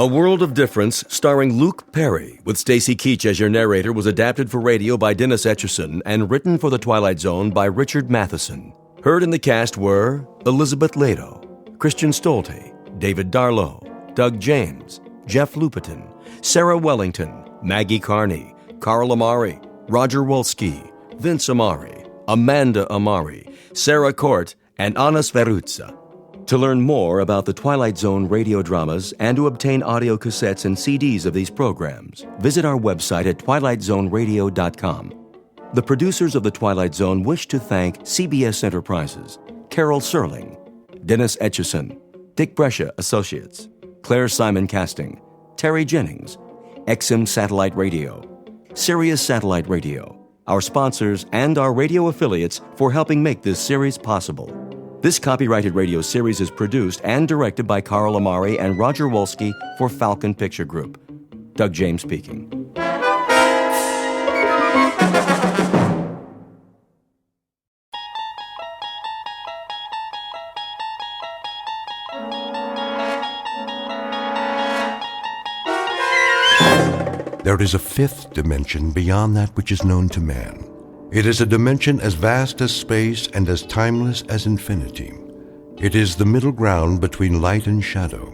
A World of Difference, starring Luke Perry, with Stacy Keach as your narrator, was adapted for radio by Dennis Etchison and written for The Twilight Zone by Richard Matheson. Heard in the cast were Elizabeth Lado, Christian Stolte, David Darlow, Doug James, Jeff Lupetin, Sarah Wellington, Maggie Carney, Carl Amari, Roger Wolski, Vince Amari, Amanda Amari, Sarah Court, and Anna Sveruzza. To learn more about the Twilight Zone radio dramas and to obtain audio cassettes and CDs of these programs, visit our website at twilightzoneradio.com. The producers of The Twilight Zone wish to thank CBS Enterprises, Carol Serling, Dennis Etchison, Dick Brescia Associates, Claire Simon Casting, Terry Jennings, XM Satellite Radio, Sirius Satellite Radio, our sponsors, and our radio affiliates for helping make this series possible. This copyrighted radio series is produced and directed by Carl Amari and Roger Wolski for Falcon Picture Group. Doug James speaking. There is a fifth dimension beyond that which is known to man. It is a dimension as vast as space and as timeless as infinity. It is the middle ground between light and shadow,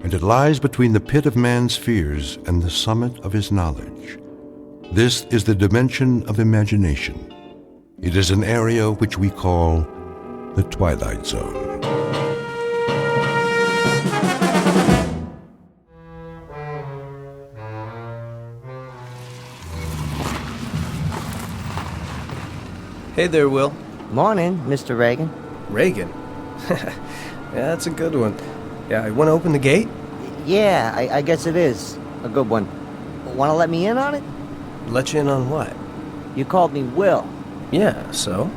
and it lies between the pit of man's fears and the summit of his knowledge. This is the dimension of imagination. It is an area which we call the Twilight Zone. Hey there, Will. Morning, Mr. Reagan. Reagan? Yeah, that's a good one. Yeah, you want to open the gate? Yeah, I guess it is. A good one. Want to let me in on it? Let you in on what? You called me Will. Yeah, so?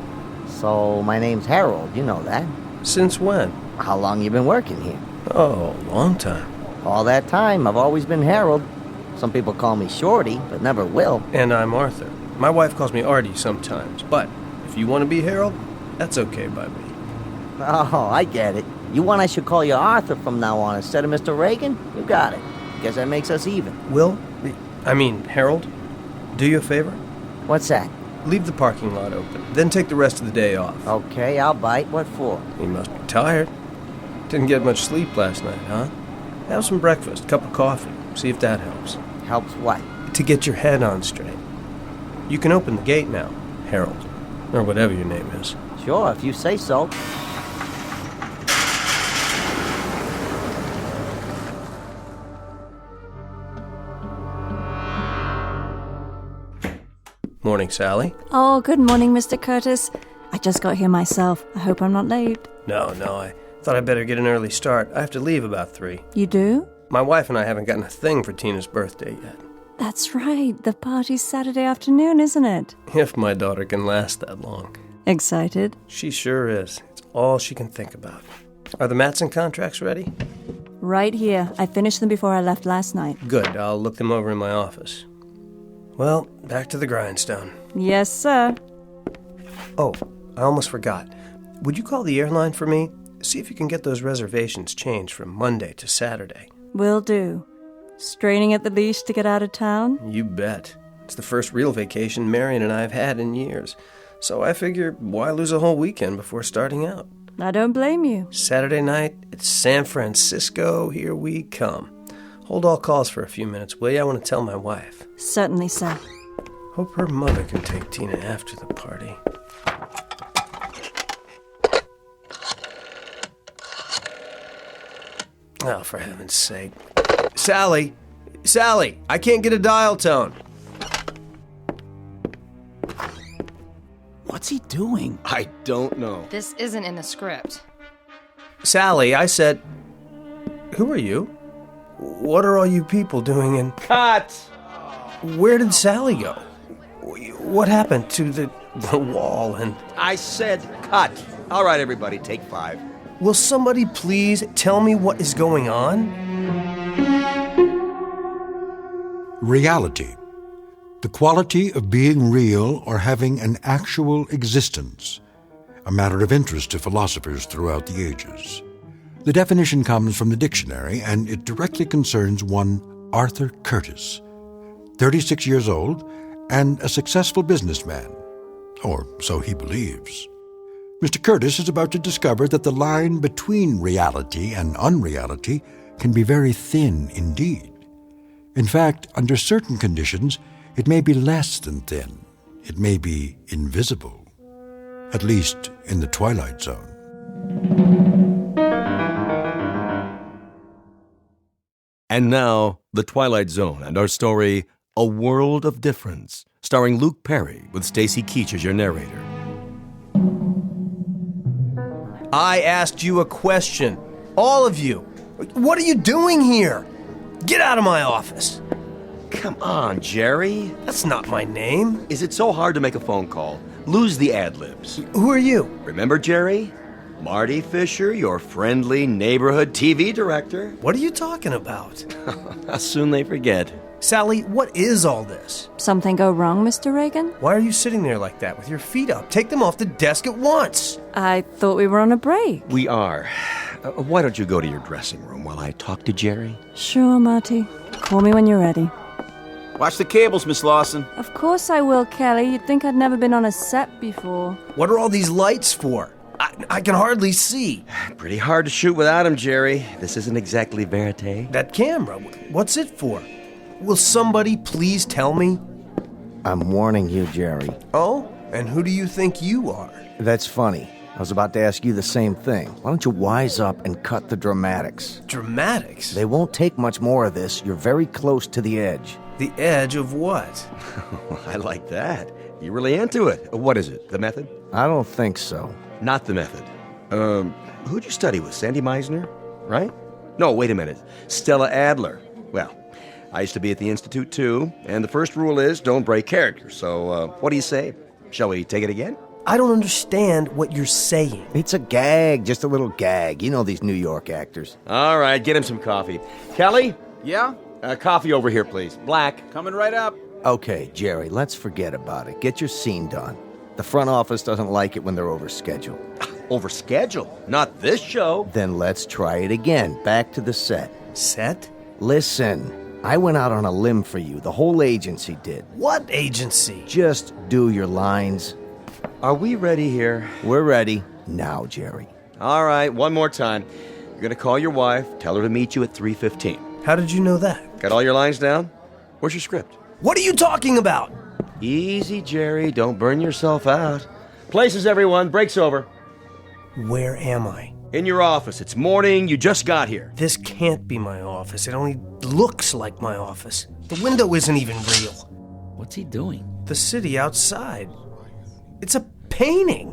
So, my name's Harold, you know that. Since when? How long you been working here? Oh, long time. All that time, I've always been Harold. Some people call me Shorty, but never Will. And I'm Arthur. My wife calls me Artie sometimes, but if you want to be Harold, that's okay by me. Oh, I get it. You want I should call you Arthur from now on instead of Mr. Reagan? You got it. Guess that makes us even. Will? Harold, do you a favor? What's that? Leave the parking lot open, then take the rest of the day off. Okay, I'll bite. What for? You must be tired. Didn't get much sleep last night, huh? Have some breakfast, cup of coffee. See if that helps. Helps what? To get your head on straight. You can open the gate now, Harold. Or whatever your name is. Sure, if you say so. Morning, Sally. Oh, good morning, Mr. Curtis. I just got here myself. I hope I'm not late. No, I thought I'd better get an early start. I have to leave about 3. You do? My wife and I haven't gotten a thing for Tina's birthday yet. That's right. The party's Saturday afternoon, isn't it? If my daughter can last that long. Excited? She sure is. It's all she can think about. Are the Matson contracts ready? Right here. I finished them before I left last night. Good. I'll look them over in my office. Well, back to the grindstone. Yes, sir. Oh, I almost forgot. Would you call the airline for me? See if you can get those reservations changed from Monday to Saturday. Will do. Straining at the leash to get out of town? You bet. It's the first real vacation Marion and I have had in years. So I figure, why lose a whole weekend before starting out? I don't blame you. Saturday night, it's San Francisco. Here we come. Hold all calls for a few minutes, will you? I want to tell my wife. Certainly, sir. Hope her mother can take Tina after the party. Oh, for heaven's sake. Sally! Sally! I can't get a dial tone! What's he doing? I don't know. This isn't in the script. Sally, I said... Who are you? What are all you people doing in... Cut! Where did Sally go? What happened to the wall and... I said cut. All right, everybody, take 5. Will somebody please tell me what is going on? Reality. The quality of being real or having an actual existence, a matter of interest to philosophers throughout the ages. The definition comes from the dictionary, and it directly concerns one Arthur Curtis, 36 years old and a successful businessman, or so he believes. Mr. Curtis is about to discover that the line between reality and unreality can be very thin indeed. In fact, under certain conditions, it may be less than thin. It may be invisible, at least in the Twilight Zone. And now, The Twilight Zone and our story, A World of Difference, starring Luke Perry with Stacy Keach as your narrator. I asked you a question. All of you. What are you doing here? Get out of my office. Come on, Jerry. That's not my name. Is it so hard to make a phone call? Lose the ad-libs. Who are you? Remember, Jerry? Marty Fisher, your friendly neighborhood TV director. What are you talking about? How soon they forget. Sally, what is all this? Something go wrong, Mr. Reagan? Why are you sitting there like that with your feet up? Take them off the desk at once. I thought we were on a break. We are. Why don't you go to your dressing room while I talk to Jerry? Sure, Marty. Call me when you're ready. Watch the cables, Miss Lawson. Of course I will, Kelly. You'd think I'd never been on a set before. What are all these lights for? I can hardly see. Pretty hard to shoot without him, Jerry. This isn't exactly verite. That camera, what's it for? Will somebody please tell me? I'm warning you, Jerry. Oh? And who do you think you are? That's funny. I was about to ask you the same thing. Why don't you wise up and cut the dramatics? Dramatics? They won't take much more of this. You're very close to the edge. The edge of what? I like that. You're really into it. What is it? The method? I don't think so. Not the method. Who'd you study with? Sandy Meisner? Right? No, wait a minute. Stella Adler. Well, I used to be at the Institute, too, and the first rule is don't break character. So, what do you say? Shall we take it again? I don't understand what you're saying. It's a gag, just a little gag. You know these New York actors. All right, get him some coffee. Kelly? Yeah? Coffee over here, please. Black. Coming right up. Okay, Jerry, let's forget about it. Get your scene done. The front office doesn't like it when they're over schedule. Over schedule? Not this show. Then let's try it again. Back to the set. Set? Listen, I went out on a limb for you. The whole agency did. What agency? Just do your lines. Are we ready here? We're ready. Now, Jerry. All right, one more time. You're going to call your wife, tell her to meet you at 3:15. How did you know that? Got all your lines down? Where's your script? What are you talking about? Easy, Jerry. Don't burn yourself out. Places, everyone. Break's over. Where am I? In your office. It's morning. You just got here. This can't be my office. It only looks like my office. The window isn't even real. What's he doing? The city outside. It's a painting.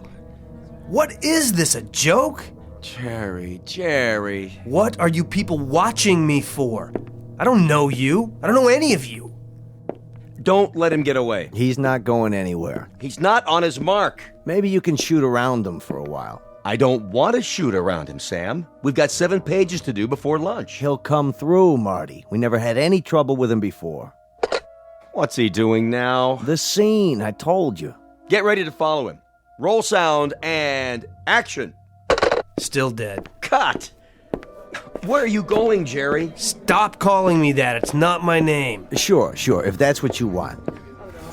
What is this, a joke? Jerry. What are you people watching me for? I don't know you. I don't know any of you. Don't let him get away. He's not going anywhere. He's not on his mark. Maybe you can shoot around him for a while. I don't want to shoot around him, Sam. We've got 7 pages to do before lunch. He'll come through, Marty. We never had any trouble with him before. What's he doing now? The scene, I told you. Get ready to follow him. Roll sound and action. Still dead. Cut! Where are you going, Jerry? Stop calling me that. It's not my name. Sure, if that's what you want.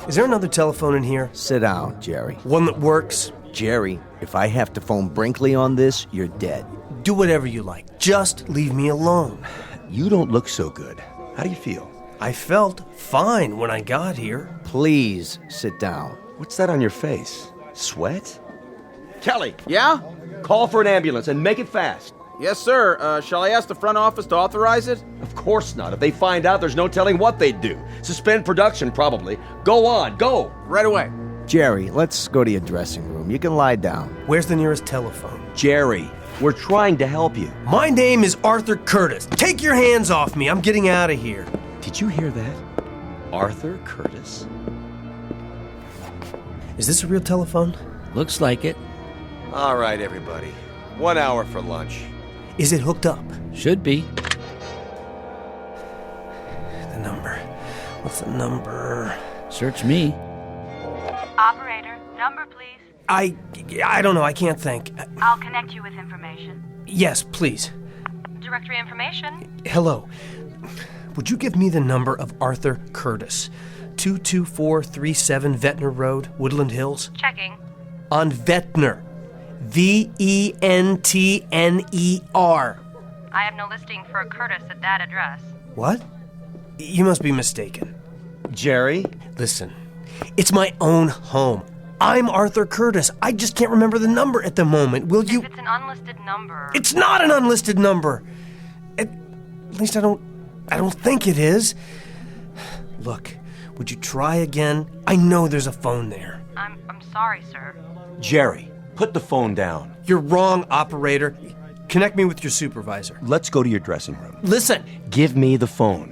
Is there another telephone in here? Sit down, Jerry. One that works? Jerry, if I have to phone Brinkley on this, you're dead. Do whatever you like. Just leave me alone. You don't look so good. How do you feel? I felt fine when I got here. Please sit down. What's that on your face? Sweat? Kelly! Yeah? Call for an ambulance and make it fast. Yes, sir. Shall I ask the front office to authorize it? Of course not. If they find out, there's no telling what they'd do. Suspend production, probably. Go on, go! Right away. Jerry, let's go to your dressing room. You can lie down. Where's the nearest telephone? Jerry, we're trying to help you. My name is Arthur Curtis. Take your hands off me. I'm getting out of here. Did you hear that? Arthur Curtis? Is this a real telephone? Looks like it. All right, everybody. 1 hour for lunch. Is it hooked up? Should be. The number. What's the number? Search me. Operator, number please. I don't know. I can't think. I'll connect you with information. Yes, please. Directory information. Hello. Would you give me the number of Arthur Curtis? 22437 Ventnor Road, Woodland Hills? Checking. On Ventnor. Ventner. I have no listing for a Curtis at that address. What? You must be mistaken. Jerry? Listen, it's my own home. I'm Arthur Curtis. I just can't remember the number at the moment. Will you? If it's an unlisted number. It's not an unlisted number. At least I don't think it is. Look, would you try again? I know there's a phone there. I'm sorry, sir. Jerry, put the phone down. You're wrong, operator. Connect me with your supervisor. Let's go to your dressing room. Listen, Give me the phone.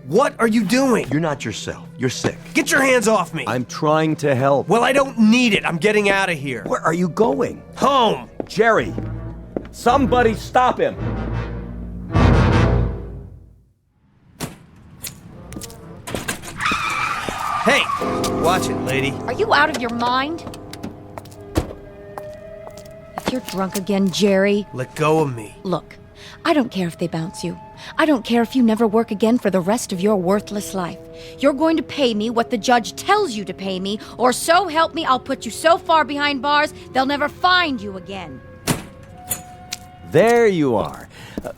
what are you doing? You're not yourself. You're sick. Get your hands off me. I'm trying to help. Well, I don't need it. I'm getting out of here. Where are you going? Home. Jerry, somebody stop him. Hey, watch it, lady. Are you out of your mind? If you're drunk again, Jerry. Let go of me. Look, I don't care if they bounce you. I don't care if you never work again for the rest of your worthless life. You're going to pay me what the judge tells you to pay me, or so help me, I'll put you so far behind bars, they'll never find you again. There you are.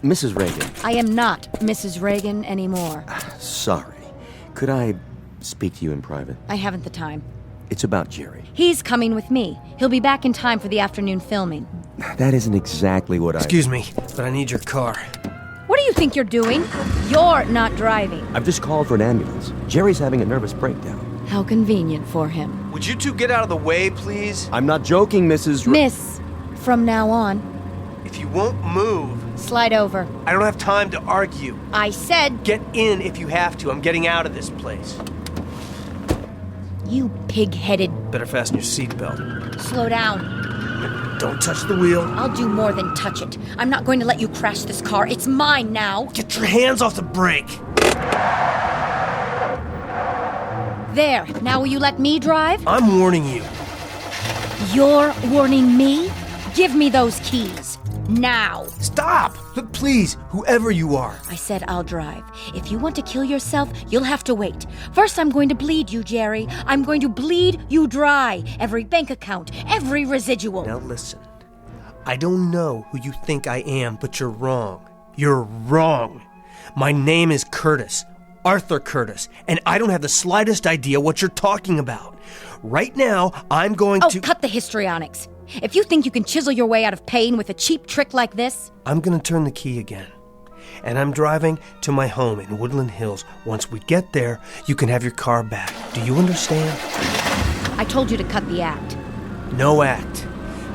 Mrs. Reagan. I am not Mrs. Reagan anymore. Sorry. Could I speak to you in private? I haven't the time. It's about Jerry. He's coming with me. He'll be back in time for the afternoon filming. That isn't exactly what Excuse me, but I need your car. What do you think you're doing? You're not driving. I've just called for an ambulance. Jerry's having a nervous breakdown. How convenient for him. Would you two get out of the way, please? I'm not joking, Mrs. Miss, from now on, If you won't move, slide over. I don't have time to argue. I said, Get in if you have to. I'm getting out of this place. you pig-headed, Better fasten your seatbelt. slow down. Don't touch the wheel. I'll do more than touch it. I'm not going to let you crash this car. It's mine now. Get your hands off the brake. There, now will you let me drive? I'm warning you. You're warning me? Give me those keys. Now. Stop! Look, please, whoever you are. I said I'll drive. If you want to kill yourself, you'll have to wait. First, I'm going to bleed you, Jerry. I'm going to bleed you dry. Every bank account, every residual. Now listen. I don't know who you think I am, but you're wrong. You're wrong. My name is Curtis. Arthur Curtis. And I don't have the slightest idea what you're talking about. Right now, I'm going to... cut the histrionics. If you think you can chisel your way out of pain with a cheap trick like this... I'm going to turn the key again. And I'm driving to my home in Woodland Hills. Once we get there, you can have your car back. Do you understand? I told you to cut the act. No act.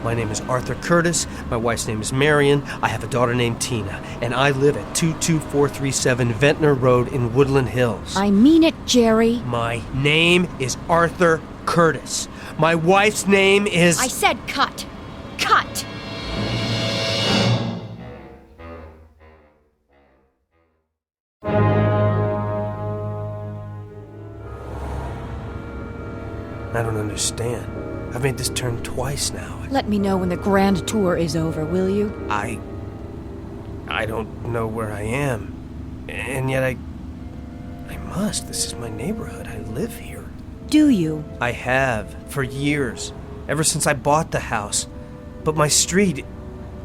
My name is Arthur Curtis. My wife's name is Marion. I have a daughter named Tina. And I live at 22437 Ventnor Road in Woodland Hills. I mean it, Jerry. My name is Arthur Curtis. My wife's name is... I said cut. Cut! I don't understand. I've made this turn twice now. Let me know when the grand tour is over, will you? I don't know where I am. And yet I must. This is my neighborhood. I live here. Do you? I have, for years. Ever since I bought the house. But my street,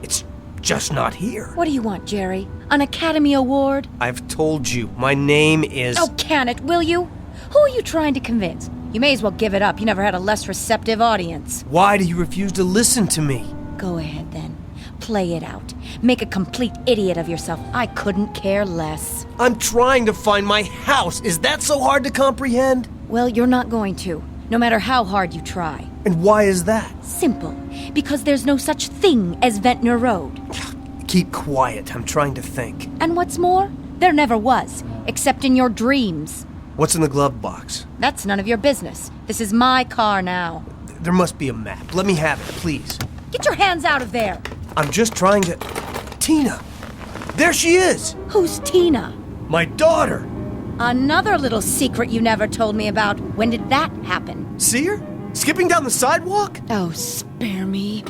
it's just not here. What do you want, Jerry? An Academy Award? I've told you, my name is... Oh, can it, will you? Who are you trying to convince? You may as well give it up. You never had a less receptive audience. Why do you refuse to listen to me? Go ahead, then. Play it out. Make a complete idiot of yourself. I couldn't care less. I'm trying to find my house. Is that so hard to comprehend? Well, you're not going to, no matter how hard you try. And why is that? Simple. Because there's no such thing as Ventnor Road. Keep quiet. I'm trying to think. And what's more, there never was, except in your dreams. What's in the glove box? That's none of your business. This is my car now. There must be a map. Let me have it, please. Get your hands out of there. I'm just trying to... Tina! There she is! Who's Tina? My daughter! Another little secret you never told me about. When did that happen? See her? Skipping down the sidewalk? Oh, spare me.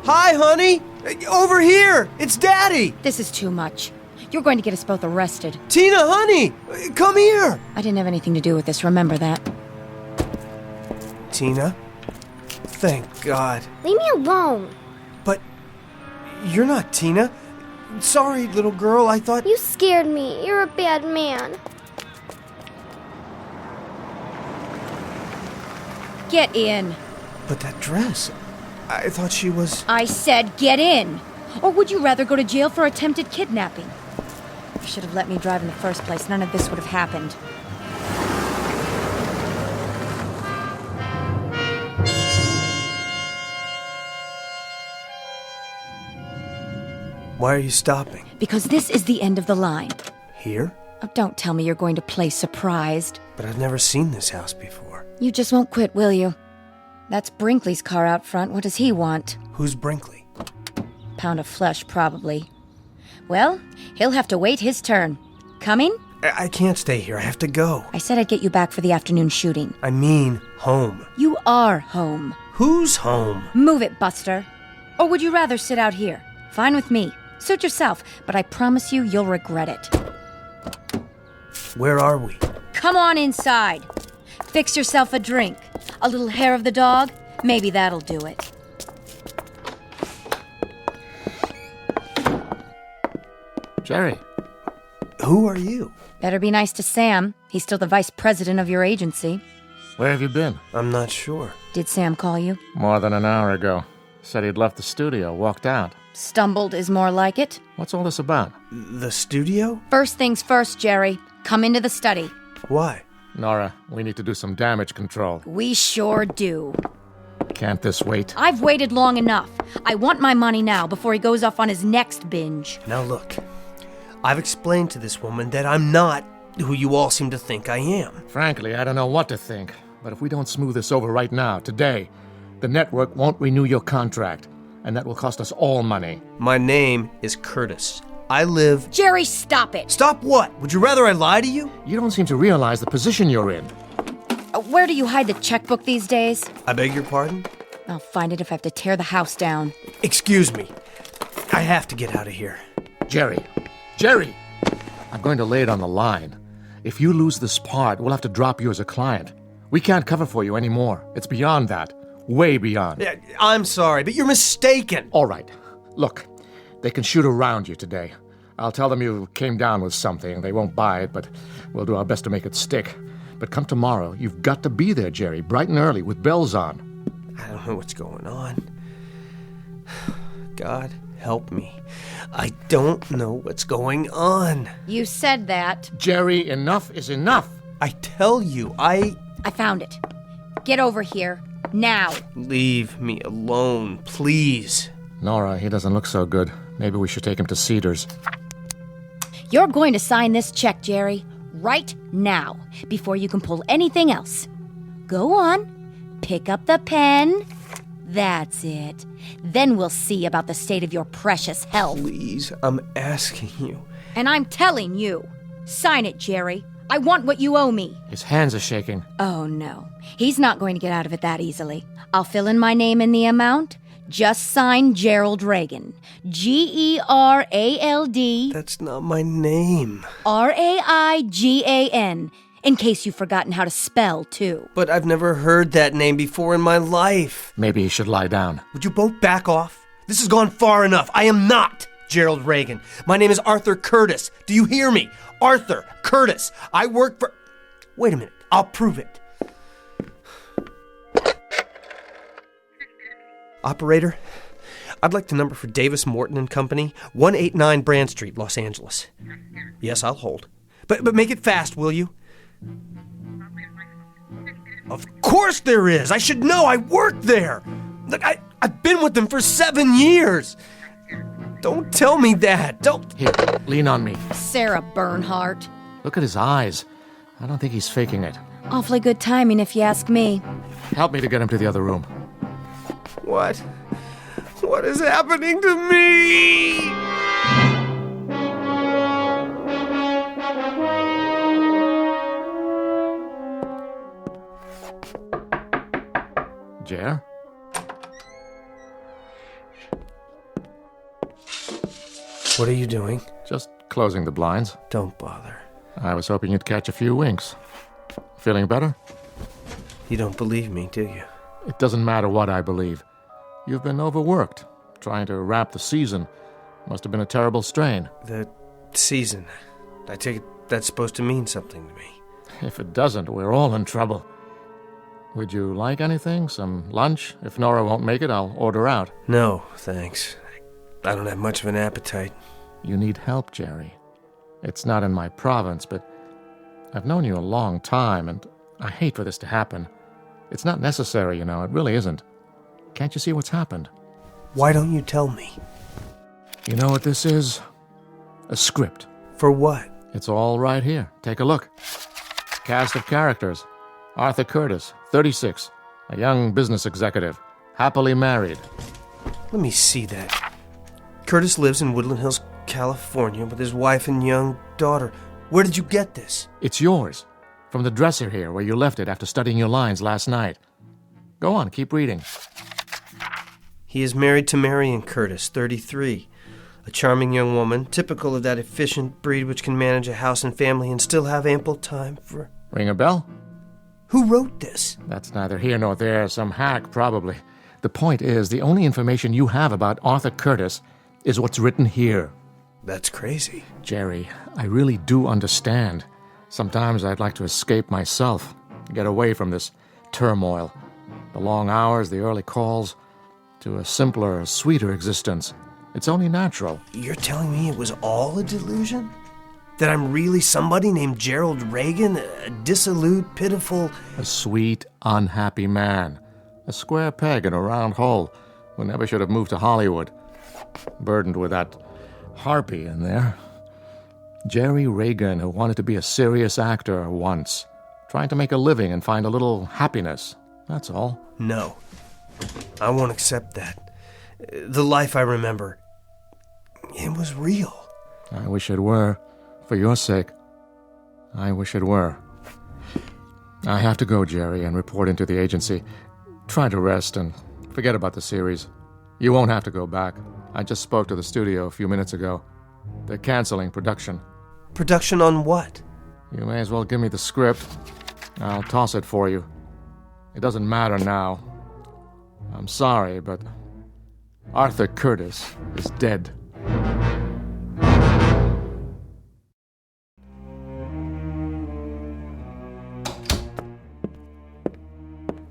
Hi, honey! Over here! It's Daddy! This is too much. You're going to get us both arrested. Tina, honey! Come here! I didn't have anything to do with this, remember that. Tina? Thank God. Leave me alone. But you're not Tina. Sorry, little girl, I thought... You scared me. You're a bad man. Get in. But that dress... I thought she was... I said get in. Or would you rather go to jail for attempted kidnapping? You should have let me drive in the first place. None of this would have happened. Why are you stopping? Because this is the end of the line. Here? Oh, don't tell me you're going to play surprised. But I've never seen this house before. You just won't quit, will you? That's Brinkley's car out front. What does he want? Who's Brinkley? Pound of flesh, probably. Well, he'll have to wait his turn. Coming? I can't stay here. I have to go. I said I'd get you back for the afternoon shooting. I mean, home. You are home. Who's home? Move it, Buster. Or would you rather sit out here? Fine with me. Suit yourself, but I promise you you'll regret it. Where are we? Come on inside. Fix yourself a drink. A little hair of the dog? Maybe that'll do it. Jerry. Who are you? Better be nice to Sam. He's still the vice president of your agency. Where have you been? I'm not sure. Did Sam call you? More than an hour ago. Said he'd left the studio, walked out. Stumbled is more like it. What's all this about? The studio? First things first, Jerry. Come into the study. Why? Nora, we need to do some damage control. We sure do. Can't this wait? I've waited long enough. I want my money now before he goes off on his next binge. Now look, I've explained to this woman that I'm not who you all seem to think I am. Frankly, I don't know what to think. But if we don't smooth this over right now, today, the network won't renew your contract. And that will cost us all money. My name is Curtis. I live... Jerry, stop it! Stop what? Would you rather I lie to you? You don't seem to realize the position you're in. Where do you hide the checkbook these days? I beg your pardon? I'll find it if I have to tear the house down. Excuse me. I have to get out of here. Jerry! Jerry! I'm going to lay it on the line. If you lose this part, we'll have to drop you as a client. We can't cover for you anymore. It's beyond that. Way beyond. Yeah, I'm sorry, but you're mistaken. All right. Look, they can shoot around you today. I'll tell them you came down with something. They won't buy it, but we'll do our best to make it stick. But come tomorrow, you've got to be there, Jerry, bright and early, with bells on. I don't know what's going on. God, help me. I don't know what's going on. You said that. Jerry, enough is enough. I tell you, I found it. Get over here. Now. Leave me alone, please. Nora, he doesn't look so good. Maybe we should take him to Cedars. You're going to sign this check, Jerry, right now, before you can pull anything else. Go on. Pick up the pen. That's it. Then we'll see about the state of your precious health. Please, I'm asking you. And I'm telling you. Sign it, Jerry. I want what you owe me. His hands are shaking. Oh, no. He's not going to get out of it that easily. I'll fill in my name in the amount. Just sign Gerald Reagan. Gerald. That's not my name. Raigan. In case you've forgotten how to spell, too. But I've never heard that name before in my life. Maybe he should lie down. Would you both back off? This has gone far enough. I am not Gerald Reagan. My name is Arthur Curtis. Do you hear me? Arthur Curtis. I work for... Wait a minute. I'll prove it. Operator, I'd like the number for Davis Morton and Company, 189 Brand Street, Los Angeles. Yes, I'll hold. But make it fast, will you? Of course there is. I should know. I work there. Look, I've been with them for 7 years. Don't tell me that. Don't. Here, lean on me. Sarah Bernhardt. Look at his eyes. I don't think he's faking it. Awfully good timing, if you ask me. Help me to get him to the other room. What? What is happening to me? Jer? What are you doing? Just closing the blinds. Don't bother. I was hoping you'd catch a few winks. Feeling better? You don't believe me, do you? It doesn't matter what I believe. You've been overworked. Trying to wrap the season must have been a terrible strain. The season. I take it that's supposed to mean something to me. If it doesn't, we're all in trouble. Would you like anything? Some lunch? If Nora won't make it, I'll order out. No, thanks. I don't have much of an appetite. You need help, Jerry. It's not in my province, but I've known you a long time, and I hate for this to happen. It's not necessary, you know. It really isn't. Can't you see what's happened? Why don't you tell me? You know what this is? A script. For what? It's all right here. Take a look. Cast of characters. Arthur Curtis, 36, a young business executive, happily married. Let me see that. Curtis lives in Woodland Hills, California, with his wife and young daughter. Where did you get this? It's yours. From the dresser here, where you left it after studying your lines last night. Go on, keep reading. He is married to Marion Curtis, 33. A charming young woman, typical of that efficient breed which can manage a house and family and still have ample time for... Ring a bell? Who wrote this? That's neither here nor there. Some hack, probably. The point is, the only information you have about Arthur Curtis is what's written here. That's crazy. Jerry, I really do understand. Sometimes I'd like to escape myself, get away from this turmoil. The long hours, the early calls, to a simpler, sweeter existence. It's only natural. You're telling me it was all a delusion? That I'm really somebody named Gerald Reagan, a dissolute, pitiful... A sweet, unhappy man. A square peg in a round hole who never should have moved to Hollywood. Burdened with that harpy in there. Jerry Reagan, who wanted to be a serious actor once. Trying to make a living and find a little happiness. That's all. No. I won't accept that. The life I remember, it was real. I wish it were. For your sake. I wish it were. I have to go, Jerry, and report into the agency. Try to rest and forget about the series. You won't have to go back. I just spoke to the studio a few minutes ago. They're canceling production. Production on what? You may as well give me the script. I'll toss it for you. It doesn't matter now. I'm sorry, but Arthur Curtis is dead.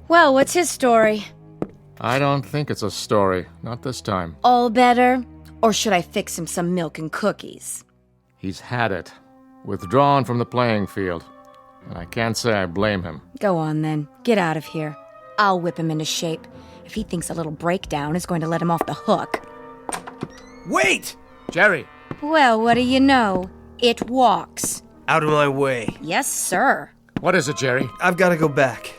Well, what's his story? I don't think it's a story. Not this time. All better? Or should I fix him some milk and cookies? He's had it. Withdrawn from the playing field. And I can't say I blame him. Go on, then. Get out of here. I'll whip him into shape. If he thinks a little breakdown is going to let him off the hook. Wait! Jerry! Well, what do you know? It walks. Out of my way. Yes, sir. What is it, Jerry? I've got to go back.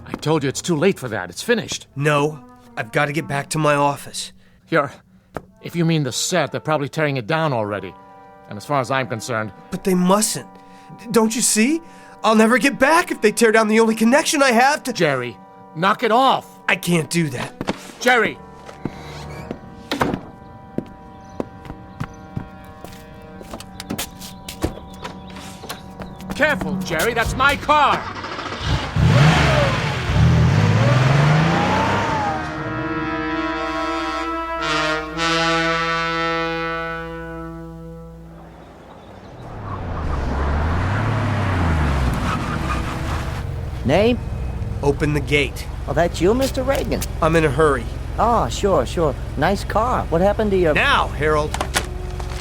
I told you it's too late for that. It's finished. No, I've got to get back to my office. If you mean the set, they're probably tearing it down already. And as far as I'm concerned... But they mustn't. Don't you see? I'll never get back if they tear down the only connection I have to... Jerry, knock it off! I can't do that. Jerry! Careful, Jerry, that's my car! Name? Open the gate. Oh, that's you, Mr. Reagan? I'm in a hurry. Oh, sure. Nice car. What happened to your... Now, Harold.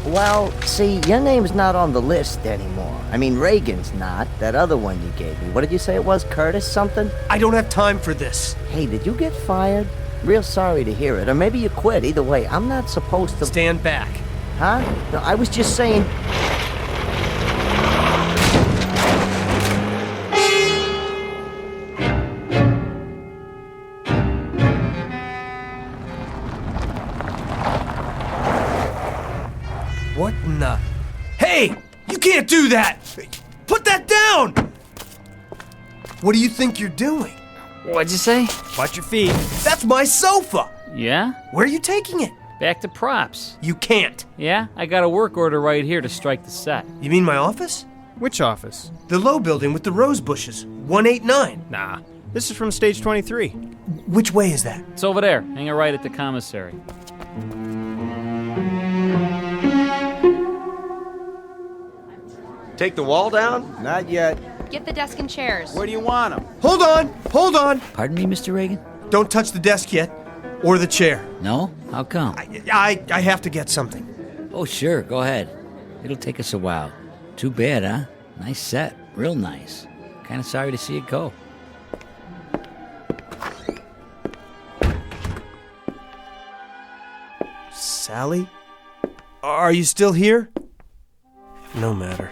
Well, see, your name's not on the list anymore. I mean, Reagan's not. That other one you gave me. What did you say it was? Curtis something? I don't have time for this. Hey, did you get fired? Real sorry to hear it. Or maybe you quit. Either way, I'm not supposed to... Stand back. Huh? No, I was just saying... What in the... Hey! You can't do that! Put that down! What do you think you're doing? What'd you say? Watch your feet. That's my sofa! Yeah? Where are you taking it? Back to props. You can't. Yeah? I got a work order right here to strike the set. You mean my office? Which office? The low building with the rose bushes. 189. Nah, this is from stage 23. Which way is that? It's over there. Hang a right at the commissary. Take the wall down? Not yet. Get the desk and chairs. Where do you want them? Hold on. Pardon me, Mr. Reagan? Don't touch the desk yet, or the chair. No? How come? I have to get something. Oh, sure. Go ahead. It'll take us a while. Too bad, huh? Nice set. Real nice. Kind of sorry to see it go. Sally? Are you still here? No matter.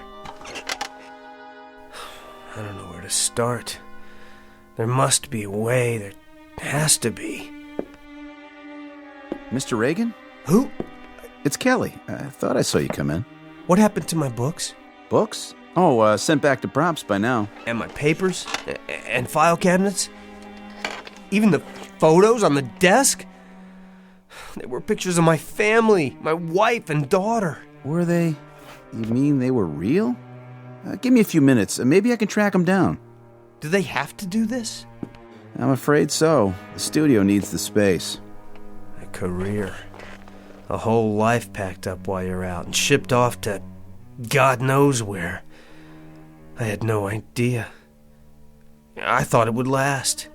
I don't know where to start. There must be a way. There has to be. Mr. Reagan? Who? It's Kelly. I thought I saw you come in. What happened to my books? Books? Oh, sent back to props by now. And my papers? And file cabinets? Even the photos on the desk? They were pictures of my family, my wife and daughter. Were they? You mean they were real? Give me a few minutes. Maybe I can track them down. Do they have to do this? I'm afraid so. The studio needs the space. A career. A whole life packed up while you're out and shipped off to God knows where. I had no idea. I thought it would last.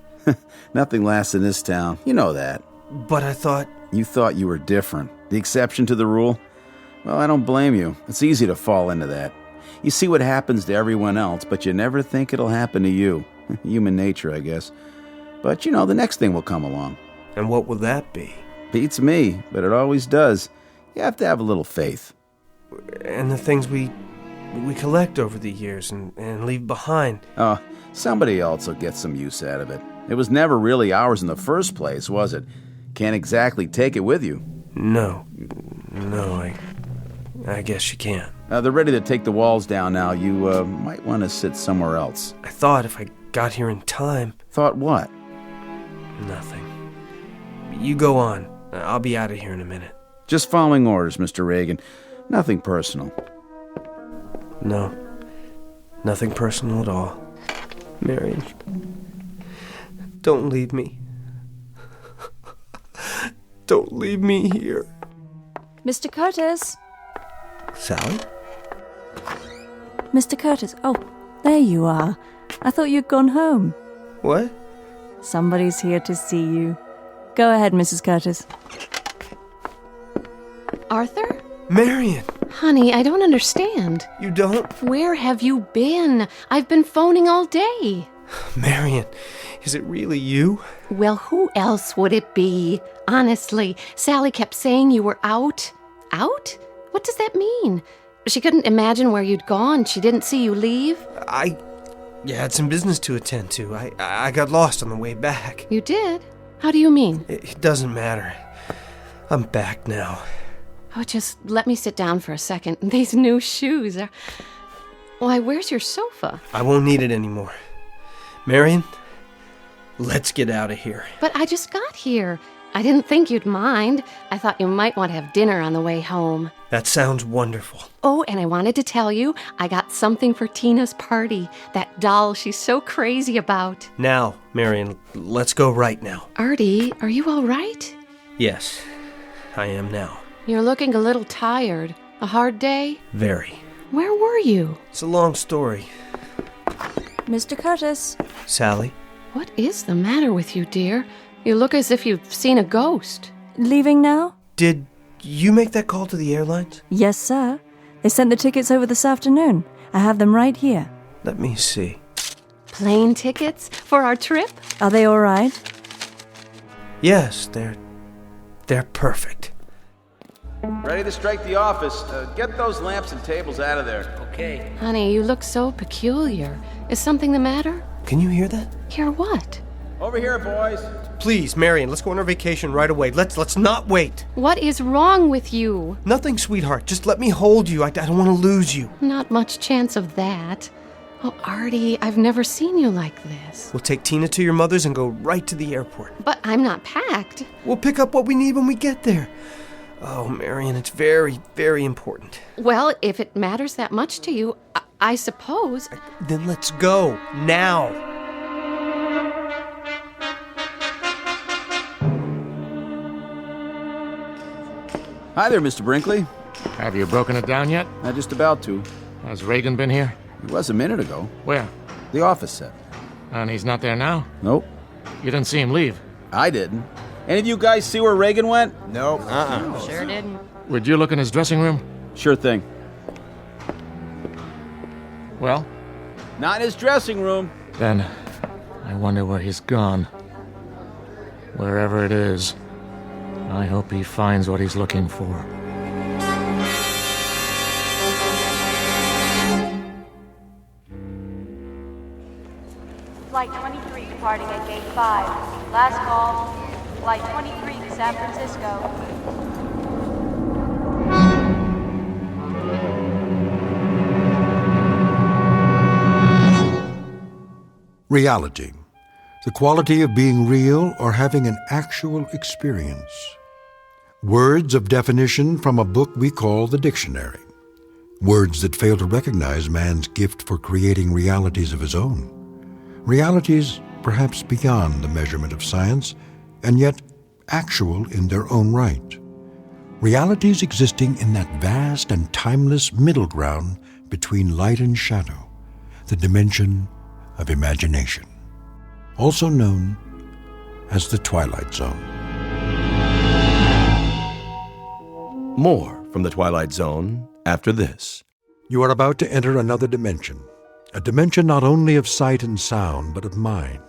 Nothing lasts in this town. You know that. But I thought... You thought you were different. The exception to the rule? Well, I don't blame you. It's easy to fall into that. You see what happens to everyone else, but you never think it'll happen to you. Human nature, I guess. But, you know, the next thing will come along. And what will that be? Beats me, but it always does. You have to have a little faith. And the things we collect over the years and leave behind. Oh, somebody else will get some use out of it. It was never really ours in the first place, was it? Can't exactly take it with you. No, I guess you can't. They're ready to take the walls down now. You might want to sit somewhere else. I thought if I got here in time... Thought what? Nothing. You go on. I'll be out of here in a minute. Just following orders, Mr. Reagan. Nothing personal. No. Nothing personal at all. Marion, don't leave me. Don't leave me here. Mr. Curtis? Sally? Mr. Curtis. Oh, there you are. I thought you'd gone home. What? Somebody's here to see you. Go ahead, Mrs. Curtis. Arthur? Marion! Honey, I don't understand. You don't? Where have you been? I've been phoning all day. Marion, is it really you? Well, who else would it be? Honestly, Sally kept saying you were out. Out? What does that mean? She couldn't imagine where you'd gone. She didn't see you leave. You had some business to attend to. I got lost on the way back. You did? How do you mean? It doesn't matter. I'm back now. Oh, just let me sit down for a second. These new shoes are... Why, where's your sofa? I won't need it anymore. Marion, let's get out of here. But I just got here. I didn't think you'd mind. I thought you might want to have dinner on the way home. That sounds wonderful. Oh, and I wanted to tell you, I got something for Tina's party. That doll she's so crazy about. Now, Marion, let's go right now. Artie, are you all right? Yes, I am now. You're looking a little tired. A hard day? Very. Where were you? It's a long story. Mr. Curtis. Sally? What is the matter with you, dear? You look as if you've seen a ghost. Leaving now? Did you make that call to the airlines? Yes, sir. They sent the tickets over this afternoon. I have them right here. Let me see. Plane tickets for our trip? Are they all right? Yes, they're perfect. Ready to strike the office. Get those lamps and tables out of there. Okay. Honey, you look so peculiar. Is something the matter? Can you hear that? Hear what? Over here, boys. Please, Marion, let's go on our vacation right away. Let's not wait. What is wrong with you? Nothing, sweetheart. Just let me hold you. I don't want to lose you. Not much chance of that. Oh, Artie, I've never seen you like this. We'll take Tina to your mother's and go right to the airport. But I'm not packed. We'll pick up what we need when we get there. Oh, Marion, it's very, very important. Well, if it matters that much to you, I suppose... Then let's go, now! Hi there, Mr. Brinkley. Have you broken it down yet? Not just about to. Has Reagan been here? He was a minute ago. Where? The office set. And he's not there now? Nope. You didn't see him leave? I didn't. Any of you guys see where Reagan went? Nope. Sure didn't. Would you look in his dressing room? Sure thing. Well? Not in his dressing room. Then, I wonder where he's gone. Wherever it is, I hope he finds what he's looking for. Flight 23 departing at Gate 5. Last call. Flight 23 to San Francisco. Reality. The quality of being real or having an actual experience. Words of definition from a book we call the dictionary. Words that fail to recognize man's gift for creating realities of his own. Realities perhaps beyond the measurement of science, and yet actual in their own right. Realities existing in that vast and timeless middle ground between light and shadow, the dimension of imagination, also known as the Twilight Zone. More from the Twilight Zone after this. You are about to enter another dimension, a dimension not only of sight and sound, but of mind,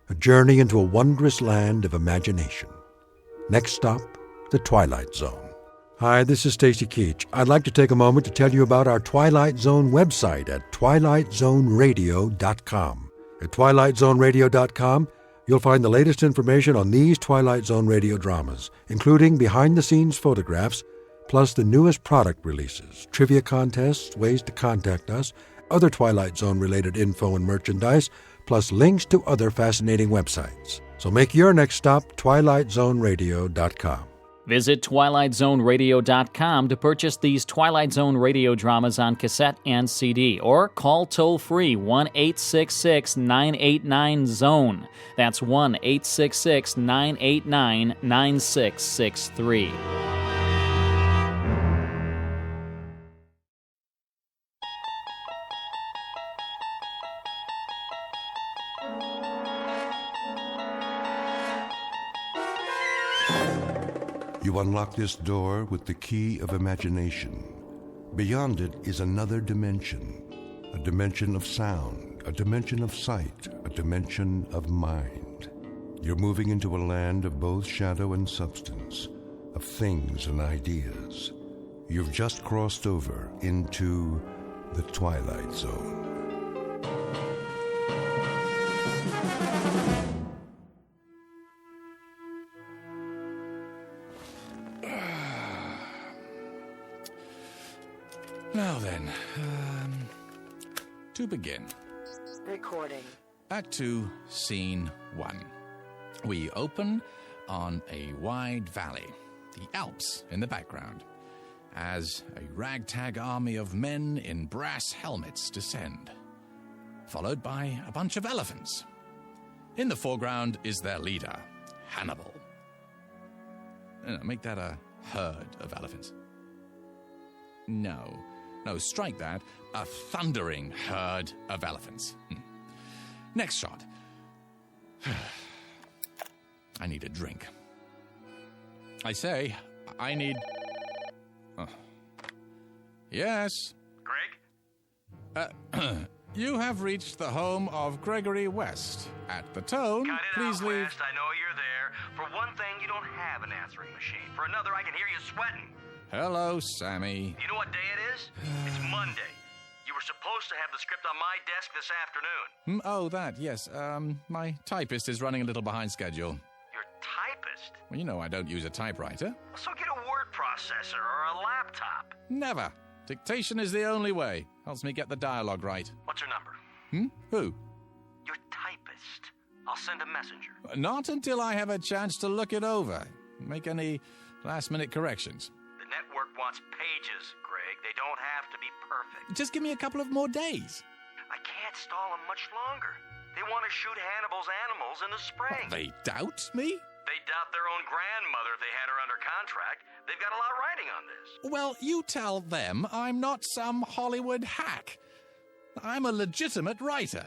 a journey into a wondrous land of imagination. Next stop, the Twilight Zone. Hi, this is Stacy Keach. I'd like to take a moment to tell you about our Twilight Zone website at twilightzoneradio.com. At twilightzoneradio.com, you'll find the latest information on these Twilight Zone radio dramas, including behind-the-scenes photographs, plus the newest product releases, trivia contests, ways to contact us, other Twilight Zone-related info and merchandise, plus links to other fascinating websites. So make your next stop twilightzoneradio.com. Visit twilightzoneradio.com to purchase these Twilight Zone radio dramas on cassette and CD, or call toll-free 1-866-989-ZONE. That's 1-866-989-9663. You unlock this door with the key of imagination. Beyond it is another dimension, a dimension of sound, a dimension of sight, a dimension of mind. You're moving into a land of both shadow and substance, of things and ideas. You've just crossed over into the Twilight Zone. Now then, to begin. Recording. Act 2, Scene 1. We open on a wide valley, the Alps in the background, as a ragtag army of men in brass helmets descend, followed by a bunch of elephants. In the foreground is their leader, Hannibal. Make that a herd of elephants. No, strike that. A thundering herd of elephants. Next shot. I need a drink. I say, I need... Oh. Yes? Greg? You have reached the home of Gregory West. At the tone, Cut it please out, leave... West. I know you're there. For one thing, you don't have an answering machine. For another, I can hear you sweating. Hello, Sammy. You know what day it is? It's Monday. You were supposed to have the script on my desk this afternoon. Oh, that, yes. My typist is running a little behind schedule. Your typist? Well, you know I don't use a typewriter. So get a word processor or a laptop. Never. Dictation is the only way. Helps me get the dialogue right. What's her number? Who? Your typist. I'll send a messenger. Not until I have a chance to look it over. Make any Last-minute corrections. The network wants pages, Greg. They don't have to be perfect. Just give me a couple of more days. I can't stall them much longer. They want to shoot Hannibal's animals in the spring. They doubt me? They doubt their own grandmother if they had her under contract. They've got a lot riding on this. Well, you tell them I'm not some Hollywood hack. I'm a legitimate writer.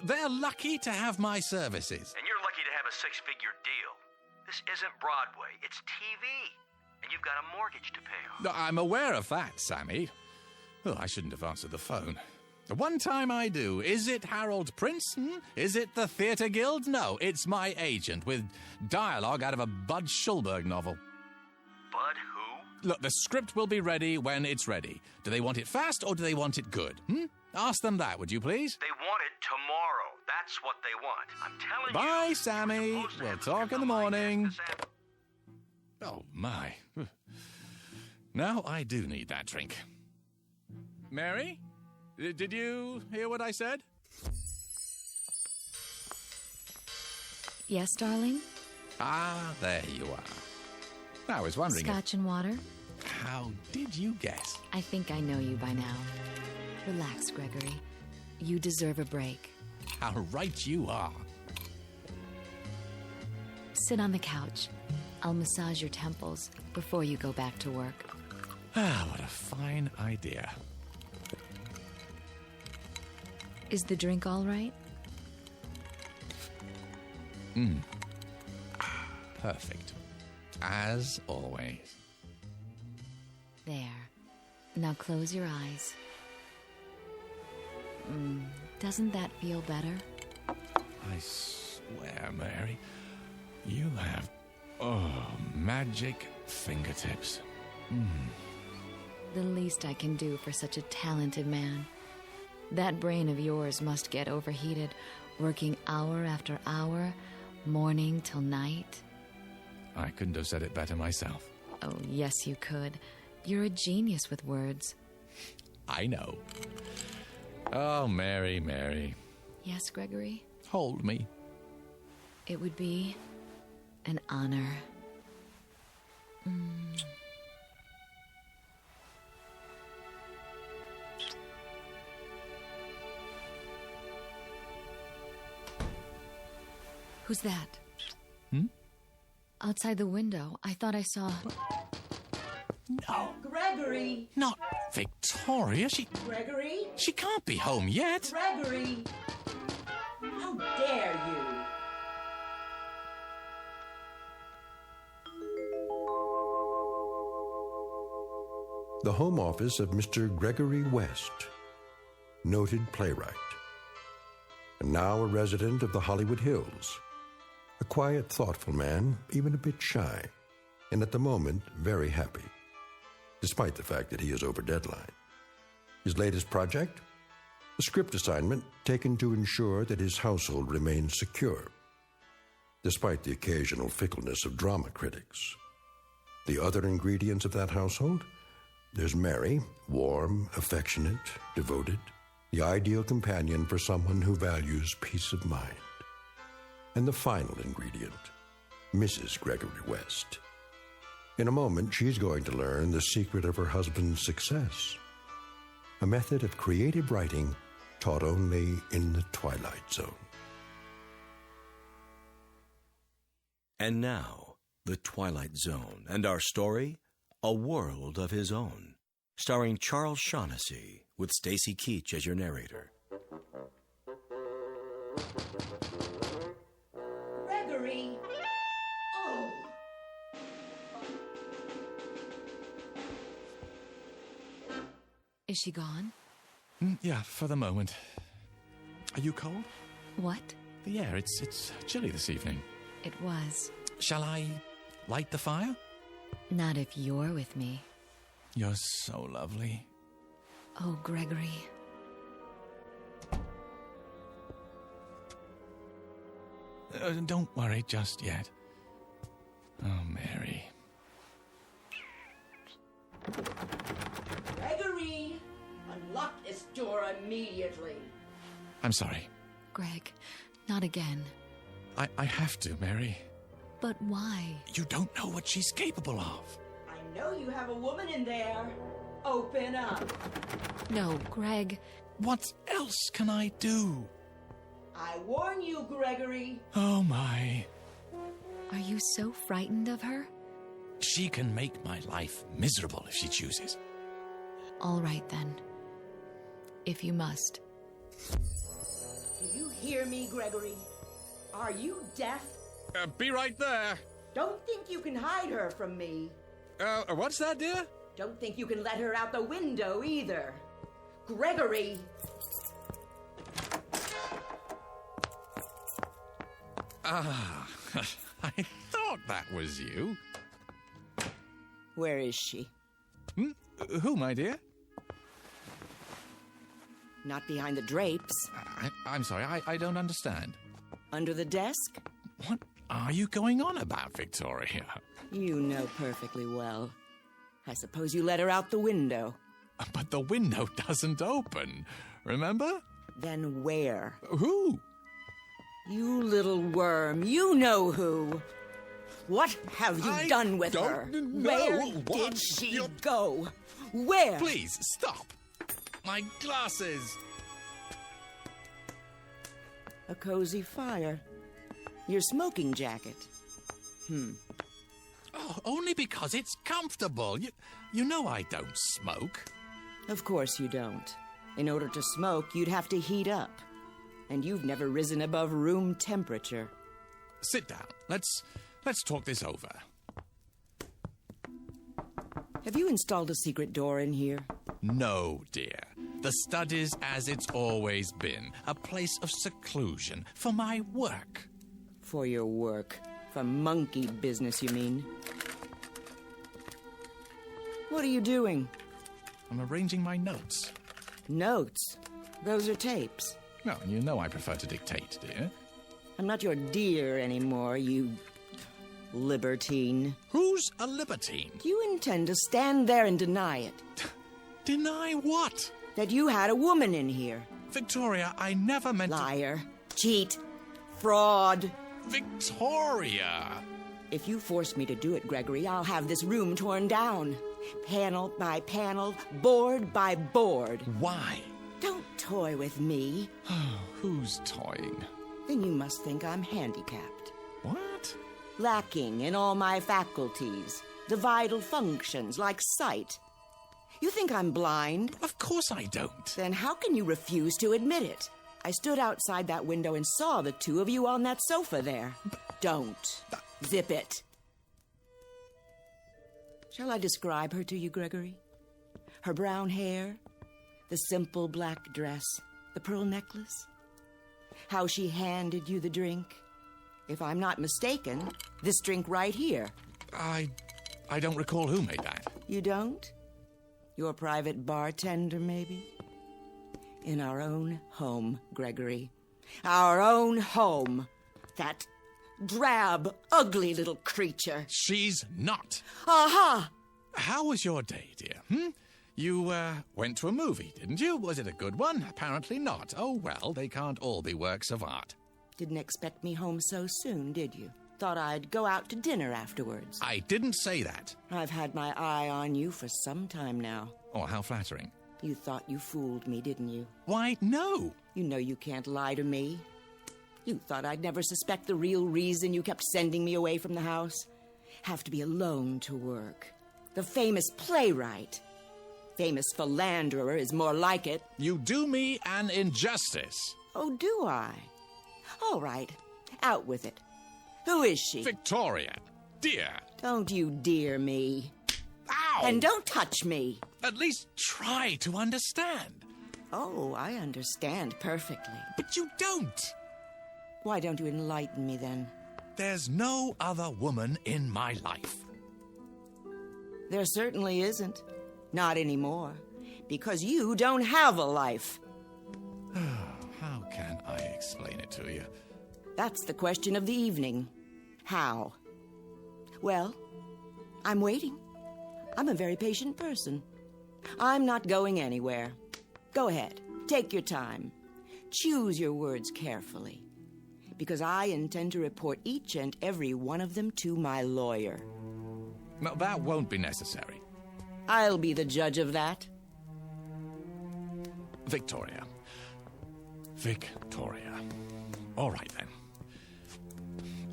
They're lucky to have my services. And you're lucky to have a six-figure deal. This isn't Broadway, it's TV. And you've got a mortgage to pay off. I'm aware of that, Sammy. Oh, I shouldn't have answered the phone. The one time I do. Is it Harold Prince? Is it the Theatre Guild? No, it's my agent with dialogue out of a Bud Schulberg novel. Bud who? Look, the script will be ready when it's ready. Do they want it fast or do they want it good? Ask them that, would you please? They want it tomorrow. That's what they want. I'm telling you. Bye, Sammy. We'll talk in the morning. Oh, my. Now I do need that drink. Mary? Did you hear what I said? Yes, darling? Ah, there you are. I was wondering Scotch and water? How did you guess? I think I know you by now. Relax, Gregory. You deserve a break. How right you are. Sit on the couch. I'll massage your temples before you go back to work. Ah, what a fine idea. Is the drink all right? Perfect. As always. There. Now close your eyes. Doesn't that feel better? I swear, Mary, you have, magic fingertips. The least I can do for such a talented man. That brain of yours must get overheated, working hour after hour, morning till night. I couldn't have said it better myself. Oh, yes, you could. You're a genius with words. I know. Oh, Mary, Mary. Yes, Gregory? Hold me. It would be an honor. Who's that? Outside the window, I thought I saw... No. Gregory! Not Victoria. Gregory? She can't be home yet. Gregory! How dare you! The home office of Mr. Gregory West, noted playwright, and now a resident of the Hollywood Hills. A quiet, thoughtful man, even a bit shy, and at the moment, very happy, despite the fact that he is over deadline. His latest project? A script assignment taken to ensure that his household remains secure, despite the occasional fickleness of drama critics. The other ingredients of that household? There's Mary, warm, affectionate, devoted, the ideal companion for someone who values peace of mind. And the final ingredient, Mrs. Gregory West. In a moment, she's going to learn the secret of her husband's success, a method of creative writing taught only in the Twilight Zone. And now, the Twilight Zone, and our story, A World of His Own, starring Charles Shaughnessy, with Stacy Keach as your narrator. Gregory! Oh! Is she gone? Yeah, for the moment. Are you cold? What? The air, it's chilly this evening. It was. Shall I light the fire? Not if you're with me. You're so lovely. Oh, Gregory. Don't worry just yet. Oh, Mary. Gregory! Unlock this door immediately. I'm sorry. Greg, not again. I have to, Mary. But why? You don't know what she's capable of. I know you have a woman in there. Open up. No, Greg. What else can I do? I warn you, Gregory. Oh, my. Are you so frightened of her? She can make my life miserable if she chooses. All right, then. If you must. Do you hear me, Gregory? Are you deaf? Be right there. Don't think you can hide her from me. What's that, dear? Don't think you can let her out the window either. Gregory! Ah, I thought that was you. Where is she? Who, my dear? Not behind the drapes. I'm sorry, I don't understand. Under the desk? What are you going on about, Victoria? You know perfectly well. I suppose you let her out the window. But the window doesn't open, remember? Then where? Who? You little worm, you know who. What have you done with her? Where did she go? Where? Please, stop. My glasses. A cozy fire. Your smoking jacket. Oh, only because it's comfortable. You know I don't smoke. Of course you don't. In order to smoke, you'd have to heat up. And you've never risen above room temperature. Sit down. Let's talk this over. Have you installed a secret door in here? No, dear. The study's as it's always been. A place of seclusion for my work. For your work. For monkey business, you mean? What are you doing? I'm arranging my notes. Notes? Those are tapes. Well, you know I prefer to dictate, dear. I'm not your dear anymore, you libertine. Who's a libertine? You intend to stand there and deny it. Deny what? That you had a woman in here. Victoria, I never meant Liar. Cheat. Fraud. Victoria! If you force me to do it, Gregory, I'll have this room torn down. Panel by panel, board by board. Why? Don't toy with me. Who's toying? Then you must think I'm handicapped. What? Lacking in all my faculties. The vital functions, like sight. You think I'm blind? Of course I don't. Then how can you refuse to admit it? I stood outside that window and saw the two of you on that sofa there. Don't. Zip it. Shall I describe her to you, Gregory? Her brown hair, the simple black dress, the pearl necklace, how she handed you the drink. If I'm not mistaken, this drink right here. I don't recall who made that. You don't? Your private bartender, maybe? In our own home, Gregory. Our own home. That drab, ugly little creature. She's not. Aha! How was your day, dear? You, went to a movie, didn't you? Was it a good one? Apparently not. Oh, well, they can't all be works of art. Didn't expect me home so soon, did you? Thought I'd go out to dinner afterwards. I didn't say that. I've had my eye on you for some time now. Oh, how flattering. You thought you fooled me, didn't you? Why, no. You know you can't lie to me. You thought I'd never suspect the real reason you kept sending me away from the house. Have to be alone to work. The famous playwright. Famous philanderer is more like it. You do me an injustice. Oh, do I? All right, out with it. Who is she? Victoria, dear. Don't you dear me. Ow! And don't touch me. At least try to understand. Oh, I understand perfectly. But you don't. Why don't you enlighten me then? There's no other woman in my life. There certainly isn't. Not anymore. Because you don't have a life. How can I explain it to you? That's the question of the evening. How? Well, I'm waiting. I'm a very patient person. I'm not going anywhere. Go ahead. Take your time. Choose your words carefully. because I intend to report each and every one of them to my lawyer. No, that won't be necessary. I'll be the judge of that. Victoria. All right, then.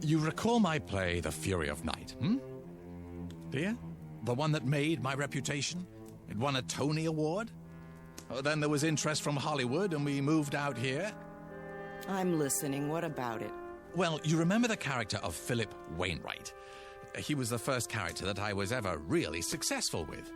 You recall my play, The Fury of Night, Do you? The one that made my reputation? It won a Tony Award? Then there was interest from Hollywood, and we moved out here. I'm listening. What about it? Well, you remember the character of Philip Wainwright. He was the first character that I was ever really successful with.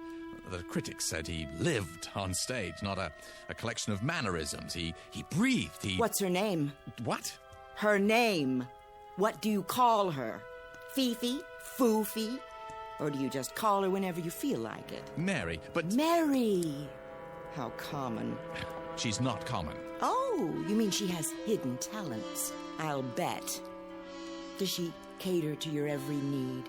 The critics said he lived on stage, not a collection of mannerisms. He breathed, What's her name? What? Her name. What do you call her? Fifi? Foofy? Or do you just call her whenever you feel like it? Mary, but... Mary! How common. She's not common. Oh, you mean she has hidden talents? I'll bet. Does she cater to your every need?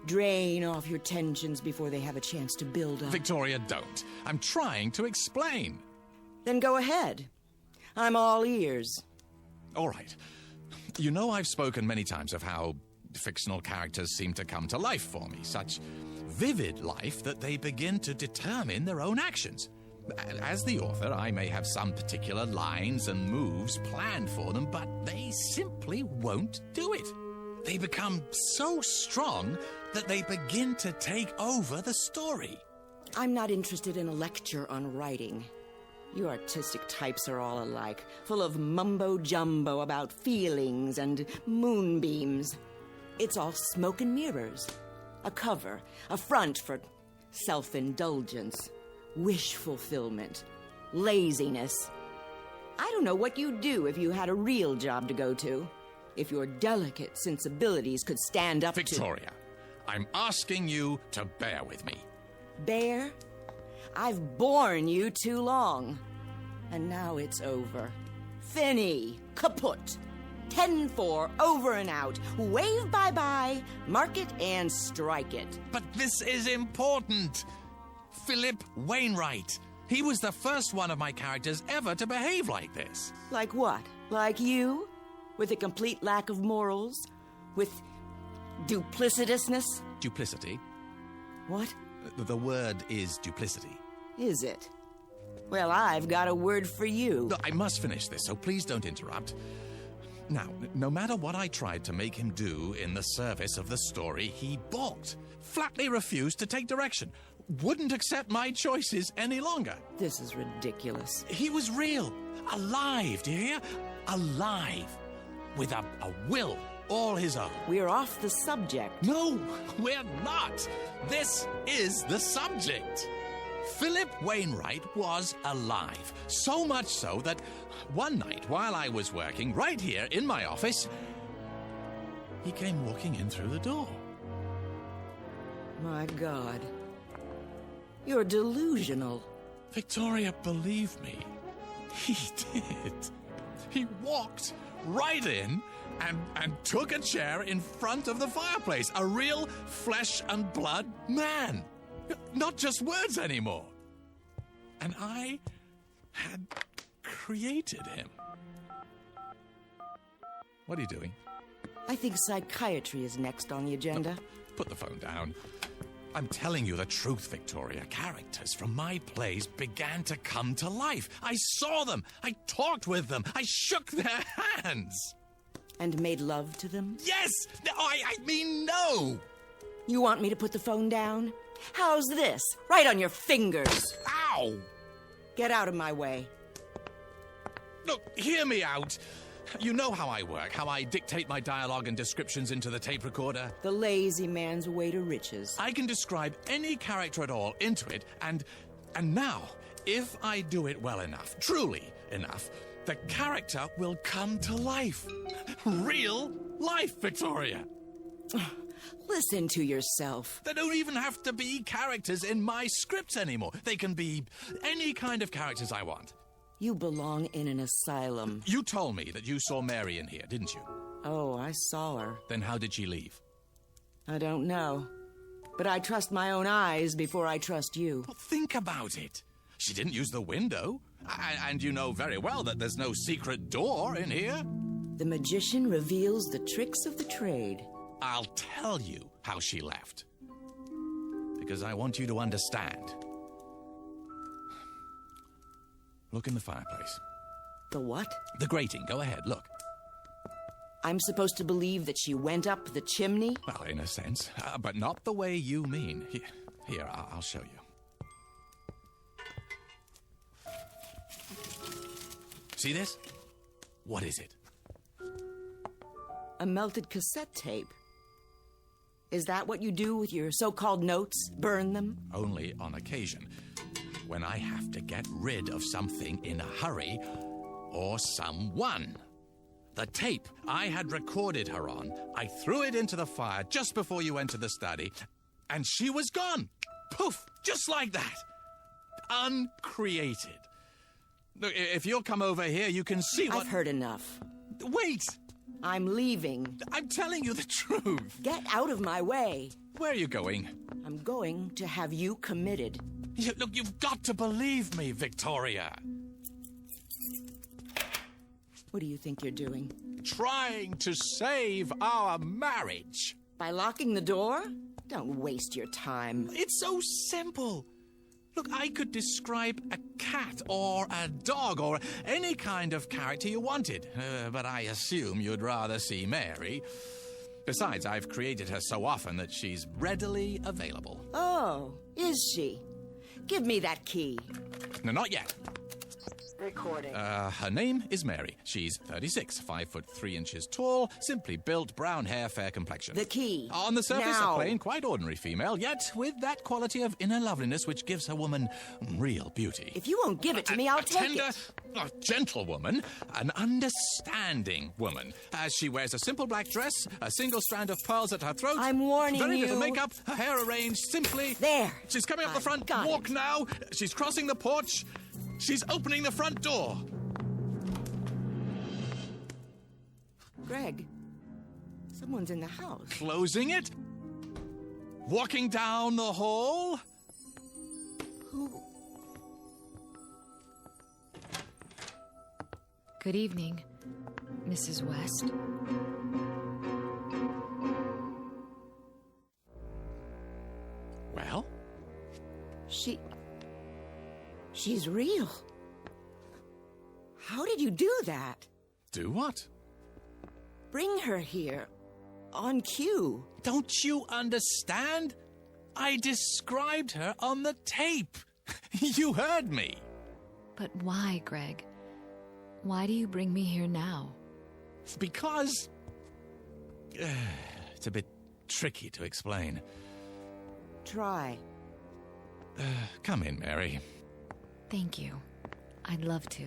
Drain off your tensions before they have a chance to build up? Victoria, don't. I'm trying to explain. Then go ahead. I'm all ears. All right. You know I've spoken many times of how fictional characters seem to come to life for me. Such vivid life that they begin to determine their own actions. As the author, I may have some particular lines and moves planned for them, but they simply won't do it. They become so strong that they begin to take over the story. I'm not interested in a lecture on writing. You artistic types are all alike, full of mumbo-jumbo about feelings and moonbeams. It's all smoke and mirrors. A cover, a front for self-indulgence, wish fulfillment, laziness. I don't know what you'd do if you had a real job to go to. If your delicate sensibilities could stand up Victoria, I'm asking you to bear with me. Bear? I've borne you too long. And now it's over. Finny, kaput. 10-4, over and out. Wave bye-bye, mark it and strike it. But this is important. Philip Wainwright. He was the first one of my characters ever to behave like this. Like what? Like you? With a complete lack of morals? With duplicitousness? Duplicity? What? The word is duplicity. Is it? Well, I've got a word for you. No, I must finish this, so please don't interrupt. Now, no matter what I tried to make him do in the service of the story, he balked. Flatly refused to take direction. Wouldn't accept my choices any longer. This is ridiculous. He was real. Alive, do you hear? Alive. With a will all his own. We're off the subject. No, we're not. This is the subject. Philip Wainwright was alive. So much so that one night while I was working right here in my office, he came walking in through the door. My God. You're delusional. Victoria, believe me, he did. He walked right in and took a chair in front of the fireplace. A real flesh and blood man. Not just words anymore. And I had created him. What are you doing? I think psychiatry is next on the agenda. No, put the phone down. I'm telling you the truth, Victoria. Characters from my plays began to come to life. I saw them. I talked with them. I shook their hands. And made love to them? Yes! No, I mean no! You want me to put the phone down? How's this? Right on your fingers. Ow! Get out of my way. Look, hear me out. You know how I work, how I dictate my dialogue and descriptions into the tape recorder. The lazy man's way to riches. I can describe any character at all into it, and now, if I do it well enough, truly enough, the character will come to life. Real life, Victoria. Listen to yourself. They don't even have to be characters in my scripts anymore. They can be any kind of characters I want. You belong in an asylum. You told me that you saw Mary in here, didn't you? Oh, I saw her. Then how did she leave? I don't know. But I trust my own eyes before I trust you. Well, think about it. She didn't use the window. And you know very well that there's no secret door in here. The magician reveals the tricks of the trade. I'll tell you how she left. Because I want you to understand. Look in the fireplace. The what? The grating. Go ahead, look. I'm supposed to believe that she went up the chimney? Well, in a sense, but not the way you mean. Here, I'll show you. See this? What is it? A melted cassette tape. Is that what you do with your so-called notes? Burn them? Only on occasion. When I have to get rid of something in a hurry, or someone. The tape I had recorded her on, I threw it into the fire just before you entered the study, and she was gone. Poof! Just like that. Uncreated. Look, if you'll come over here, you can see what... I've heard enough. Wait! I'm leaving. I'm telling you the truth. Get out of my way. Where are you going? I'm going to have you committed. Look, you've got to believe me, Victoria. What do you think you're doing? Trying to save our marriage. By locking the door? Don't waste your time. It's so simple. Look, I could describe a cat or a dog or any kind of character you wanted, but I assume you'd rather see Mary. Besides, I've created her so often that she's readily available. Oh, is she? Give me that key. No, not yet. Recording. Her name is Mary. She's 36, 5 foot 3 inches tall, simply built, brown hair, fair complexion. The key. On the surface, now. A plain, quite ordinary female, yet with that quality of inner loveliness which gives her woman real beauty. If you won't give it to me, I'll take tender, it. A gentle woman, an understanding woman. As she wears a simple black dress, a single strand of pearls at her throat. I'm warning very you. Very little makeup, her hair arranged simply. There. She's coming up the front walk now. She's crossing the porch. She's opening the front door. Greg, someone's in the house. Closing it? Walking down the hall? Who? Good evening, Mrs. West. Well? She's real. How did you do that? Do what? Bring her here. On cue. Don't you understand? I described her on the tape. You heard me. But why, Greg? Why do you bring me here now? Because... it's a bit tricky to explain. Try. Come in, Mary. Thank you. I'd love to.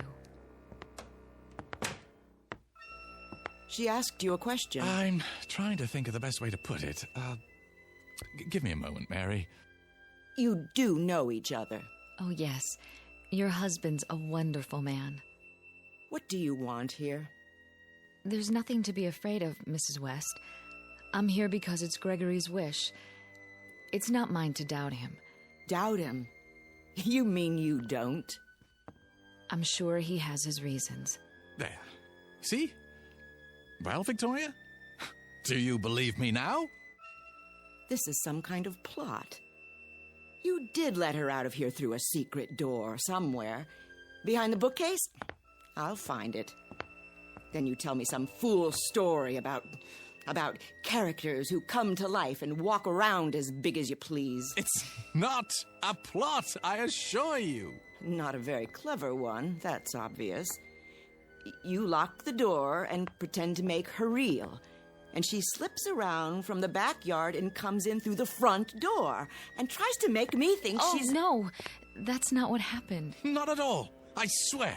She asked you a question. I'm trying to think of the best way to put it. Give me a moment, Mary. You do know each other. Oh, yes. Your husband's a wonderful man. What do you want here? There's nothing to be afraid of, Mrs. West. I'm here because it's Gregory's wish. It's not mine to doubt him. Doubt him? You mean you don't? I'm sure he has his reasons. There. See? Well, Victoria? Do you believe me now? This is some kind of plot. You did let her out of here through a secret door somewhere. Behind the bookcase? I'll find it. Then you tell me some fool story about characters who come to life and walk around as big as you please. It's not a plot, I assure you. Not a very clever one, that's obvious. You lock the door and pretend to make her real. And she slips around from the backyard and comes in through the front door and tries to make me think she's... Oh, no. That's not what happened. Not at all. I swear.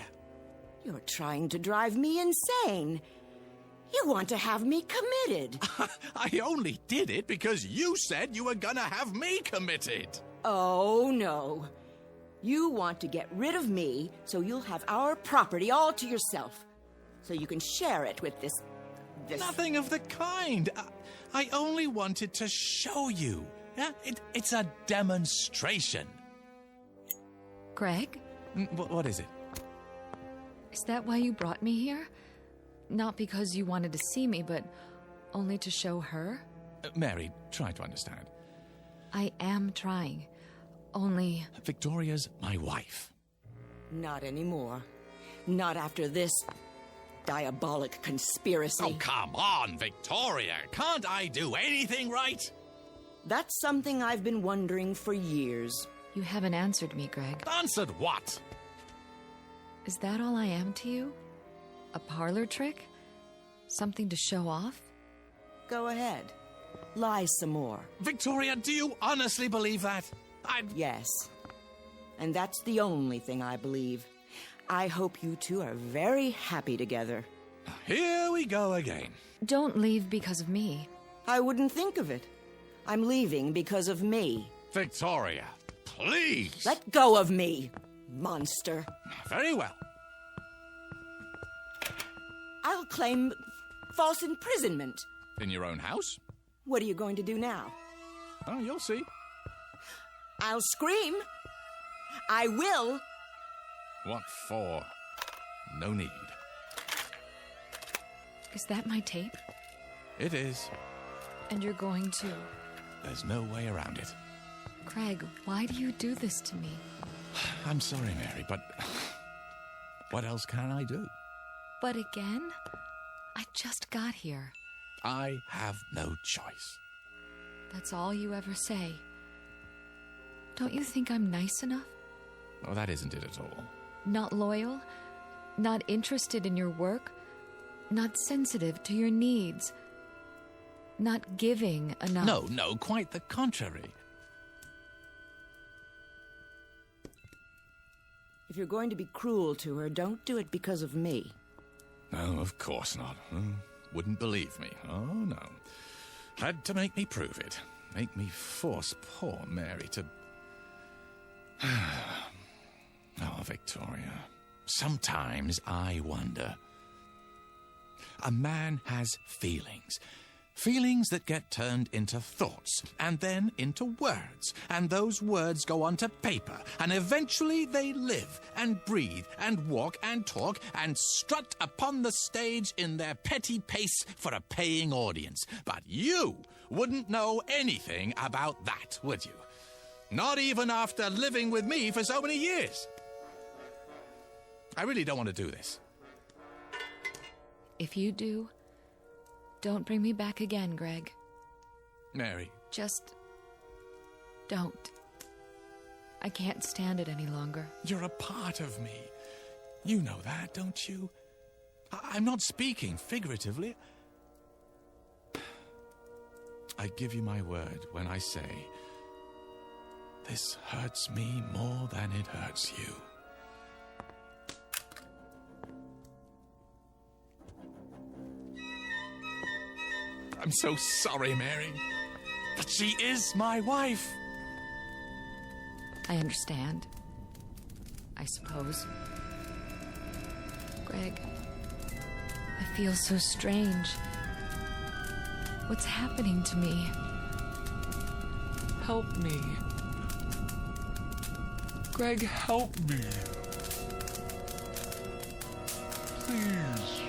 You're trying to drive me insane. You want to have me committed. I only did it because you said you were gonna have me committed. Oh, no. You want to get rid of me so you'll have our property all to yourself. So you can share it with this... Nothing of the kind. I only wanted to show you. Yeah, it's a demonstration. Greg? What is it? Is that why you brought me here? Not because you wanted to see me, but only to show her? Mary, try to understand. I am trying. Only... Victoria's my wife. Not anymore. Not after this diabolic conspiracy. Oh, come on, Victoria. Can't I do anything right? That's something I've been wondering for years. You haven't answered me, Greg. Answered what? Is that all I am to you? A parlor trick? Something to show off? Go ahead. Lie some more. Victoria, do you honestly believe that? Yes. And that's the only thing I believe. I hope you two are very happy together. Here we go again. Don't leave because of me. I wouldn't think of it. I'm leaving because of me. Victoria, please. Let go of me, monster. Very well. I'll claim false imprisonment. In your own house? What are you going to do now? Oh, you'll see. I'll scream. I will. What for? No need. Is that my tape? It is. And you're going to... There's no way around it. Craig, why do you do this to me? I'm sorry, Mary, but what else can I do? But again? I just got here. I have no choice. That's all you ever say. Don't you think I'm nice enough? Oh, that isn't it at all. Not loyal? Not interested in your work? Not sensitive to your needs? Not giving enough? No, quite the contrary. If you're going to be cruel to her, don't do it because of me. No, of course not. Wouldn't believe me. Oh, no. Had to make me prove it. Make me force poor Mary to... Oh, Victoria. Sometimes I wonder. A man has feelings. Feelings that get turned into thoughts, and then into words. And those words go onto paper, and eventually they live, and breathe, and walk, and talk, and strut upon the stage in their petty pace for a paying audience. But you wouldn't know anything about that, would you? Not even after living with me for so many years. I really don't want to do this. If you do, don't bring me back again, Greg. Mary. Just don't. I can't stand it any longer. You're a part of me. You know that, don't you? I'm not speaking figuratively. I give you my word when I say, this hurts me more than it hurts you. I'm so sorry, Mary, but she is my wife. I understand. I suppose. Greg, I feel so strange. What's happening to me? Help me. Greg, help me. Please.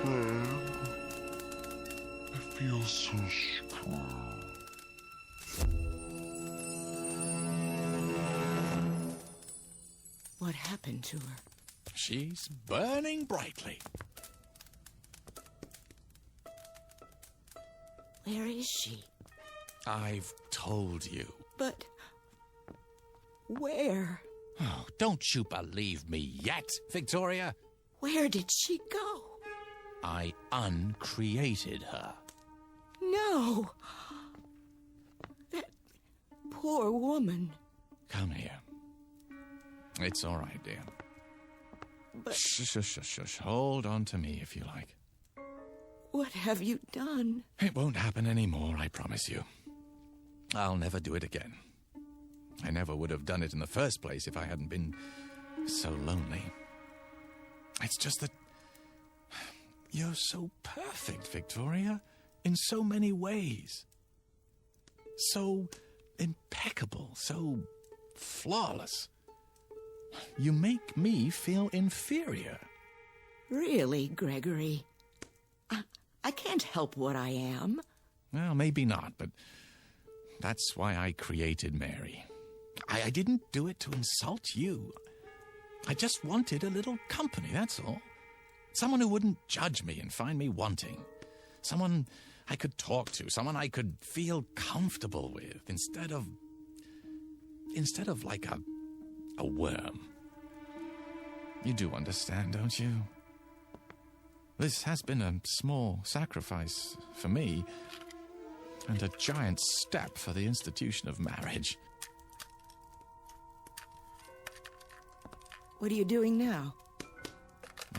Greg. I feel so strong. What happened to her? She's burning brightly. Where is she? I've told you. But where? Oh, don't you believe me yet, Victoria? Where did she go? I uncreated her. No. That poor woman. Come here. It's all right, dear. But... Shush. Hold on to me if you like. What have you done? It won't happen anymore, I promise you. I'll never do it again. I never would have done it in the first place if I hadn't been so lonely. It's just that you're so perfect, Victoria, in so many ways. So impeccable, so flawless. You make me feel inferior. Really, Gregory? I can't help what I am. Well, maybe not, but that's why I created Mary. I didn't do it to insult you. I just wanted a little company, that's all. Someone who wouldn't judge me and find me wanting. Someone I could talk to, someone I could feel comfortable with, instead of like a worm. You do understand, don't you? This has been a small sacrifice for me, and a giant step for the institution of marriage. What are you doing now?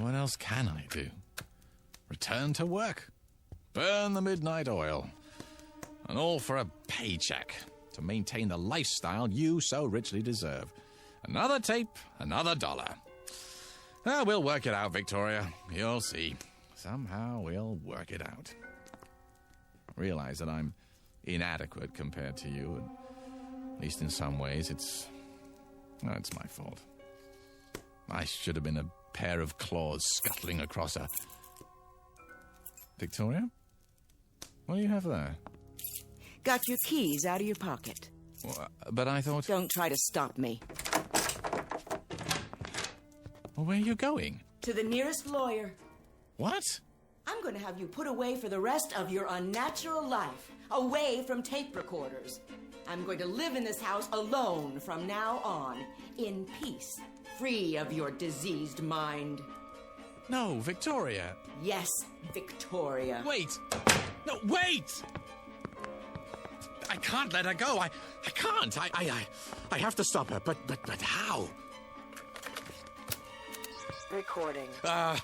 What else can I do? Return to work. Burn the midnight oil. And all for a paycheck to maintain the lifestyle you so richly deserve. Another tape, another dollar. We'll work it out, Victoria. You'll see. Somehow we'll work it out. Realize that I'm inadequate compared to you, and at least in some ways it's my fault. I should have been a pair of claws scuttling across a... Victoria? What do you have there? Got your keys out of your pocket. Well, but I thought... Don't try to stop me. Well, where are you going? To the nearest lawyer. What? I'm going to have you put away for the rest of your unnatural life. Away from tape recorders. I'm going to live in this house alone from now on. In peace. Free of your diseased mind. No, Victoria. Yes, Victoria. Wait! No, wait! I can't let her go. I can't. I have to stop her. But how? Recording. A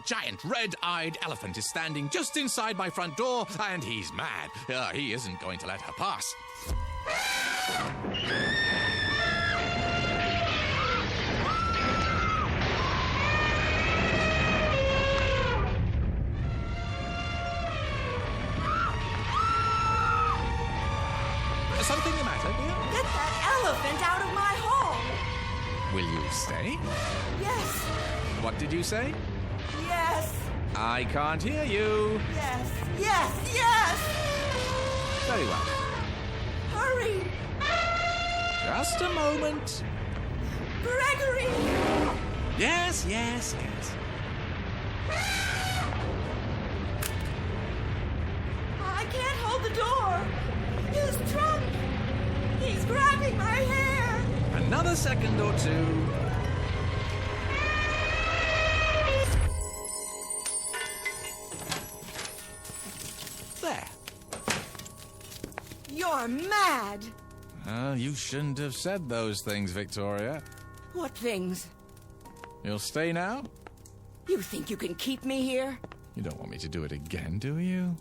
giant red-eyed elephant is standing just inside my front door, and he's mad. He isn't going to let her pass. Something the matter, dear? Get that elephant out of my home! Will you stay? Yes. What did you say? Yes. I can't hear you. Yes. Yes. Yes. Very well. Hurry. Just a moment. Gregory! Yes. I can't hold the door. His trunk. He's grabbing my hair. Another second or two. There. You're mad. You shouldn't have said those things, Victoria. What things? You'll stay now? You think you can keep me here? You don't want me to do it again, do you?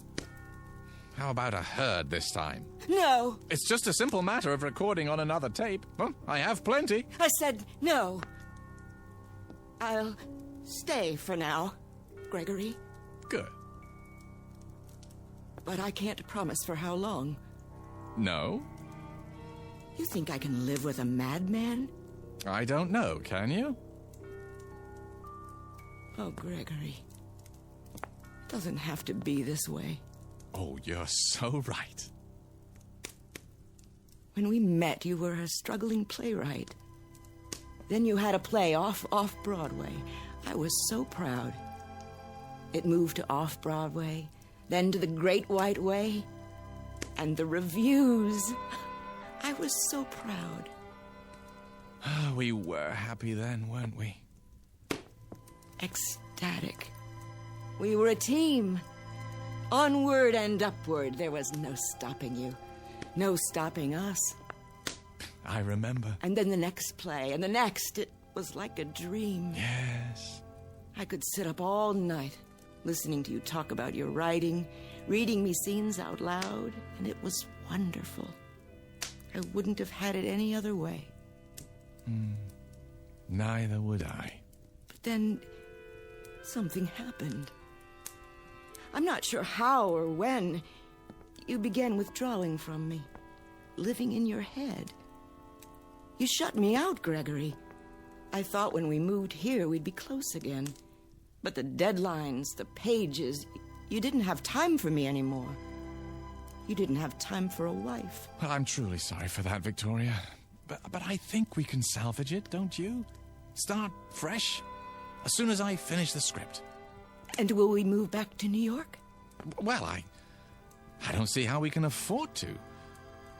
How about a herd this time? No. It's just a simple matter of recording on another tape. Well, I have plenty. I said no. I'll stay for now, Gregory. Good. But I can't promise for how long. No? You think I can live with a madman? I don't know, can you? Oh, Gregory. It doesn't have to be this way. Oh, you're so right. When we met, you were a struggling playwright. Then you had a play off Broadway. I was so proud. It moved to off-Broadway, then to the Great White Way, and the reviews. I was so proud. We were happy then, weren't we? Ecstatic. We were a team. Onward and upward. There was no stopping you. No stopping us. I remember. And then the next play, and the next. It was like a dream. Yes. I could sit up all night, listening to you talk about your writing, reading me scenes out loud, and it was wonderful. I wouldn't have had it any other way. Neither would I. But then, something happened. I'm not sure how or when. You began withdrawing from me, living in your head. You shut me out, Gregory. I thought when we moved here we'd be close again. But the deadlines, the pages, you didn't have time for me anymore. You didn't have time for a wife. Well, I'm truly sorry for that, Victoria. But I think we can salvage it, don't you? Start fresh, as soon as I finish the script. And will we move back to New York? Well, I don't see how we can afford to.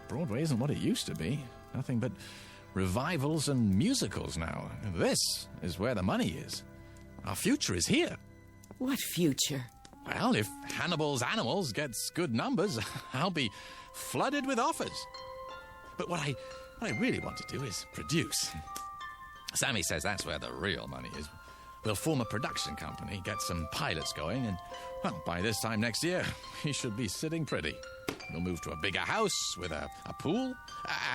Broadway isn't what it used to be. Nothing but revivals and musicals now. This is where the money is. Our future is here. What future? Well, if Hannibal's Animals gets good numbers, I'll be flooded with offers. But what I really want to do is produce. Sammy says that's where the real money is. We'll form a production company, get some pilots going, and, well, by this time next year, we should be sitting pretty. We'll move to a bigger house with a pool,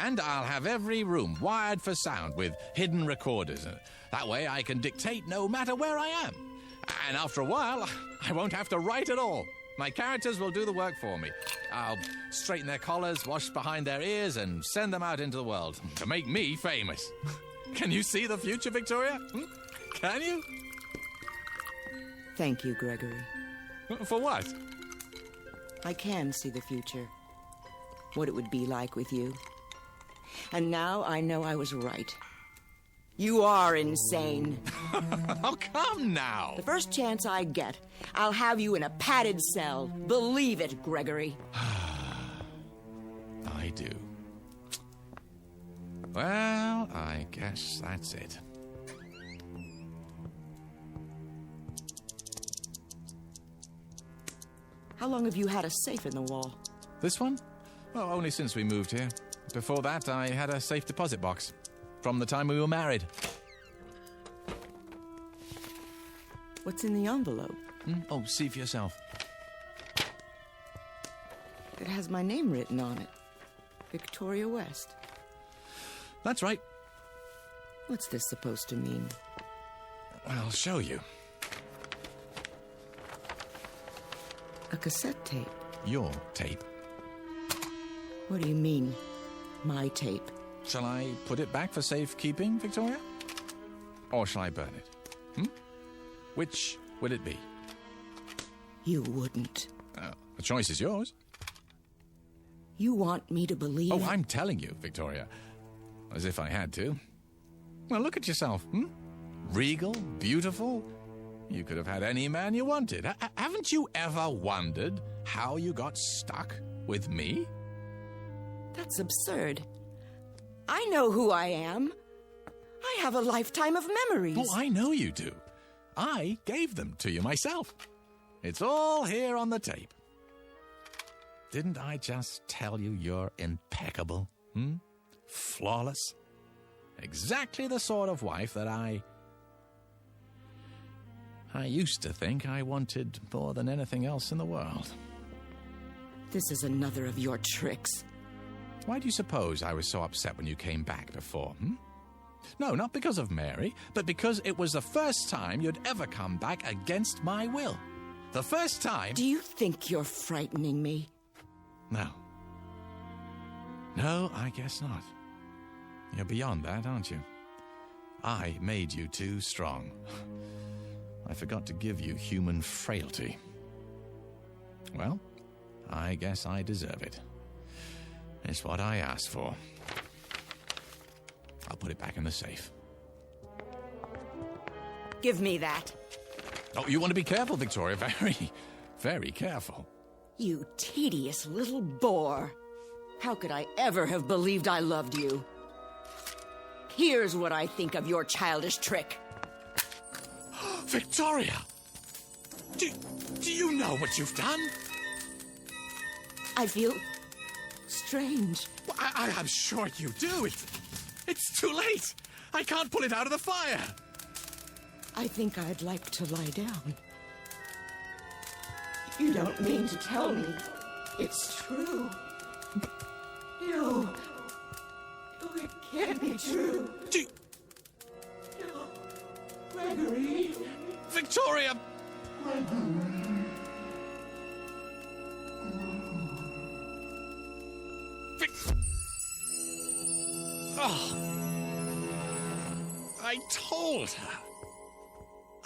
and I'll have every room wired for sound with hidden recorders. That way I can dictate no matter where I am. And after a while, I won't have to write at all. My characters will do the work for me. I'll straighten their collars, wash behind their ears, and send them out into the world to make me famous. Can you see the future, Victoria? Can you? Thank you, Gregory. For what? I can see the future. What it would be like with you. And now I know I was right. You are insane. Oh, come now. The first chance I get, I'll have you in a padded cell. Believe it, Gregory. I do. Well, I guess that's it. How long have you had a safe in the wall? This one? Oh, only since we moved here. Before that, I had a safe deposit box. From the time we were married. What's in the envelope? Oh, see for yourself. It has my name written on it. Victoria West. That's right. What's this supposed to mean? I'll show you. A cassette tape. Your tape. What do you mean, my tape? Shall I put it back for safekeeping, Victoria? Or shall I burn it? Which will it be? You wouldn't. The choice is yours. You want me to believe... Oh, I'm telling you, Victoria. As if I had to. Well, look at yourself, Regal, beautiful. You could have had any man you wanted. Haven't you ever wondered how you got stuck with me? That's absurd. I know who I am. I have a lifetime of memories. Oh, I know you do. I gave them to you myself. It's all here on the tape. Didn't I just tell you you're impeccable? Flawless? Exactly the sort of wife that I used to think I wanted more than anything else in the world. This is another of your tricks. Why do you suppose I was so upset when you came back before, No, not because of Mary, but because it was the first time you'd ever come back against my will. The first time... Do you think you're frightening me? No. No, I guess not. You're beyond that, aren't you? I made you too strong. I forgot to give you human frailty. Well, I guess I deserve it. It's what I asked for. I'll put it back in the safe. Give me that. Oh, you want to be careful, Victoria. Very, very careful. You tedious little bore. How could I ever have believed I loved you? Here's what I think of your childish trick. Victoria! Do you know what you've done? I feel strange. Well, I'm sure you do. It's too late. I can't pull it out of the fire. I think I'd like to lie down. You don't mean to tell me it's true. No. No, it can't be true. No. Gregory. Victoria! Oh. I told her.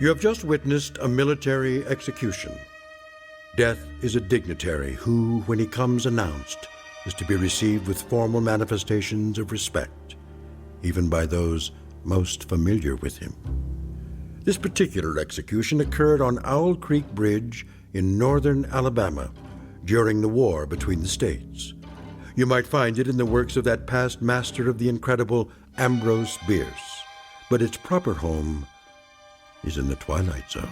You have just witnessed a military execution. Death is a dignitary who, when he comes announced, is to be received with formal manifestations of respect, even by those most familiar with him. This particular execution occurred on Owl Creek Bridge in northern Alabama during the war between the states. You might find it in the works of that past master of the incredible Ambrose Bierce, but its proper home is in the Twilight Zone.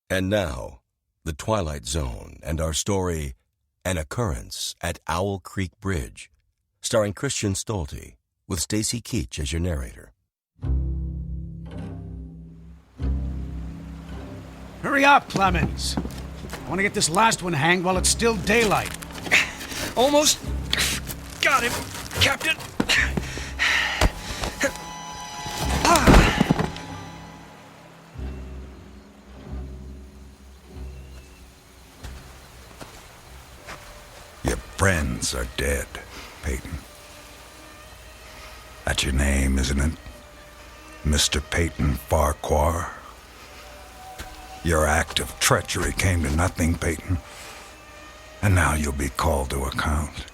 And now, the Twilight Zone and our story, An Occurrence at Owl Creek Bridge, starring Christian Stolte, with Stacy Keach as your narrator. Hurry up, Clemens. I want to get this last one hanged while it's still daylight. Almost got him, Captain. Your friends are dead, Peyton. That's your name, isn't it? Mr. Peyton Farquhar. Your act of treachery came to nothing, Peyton. And now you'll be called to account.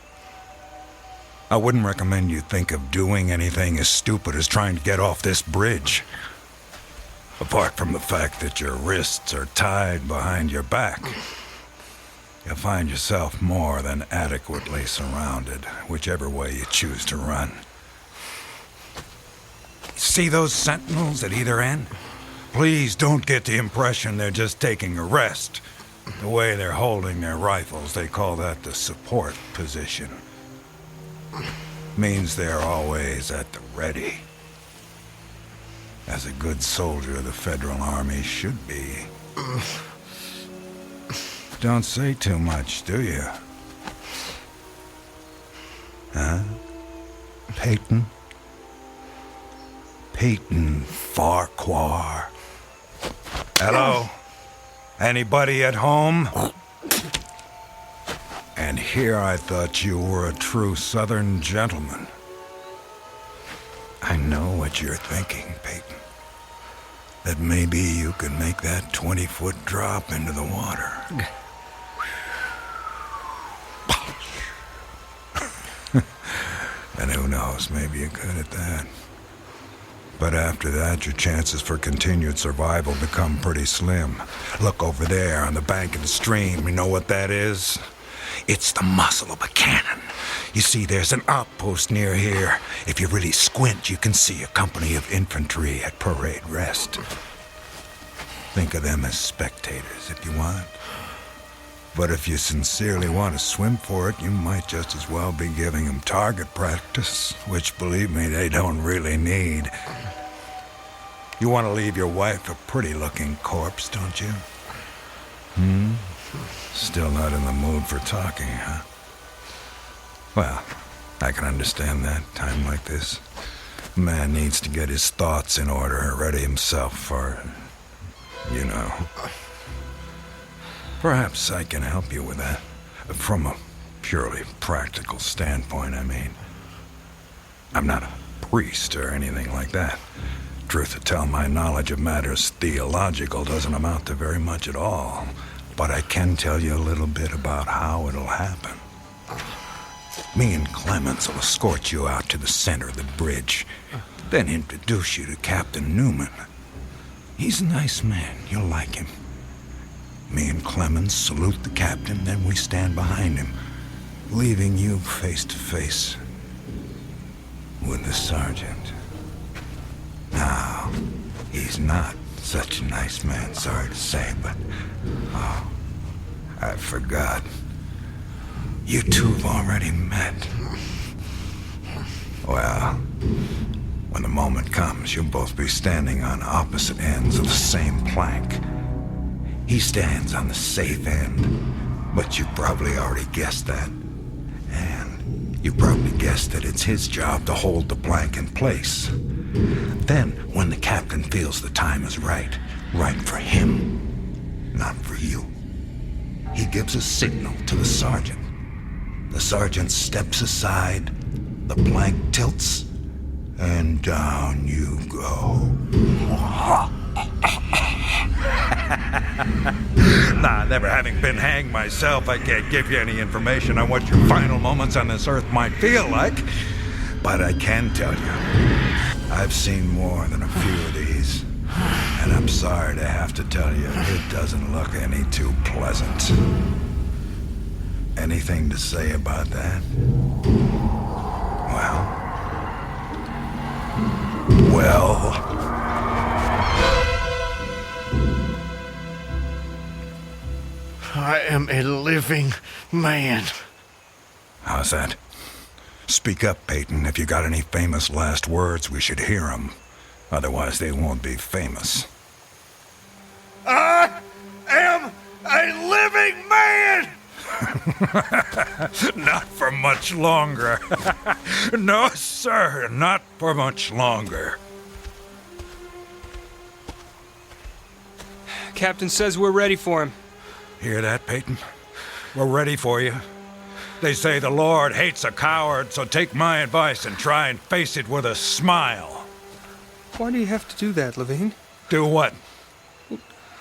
I wouldn't recommend you think of doing anything as stupid as trying to get off this bridge. Apart from the fact that your wrists are tied behind your back, you'll find yourself more than adequately surrounded, whichever way you choose to run. See those sentinels at either end? Please don't get the impression they're just taking a rest. The way they're holding their rifles, they call that the support position. Means they're always at the ready. As a good soldier of the Federal Army should be. Don't say too much, do you? Huh? Peyton? Peyton Farquhar. Hello? Anybody at home? And here I thought you were a true Southern gentleman. I know what you're thinking, Peyton. That maybe you could make that 20-foot drop into the water. And who knows, maybe you could at that. But after that, your chances for continued survival become pretty slim. Look over there on the bank of the stream. You know what that is? It's the muzzle of a cannon. You see, there's an outpost near here. If you really squint, you can see a company of infantry at parade rest. Think of them as spectators if you want. But if you sincerely want to swim for it, you might just as well be giving them target practice, which, believe me, they don't really need. You want to leave your wife a pretty-looking corpse, don't you? Still not in the mood for talking, huh? Well, I can understand that, time like this. A man needs to get his thoughts in order, ready himself for, you know. Perhaps I can help you with that. From a purely practical standpoint, I mean. I'm not a priest or anything like that. Truth to tell, my knowledge of matters theological doesn't amount to very much at all. But I can tell you a little bit about how it'll happen. Me and Clemens will escort you out to the center of the bridge, then introduce you to Captain Newman. He's a nice man. You'll like him. Me and Clemens salute the captain, then we stand behind him, leaving you face to face with the sergeant. Now, he's not such a nice man, sorry to say, but, oh, I forgot. You two have already met. Well, when the moment comes, you'll both be standing on opposite ends of the same plank. He stands on the safe end, but you probably already guessed that. And you probably guessed that it's his job to hold the plank in place. Then, when the captain feels the time is right for him, not for you, he gives a signal to the sergeant. The sergeant steps aside, the plank tilts, and down you go. Nah, never having been hanged myself, I can't give you any information on what your final moments on this earth might feel like. But I can tell you, I've seen more than a few of these. And I'm sorry to have to tell you, it doesn't look any too pleasant. Anything to say about that? Well. I am a living man. How's that? Speak up, Peyton. If you got any famous last words, we should hear them. Otherwise, they won't be famous. I am a living man! Not for much longer. No, sir, not for much longer. Captain says we're ready for him. Hear that, Peyton? We're ready for you. They say the Lord hates a coward, so take my advice and try and face it with a smile. Why do you have to do that, Levine? Do what?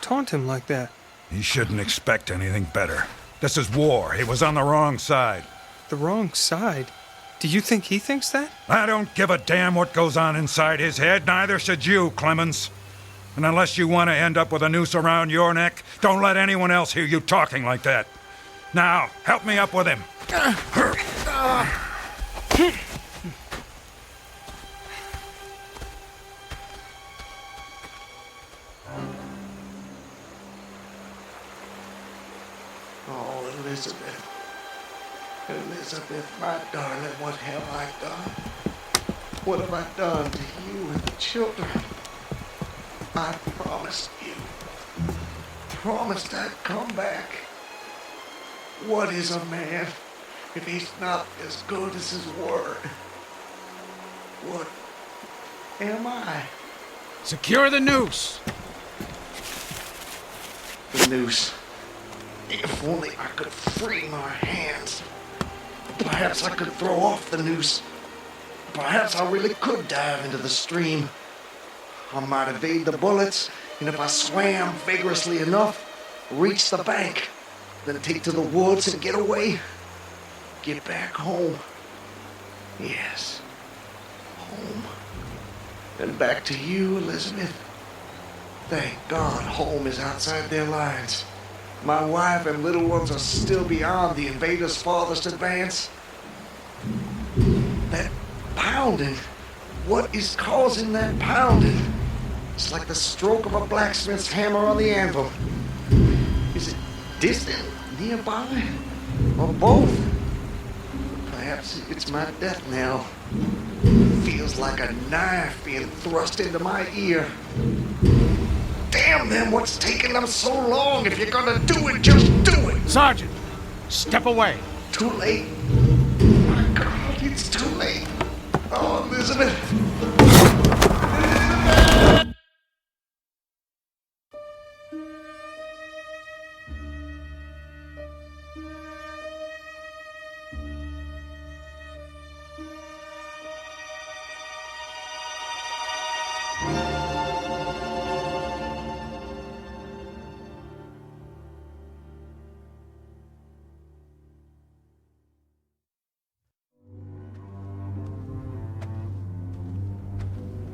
Taunt him like that. He shouldn't expect anything better. This is war. He was on the wrong side. The wrong side? Do you think he thinks that? I don't give a damn what goes on inside his head. Neither should you, Clemens. And unless you want to end up with a noose around your neck, don't let anyone else hear you talking like that. Now, help me up with him. Oh, Elizabeth. Elizabeth, my darling, what have I done? What have I done to you and the children? I promised you. Promised I'd come back. What is a man if he's not as good as his word? What am I? Secure the noose. The noose. If only I could free my hands. Perhaps I could throw off the noose. Perhaps I really could dive into the stream. I might evade the bullets, and if I swam vigorously enough, reach the bank, then take to the woods and get away. Get back home. Yes, home. And back to you, Elizabeth. Thank God home is outside their lines. My wife and little ones are still beyond the invaders' farthest advance. That pounding. What is causing that pounding? It's like the stroke of a blacksmith's hammer on the anvil. Is it distant, nearby, or both? Perhaps it's my death knell. Feels like a knife being thrust into my ear. Damn them, what's taking them so long? If you're gonna do it, just do it! Sergeant, step away. Too late. My God, it's too late. Oh, Elizabeth.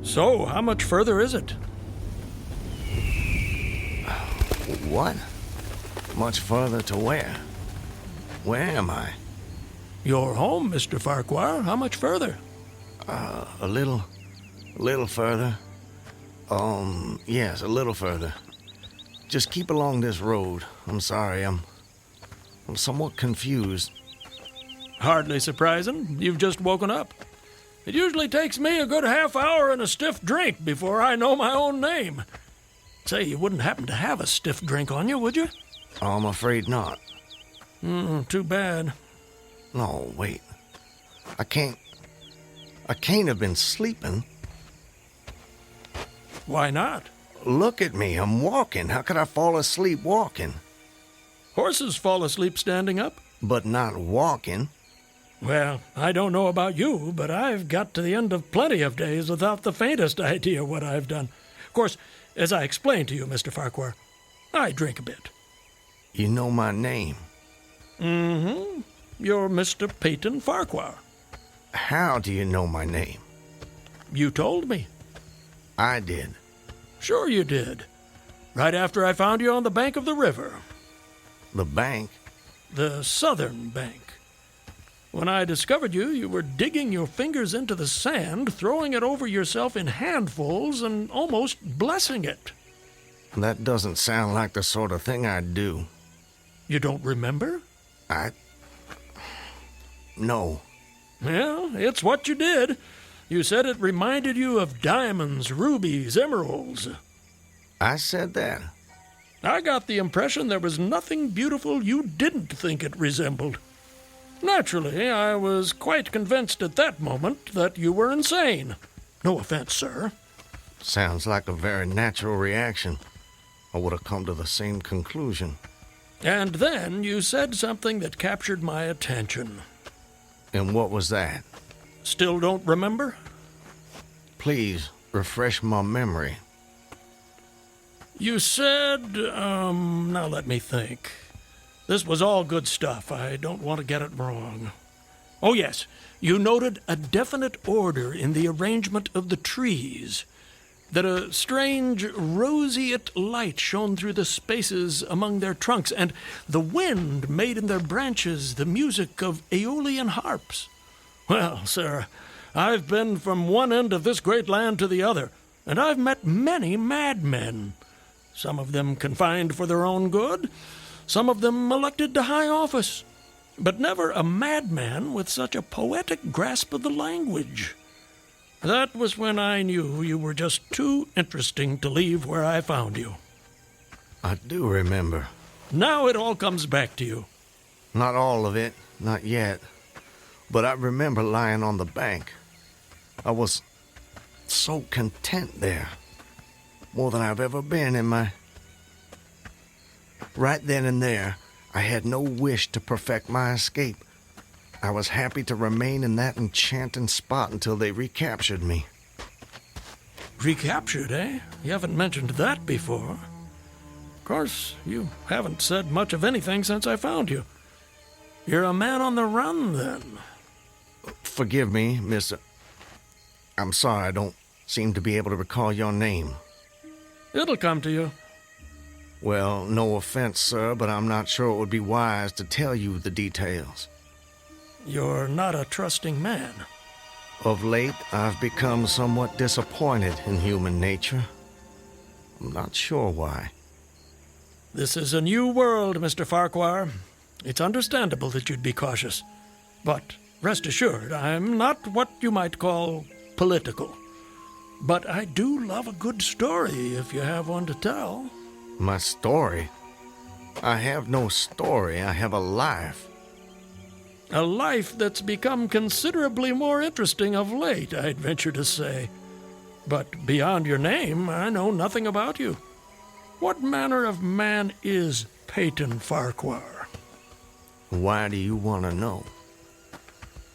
So, how much further is it? What? Much further to where? Where am I? You're home, Mr. Farquhar. How much further? A little further. Yes, a little further. Just keep along this road. I'm sorry, I'm somewhat confused. Hardly surprising. You've just woken up. It usually takes me a good half hour and a stiff drink before I know my own name. Say, you wouldn't happen to have a stiff drink on you, would you? I'm afraid not. Too bad. No, wait. I can't have been sleeping. Why not? Look at me, I'm walking. How could I fall asleep walking? Horses fall asleep standing up. But not walking. Well, I don't know about you, but I've got to the end of plenty of days without the faintest idea what I've done. Of course, as I explained to you, Mr. Farquhar, I drink a bit. You know my name? Mm-hmm. You're Mr. Peyton Farquhar. How do you know my name? You told me. I did. Sure you did. Right after I found you on the bank of the river. The bank? The southern bank. When I discovered you, you were digging your fingers into the sand, throwing it over yourself in handfuls, and almost blessing it. That doesn't sound like the sort of thing I'd do. You don't remember? No. Well, it's what you did. You said it reminded you of diamonds, rubies, emeralds. I said that? I got the impression there was nothing beautiful you didn't think it resembled. Naturally, I was quite convinced at that moment that you were insane. No offense, sir. Sounds like a very natural reaction. I would have come to the same conclusion. And then you said something that captured my attention. And what was that? Still don't remember? Please, refresh my memory. You said, now let me think. This was all good stuff. I don't want to get it wrong. Oh, yes. You noted a definite order in the arrangement of the trees. That a strange roseate light shone through the spaces among their trunks, and the wind made in their branches the music of Aeolian harps. Well, sir, I've been from one end of this great land to the other, and I've met many madmen. Some of them confined for their own good, some of them elected to high office, but never a madman with such a poetic grasp of the language. That was when I knew you were just too interesting to leave where I found you. I do remember. Now it all comes back to you. Not all of it, not yet. But I remember lying on the bank. I was so content there. More than I've ever been in my... Right then and there, I had no wish to perfect my escape. I was happy to remain in that enchanting spot until they recaptured me. Recaptured, eh? You haven't mentioned that before. Of course, you haven't said much of anything since I found you. You're a man on the run, then. Forgive me, Mr. I'm sorry I don't seem to be able to recall your name. It'll come to you. Well, no offense, sir, but I'm not sure it would be wise to tell you the details. You're not a trusting man. Of late, I've become somewhat disappointed in human nature. I'm not sure why. This is a new world, Mr. Farquhar. It's understandable that you'd be cautious. But rest assured, I'm not what you might call political. But I do love a good story if you have one to tell. My story? I have no story. I have a life. A life that's become considerably more interesting of late, I'd venture to say. But beyond your name, I know nothing about you. What manner of man is Peyton Farquhar? Why do you want to know?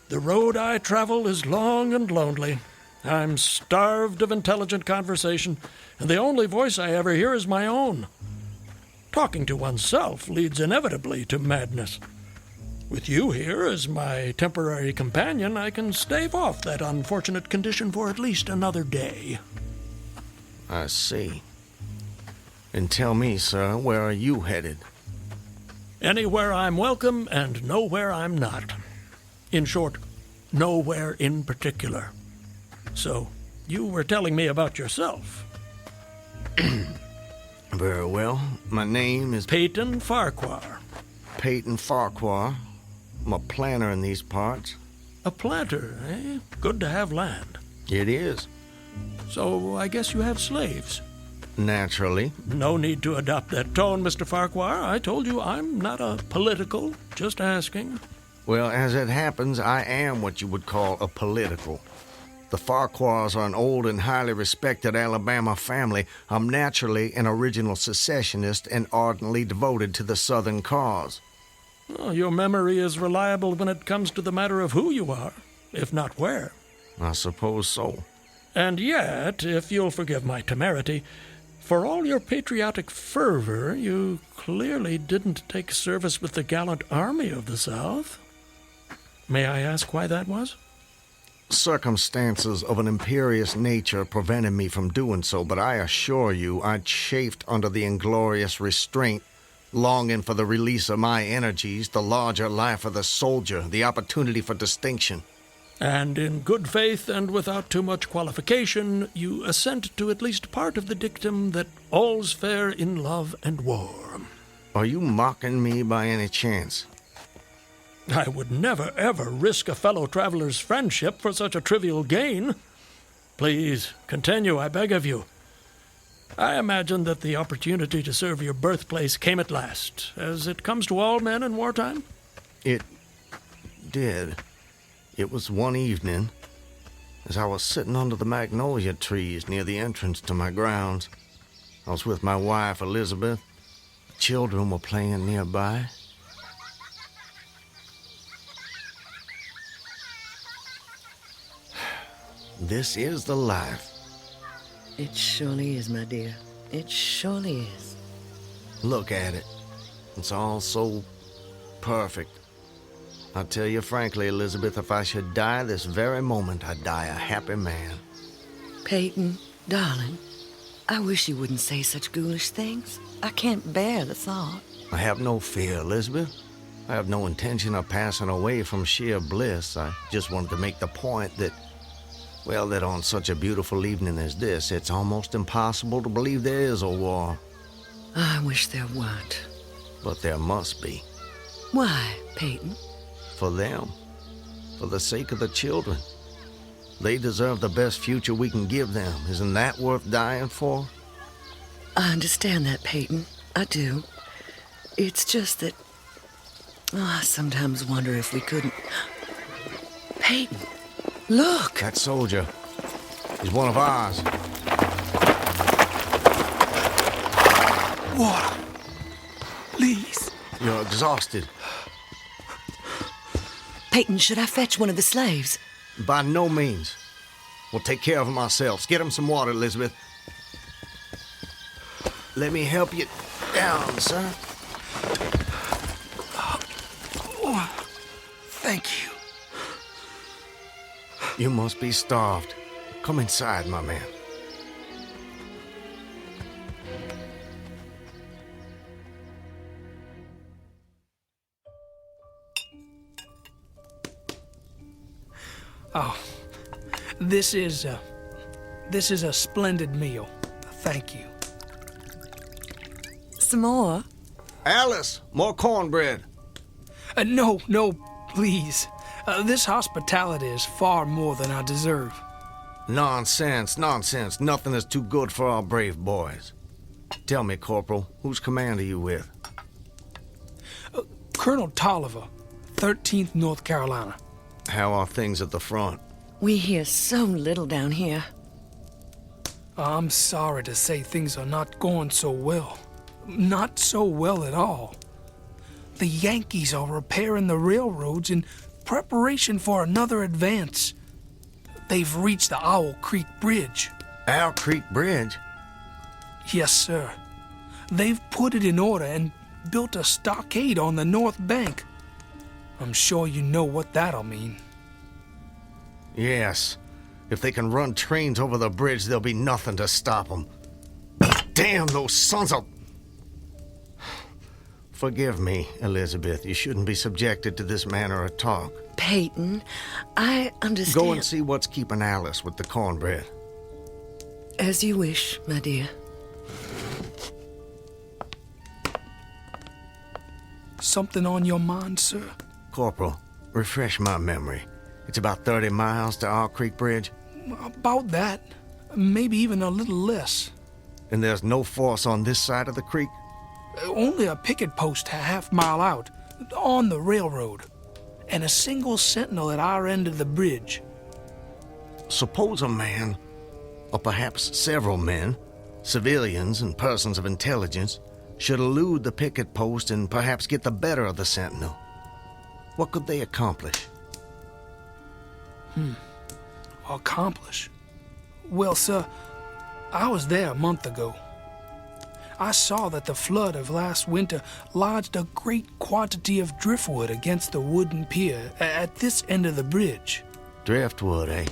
The road I travel is long and lonely. I'm starved of intelligent conversation, and the only voice I ever hear is my own. Talking to oneself leads inevitably to madness. With you here as my temporary companion, I can stave off that unfortunate condition for at least another day. I see. And tell me, sir, where are you headed? Anywhere I'm welcome and nowhere I'm not. In short, nowhere in particular. So, you were telling me about yourself. Very well. My name is Peyton Farquhar. Peyton Farquhar. I'm a planter in these parts. A planter, eh? Good to have land. It is. So, I guess you have slaves. Naturally. No need to adopt that tone, Mr. Farquhar. I told you I'm not a political, just asking. Well, as it happens, I am what you would call a political. The Farquhars are an old and highly respected Alabama family. I'm naturally an original secessionist and ardently devoted to the Southern cause. Oh, your memory is reliable when it comes to the matter of who you are, if not where. I suppose so. And yet, if you'll forgive my temerity, for all your patriotic fervor, you clearly didn't take service with the gallant army of the South. May I ask why that was? Circumstances of an imperious nature prevented me from doing so, but I assure you I chafed under the inglorious restraint, longing for the release of my energies, the larger life of the soldier, the opportunity for distinction. And in good faith and without too much qualification, you assent to at least part of the dictum that all's fair in love and war. Are you mocking me by any chance? I would never, ever risk a fellow traveler's friendship for such a trivial gain. Please, continue, I beg of you. I imagine that the opportunity to serve your birthplace came at last, as it comes to all men in wartime. It did. It was one evening, as I was sitting under the magnolia trees near the entrance to my grounds. I was with my wife, Elizabeth. The children were playing nearby. This is the life. It surely is, my dear. It surely is. Look at it. It's all so perfect. I'll tell you frankly, Elizabeth, if I should die this very moment, I'd die a happy man. Peyton, darling, I wish you wouldn't say such ghoulish things. I can't bear the thought. I have no fear, Elizabeth. I have no intention of passing away from sheer bliss. I just wanted to make the point that, well, that on such a beautiful evening as this, it's almost impossible to believe there is a war. I wish there weren't. But there must be. Why, Peyton? For them. For the sake of the children. They deserve the best future we can give them. Isn't that worth dying for? I understand that, Peyton. I do. It's just that... I sometimes wonder if we couldn't... Peyton, look! That soldier. He's one of ours. Water. Please. You're exhausted. Peyton, should I fetch one of the slaves? By no means. We'll take care of him ourselves. Get him some water, Elizabeth. Let me help you down, sir. Oh, thank you. You must be starved. Come inside, my man. Oh, this is a splendid meal. Thank you. Some more? Alice, more cornbread. No, please. This hospitality is far more than I deserve. Nonsense. Nothing is too good for our brave boys. Tell me, Corporal, whose command are you with? Colonel Tolliver, 13th North Carolina. How are things at the front? We hear so little down here. I'm sorry to say things are not going so well. Not so well at all. The Yankees are repairing the railroads in preparation for another advance. They've reached the Owl Creek Bridge. Owl Creek Bridge? Yes, sir. They've put it in order and built a stockade on the north bank. I'm sure you know what that'll mean. Yes. If they can run trains over the bridge, there'll be nothing to stop them. Damn those sons of... Forgive me, Elizabeth. You shouldn't be subjected to this manner of talk. Peyton, I understand... Go and see what's keeping Alice with the cornbread. As you wish, my dear. Something on your mind, sir? Corporal, refresh my memory. It's about 30 miles to Owl Creek Bridge? About that. Maybe even a little less. And there's no force on this side of the creek? Only a picket post a half-mile out, on the railroad, and a single sentinel at our end of the bridge. Suppose a man, or perhaps several men, civilians and persons of intelligence, should elude the picket post and perhaps get the better of the sentinel. What could they accomplish? Accomplish? Well, sir, I was there a month ago. I saw that the flood of last winter lodged a great quantity of driftwood against the wooden pier at this end of the bridge. Driftwood, eh?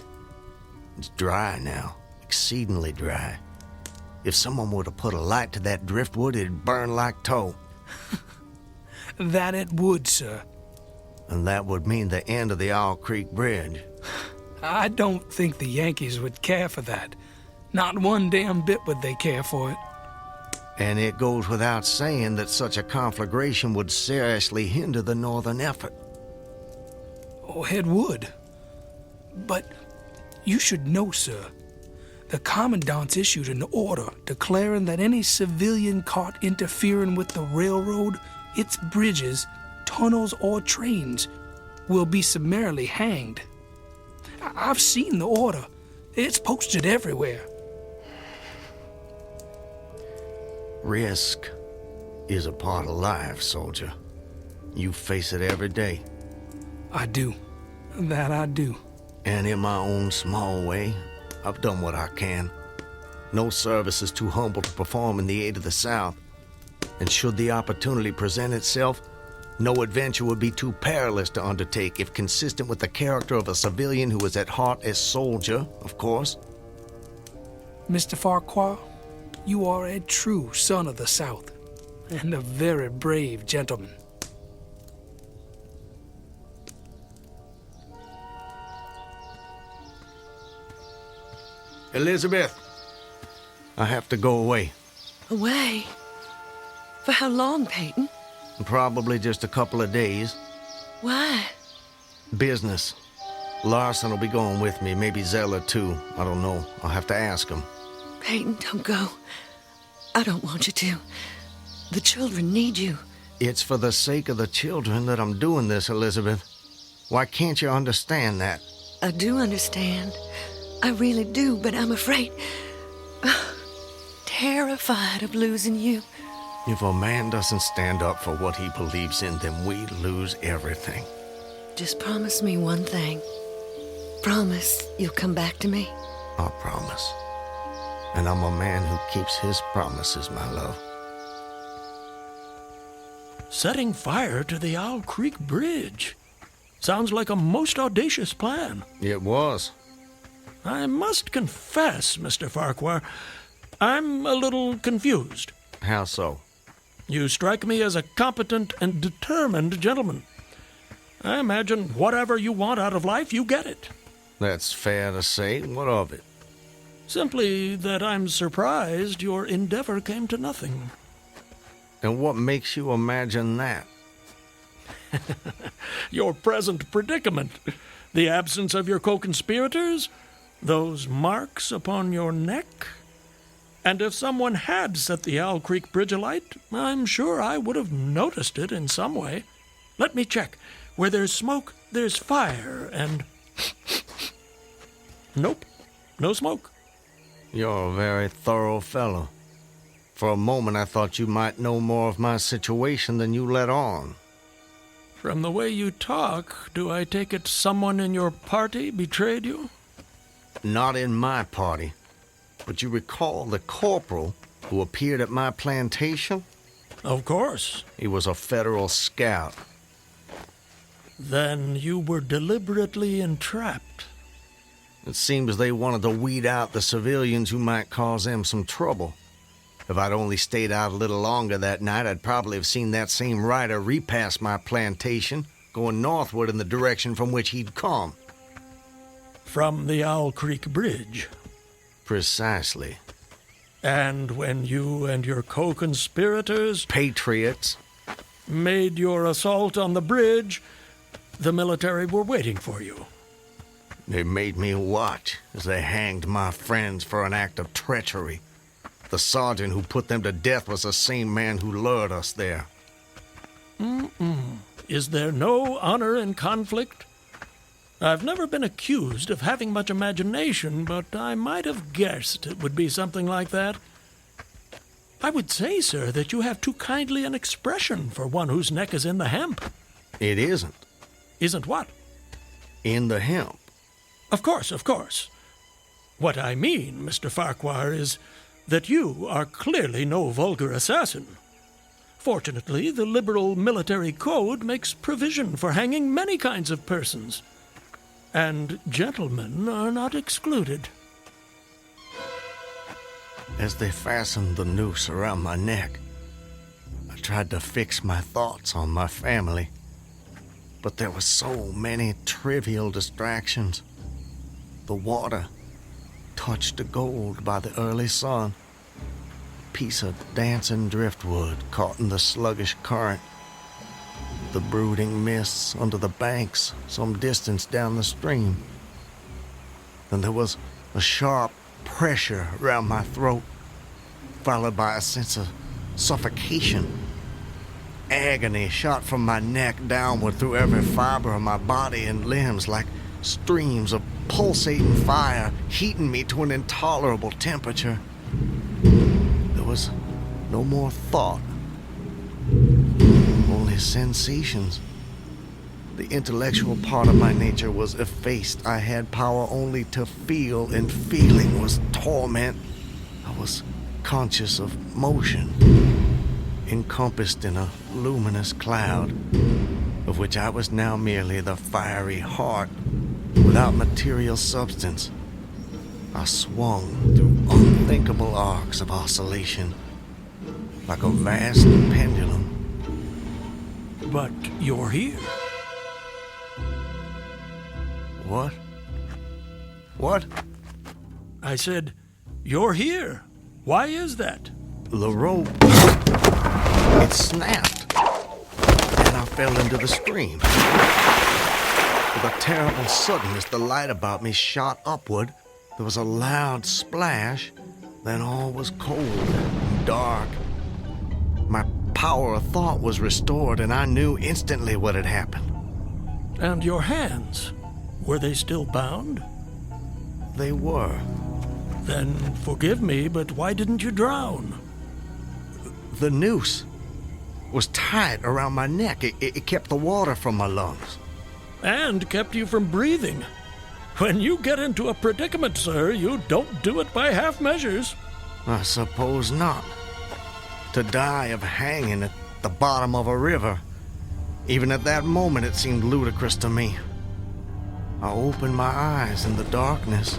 It's dry now, exceedingly dry. If someone were to put a light to that driftwood, it'd burn like tow. That it would, sir. And that would mean the end of the Owl Creek Bridge. I don't think the Yankees would care for that. Not one damn bit would they care for it. And it goes without saying that such a conflagration would seriously hinder the northern effort. Oh, it would. But you should know, sir, the commandant's issued an order declaring that any civilian caught interfering with the railroad, its bridges, tunnels, or trains will be summarily hanged. I've seen the order. It's posted everywhere. Risk is a part of life, soldier. You face it every day. I do. That I do. And in my own small way, I've done what I can. No service is too humble to perform in the aid of the South. And should the opportunity present itself, no adventure would be too perilous to undertake if consistent with the character of a civilian who is at heart a soldier, of course. Mr. Farquhar, you are a true son of the South, and a very brave gentleman. Elizabeth, I have to go away. Away? For how long, Peyton? Probably just a couple of days. Why? Business. Larson will be going with me, maybe Zeller too. I don't know. I'll have to ask him. Peyton, don't go. I don't want you to. The children need you. It's for the sake of the children that I'm doing this, Elizabeth. Why can't you understand that? I do understand. I really do, but I'm afraid... terrified of losing you. If a man doesn't stand up for what he believes in, then we lose everything. Just promise me one thing. Promise you'll come back to me. I promise. And I'm a man who keeps his promises, my love. Setting fire to the Owl Creek Bridge. Sounds like a most audacious plan. It was. I must confess, Mr. Farquhar, I'm a little confused. How so? You strike me as a competent and determined gentleman. I imagine whatever you want out of life, you get it. That's fair to say. What of it? Simply that I'm surprised your endeavor came to nothing. And what makes you imagine that? Your present predicament. The absence of your co-conspirators, those marks upon your neck. And if someone had set the Owl Creek Bridge alight, I'm sure I would have noticed it in some way. Let me check. Where there's smoke, there's fire, and... Nope, no smoke. You're a very thorough fellow. For a moment I thought you might know more of my situation than you let on. From the way you talk, do I take it someone in your party betrayed you? Not in my party. But you recall the corporal who appeared at my plantation? Of course. He was a federal scout. Then you were deliberately entrapped. It seems they wanted to weed out the civilians who might cause them some trouble. If I'd only stayed out a little longer that night, I'd probably have seen that same rider repass my plantation, going northward in the direction from which he'd come. From the Owl Creek Bridge. Precisely. And when you and your co-conspirators... Patriots. ...made your assault on the bridge, the military were waiting for you. They made me watch as they hanged my friends for an act of treachery. The sergeant who put them to death was the same man who lured us there. Is there no honor in conflict? I've never been accused of having much imagination, but I might have guessed it would be something like that. I would say, sir, that you have too kindly an expression for one whose neck is in the hemp. It isn't. Isn't what? In the hemp. Of course, of course. What I mean, Mr. Farquhar, is that you are clearly no vulgar assassin. Fortunately, the liberal military code makes provision for hanging many kinds of persons, and gentlemen are not excluded. As they fastened the noose around my neck, I tried to fix my thoughts on my family, but there were so many trivial distractions. The water, touched to gold by the early sun, a piece of dancing driftwood caught in the sluggish current, the brooding mists under the banks some distance down the stream. Then there was a sharp pressure around my throat, followed by a sense of suffocation. Agony shot from my neck downward through every fiber of my body and limbs like streams of pulsating fire, heating me to an intolerable temperature. There was no more thought, only sensations. The intellectual part of my nature was effaced. I had power only to feel, and feeling was torment. I was conscious of motion, encompassed in a luminous cloud, of which I was now merely the fiery heart, without material substance. I swung through unthinkable arcs of oscillation, like a vast pendulum. But you're here. What? What? I said, you're here. Why is that? The rope, it snapped, and I fell into the stream. With a terrible suddenness, the light about me shot upward. There was a loud splash, then all was cold and dark. My power of thought was restored, and I knew instantly what had happened. And your hands, were they still bound? They were. Then forgive me, but why didn't you drown? The noose was tight around my neck. It kept the water from my lungs. And kept you from breathing. When you get into a predicament, sir, you don't do it by half measures. I suppose not. To die of hanging at the bottom of a river, even at that moment it seemed ludicrous to me. I opened my eyes in the darkness.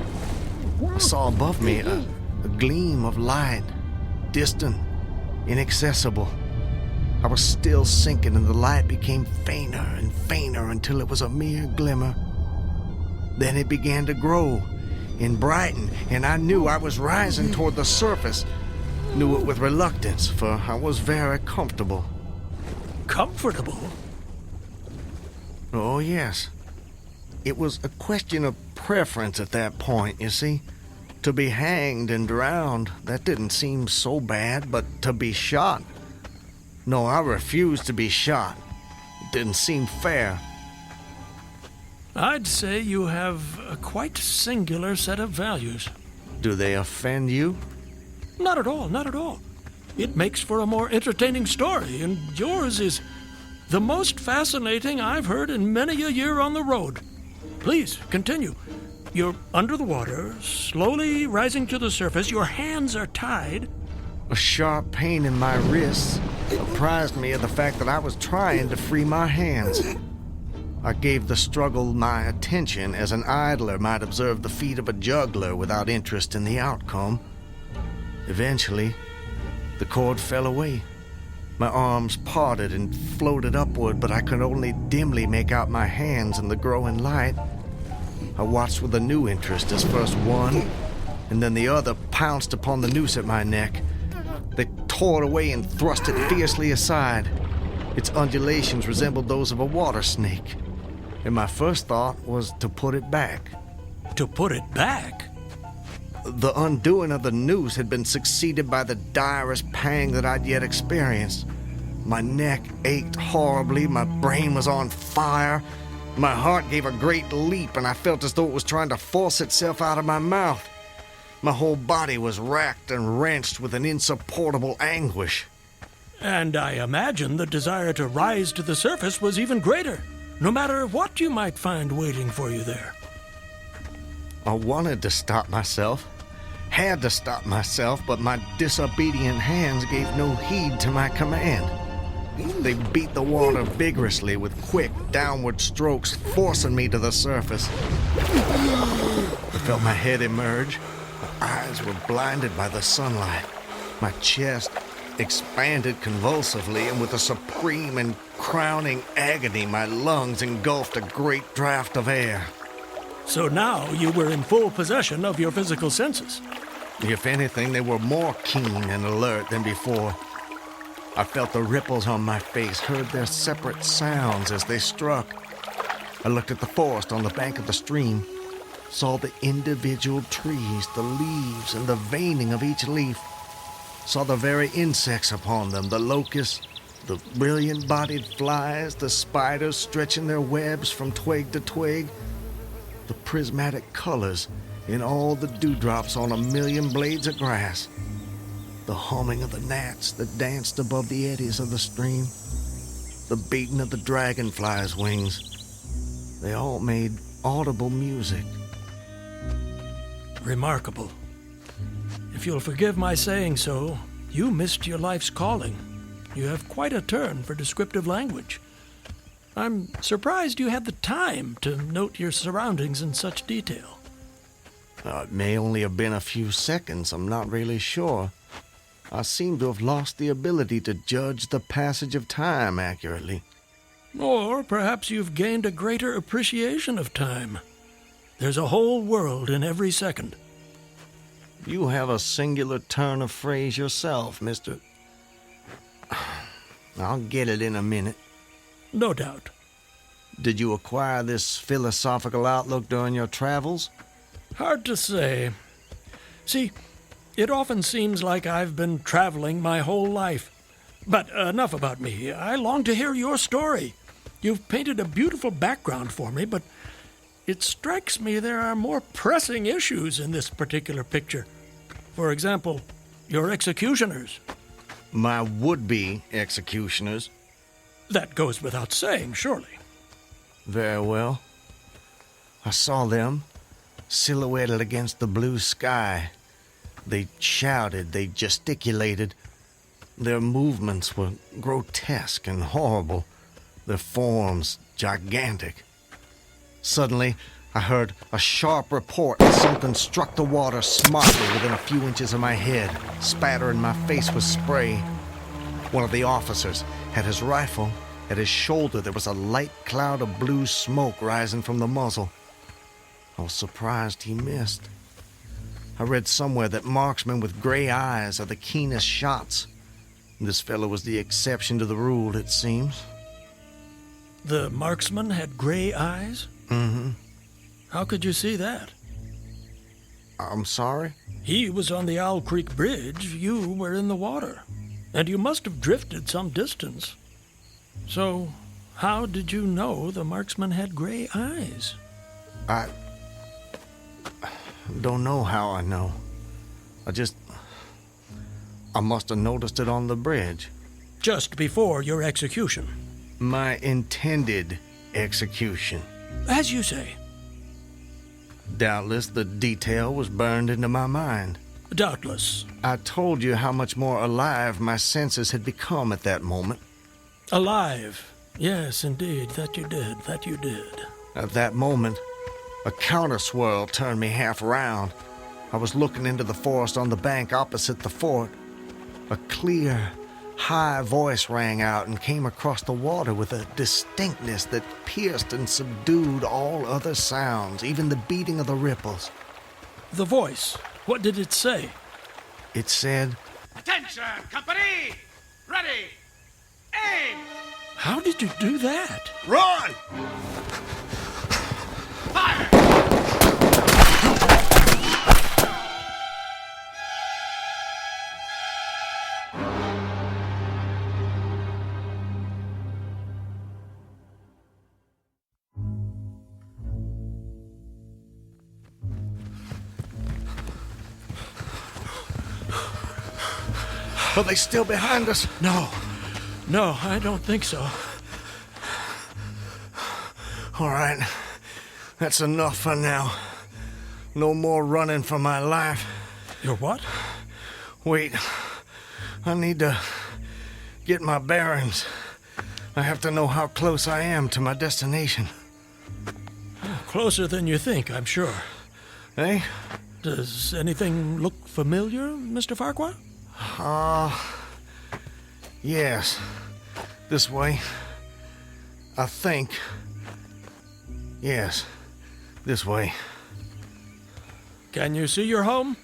I saw above me a gleam of light, distant, inaccessible. I was still sinking, and the light became fainter and fainter until it was a mere glimmer. Then it began to grow and brighten, and I knew I was rising toward the surface. Knew it with reluctance, for I was very comfortable. Comfortable? Oh, yes. It was a question of preference at that point, you see. To be hanged and drowned, that didn't seem so bad, but to be shot... No, I refused to be shot. It didn't seem fair. I'd say you have a quite singular set of values. Do they offend you? Not at all, not at all. It makes for a more entertaining story, and yours is the most fascinating I've heard in many a year on the road. Please, continue. You're under the water, slowly rising to the surface. Your hands are tied. A sharp pain in my wrists apprised me of the fact that I was trying to free my hands. I gave the struggle my attention as an idler might observe the feat of a juggler without interest in the outcome. Eventually, the cord fell away. My arms parted and floated upward, but I could only dimly make out my hands in the growing light. I watched with a new interest as first one and then the other pounced upon the noose at my neck. They tore it away and thrust it fiercely aside. Its undulations resembled those of a water snake, and my first thought was to put it back. To put it back? The undoing of the noose had been succeeded by the direst pang that I'd yet experienced. My neck ached horribly, my brain was on fire, my heart gave a great leap, and I felt as though it was trying to force itself out of my mouth. My whole body was racked and wrenched with an insupportable anguish. And I imagine the desire to rise to the surface was even greater, no matter what you might find waiting for you there. I wanted to stop myself, had to stop myself, but my disobedient hands gave no heed to my command. They beat the water vigorously with quick, downward strokes, forcing me to the surface. I felt my head emerge. My eyes were blinded by the sunlight. My chest expanded convulsively, and with a supreme and crowning agony, my lungs engulfed a great draught of air. So now you were in full possession of your physical senses. If anything, they were more keen and alert than before. I felt the ripples on my face, heard their separate sounds as they struck. I looked at the forest on the bank of the stream, saw the individual trees, the leaves, and the veining of each leaf, saw the very insects upon them, the locusts, the brilliant-bodied flies, the spiders stretching their webs from twig to twig, the prismatic colors in all the dewdrops on a million blades of grass, the humming of the gnats that danced above the eddies of the stream, the beating of the dragonflies' wings. They all made audible music. Remarkable. If you'll forgive my saying so, you missed your life's calling. You have quite a turn for descriptive language. I'm surprised you had the time to note your surroundings in such detail. It may only have been a few seconds, I'm not really sure. I seem to have lost the ability to judge the passage of time accurately. Or perhaps you've gained a greater appreciation of time. There's a whole world in every second. You have a singular turn of phrase yourself, Mr. I'll get it in a minute. No doubt. Did you acquire this philosophical outlook during your travels? Hard to say. See, it often seems like I've been traveling my whole life. But enough about me. I long to hear your story. You've painted a beautiful background for me, but it strikes me there are more pressing issues in this particular picture. For example, your executioners. My would-be executioners? That goes without saying, surely. Very well. I saw them, silhouetted against the blue sky. They shouted, they gesticulated. Their movements were grotesque and horrible, their forms gigantic. Suddenly, I heard a sharp report and something struck the water smartly within a few inches of my head, spattering my face with spray. One of the officers had his rifle. At his shoulder, there was a light cloud of blue smoke rising from the muzzle. I was surprised he missed. I read somewhere that marksmen with gray eyes are the keenest shots. This fellow was the exception to the rule, it seems. The marksman had gray eyes? Mm-hmm. How could you see that? I'm sorry? He was on the Owl Creek Bridge. You were in the water. And you must have drifted some distance. So, how did you know the marksman had gray eyes? I don't know how I know. I must have noticed it on the bridge. Just before your execution? My intended execution. As you say. Doubtless the detail was burned into my mind. Doubtless. I told you how much more alive my senses had become at that moment. Alive. Yes, indeed. That you did. At that moment, a counter-swirl turned me half around. I was looking into the forest on the bank opposite the fort. A clear, high voice rang out and came across the water with a distinctness that pierced and subdued all other sounds, even the beating of the ripples. The voice. What did it say? It said, "Attention, company! Ready! Aim!" How did you do that? Run! Fire! Are they still behind us? No, I don't think so. All right. That's enough for now. No more running for my life. Your what? Wait. I need to get my bearings. I have to know how close I am to my destination. Closer than you think, I'm sure. Eh? Does anything look familiar, Mr. Farquhar? Yes. This way. I think. Yes. This way. Can you see your home?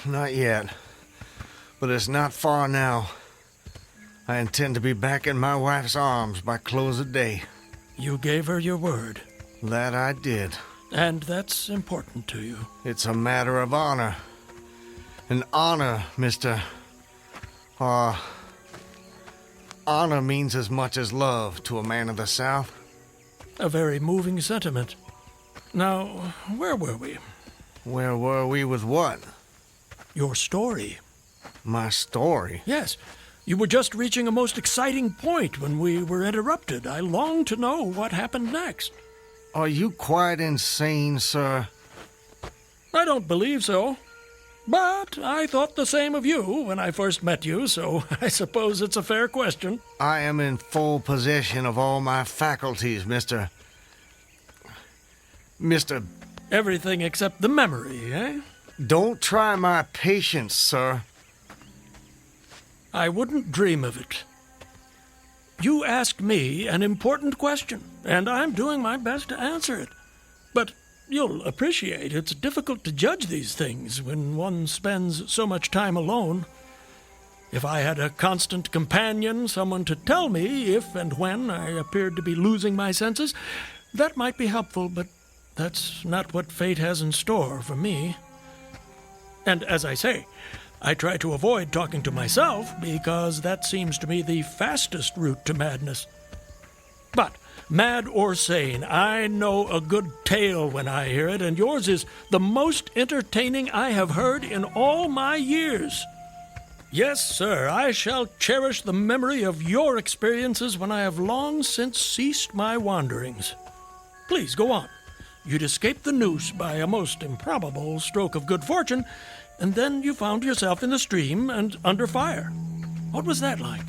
Not yet. But it's not far now. I intend to be back in my wife's arms by close of day. You gave her your word. That I did. And that's important to you. It's a matter of honor. And honor, Mr. Honor means as much as love to a man of the South. A very moving sentiment. Now, where were we? Where were we with what? Your story. My story? Yes. You were just reaching a most exciting point when we were interrupted. I long to know what happened next. Are you quite insane, sir? I don't believe so. But I thought the same of you when I first met you, so I suppose it's a fair question. I am in full possession of all my faculties, Mr. Everything except the memory, eh? Don't try my patience, sir. I wouldn't dream of it. You asked me an important question, and I'm doing my best to answer it. But you'll appreciate it's difficult to judge these things when one spends so much time alone. If I had a constant companion, someone to tell me if and when I appeared to be losing my senses, that might be helpful, but that's not what fate has in store for me. And as I say, I try to avoid talking to myself because that seems to me the fastest route to madness. But, mad or sane, I know a good tale when I hear it, and yours is the most entertaining I have heard in all my years. Yes, sir, I shall cherish the memory of your experiences when I have long since ceased my wanderings. Please, go on. You'd escaped the noose by a most improbable stroke of good fortune, and then you found yourself in the stream and under fire. What was that like?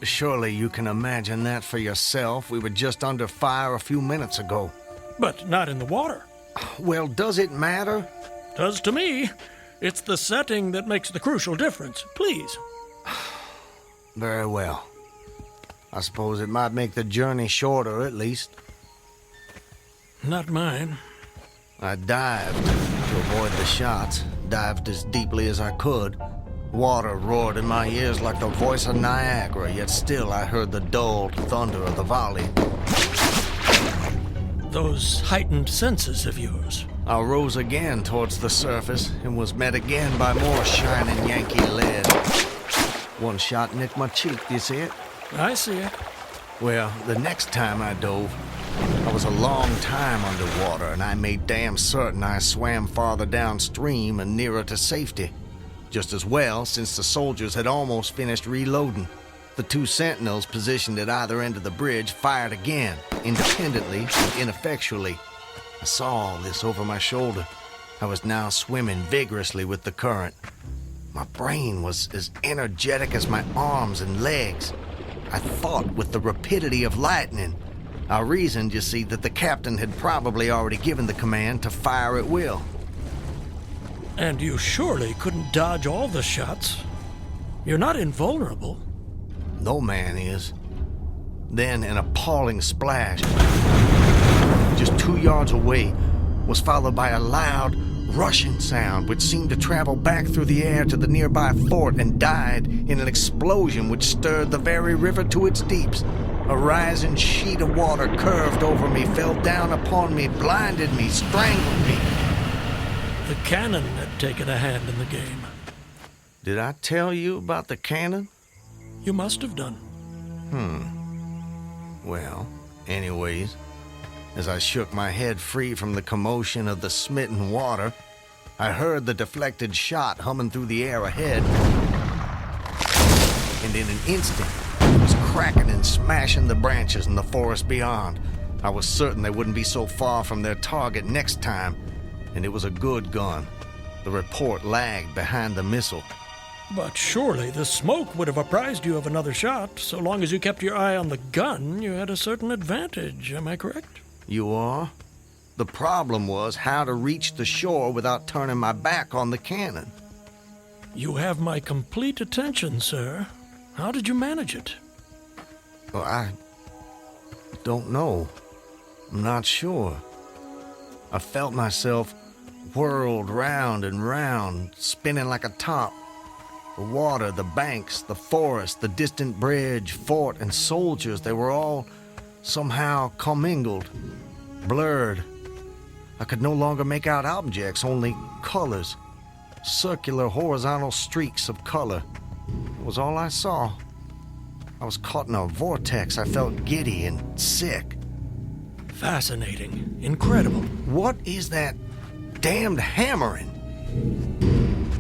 Surely you can imagine that for yourself. We were just under fire a few minutes ago. But not in the water. Well, does it matter? Does to me. It's the setting that makes the crucial difference. Please. Very well. I suppose it might make the journey shorter, at least. Not mine. I dived to avoid the shots, dived as deeply as I could. Water roared in my ears like the voice of Niagara, yet still I heard the dulled thunder of the volley. Those heightened senses of yours. I rose again towards the surface and was met again by more shining Yankee lead. One shot nicked my cheek, do you see it? I see it. Well, the next time I dove, I was a long time underwater, and I made damn certain I swam farther downstream and nearer to safety. Just as well, since the soldiers had almost finished reloading. The two sentinels positioned at either end of the bridge fired again, independently and ineffectually. I saw all this over my shoulder. I was now swimming vigorously with the current. My brain was as energetic as my arms and legs. I thought with the rapidity of lightning. I reasoned, you see, that the captain had probably already given the command to fire at will. And you surely couldn't dodge all the shots. You're not invulnerable. No man is. Then an appalling splash, just 2 yards away, was followed by a loud, rushing sound which seemed to travel back through the air to the nearby fort and died in an explosion which stirred the very river to its deeps. A rising sheet of water curved over me, fell down upon me, blinded me, strangled me. The cannon had taken a hand in the game. Did I tell you about the cannon? You must have done. Well, anyways, as I shook my head free from the commotion of the smitten water, I heard the deflected shot humming through the air ahead. and in an instant, it was cracking and smashing the branches in the forest beyond. I was certain they wouldn't be so far from their target next time, and it was a good gun. The report lagged behind the missile. But surely the smoke would have apprised you of another shot. So long as you kept your eye on the gun, you had a certain advantage. Am I correct? You are? The problem was how to reach the shore without turning my back on the cannon. You have my complete attention, sir. How did you manage it? Well, I don't know. I'm not sure. I felt myself whirled round and round, spinning like a top. The water, the banks, the forest, the distant bridge, fort, and soldiers, they were all somehow commingled, blurred. I could no longer make out objects, only colors. Circular, horizontal streaks of color. It was all I saw. I was caught in a vortex. I felt giddy and sick. Fascinating. Incredible. What is that damned hammering?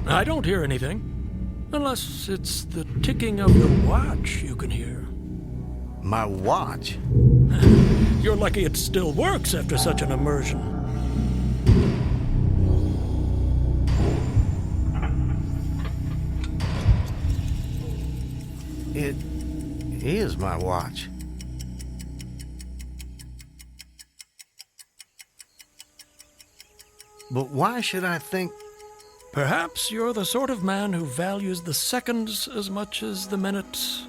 I don't hear anything. Unless it's the ticking of your watch you can hear. My watch? You're lucky it still works after such an immersion. It is my watch. But why should I think... Perhaps you're the sort of man who values the seconds as much as the minutes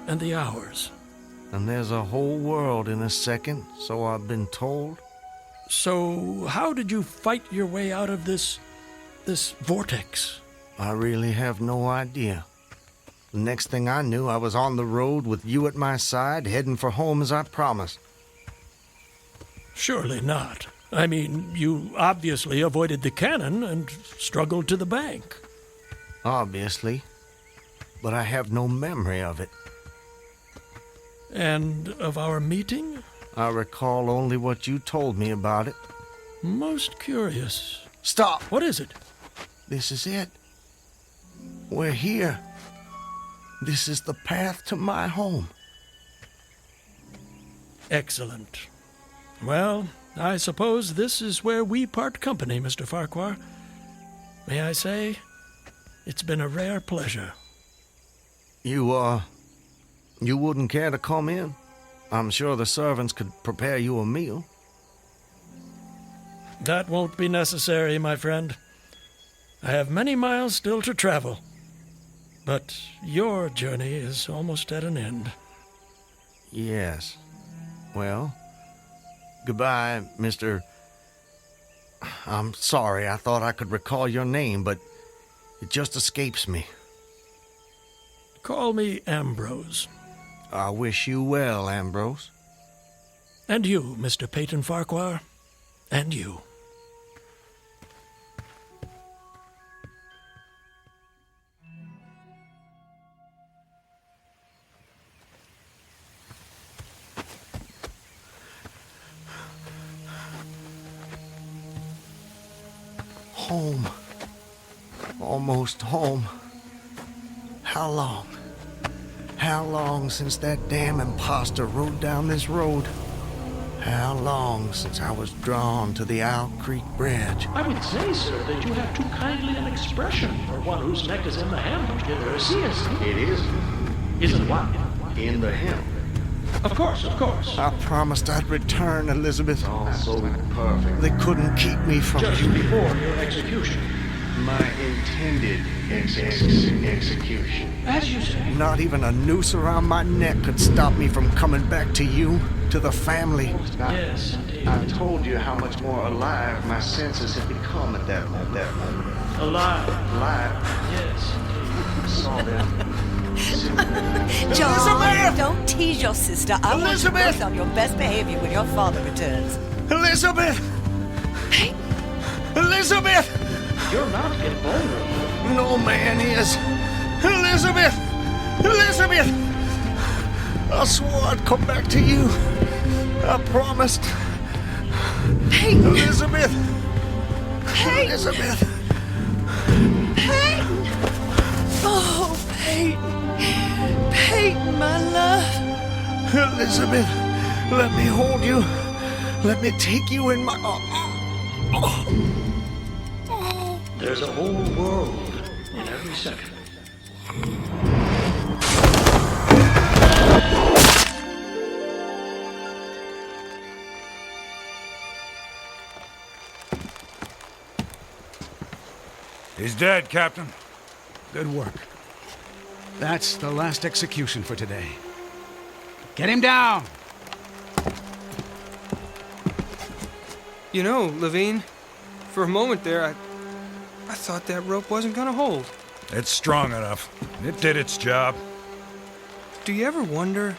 and the hours. And there's a whole world in a second, so I've been told. So how did you fight your way out of this vortex? I really have no idea. The next thing I knew, I was on the road with you at my side, heading for home as I promised. Surely not. I mean, you obviously avoided the cannon and struggled to the bank. Obviously. But I have no memory of it. And of our meeting? I recall only what you told me about it. Most curious. Stop! What is it? This is it. We're here. This is the path to my home. Excellent. Well, I suppose this is where we part company, Mr. Farquhar. May I say, it's been a rare pleasure. You wouldn't care to come in? I'm sure the servants could prepare you a meal. That won't be necessary, my friend. I have many miles still to travel. But your journey is almost at an end. Yes. Well, goodbye, Mr. I'm sorry, I thought I could recall your name, but it just escapes me. Call me Ambrose. I wish you well, Ambrose. And you, Mr. Peyton Farquhar. And you. Home. Almost home. How long? How long since that damn imposter rode down this road? How long since I was drawn to the Owl Creek Bridge? I would say, sir, that you have too kindly an expression for one whose neck is in the hem. It is. Isn't what? In the hem. Of course, of course. I promised I'd return, Elizabeth. All so perfect. They couldn't keep me from Just you. before your execution. My intended execution. As you say. Not even a noose around my neck could stop me from coming back to you, to the family. Yes, indeed. I told you how much more alive my senses had become at that moment. Alive. Yes, indeed. I saw them. John, don't tease your sister. I want you Elizabeth! both on your best behavior when your father returns. Elizabeth! Elizabeth! You're not invulnerable. No man is. Elizabeth! Elizabeth! I swore I'd come back to you. I promised. Peyton! Elizabeth! Peyton! Elizabeth! Peyton! Oh, Peyton! my love. Elizabeth, let me hold you. Let me take you in my arms. There's a whole world in every second. He's dead, Captain. Good work. That's the last execution for today. Get him down! You know, Levine, for a moment there, I thought that rope wasn't gonna hold. It's strong enough. It did its job. Do you ever wonder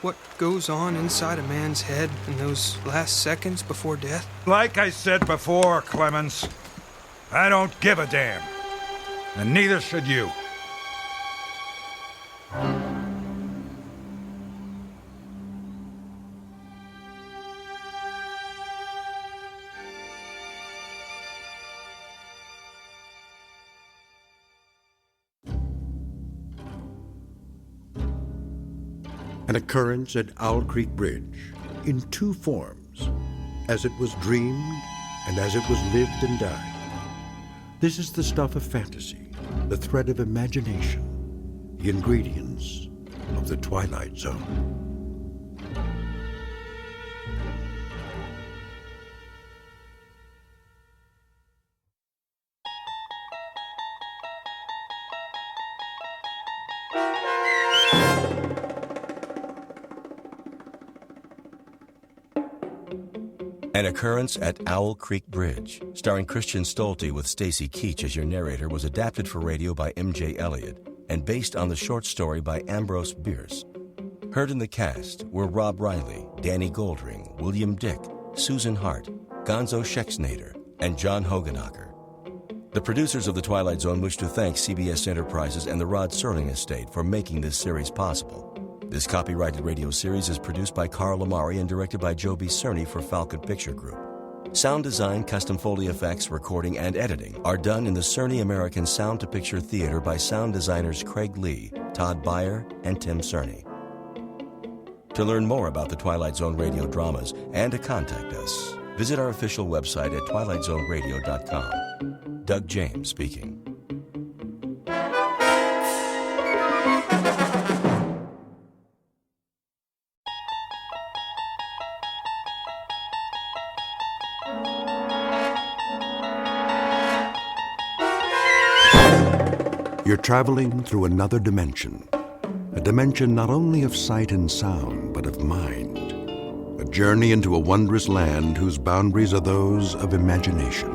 what goes on inside a man's head in those last seconds before death? Like I said before, Clemens, I don't give a damn. And neither should you. An occurrence at Owl Creek Bridge in two forms, as it was dreamed and as it was lived and died. This is the stuff of fantasy, the thread of imagination, the ingredients of the Twilight Zone. An Occurrence at Owl Creek Bridge, starring Christian Stolte with Stacy Keach as your narrator, was adapted for radio by M.J. Elliott and based on the short story by Ambrose Bierce. Heard in the cast were Rob Riley, Danny Goldring, William Dick, Susan Hart, Gonzo Schexnader, and John Hogenacker. The producers of The Twilight Zone wish to thank CBS Enterprises and the Rod Serling Estate for making this series possible. This copyrighted radio series is produced by Carl Amari and directed by Joe B. Cerny for Falcon Picture Group. Sound design, custom Foley effects, recording, and editing are done in the Cerny American Sound to Picture Theater by sound designers Craig Lee, Todd Beyer, and Tim Cerny. To learn more about the Twilight Zone radio dramas and to contact us, visit our official website at twilightzoneradio.com. Doug James speaking. You're traveling through another dimension, a dimension not only of sight and sound, but of mind. A journey into a wondrous land whose boundaries are those of imagination.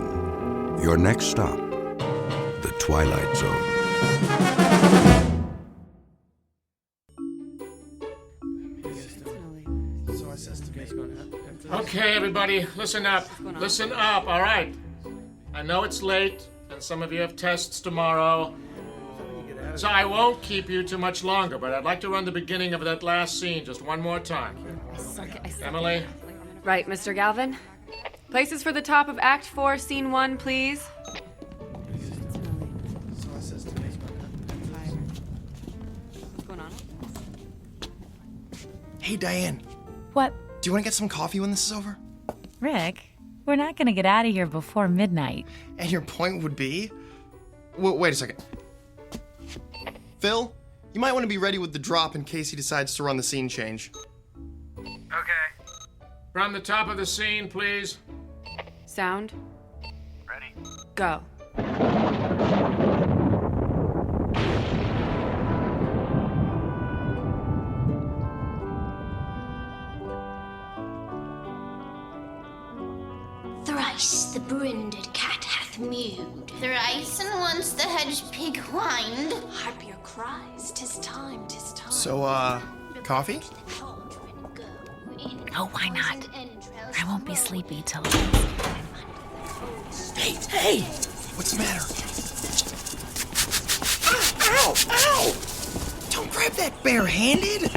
Your next stop, the Twilight Zone. Okay, everybody, listen up. Listen up, all right? I know it's late, and some of you have tests tomorrow, so I won't keep you too much longer, but I'd like to run the beginning of that last scene just one more time. Emily? Right, Mr. Galvin. Places for the top of Act 4, Scene 1, please. What's going on? Hey, Diane. What? Do you want to get some coffee when this is over? Rick, we're not going to get out of here before midnight. And your point would be? Wait a second. Phil, you might want to be ready with the drop in case he decides to run the scene change. Okay. Run the top of the scene, please. Sound. Ready. Go. Thrice the brinded cat hath mewed. Thrice and once the hedge pig whined. Harp your cries, 'tis time, 'tis time. So, coffee? Oh, why not? I won't be sleepy till... Hey! What's the matter? Ow! Ow! Don't grab that barehanded!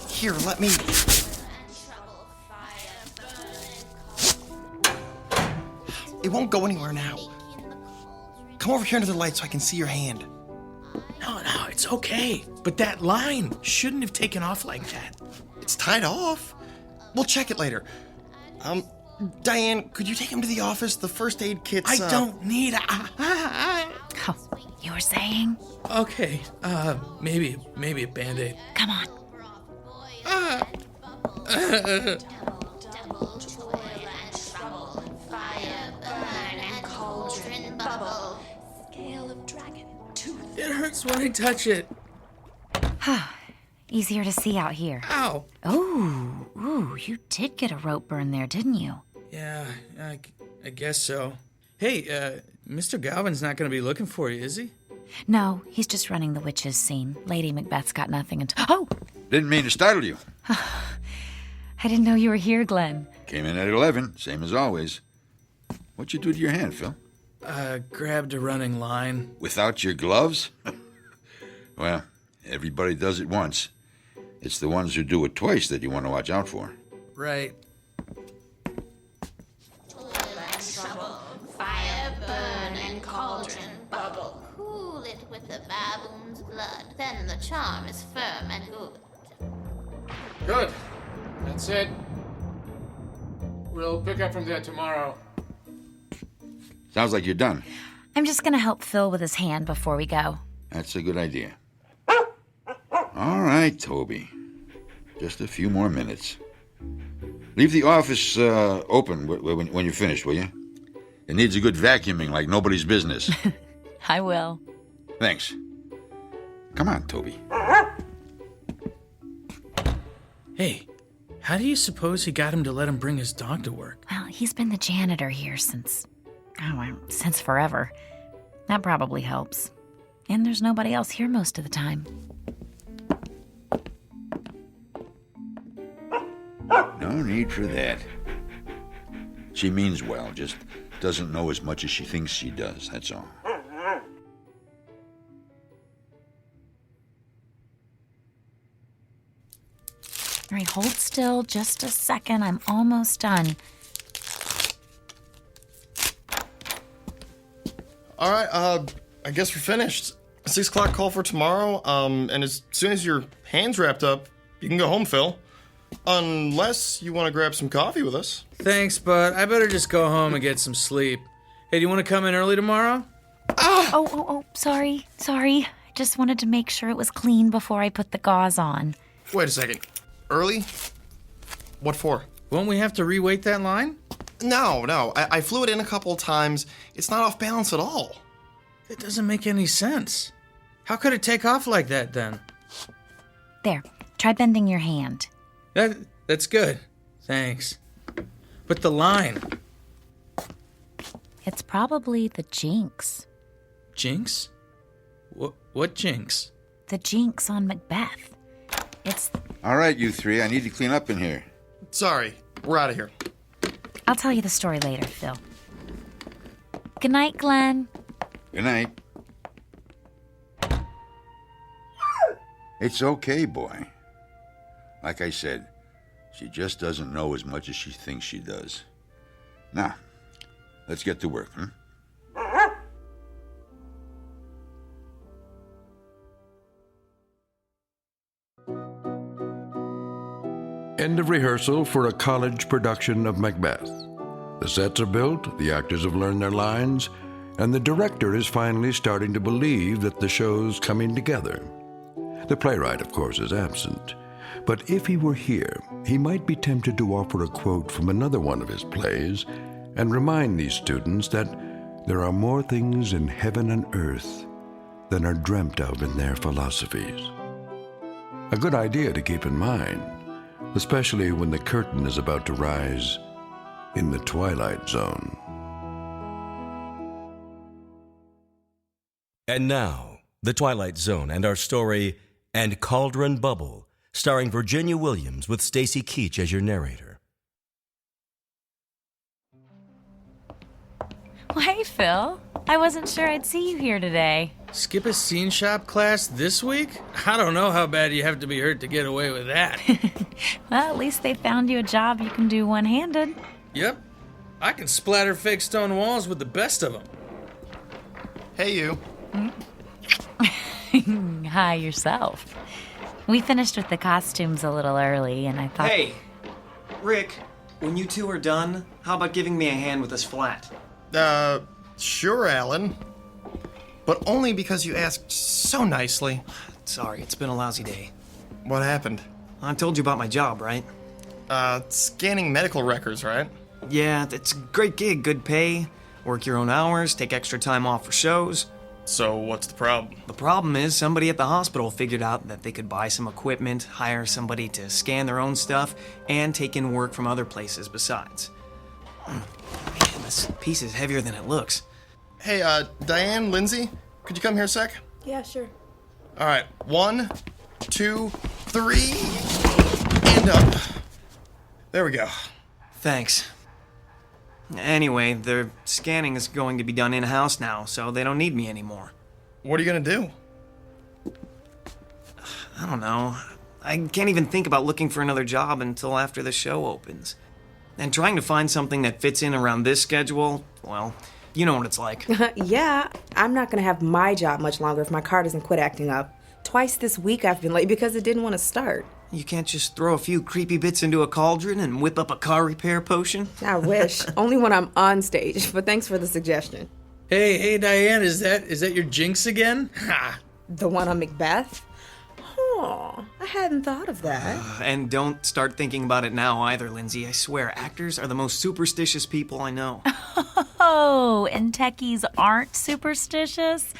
Here, let me... It won't go anywhere now. Come over here under the light so I can see your hand. No, It's okay, but that line shouldn't have taken off like that. It's tied off. We'll check it later. Diane, could you take him to the office? The first aid kit's... I don't need... Oh, you were saying? Okay, maybe a Band-Aid. Come on. Cauldron Bubble. Scale of dragon. It hurts when I touch it. Easier to see out here. Ow. Ooh, you did get a rope burn there, didn't you? Yeah, I guess so. Hey, Mr. Galvin's not going to be looking for you, is he? No, he's just running the witches scene. Lady Macbeth's got nothing until... Oh! Didn't mean to startle you. I didn't know you were here, Glenn. Came in at 11, same as always. What'd you do to your hand, Phil? Grabbed a running line. Without your gloves? Well, everybody does it once. It's the ones who do it twice that you want to watch out for. Right. Fire burn and cauldron bubble. Cool it with the baboon's blood. Then the charm is firm and good. Good. That's it. We'll pick up from there tomorrow. Sounds like you're done. I'm just gonna help Phil with his hand before we go. That's a good idea. All right, Toby. Just a few more minutes. Leave the office open when you're finished, will you? It needs a good vacuuming like nobody's business. I will. Thanks. Come on, Toby. Hey, how do you suppose he got him to let him bring his dog to work? Well, he's been the janitor here since forever. That probably helps. And there's nobody else here most of the time. No need for that. She means well, just doesn't know as much as she thinks she does, that's all. All right, hold still just a second. I'm almost done. All right, I guess we're finished. 6 o'clock call for tomorrow, and as soon as your hand's wrapped up, you can go home, Phil. Unless you want to grab some coffee with us. Thanks, but I better just go home and get some sleep. Hey, do you want to come in early tomorrow? Oh, sorry. I just wanted to make sure it was clean before I put the gauze on. Wait a second. Early? What for? Won't we have to reweight that line? No. I flew it in a couple of times. It's not off balance at all. That doesn't make any sense. How could it take off like that, then? There, try bending your hand. That's good. Thanks. But the line... It's probably the jinx. Jinx? What jinx? The jinx on Macbeth. It's... All right, you three, I need to clean up in here. Sorry, we're out of here. I'll tell you the story later, Phil. Good night, Glenn. Good night. It's okay, boy. Like I said, she just doesn't know as much as she thinks she does. Now, let's get to work, huh? End of rehearsal for a college production of Macbeth. The sets are built, the actors have learned their lines, and the director is finally starting to believe that the show's coming together. The playwright, of course, is absent. But if he were here, he might be tempted to offer a quote from another one of his plays and remind these students that there are more things in heaven and earth than are dreamt of in their philosophies. A good idea to keep in mind, especially when the curtain is about to rise in the Twilight Zone. And now, The Twilight Zone and our story, And Cauldron Bubble, starring Virginia Williams with Stacy Keach as your narrator. Well, hey, Phil. I wasn't sure I'd see you here today. Skip a scene shop class this week? I don't know how bad you have to be hurt to get away with that. Well, at least they found you a job you can do one-handed. Yep. I can splatter fake stone walls with the best of them. Hey, you. hi yourself. We finished with the costumes a little early, and I thought... Hey, Rick, when you two are done, how about giving me a hand with this flat? Sure, Alan. But only because you asked so nicely. Sorry, it's been a lousy day. What happened? I told you about my job, right? Scanning medical records, right? Yeah, it's a great gig, good pay. Work your own hours, take extra time off for shows. So what's the problem? The problem is somebody at the hospital figured out that they could buy some equipment, hire somebody to scan their own stuff, and take in work from other places besides. Man, this piece is heavier than it looks. Hey, Diane, Lindsay, could you come here a sec? Yeah, sure. All right, 1, 2, 3, and up. There we go. Thanks. Anyway, their scanning is going to be done in-house now, so they don't need me anymore. What are you gonna do? I don't know. I can't even think about looking for another job until after the show opens. And trying to find something that fits in around this schedule, well, you know what it's like. Yeah, I'm not gonna have my job much longer if my car doesn't quit acting up. Twice this week I've been late because it didn't want to start. You can't just throw a few creepy bits into a cauldron and whip up a car repair potion? I wish. Only when I'm on stage, but thanks for the suggestion. Hey, Diane, is that your jinx again? Ha! The one on Macbeth? Oh, I hadn't thought of that. And don't start thinking about it now either, Lindsay. I swear, actors are the most superstitious people I know. Oh, and techies aren't superstitious?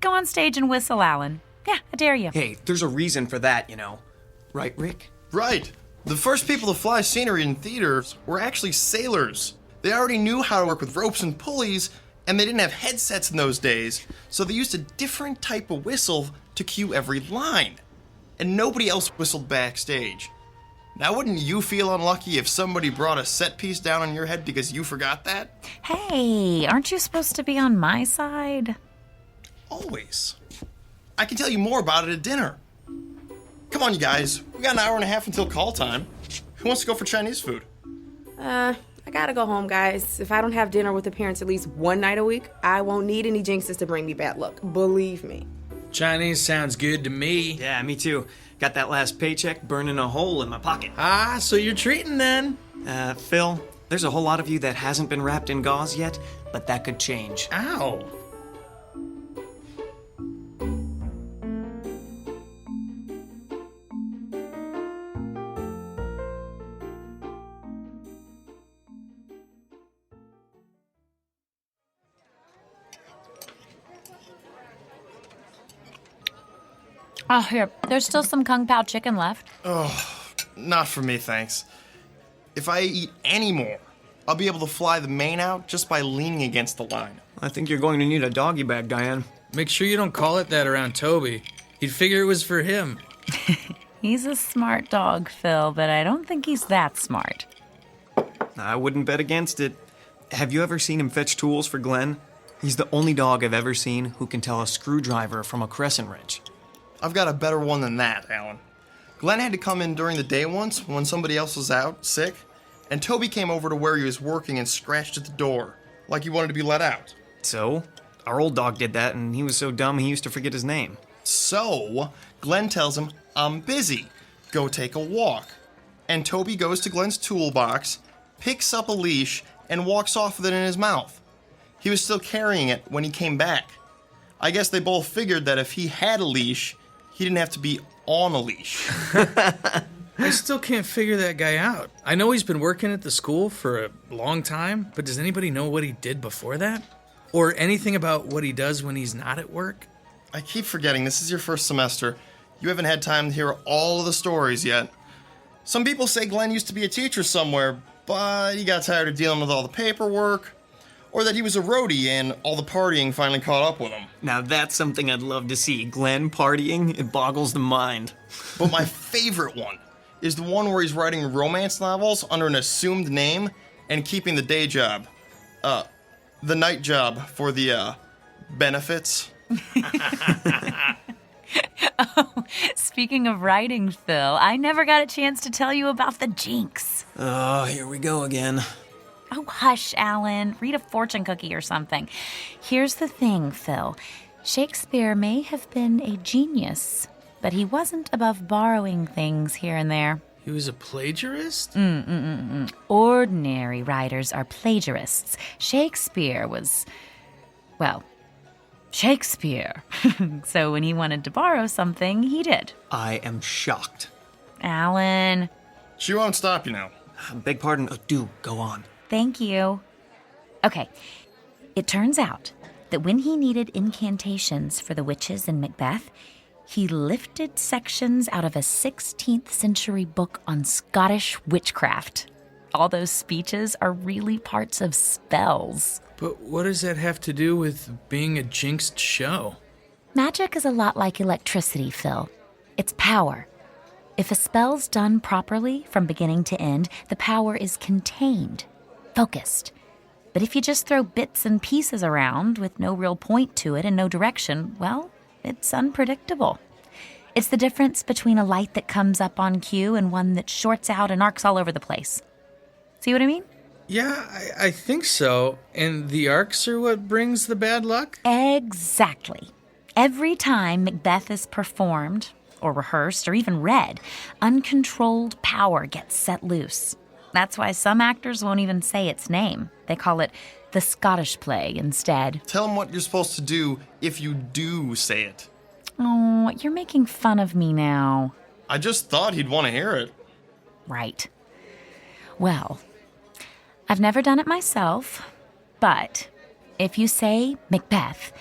Go on stage and whistle, Alan. Yeah, I dare you. Hey, there's a reason for that, you know. Right, Rick? Right. The first people to fly scenery in theaters were actually sailors. They already knew how to work with ropes and pulleys, and they didn't have headsets in those days, so they used a different type of whistle to cue every line. And nobody else whistled backstage. Now, wouldn't you feel unlucky if somebody brought a set piece down on your head because you forgot that? Hey, aren't you supposed to be on my side? Always. I can tell you more about it at dinner. Come on, you guys. We got an hour and a half until call time. Who wants to go for Chinese food? I gotta go home, guys. If I don't have dinner with the parents at least one night a week, I won't need any jinxes to bring me bad luck. Believe me. Chinese sounds good to me. Yeah, me too. Got that last paycheck burning a hole in my pocket. Ah, so you're treating then? Phil, there's a whole lot of you that hasn't been wrapped in gauze yet, but that could change. Ow. Oh, here. There's still some Kung Pao chicken left. Oh, not for me, thanks. If I eat any more, I'll be able to fly the mane out just by leaning against the line. I think you're going to need a doggy bag, Diane. Make sure you don't call it that around Toby. He'd figure it was for him. He's a smart dog, Phil, but I don't think he's that smart. I wouldn't bet against it. Have you ever seen him fetch tools for Glenn? He's the only dog I've ever seen who can tell a screwdriver from a crescent wrench. I've got a better one than that, Alan. Glenn had to come in during the day once when somebody else was out, sick, and Toby came over to where he was working and scratched at the door, like he wanted to be let out. So? Our old dog did that, and he was so dumb he used to forget his name. So, Glenn tells him, "I'm busy. Go take a walk." And Toby goes to Glenn's toolbox, picks up a leash, and walks off with it in his mouth. He was still carrying it when he came back. I guess they both figured that if he had a leash, he didn't have to be on a leash. I still can't figure that guy out. I know he's been working at the school for a long time, but does anybody know what he did before that? Or anything about what he does when he's not at work? I keep forgetting this is your first semester. You haven't had time to hear all of the stories yet. Some people say Glenn used to be a teacher somewhere, but he got tired of dealing with all the paperwork. Or that he was a roadie and all the partying finally caught up with him. Now that's something I'd love to see. Glenn partying, it boggles the mind. But my favorite one is the one where he's writing romance novels under an assumed name and keeping the day job. The night job for the, benefits. Oh, speaking of writing, Phil, I never got a chance to tell you about the jinx. Oh, here we go again. Oh, hush, Alan. Read a fortune cookie or something. Here's the thing, Phil. Shakespeare may have been a genius, but he wasn't above borrowing things here and there. He was a plagiarist? Ordinary writers are plagiarists. Shakespeare was, well, Shakespeare. So when he wanted to borrow something, he did. I am shocked. Alan. She won't stop you now. Beg pardon. Do go on. Thank you. Okay, it turns out that when he needed incantations for the witches in Macbeth, he lifted sections out of a 16th century book on Scottish witchcraft. All those speeches are really parts of spells. But what does that have to do with being a jinxed show? Magic is a lot like electricity, Phil. It's power. If a spell's done properly from beginning to end, the power is contained, focused. But if you just throw bits and pieces around with no real point to it and no direction, well, it's unpredictable. It's the difference between a light that comes up on cue and one that shorts out and arcs all over the place. See what I mean? Yeah, I think so. And the arcs are what brings the bad luck? Exactly. Every time Macbeth is performed, or rehearsed, or even read, uncontrolled power gets set loose. That's why some actors won't even say its name. They call it the Scottish play instead. Tell him what you're supposed to do if you do say it. Oh, you're making fun of me now. I just thought he'd want to hear it. Right. Well, I've never done it myself, but if you say Macbeth,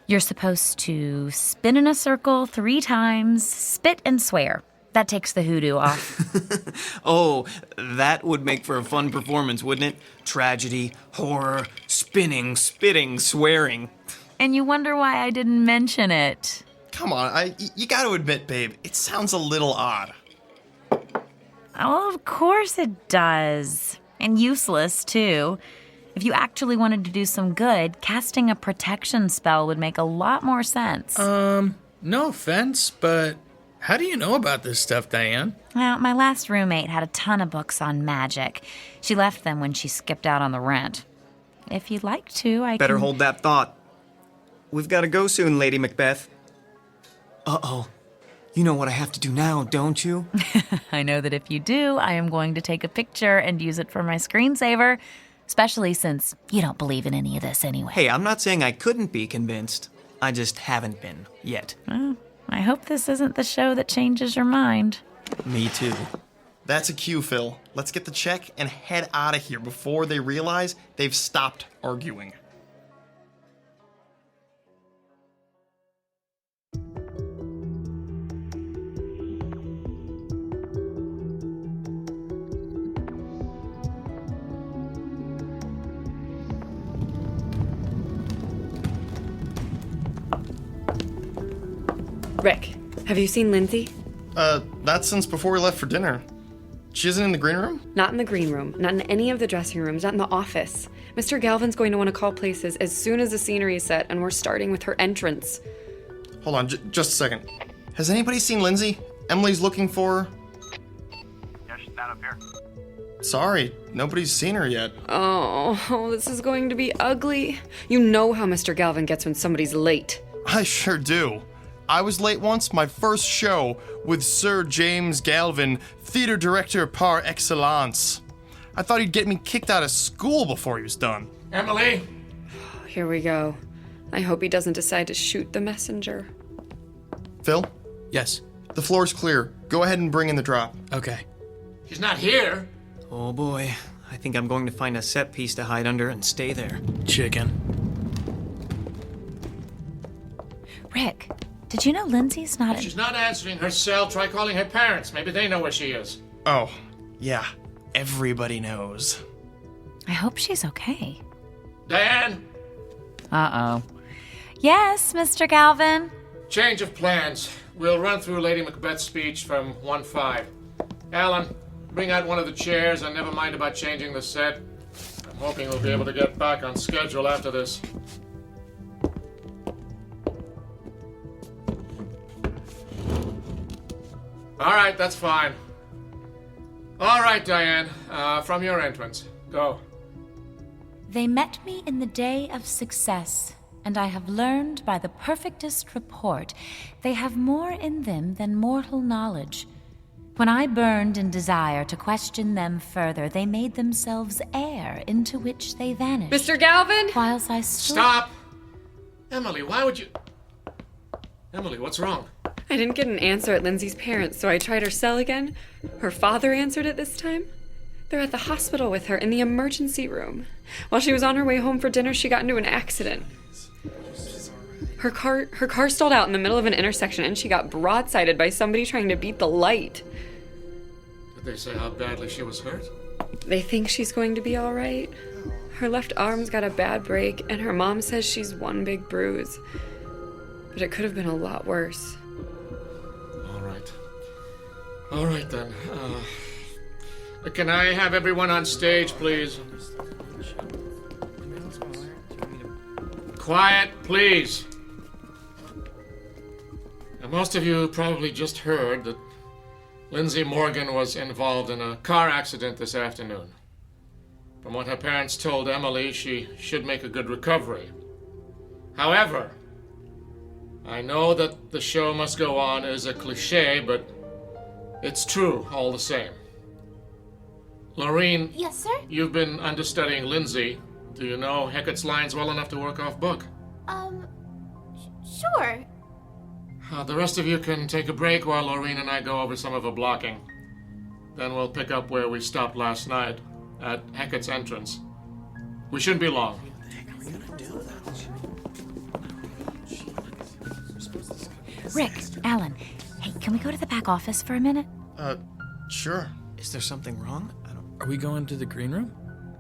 you're supposed to spin in a circle 3 times, spit and swear. That takes the hoodoo off. Oh, that would make for a fun performance, wouldn't it? Tragedy, horror, spinning, spitting, swearing. And you wonder why I didn't mention it. Come on, you gotta admit, babe, it sounds a little odd. Oh, of course it does. And useless, too. If you actually wanted to do some good, casting a protection spell would make a lot more sense. No offense, but how do you know about this stuff, Diane? Well, my last roommate had a ton of books on magic. She left them when she skipped out on the rent. If you'd like to, I Better can... hold that thought. We've got to go soon, Lady Macbeth. Uh-oh. You know what I have to do now, don't you? I know that if you do, I am going to take a picture and use it for my screensaver, especially since you don't believe in any of this anyway. Hey, I'm not saying I couldn't be convinced. I just haven't been, yet. Well, I hope this isn't the show that changes your mind. Me too. That's a cue, Phil. Let's get the check and head out of here before they realize they've stopped arguing. Rick, have you seen Lindsay? That's since before we left for dinner. She isn't in the green room? Not in the green room, not in any of the dressing rooms, not in the office. Mr. Galvin's going to want to call places as soon as the scenery is set, and we're starting with her entrance. Hold on, just a second. Has anybody seen Lindsay? Emily's looking for her. Yeah, she's not up here. Sorry, nobody's seen her yet. Oh, this is going to be ugly. You know how Mr. Galvin gets when somebody's late. I sure do. I was late once, my first show, with Sir James Galvin, theater director par excellence. I thought he'd get me kicked out of school before he was done. Emily? Here we go. I hope he doesn't decide to shoot the messenger. Phil? Yes? The floor's clear. Go ahead and bring in the drop. Okay. She's not here. Oh boy, I think I'm going to find a set piece to hide under and stay there. Chicken. Rick, did you know Lindsay's not If she's not answering her cell, try calling her parents. Maybe they know where she is. Oh, yeah. Everybody knows. I hope she's okay. Diane? Uh-oh. Yes, Mr. Galvin? Change of plans. We'll run through Lady Macbeth's speech from 1-5. Alan, bring out one of the chairs and never mind about changing the set. I'm hoping we'll be able to get back on schedule after this. All right, that's fine. All right, Diane, from your entrance. Go. They met me in the day of success, and I have learned by the perfectest report they have more in them than mortal knowledge. When I burned in desire to question them further, they made themselves air into which they vanished. Mr. Galvin? Whilst I stood... Stop! Emily, why would you... Emily, what's wrong? I didn't get an answer at Lindsay's parents, so I tried her cell again. Her father answered it this time. They're at the hospital with her in the emergency room. While she was on her way home for dinner, she got into an accident. Her car stalled out in the middle of an intersection, and she got broadsided by somebody trying to beat the light. Did they say how badly she was hurt? They think she's going to be all right. Her left arm's got a bad break, and her mom says she's one big bruise. But it could have been a lot worse. All right. All right, then. Can I have everyone on stage, please? Quiet, please. Now, most of you probably just heard that Lindsay Morgan was involved in a car accident this afternoon. From what her parents told Emily, she should make a good recovery. However, I know that the show must go on is a cliche, but it's true all the same. Lorene. Yes, sir? You've been understudying Lindsay. Do you know Hecat's lines well enough to work off book? Sure. The rest of you can take a break while Lorene and I go over some of her blocking. Then we'll pick up where we stopped last night, at Hecat's entrance. We shouldn't be long. Rick, Alan, hey, can we go to the back office for a minute? Sure. Is there something wrong? Are we going to the green room?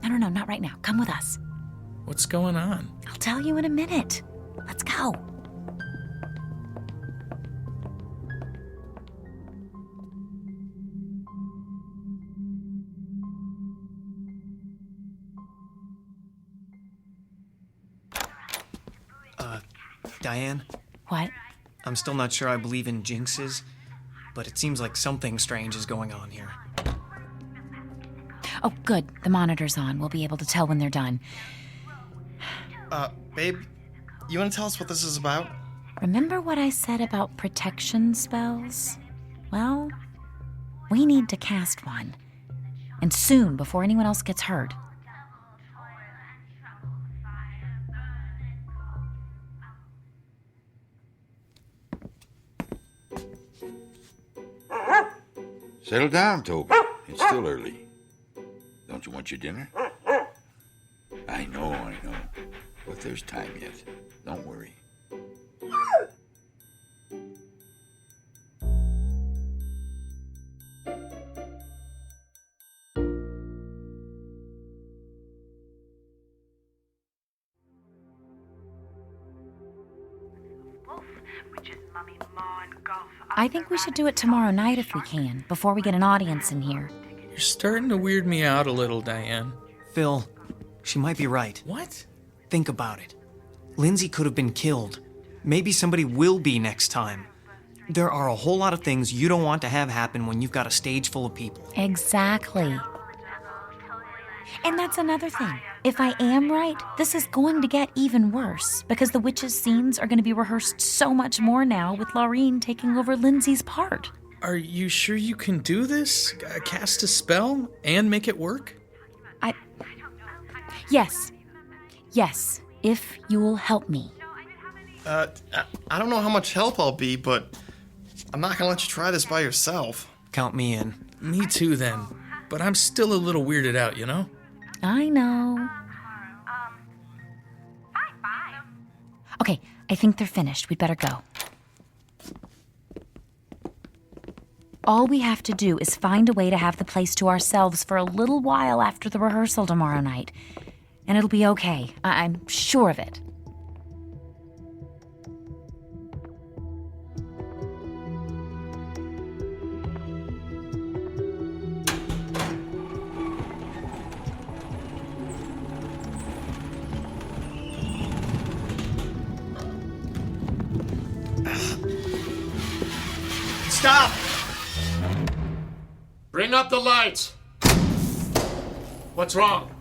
No, not right now. Come with us. What's going on? I'll tell you in a minute. Let's go. Diane? What? I'm still not sure I believe in jinxes, but it seems like something strange is going on here. Oh, good. The monitor's on. We'll be able to tell when they're done. Babe, you want to tell us what this is about? Remember what I said about protection spells? Well, we need to cast one. And soon, before anyone else gets hurt. Settle down, Toby. It's still early. Don't you want your dinner? I know. But there's time yet. Don't worry. I think we should do it tomorrow night if we can, before we get an audience in here. You're starting to weird me out a little, Diane. Phil, she might be right. What? Think about it. Lindsay could have been killed. Maybe somebody will be next time. There are a whole lot of things you don't want to have happen when you've got a stage full of people. Exactly. And that's another thing. If I am right, this is going to get even worse, because the witches' scenes are going to be rehearsed so much more now with Lorene taking over Lindsay's part. Are you sure you can do this? Cast a spell and make it work? Yes, if you'll help me. I don't know how much help I'll be, but I'm not gonna let you try this by yourself. Count me in. Me too, then. But I'm still a little weirded out, you know? I know. Okay, I think they're finished. We'd better go. All we have to do is find a way to have the place to ourselves for a little while after the rehearsal tomorrow night. And it'll be okay. I'm sure of it. Stop! Bring up the lights. What's wrong?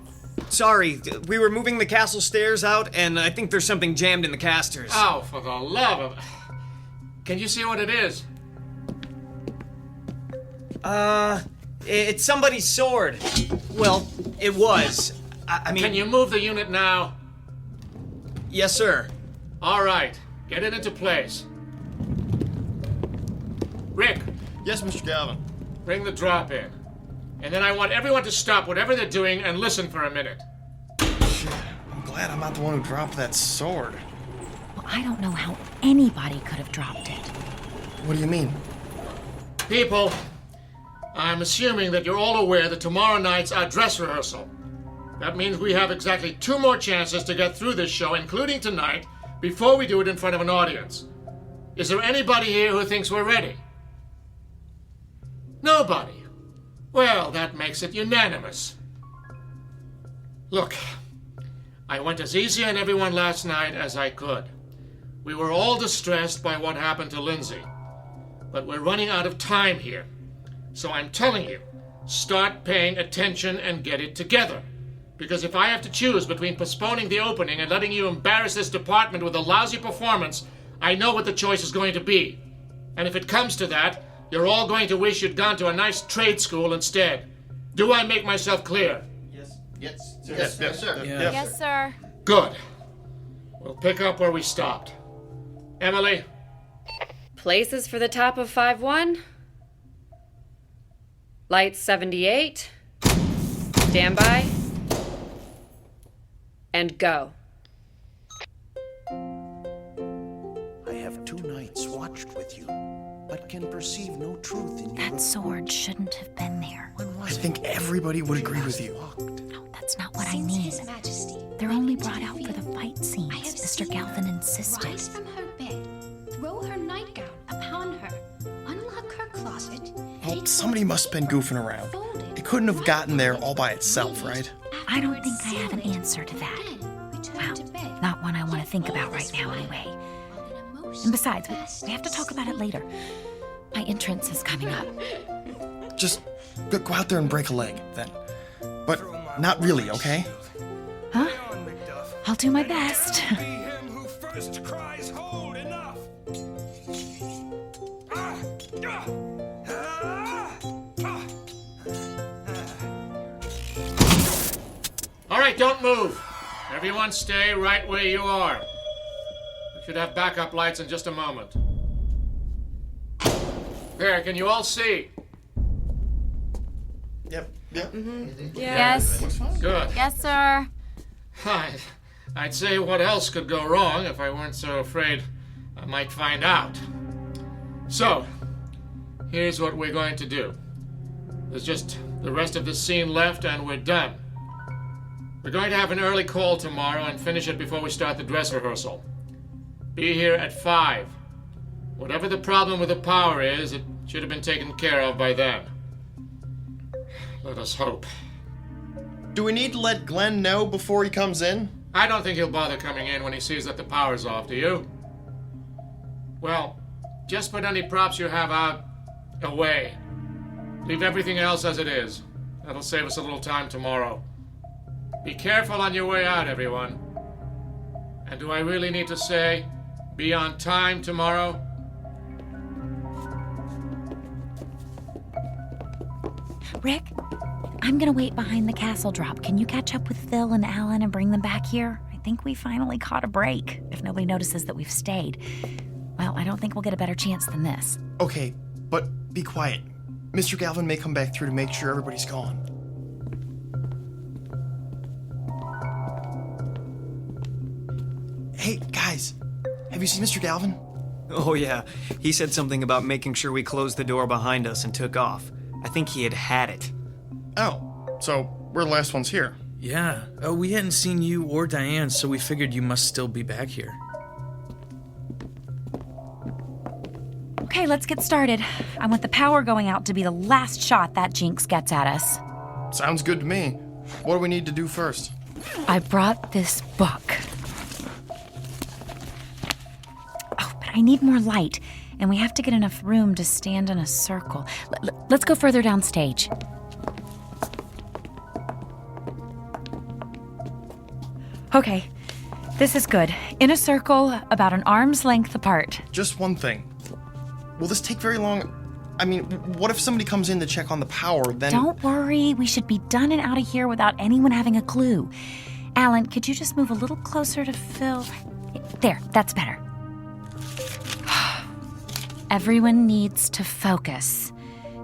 sorry. We were moving the castle stairs out, and I think there's something jammed in the casters. Oh, for the love of... Can you see what it is? It's somebody's sword. Well, it was. I mean... Can you move the unit now? Yes, sir. All right. Get it into place. Rick. Yes, Mr. Galvin. Bring the drop in. And then I want everyone to stop whatever they're doing and listen for a minute. Shit, I'm glad I'm not the one who dropped that sword. Well, I don't know how anybody could have dropped it. What do you mean? People, I'm assuming that you're all aware that tomorrow night's our dress rehearsal. That means we have exactly 2 more chances to get through this show, including tonight, before we do it in front of an audience. Is there anybody here who thinks we're ready? Nobody. Well, that makes it unanimous. Look, I went as easy on everyone last night as I could. We were all distressed by what happened to Lindsay. But we're running out of time here. So I'm telling you, start paying attention and get it together. Because if I have to choose between postponing the opening and letting you embarrass this department with a lousy performance, I know what the choice is going to be. And if it comes to that, you're all going to wish you'd gone to a nice trade school instead. Do I make myself clear? Yes. Yes, sir. Yes, sir. Yeah. Yes, sir. Good. We'll pick up where we stopped. Emily? Places for the top of 5-1. Lights 78. Stand by. And go. I have 2 nights watched with you, but can perceive no truth in your That sword shouldn't have been there. I think everybody would agree with you. No, that's not what I mean. They're only brought out for the fight scenes, Mr. Galvin insisted. Rise from her bed, throw her nightgown upon her, unlock her closet. Well, somebody must have been goofing around. It couldn't have gotten there all by itself, right? I don't think I have an answer to that. Well, not one I want to think about right now anyway. And besides, we have to talk about it later. My entrance is coming up. Just go out there and break a leg, then. But not really, okay? Huh? I'll do my best. All right, don't move. Everyone stay right where you are. We should have backup lights in just a moment. There, can you all see? Yep. Yes. Good. Yes, sir. I'd say what else could go wrong if I weren't so afraid I might find out. So, here's what we're going to do. There's just the rest of the scene left and we're done. We're going to have an early call tomorrow and finish it before we start the dress rehearsal. Be here at 5. Whatever the problem with the power is, it should have been taken care of by then. Let us hope. Do we need to let Glenn know before he comes in? I don't think he'll bother coming in when he sees that the power's off, do you? Well, just put any props you have out away. Leave everything else as it is. That'll save us a little time tomorrow. Be careful on your way out, everyone. And do I really need to say, be on time tomorrow? Rick, I'm gonna wait behind the castle drop. Can you catch up with Phil and Alan and bring them back here? I think we finally caught a break, if nobody notices that we've stayed. Well, I don't think we'll get a better chance than this. Okay, but be quiet. Mr. Galvin may come back through to make sure everybody's gone. Hey, guys, have you seen Mr. Galvin? Oh, yeah. He said something about making sure we closed the door behind us and took off. I think he had it. Oh, so we're the last ones here. Yeah. We hadn't seen you or Diane, so we figured you must still be back here. Okay, let's get started. I want the power going out to be the last shot that jinx gets at us. Sounds good to me. What do we need to do first? I brought this book. Oh, but I need more light, and we have to get enough room to stand in a circle. Let's go further downstage. Okay, this is good. In a circle, about an arm's length apart. Just one thing. Will this take very long? I mean, what if somebody comes in to check on the power, then... Don't worry, we should be done and out of here without anyone having a clue. Alan, could you just move a little closer to Phil? There, that's better. Everyone needs to focus,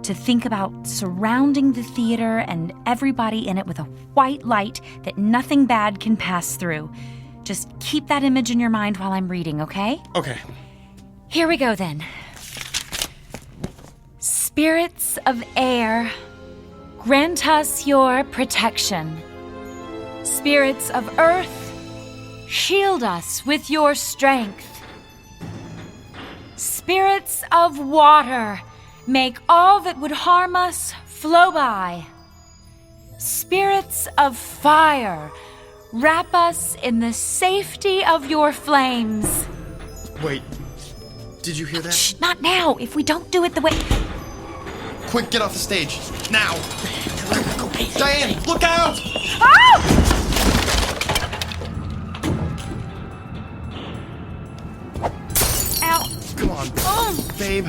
to think about surrounding the theater and everybody in it with a white light that nothing bad can pass through. Just keep that image in your mind while I'm reading, okay? Okay. Here we go then. Spirits of air, grant us your protection. Spirits of earth, shield us with your strength. Spirits of water, make all that would harm us flow by. Spirits of fire, wrap us in the safety of your flames. Wait, did you hear that? Shh, not now. If we don't do it the way... Quick, get off the stage. Now! Diane, look out! Oh! Ow. Come on, babe.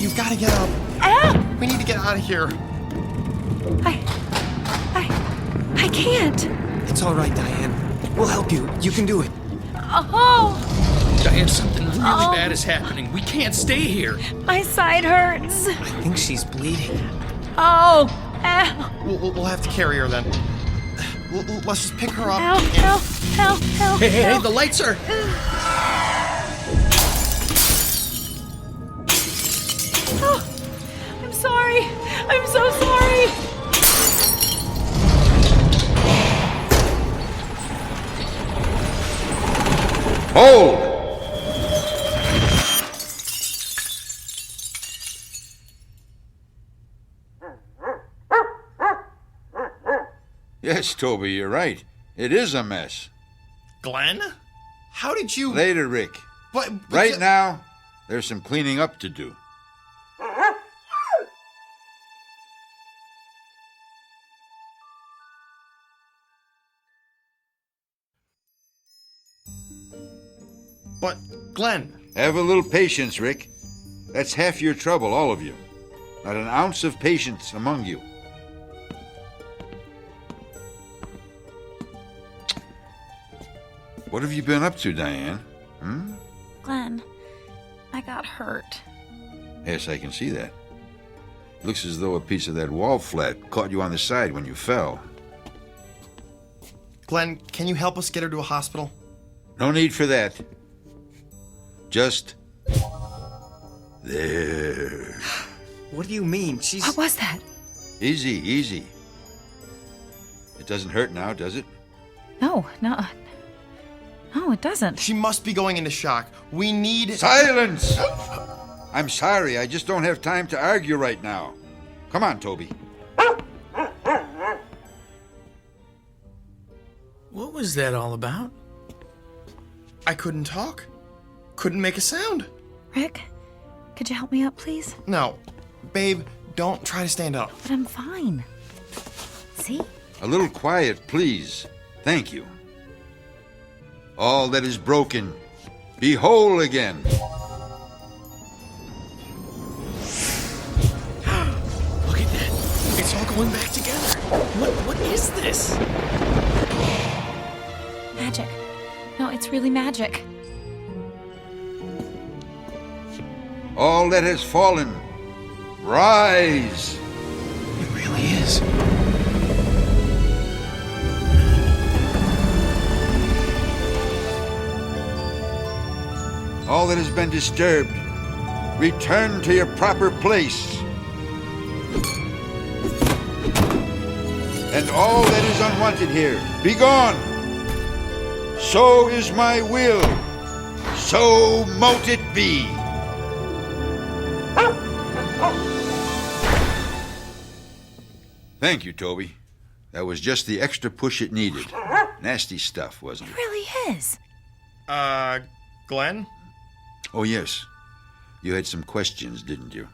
You've got to get up. Ow! We need to get out of here. I can't. It's all right, Diane. We'll help you. You can do it. Oh! Diane, something really bad is happening. We can't stay here. My side hurts. I think she's bleeding. Oh! Ow! We'll have to carry her then. Let's just pick her up. Ow! Ow! Ow! Ow! Hey, the lights are... Oh, I'm sorry. I'm so sorry. Hold! Yes, Toby, you're right. It is a mess. Glenn? How did you... Later, Rick. But right now, there's some cleaning up to do. But, Glenn... Have a little patience, Rick. That's half your trouble, all of you. Not an ounce of patience among you. What have you been up to, Diane? Glenn, I got hurt. Yes, I can see that. Looks as though a piece of that wall flat caught you on the side when you fell. Glenn, can you help us get her to a hospital? No need for that. Just... there. What do you mean? She's... What was that? Easy, easy. It doesn't hurt now, does it? No, it doesn't. She must be going into shock. We need... Silence! I'm sorry, I just don't have time to argue right now. Come on, Toby. What was that all about? I couldn't talk. Couldn't make a sound. Rick, could you help me up, please? No. Babe, don't try to stand up. But I'm fine. See? A little quiet, please. Thank you. All that is broken, be whole again. Look at that. It's all going back together. What is this? Magic. No, it's really magic. All that has fallen, rise. It really is. All that has been disturbed, return to your proper place. And all that is unwanted here, be gone. So is my will. So mote it be. Thank you, Toby. That was just the extra push it needed. Nasty stuff, wasn't it? It really is. Glenn? Oh, yes. You had some questions, didn't you?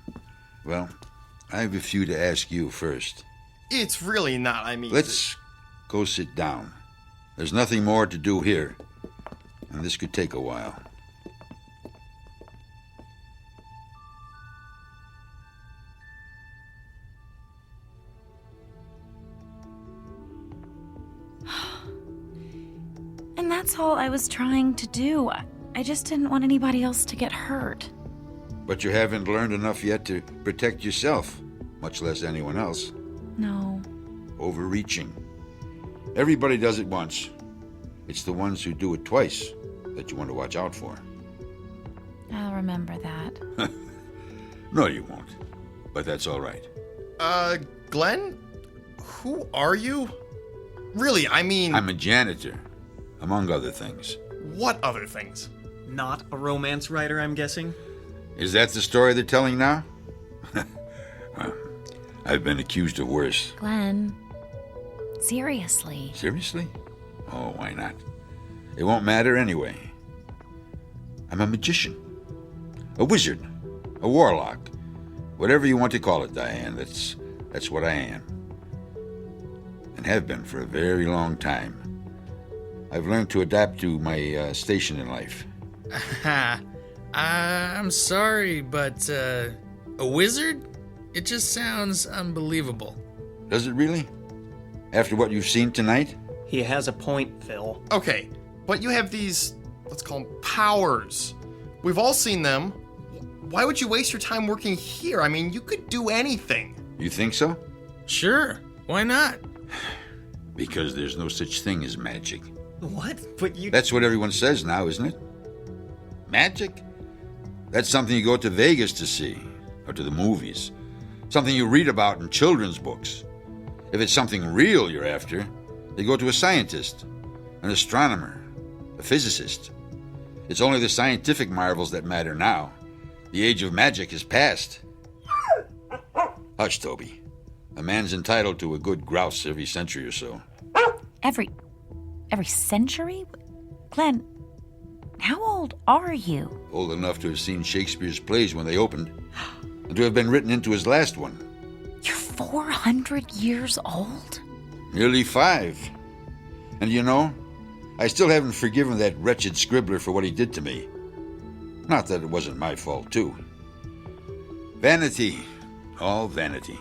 Well, I have a few to ask you first. It's really not, I mean... Let's go sit down. There's nothing more to do here, and this could take a while. And that's all I was trying to do. I just didn't want anybody else to get hurt. But you haven't learned enough yet to protect yourself, much less anyone else. No. Overreaching. Everybody does it once. It's the ones who do it twice that you want to watch out for. I'll remember that. No, you won't. But that's all right. Glenn? Who are you? Really, I mean... I'm a janitor, among other things. What other things? Not a romance writer, I'm guessing? Is that the story they're telling now? Well, I've been accused of worse. Glenn, seriously. Seriously? Oh, why not? It won't matter anyway. I'm a magician. A wizard. A warlock. Whatever you want to call it, Diane, that's what I am. And have been for a very long time. I've learned to adapt to my station in life. I'm sorry, but a wizard? It just sounds unbelievable. Does it really? After what you've seen tonight? He has a point, Phil. Okay, but you have these, let's call them powers. We've all seen them. Why would you waste your time working here? I mean, you could do anything. You think so? Sure. Why not? Because there's no such thing as magic. What? But you... That's what everyone says now, isn't it? Magic? That's something you go to Vegas to see, or to the movies. Something you read about in children's books. If it's something real you're after, you go to a scientist, an astronomer, a physicist. It's only the scientific marvels that matter now. The age of magic is past. Hush, Toby. A man's entitled to a good grouse every century or so. Every century? Glenn, how old are you? Old enough to have seen Shakespeare's plays when they opened, and to have been written into his last one. You're 400 years old? Nearly 5. And you know, I still haven't forgiven that wretched scribbler for what he did to me. Not that it wasn't my fault, too. Vanity. All vanity.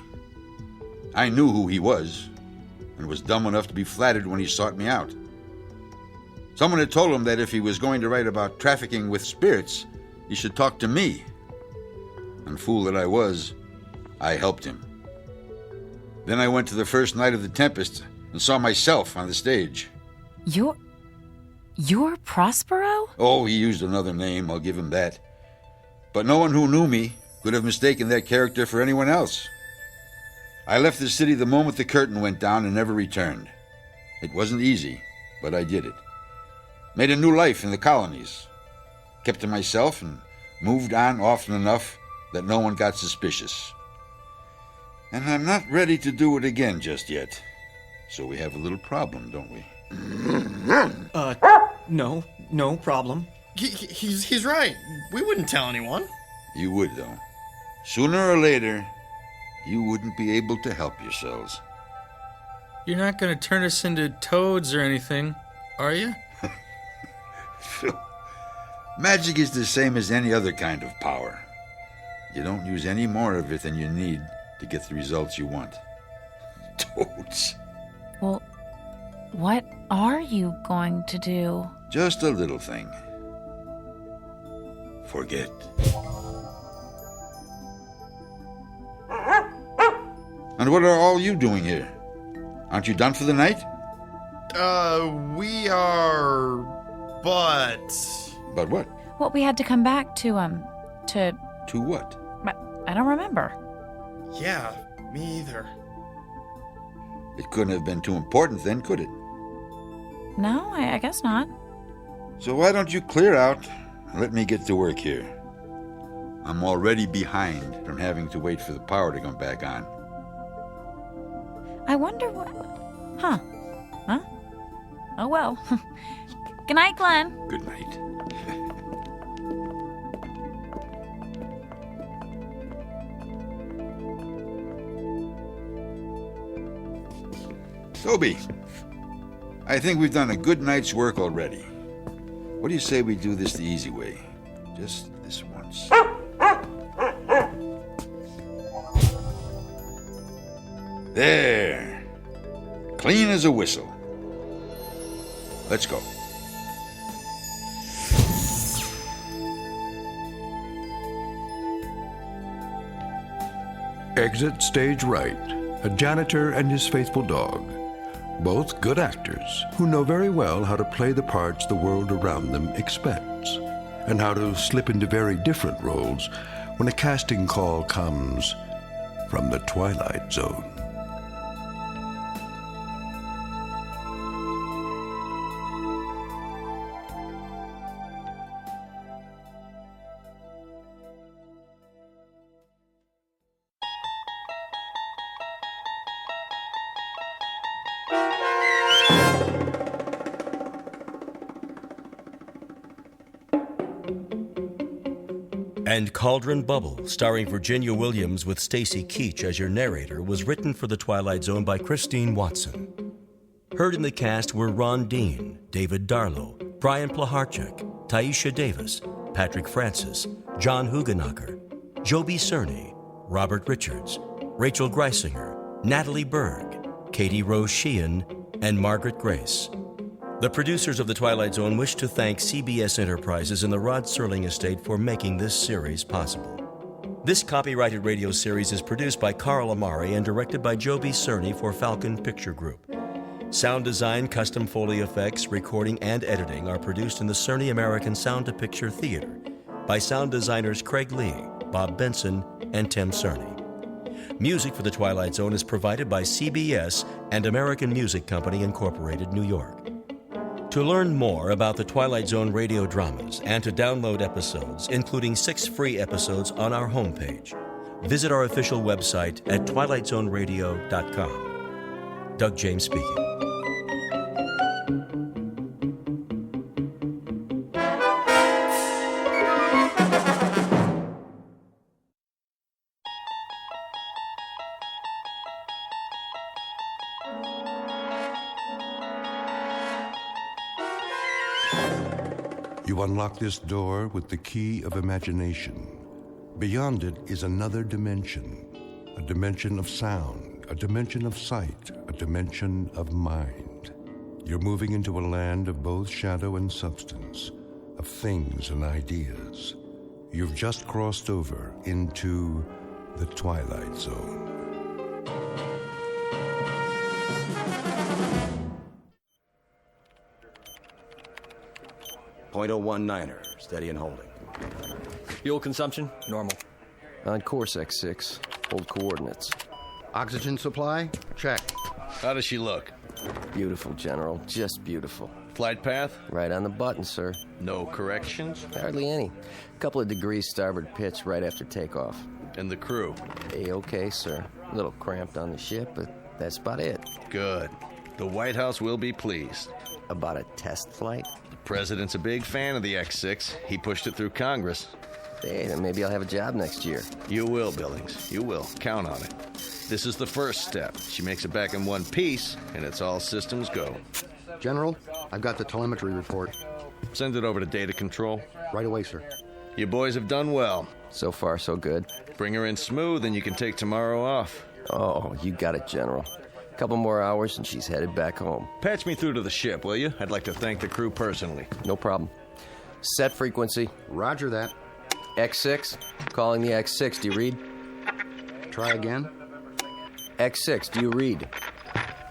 I knew who he was, and was dumb enough to be flattered when he sought me out. Someone had told him that if he was going to write about trafficking with spirits, he should talk to me. And fool that I was, I helped him. Then I went to the first night of the Tempest and saw myself on the stage. You're Prospero? Oh, he used another name, I'll give him that. But no one who knew me could have mistaken that character for anyone else. I left the city the moment the curtain went down and never returned. It wasn't easy, but I did it. Made a new life in the colonies. Kept to myself and moved on often enough that no one got suspicious. And I'm not ready to do it again just yet. So we have a little problem, don't we? No problem. He's right. We wouldn't tell anyone. You would, though. Sooner or later, you wouldn't be able to help yourselves. You're not going to turn us into toads or anything, are you? Phil, magic is the same as any other kind of power. You don't use any more of it than you need to get the results you want. Toads. Well, what are you going to do? Just a little thing. Forget. And what are all you doing here? Aren't you done for the night? We are... But what? Well, we had to come back to To what? I don't remember. Yeah, me either. It couldn't have been too important then, could it? No, I guess not. So why don't you clear out and let me get to work here? I'm already behind from having to wait for the power to come back on. I wonder what... Huh? Oh, well. Good night, Glenn. Good night. Toby, I think we've done a good night's work already. What do you say we do this the easy way? Just this once. There. Clean as a whistle. Let's go. Exit stage right. A janitor and his faithful dog. Both good actors who know very well how to play the parts the world around them expects, and how to slip into very different roles when a casting call comes from the Twilight Zone. And Cauldron Bubble, starring Virginia Williams with Stacy Keach as your narrator, was written for The Twilight Zone by Christine Watson. Heard in the cast were Ron Dean, David Darlow, Brian Plaharchuk, Taisha Davis, Patrick Francis, John Hugenacher, Joby Cerny, Robert Richards, Rachel Greisinger, Natalie Berg, Katie Rose Sheehan, and Margaret Grace. The producers of The Twilight Zone wish to thank CBS Enterprises and the Rod Serling estate for making this series possible. This copyrighted radio series is produced by Carl Amari and directed by Joby Cerny for Falcon Picture Group. Sound design, custom Foley effects, recording, and editing are produced in the Cerny American Sound to Picture Theater by sound designers Craig Lee, Bob Benson, and Tim Cerny. Music for The Twilight Zone is provided by CBS and American Music Company, Incorporated, New York. To learn more about the Twilight Zone radio dramas and to download episodes, including 6 free episodes on our homepage, visit our official website at twilightzoneradio.com. Doug James speaking. You unlock this door with the key of imagination. Beyond it is another dimension, a dimension of sound, a dimension of sight, a dimension of mind. You're moving into a land of both shadow and substance, of things and ideas. You've just crossed over into the Twilight Zone. .019er, steady and holding. Fuel consumption, normal. On course, X6. Hold coordinates. Oxygen supply? Check. How does she look? Beautiful, General. Just beautiful. Flight path? Right on the button, sir. No corrections? Hardly any. Couple of degrees starboard pitch right after takeoff. And the crew? A-okay, sir. A little cramped on the ship, but that's about it. Good. The White House will be pleased. About a test flight? The president's a big fan of the X6. He pushed it through Congress. Hey, then maybe I'll have a job next year. You will, Billings. You will. Count on it. This is the first step. She makes it back in one piece, and it's all systems go. General, I've got the telemetry report. Send it over to data control. Right away, sir. You boys have done well. So far, so good. Bring her in smooth, and you can take tomorrow off. Oh, you got it, General. Couple more hours and she's headed back home. Patch me through to the ship, will you? I'd like to thank the crew personally. No problem. Set frequency. Roger that. X6. Calling the X6. Do you read? Try again. X6. Do you read?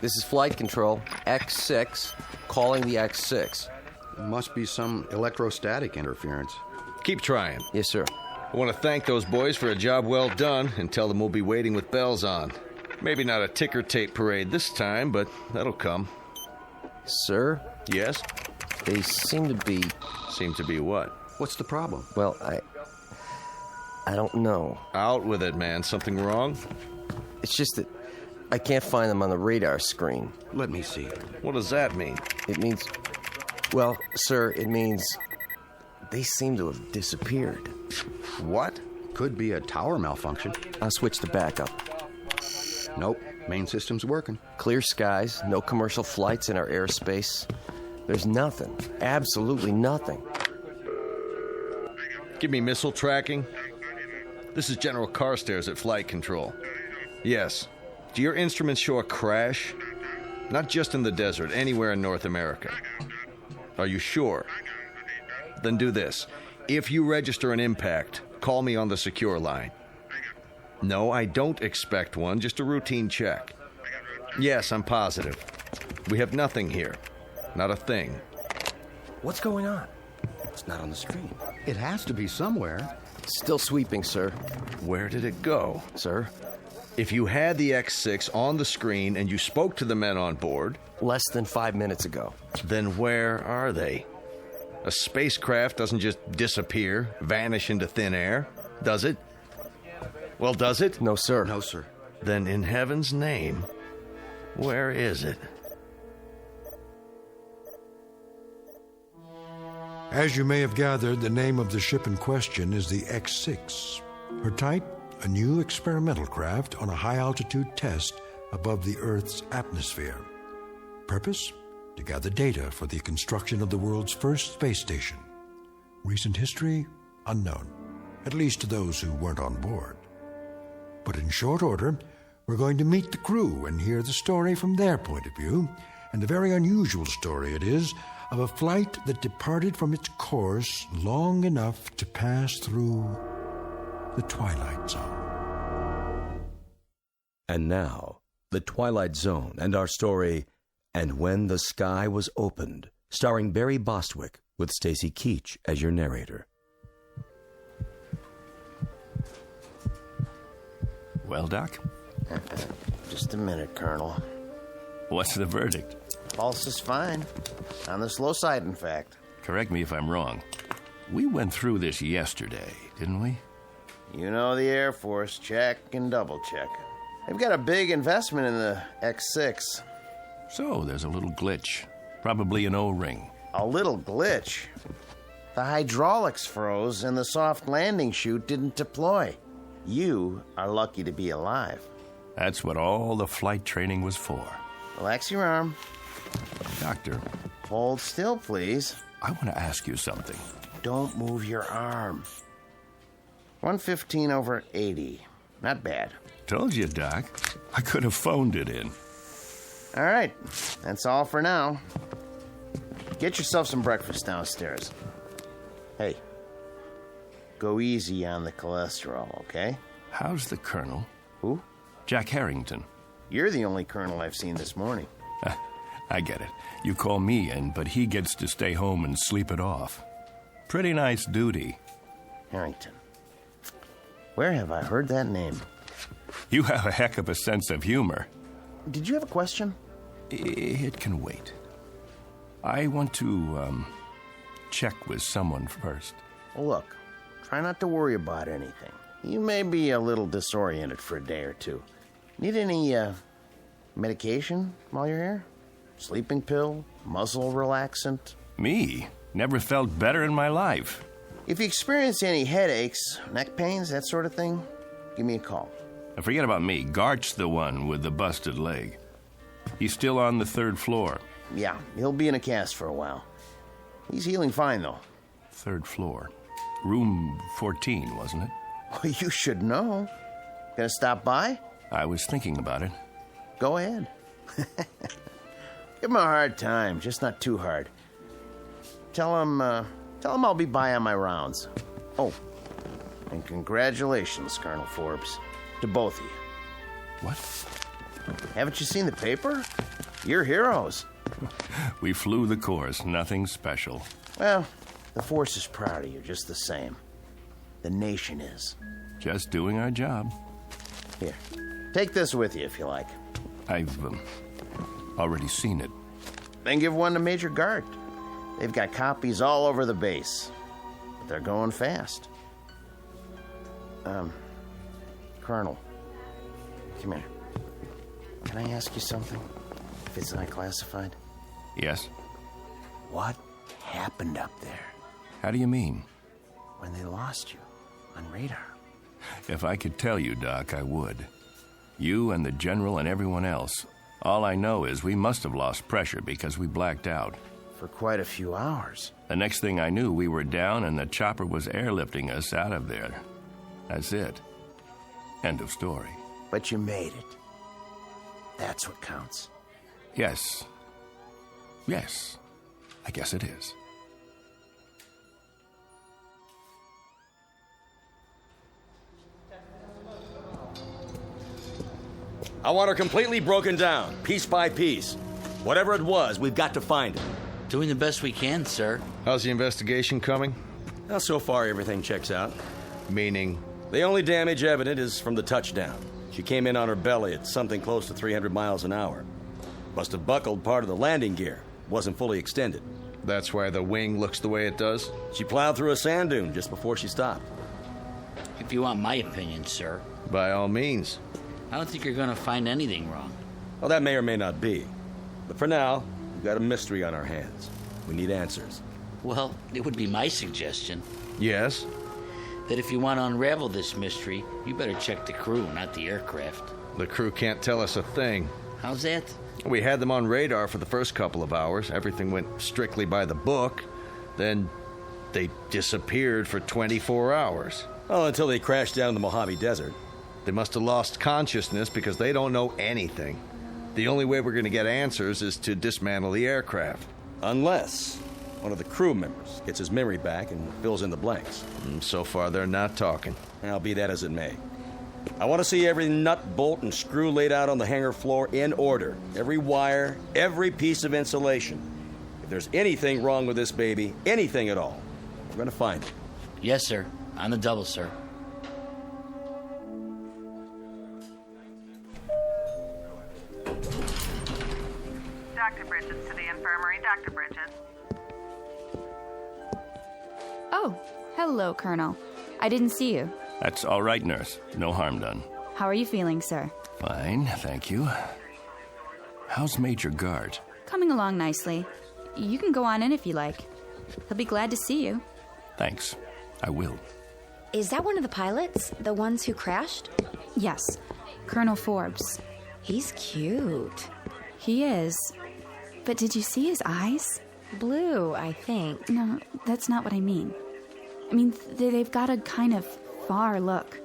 This is flight control. X6. Calling the X6. Must be some electrostatic interference. Keep trying. Yes, sir. I want to thank those boys for a job well done and tell them we'll be waiting with bells on. Maybe not a ticker tape parade this time, but that'll come. Sir? Yes? They seem to be... Seem to be what? What's the problem? Well, I don't know. Out with it, man. Something wrong? It's just that I can't find them on the radar screen. Let me see. What does that mean? It means... Well, sir, it means they seem to have disappeared. What? Could be a tower malfunction. I'll switch to backup. Nope. Main system's working. Clear skies, no commercial flights in our airspace. There's nothing. Absolutely nothing. Give me missile tracking. This is General Carstairs at Flight Control. Yes. Do your instruments show a crash? Not just in the desert, anywhere in North America. Are you sure? Then do this. If you register an impact, call me on the secure line. No, I don't expect one, just a routine check. Yes, I'm positive. We have nothing here. Not a thing. What's going on? It's not on the screen. It has to be somewhere. Still sweeping, sir. Where did it go? Sir? If you had the X6 on the screen and you spoke to the men on board... Less than 5 minutes ago. Then where are they? A spacecraft doesn't just disappear, vanish into thin air, does it? Well, does it? No, sir. No, sir. Then in heaven's name, where is it? As you may have gathered, the name of the ship in question is the X6. Her type, a new experimental craft on a high-altitude test above the Earth's atmosphere. Purpose? To gather data for the construction of the world's first space station. Recent history? Unknown, at least to those who weren't on board. But in short order, we're going to meet the crew and hear the story from their point of view, and a very unusual story it is, of a flight that departed from its course long enough to pass through the Twilight Zone. And now, the Twilight Zone and our story, And When the Sky Was Opened, starring Barry Bostwick with Stacy Keach as your narrator. Well, Doc? Just a minute, Colonel. What's the verdict? Pulse is fine. On the slow side, in fact. Correct me if I'm wrong. We went through this yesterday, didn't we? You know the Air Force, check and double check. They've got a big investment in the X6. So there's a little glitch. Probably an O-ring. A little glitch? The hydraulics froze and the soft landing chute didn't deploy. You are lucky to be alive. That's what all the flight training was for. Relax your arm. Doctor. Hold still, please. I want to ask you something. Don't move your arm. 115/80. Not bad. Told you, Doc. I could have phoned it in. All right. That's all for now. Get yourself some breakfast downstairs. Hey, go easy on the cholesterol, okay? How's the Colonel? Who? Jack Harrington. You're the only Colonel I've seen this morning. I get it. You call me in, but he gets to stay home and sleep it off. Pretty nice duty. Harrington. Where have I heard that name? You have a heck of a sense of humor. Did you have a question? It can wait. I want to, check with someone first. Well, look, try not to worry about anything. You may be a little disoriented for a day or two. Need any, medication while you're here? Sleeping pill? Muscle relaxant? Me? Never felt better in my life. If you experience any headaches, neck pains, that sort of thing, give me a call. Now forget about me. Gart's the one with the busted leg. He's still on the 3rd floor. Yeah, he'll be in a cast for a while. He's healing fine, though. 3rd floor. Room 14, wasn't it? Well, you should know. Gonna stop by? I was thinking about it. Go ahead. Give him a hard time, just not too hard. Tell him I'll be by on my rounds. Oh, and congratulations, Colonel Forbes, to both of you. What? Haven't you seen the paper? You're heroes. We flew the course, nothing special. Well, the force is proud of you just the same. The nation is. Just doing our job. Here, take this with you if you like. I've already seen it. Then give one to Major Gart. They've got copies all over the base. But they're going fast. Colonel, come here. Can I ask you something? If it's not classified? Yes? What happened up there? How do you mean? When they lost you on radar. If I could tell you, Doc, I would. You and the General and everyone else. All I know is we must have lost pressure because we blacked out. For quite a few hours. The next thing I knew, we were down and the chopper was airlifting us out of there. That's it. End of story. But you made it. That's what counts. Yes. Yes. I guess it is. I want her completely broken down, piece by piece. Whatever it was, we've got to find it. Doing the best we can, sir. How's the investigation coming? Well, so far, everything checks out. Meaning? The only damage evident is from the touchdown. She came in on her belly at something close to 300 miles an hour. Must have buckled part of the landing gear. Wasn't fully extended. That's why the wing looks the way it does? She plowed through a sand dune just before she stopped. If you want my opinion, sir. By all means. I don't think you're going to find anything wrong. Well, that may or may not be. But for now, we've got a mystery on our hands. We need answers. Well, it would be my suggestion. Yes? That if you want to unravel this mystery, you better check the crew, not the aircraft. The crew can't tell us a thing. How's that? We had them on radar for the first couple of hours. Everything went strictly by the book. Then they disappeared for 24 hours. Well, until they crashed down in the Mojave Desert. They must have lost consciousness because they don't know anything. The only way we're going to get answers is to dismantle the aircraft. Unless one of the crew members gets his memory back and fills in the blanks. So far, they're not talking. I'll be that as it may. I want to see every nut, bolt, and screw laid out on the hangar floor in order. Every wire, every piece of insulation. If there's anything wrong with this baby, anything at all, we're going to find it. Yes, sir. On the double, sir. Dr. Bridges to the infirmary. Dr. Bridges. Oh, hello, Colonel. I didn't see you. That's all right, nurse. No harm done. How are you feeling, sir? Fine, thank you. How's Major Guard? Coming along nicely. You can go on in if you like. He'll be glad to see you. Thanks. I will. Is that one of the pilots? The ones who crashed? Yes. Colonel Forbes. He's cute. He is. But did you see his eyes? Blue, I think. No, that's not what I mean. I mean, they've got a kind of far look.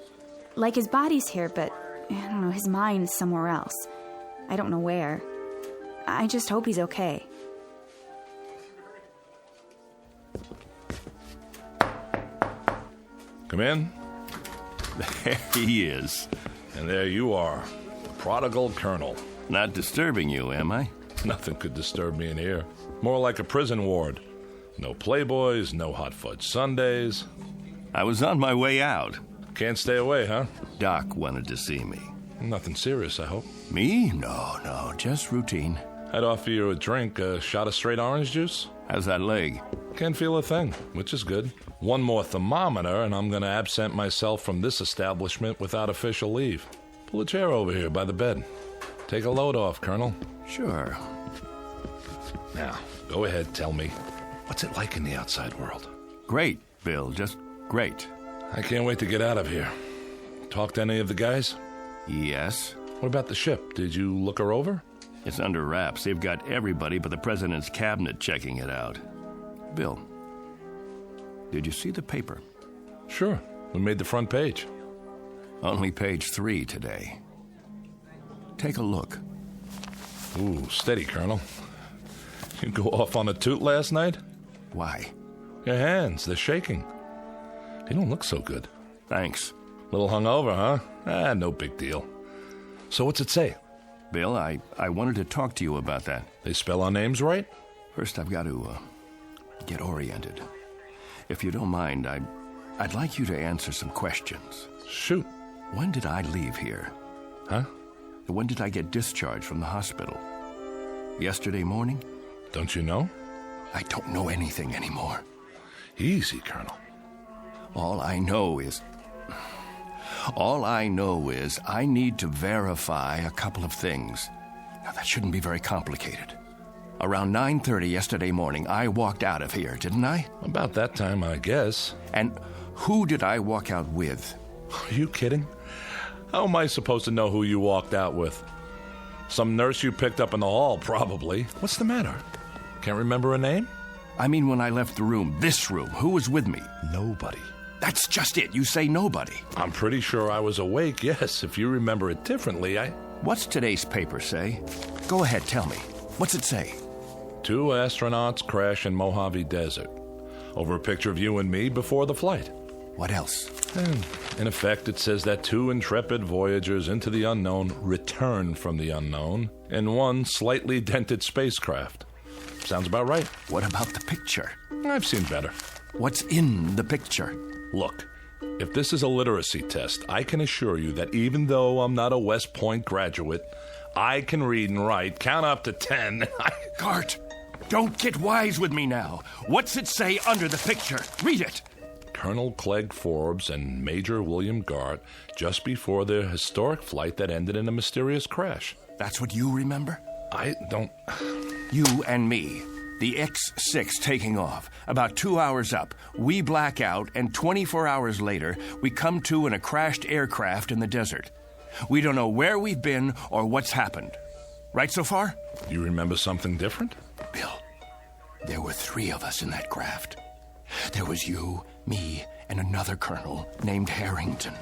Like his body's here, but, I don't know, his mind's somewhere else. I don't know where. I just hope he's okay. Come in. There he is. And there you are, the prodigal colonel. Not disturbing you, am I? Nothing could disturb me in here. More like a prison ward. No playboys, no hot fudge sundaes. I was on my way out. Can't stay away, huh? Doc wanted to see me. Nothing serious, I hope. Me? No, just routine. I'd offer you a drink, a shot of straight orange juice. How's that leg? Can't feel a thing, which is good. One more thermometer, and I'm going to absent myself from this establishment without official leave. Pull a chair over here by the bed. Take a load off, Colonel. Sure. Now, go ahead, tell me. What's it like in the outside world? Great, Bill, just great. I can't wait to get out of here. Talk to any of the guys? Yes. What about the ship? Did you look her over? It's under wraps. They've got everybody but the president's cabinet checking it out. Bill, did you see the paper? Sure. We made the front page. Only page 3 today. Take a look. Ooh, steady, Colonel. You go off on a toot last night? Why? Your hands, they're shaking. You don't look so good. Thanks. Little hungover, huh? No big deal. So what's it say? Bill, I wanted to talk to you about that. They spell our names right? First, I've got to get oriented. If you don't mind, I'd like you to answer some questions. Shoot. When did I leave here? Huh? When did I get discharged from the hospital? Yesterday morning? Don't you know? I don't know anything anymore. Easy, Colonel. All I know is I need to verify a couple of things. Now, that shouldn't be very complicated. Around 9:30 yesterday morning, I walked out of here, didn't I? About that time, I guess. And who did I walk out with? Are you kidding? How am I supposed to know who you walked out with? Some nurse you picked up in the hall, probably. What's the matter? Can't remember her name? I mean, when I left the room, this room, who was with me? Nobody. That's just it. You say nobody. I'm pretty sure I was awake, yes. If you remember it differently, What's today's paper say? Go ahead, tell me. What's it say? 2 astronauts crash in Mojave Desert. Over a picture of you and me before the flight. What else? In effect, it says that 2 intrepid voyagers into the unknown returned from the unknown in 1 slightly dented spacecraft. Sounds about right. What about the picture? I've seen better. What's in the picture? Look, if this is a literacy test, I can assure you that even though I'm not a West Point graduate, I can read and write, count up to 10. Gart, don't get wise with me now. What's it say under the picture? Read it. Colonel Clegg Forbes and Major William Gart just before their historic flight that ended in a mysterious crash. That's what you remember? I don't... You and me. The X-6 taking off. About 2 hours up, we black out, and 24 hours later, we come to in a crashed aircraft in the desert. We don't know where we've been or what's happened. Right so far? You remember something different? Bill, there were 3 of us in that craft. There was you, me, and another colonel named Harrington.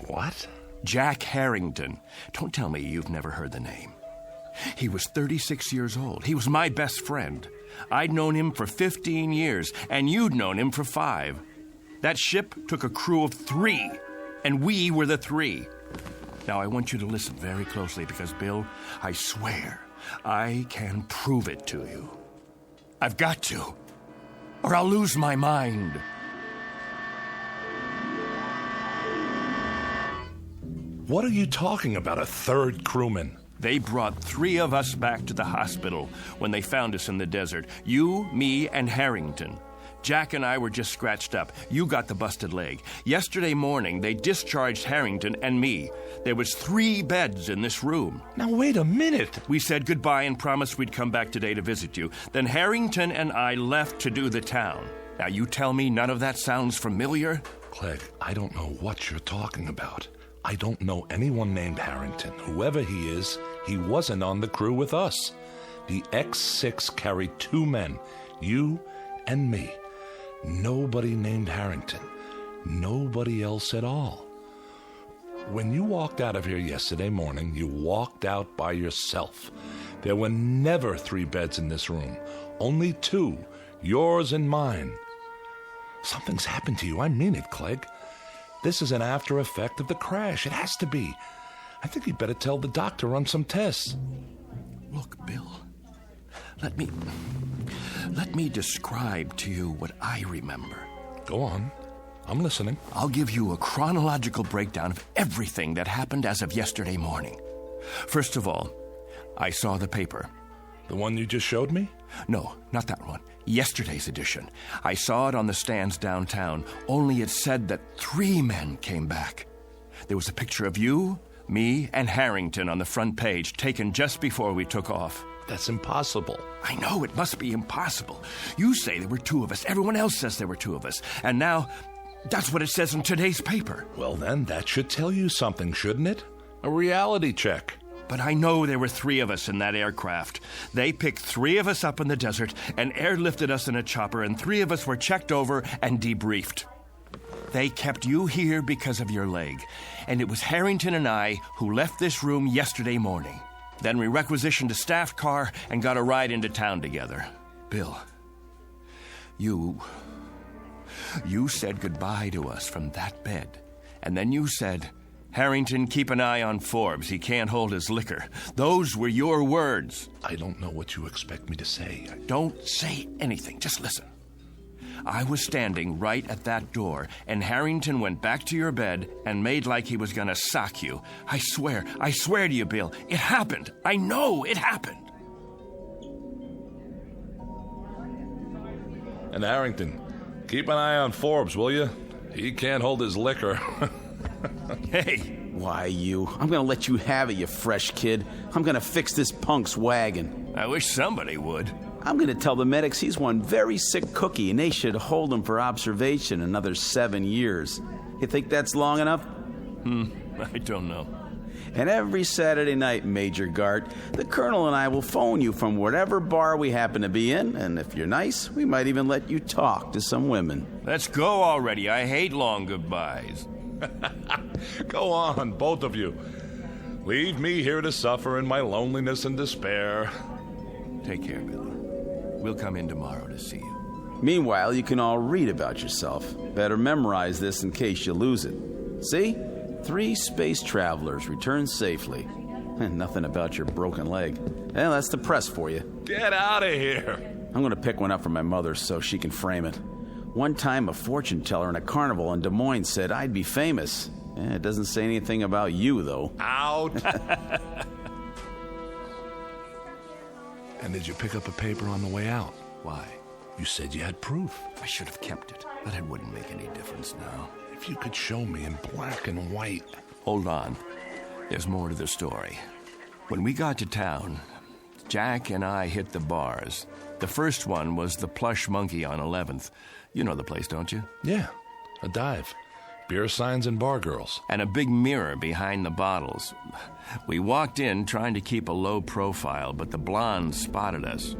What? Jack Harrington. Don't tell me you've never heard the name. He was 36 years old. He was my best friend. I'd known him for 15 years, and you'd known him for 5. That ship took a crew of 3, and we were the 3. Now, I want you to listen very closely because, Bill, I swear I can prove it to you. I've got to, or I'll lose my mind. What are you talking about, a 3rd crewman? They brought 3 of us back to the hospital when they found us in the desert. You, me, and Harrington. Jack and I were just scratched up. You got the busted leg. Yesterday morning, they discharged Harrington and me. There was 3 beds in this room. Now, wait a minute. We said goodbye and promised we'd come back today to visit you. Then Harrington and I left to do the town. Now, you tell me none of that sounds familiar? Clegg, I don't know what you're talking about. I don't know anyone named Harrington. Whoever he is, he wasn't on the crew with us. The X-6 carried 2 men, you and me. Nobody named Harrington. Nobody else at all. When you walked out of here yesterday morning, you walked out by yourself. There were never 3 beds in this room. Only 2, yours and mine. Something's happened to you. I mean it, Clegg. This is an after effect of the crash. It has to be. I think you'd better tell the doctor run some tests. Look, Bill, let me describe to you what I remember. Go on. I'm listening. I'll give you a chronological breakdown of everything that happened as of yesterday morning. First of all, I saw the paper. The one you just showed me? No, not that one. Yesterday's edition. I saw it on the stands downtown, only it said that 3 men came back. There was a picture of you, me, and Harrington on the front page, taken just before we took off. That's impossible. I know, it must be impossible. You say there were 2 of us. Everyone else says there were 2 of us. And now, that's what it says in today's paper. Well, then, that should tell you something, shouldn't it? A reality check. But I know there were 3 of us in that aircraft. They picked 3 of us up in the desert and airlifted us in a chopper, and 3 of us were checked over and debriefed. They kept you here because of your leg, and it was Harrington and I who left this room yesterday morning. Then we requisitioned a staff car and got a ride into town together. Bill, you said goodbye to us from that bed, and then you said, Harrington, keep an eye on Forbes. He can't hold his liquor. Those were your words. I don't know what you expect me to say. Don't say anything. Just listen. I was standing right at that door, and Harrington went back to your bed and made like he was going to sock you. I swear to you, Bill, it happened. I know it happened. And Harrington, keep an eye on Forbes, will you? He can't hold his liquor. Hey. Why, I'm gonna let you have it, you fresh kid. I'm gonna fix this punk's wagon. I wish somebody would. I'm gonna tell the medics he's one very sick cookie and they should hold him for observation another 7 years. You think that's long enough? I don't know. And every Saturday night, Major Gart, the Colonel and I will phone you from whatever bar we happen to be in, and if you're nice, we might even let you talk to some women. Let's go already. I hate long goodbyes. Go on, both of you. Leave me here to suffer in my loneliness and despair. Take care, Billy. We'll come in tomorrow to see you. Meanwhile, you can all read about yourself. Better memorize this in case you lose it. See? 3 space travelers returned safely. And nothing about your broken leg. Well, that's the press for you. Get out of here. I'm going to pick one up for my mother so she can frame it. One time, a fortune teller in a carnival in Des Moines said I'd be famous. It doesn't say anything about you, though. Out. And did you pick up a paper on the way out? Why? You said you had proof. I should have kept it, but it wouldn't make any difference now. If you could show me in black and white. Hold on. There's more to the story. When we got to town, Jack and I hit the bars. The first one was the Plush Monkey on 11th. You know the place, don't you? Yeah, a dive. Beer signs and bar girls. And a big mirror behind the bottles. We walked in trying to keep a low profile, but the blonde spotted us.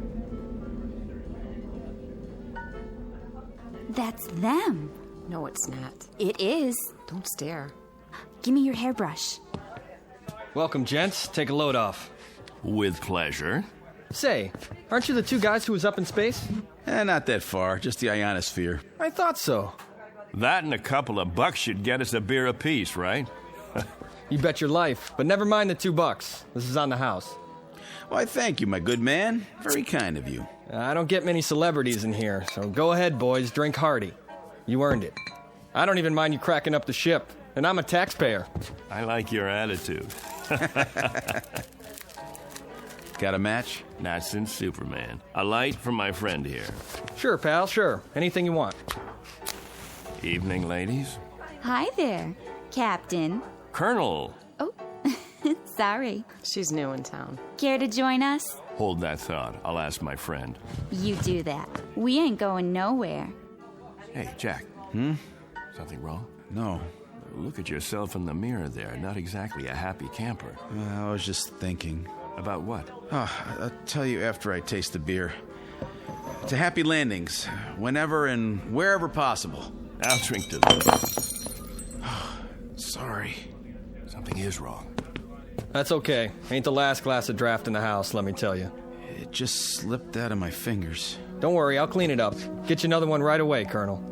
That's them. No, it's not. It is. Don't stare. Give me your hairbrush. Welcome, gents. Take a load off. With pleasure. Say, aren't you the 2 guys who was up in space? Not that far, just the ionosphere. I thought so. That and a couple of bucks should get us a beer apiece, right? You bet your life, but never mind the $2. This is on the house. Why, thank you, my good man. Very kind of you. I don't get many celebrities in here, so go ahead, boys, drink hearty. You earned it. I don't even mind you cracking up the ship, and I'm a taxpayer. I like your attitude. Got a match? Not since Superman. A light from my friend here. Sure, pal, sure. Anything you want. Evening, ladies. Hi there, Captain. Colonel. Oh, sorry. She's new in town. Care to join us? Hold that thought. I'll ask my friend. You do that. We ain't going nowhere. Hey, Jack. Something wrong? No. Look at yourself in the mirror there. Not exactly a happy camper. I was just thinking. About what? I'll tell you after I taste the beer. To happy landings, whenever and wherever possible. I'll drink to that. Sorry. Something is wrong. That's okay. Ain't the last glass of draft in the house, let me tell you. It just slipped out of my fingers. Don't worry, I'll clean it up. Get you another one right away, Colonel.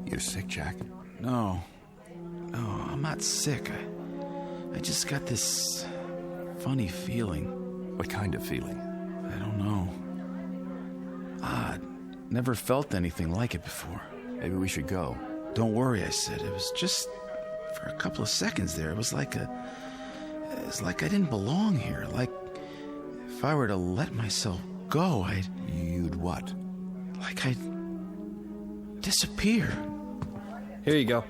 You're sick, Jack? No, I'm not sick. I just got this funny feeling. What kind of feeling? I don't know. Odd. Never felt anything like it before. Maybe we should go. Don't worry, I said. It was just for a couple of seconds there. It was like I didn't belong here. Like if I were to let myself go, You'd what? Like I'd disappear. Here you go.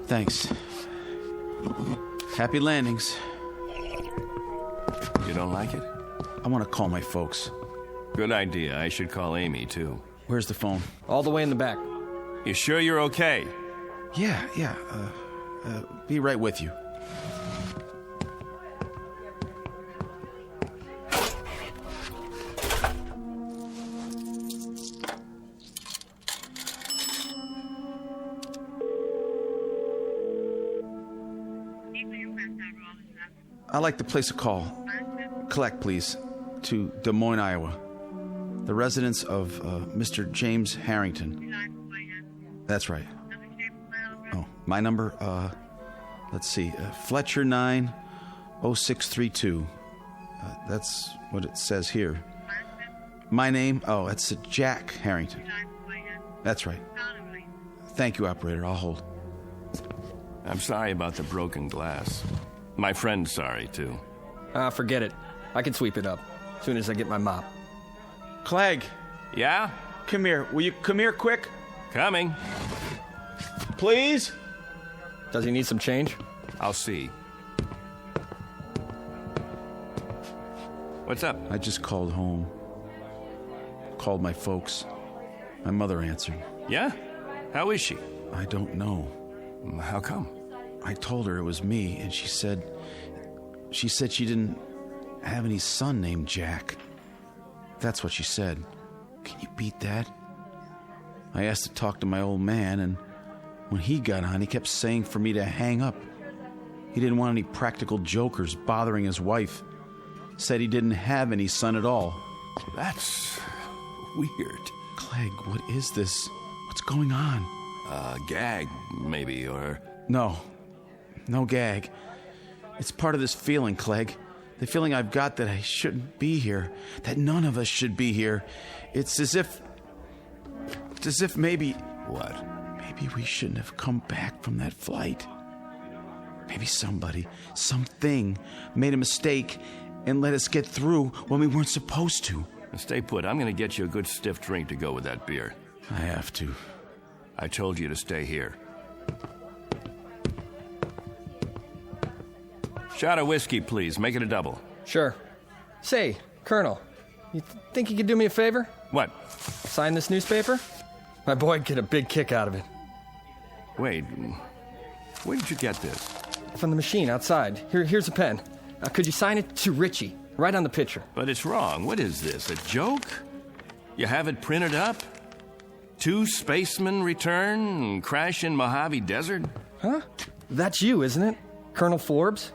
Thanks. Happy landings. You don't like it? I want to call my folks. Good idea. I should call Amy, too. Where's the phone? All the way in the back. You sure you're okay? Yeah. Be right with you. I'd like to place a call. Collect, please, to Des Moines, Iowa. The residence of Mr. James Harrington. That's right. Oh, my number, let's see, Fletcher 90632. That's what it says here. My name, it's Jack Harrington. That's right. Thank you, operator. I'll hold. I'm sorry about the broken glass. My friend's sorry, too. Forget it. I can sweep it up as soon as I get my mop. Clegg. Yeah? Come here. Will you come here quick? Coming. Please? Does he need some change? I'll see. What's up? I just called home. Called my folks. My mother answered. Yeah? How is she? I don't know. How come? I told her it was me, and she said she didn't have any son named Jack. That's what she said. Can you beat that? I asked to talk to my old man, and when he got on, he kept saying for me to hang up. He didn't want any practical jokers bothering his wife. Said he didn't have any son at all. That's weird. Clegg, what is this? What's going on? Gag, maybe, or... No gag. It's part of this feeling, Clegg. The feeling I've got that I shouldn't be here. That none of us should be here. It's as if maybe... What? Maybe we shouldn't have come back from that flight. Maybe somebody, something, made a mistake and let us get through when we weren't supposed to. Stay put. I'm going to get you a good stiff drink to go with that beer. I have to. I told you to stay here. Shot of whiskey, please. Make it a double. Sure. Say, Colonel, you think you could do me a favor? What? Sign this newspaper? My boy'd get a big kick out of it. Wait, where did you get this? From the machine outside. Here's a pen. Could you sign it to Richie? Right on the picture. But it's wrong. What is this, a joke? You have it printed up? 2 spacemen return, crash in Mojave Desert? Huh? That's you, isn't it? Colonel Forbes?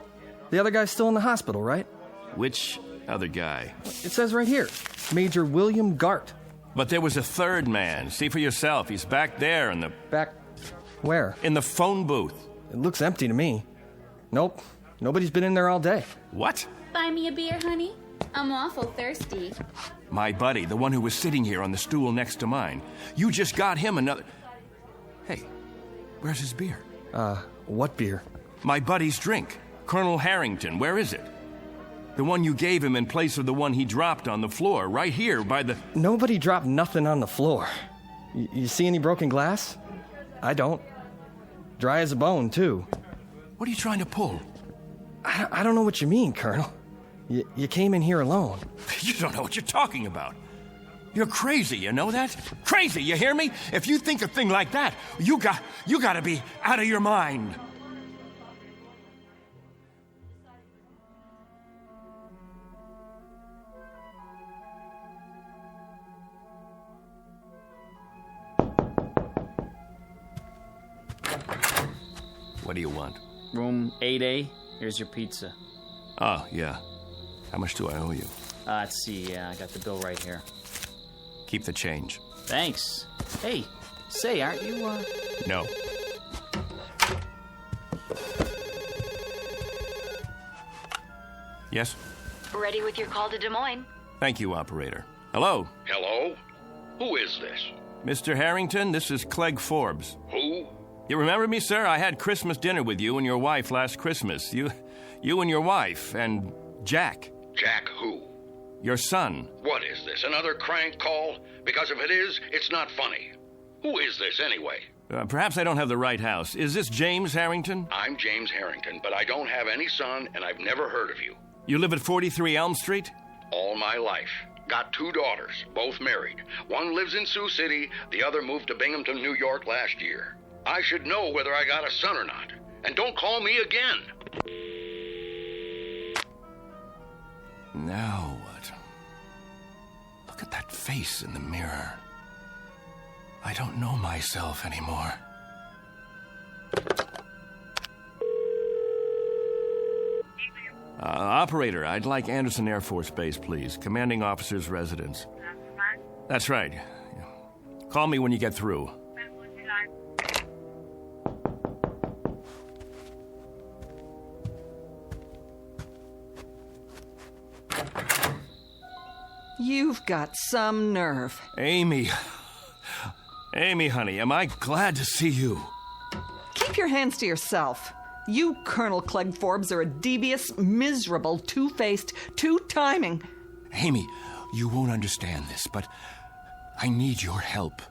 The other guy's still in the hospital, right? Which other guy? It says right here, Major William Gart. But there was a third man. See for yourself. He's back there in the... Back where? In the phone booth. It looks empty to me. Nope. Nobody's been in there all day. What? Buy me a beer, honey? I'm awful thirsty. My buddy, the one who was sitting here on the stool next to mine. You just got him another... Hey, where's his beer? What beer? My buddy's drink. Colonel Harrington, where is it? The one you gave him in place of the one he dropped on the floor, right here by the... Nobody dropped nothing on the floor. You see any broken glass? I don't. Dry as a bone, too. What are you trying to pull? I don't know what you mean, Colonel. You came in here alone. You don't know what you're talking about. You're crazy, you know that? Crazy, you hear me? If you think a thing like that, you gotta be out of your mind. What do you want? Room 8A. Here's your pizza. Oh, yeah. How much do I owe you? Let's see. Yeah, I got the bill right here. Keep the change. Thanks. Hey, say, aren't you, No. Yes? Ready with your call to Des Moines. Thank you, operator. Hello? Hello? Who is this? Mr. Harrington, this is Clegg Forbes. Who? You remember me, sir? I had Christmas dinner with you and your wife last Christmas. You and your wife, and Jack. Jack who? Your son. What is this, another crank call? Because if it is, it's not funny. Who is this, anyway? Perhaps I don't have the right house. Is this James Harrington? I'm James Harrington, but I don't have any son, and I've never heard of you. You live at 43 Elm Street? All my life. Got 2 daughters, both married. One lives in Sioux City, the other moved to Binghamton, New York last year. I should know whether I got a son or not. And don't call me again. Now what? Look at that face in the mirror. I don't know myself anymore. Operator, I'd like Anderson Air Force Base, please. Commanding officer's residence. That's right. Call me when you get through. You've got some nerve. Amy, honey, am I glad to see you? Keep your hands to yourself. You, Colonel Clegg Forbes, are a devious, miserable, two-faced, two-timing... Amy, you won't understand this, but I need your help.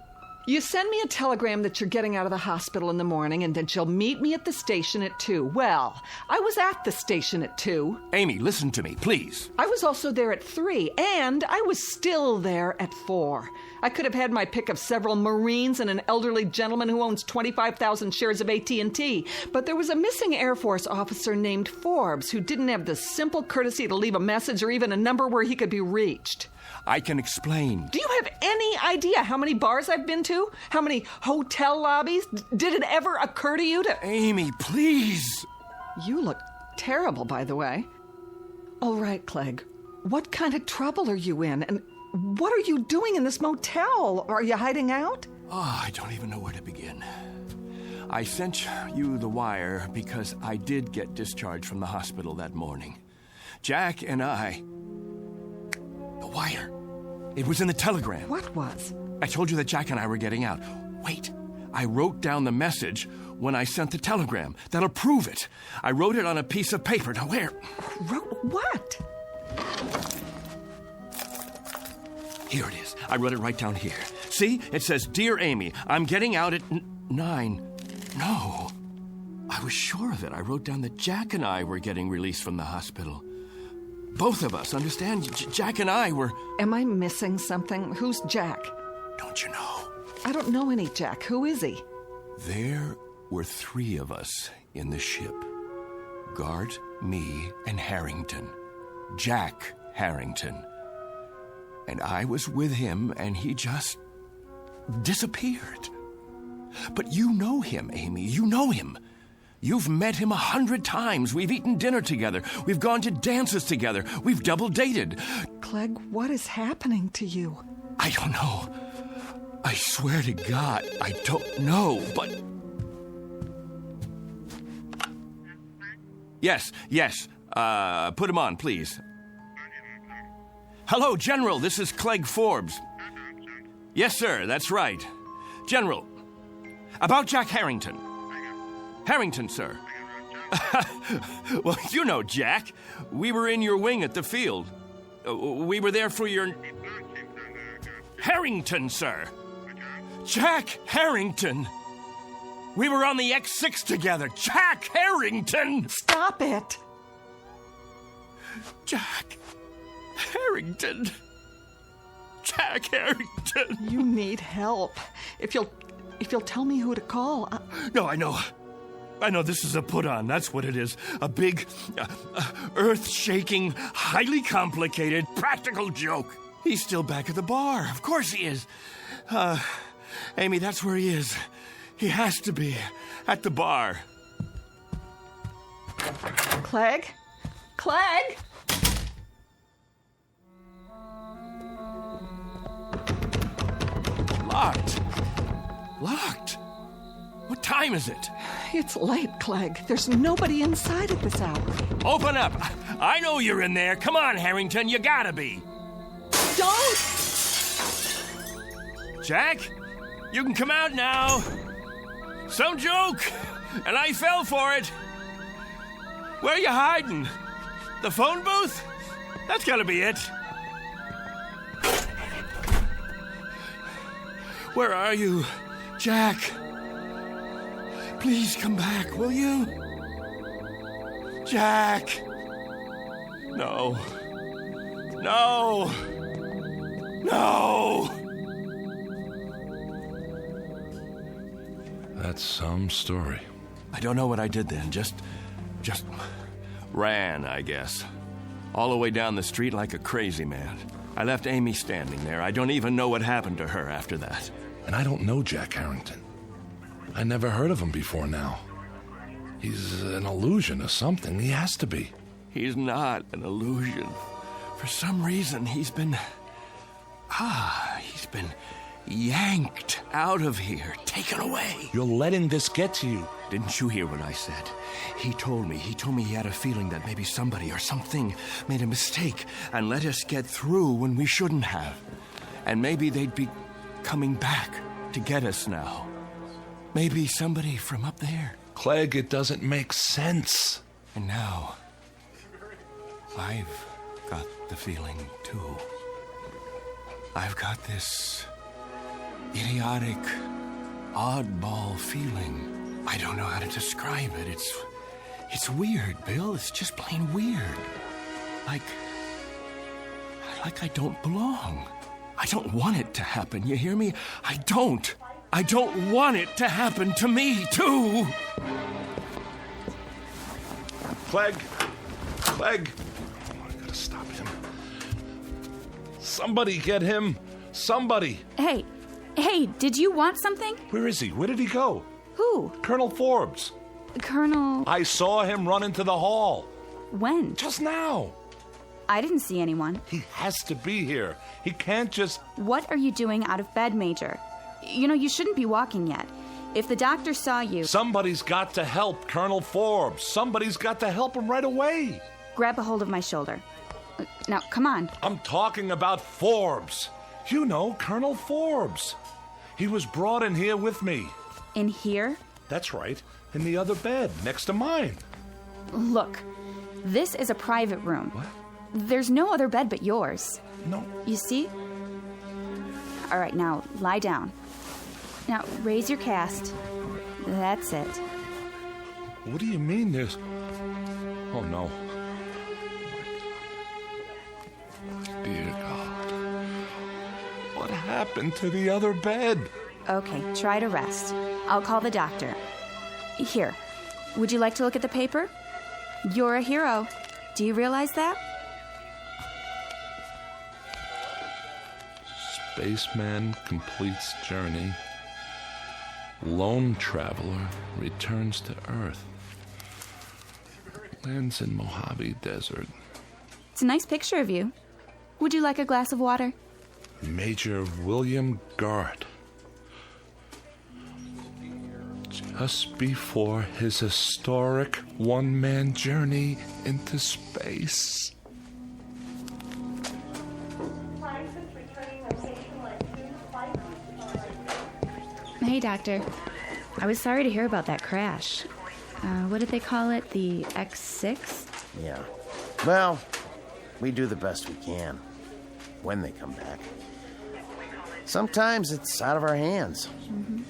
You send me a telegram that you're getting out of the hospital in the morning and that you'll meet me at the station at 2. Well, I was at the station at 2. Amy, listen to me, please. I was also there at 3, and I was still there at 4. I could have had my pick of several Marines and an elderly gentleman who owns 25,000 shares of AT&T, but there was a missing Air Force officer named Forbes who didn't have the simple courtesy to leave a message or even a number where he could be reached. I can explain. Do you have any idea how many bars I've been to? How many hotel lobbies? Did it ever occur to you to... Amy, please! You look terrible, by the way. All right, Clegg. What kind of trouble are you in? And what are you doing in this motel? Are you hiding out? Oh, I don't even know where to begin. I sent you the wire because I did get discharged from the hospital that morning. Jack and I... The wire. It was in the telegram. What was? I told you that Jack and I were getting out. Wait. I wrote down the message when I sent the telegram. That'll prove it. I wrote it on a piece of paper. Now, where? Wrote what? Here it is. I wrote it right down here. See? It says, Dear Amy, I'm getting out at 9. No. I was sure of it. I wrote down that Jack and I were getting released from the hospital. Both of us, understand? Jack and I were... Am I missing something? Who's Jack? Don't you know? I don't know any Jack. Who is he? There were 3 of us in the ship. Gart, me, and Harrington. Jack Harrington. And I was with him, and he just disappeared. But you know him, Amy. You know him. You've met him 100 times. We've eaten dinner together. We've gone to dances together. We've double dated. Clegg, what is happening to you? I don't know. I swear to God, I don't know, but... Yes. Put him on, please. Hello, General. This is Clegg Forbes. Yes, sir. That's right. General, about Jack Harrington. Harrington, sir. Well, you know Jack. We were in your wing at the field. We were there for your... Harrington, sir. Jack Harrington. We were on the X6 together. Jack Harrington. Stop it. Jack Harrington. Jack Harrington. You need help. If you'll tell me who to call. No, I know. I know this is a put-on. That's what it is. A big, earth-shaking, highly complicated, practical joke. He's still back at the bar. Of course he is. Amy, that's where he is. He has to be. At the bar. Clegg? Clegg? Locked. What time is it? It's late, Clegg. There's nobody inside at this hour. Open up. I know you're in there. Come on, Harrington. You gotta be. Don't! Jack, you can come out now. Some joke, and I fell for it. Where are you hiding? The phone booth? That's gotta be it. Where are you, Jack? Please come back, will you? Jack! No. That's some story. I don't know what I did then. Just ran, I guess. All the way down the street like a crazy man. I left Amy standing there. I don't even know what happened to her after that. And I don't know Jack Harrington. I never heard of him before now. He's an illusion or something. He has to be. He's not an illusion. For some reason, he's been yanked out of here, taken away. You're letting this get to you. Didn't you hear what I said? He told me he had a feeling that maybe somebody or something made a mistake and let us get through when we shouldn't have. And maybe they'd be coming back to get us now. Maybe somebody from up there. Clegg, it doesn't make sense. And now, I've got the feeling, too. I've got this idiotic, oddball feeling. I don't know how to describe it. It's weird, Bill. It's just plain weird. Like I don't belong. I don't want it to happen, you hear me? I don't want it to happen to me, too! Clegg! Oh, I gotta stop him. Somebody get him! Somebody! Hey, did you want something? Where is he? Where did he go? Who? Colonel Forbes. Colonel... I saw him run into the hall. When? Just now. I didn't see anyone. He has to be here. He can't just... What are you doing out of bed, Major? You know, you shouldn't be walking yet. If the doctor saw you... Somebody's got to help Colonel Forbes. Somebody's got to help him right away. Grab a hold of my shoulder. Now, come on. I'm talking about Forbes. You know, Colonel Forbes. He was brought in here with me. In here? That's right. In the other bed, next to mine. Look, this is a private room. What? There's no other bed but yours. No. You see? All right, now, lie down. Now, raise your cast. That's it. What do you mean there's... Oh, no. Dear God. What happened to the other bed? Okay, try to rest. I'll call the doctor. Here, would you like to look at the paper? You're a hero. Do you realize that? Spaceman completes journey. Lone traveler returns to Earth. Lands in Mojave Desert. It's a nice picture of you. Would you like a glass of water? Major William Gart. Just before his historic one-man journey into space. Hey, Doctor. I was sorry to hear about that crash. What did they call it? The X6? Yeah. Well, we do the best we can. When they come back. Sometimes it's out of our hands. Mm-hmm.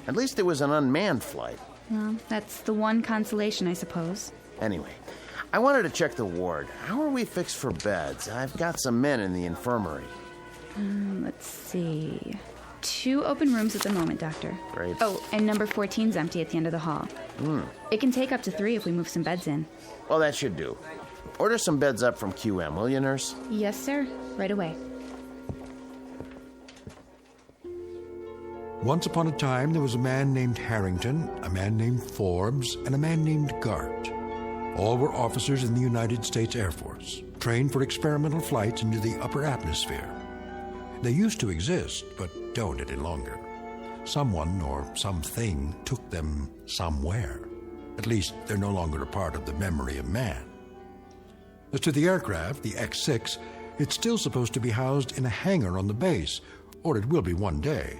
At least it was an unmanned flight. Well, that's the one consolation, I suppose. Anyway, I wanted to check the ward. How are we fixed for beds? I've got some men in the infirmary. Let's see. 2 open rooms at the moment, Doctor. Great. Oh, and number 14's empty at the end of the hall. It can take up to 3 if we move some beds in. Well, that should do. Order some beds up from QM, will you, nurse? Yes, sir. Right away. Once upon a time, there was a man named Harrington, a man named Forbes, and a man named Gart. All were officers in the United States Air Force, trained for experimental flights into the upper atmosphere. They used to exist, but don't any longer. Someone or something took them somewhere. At least they're no longer a part of the memory of man. As to the aircraft, the X6, it's still supposed to be housed in a hangar on the base, or it will be one day.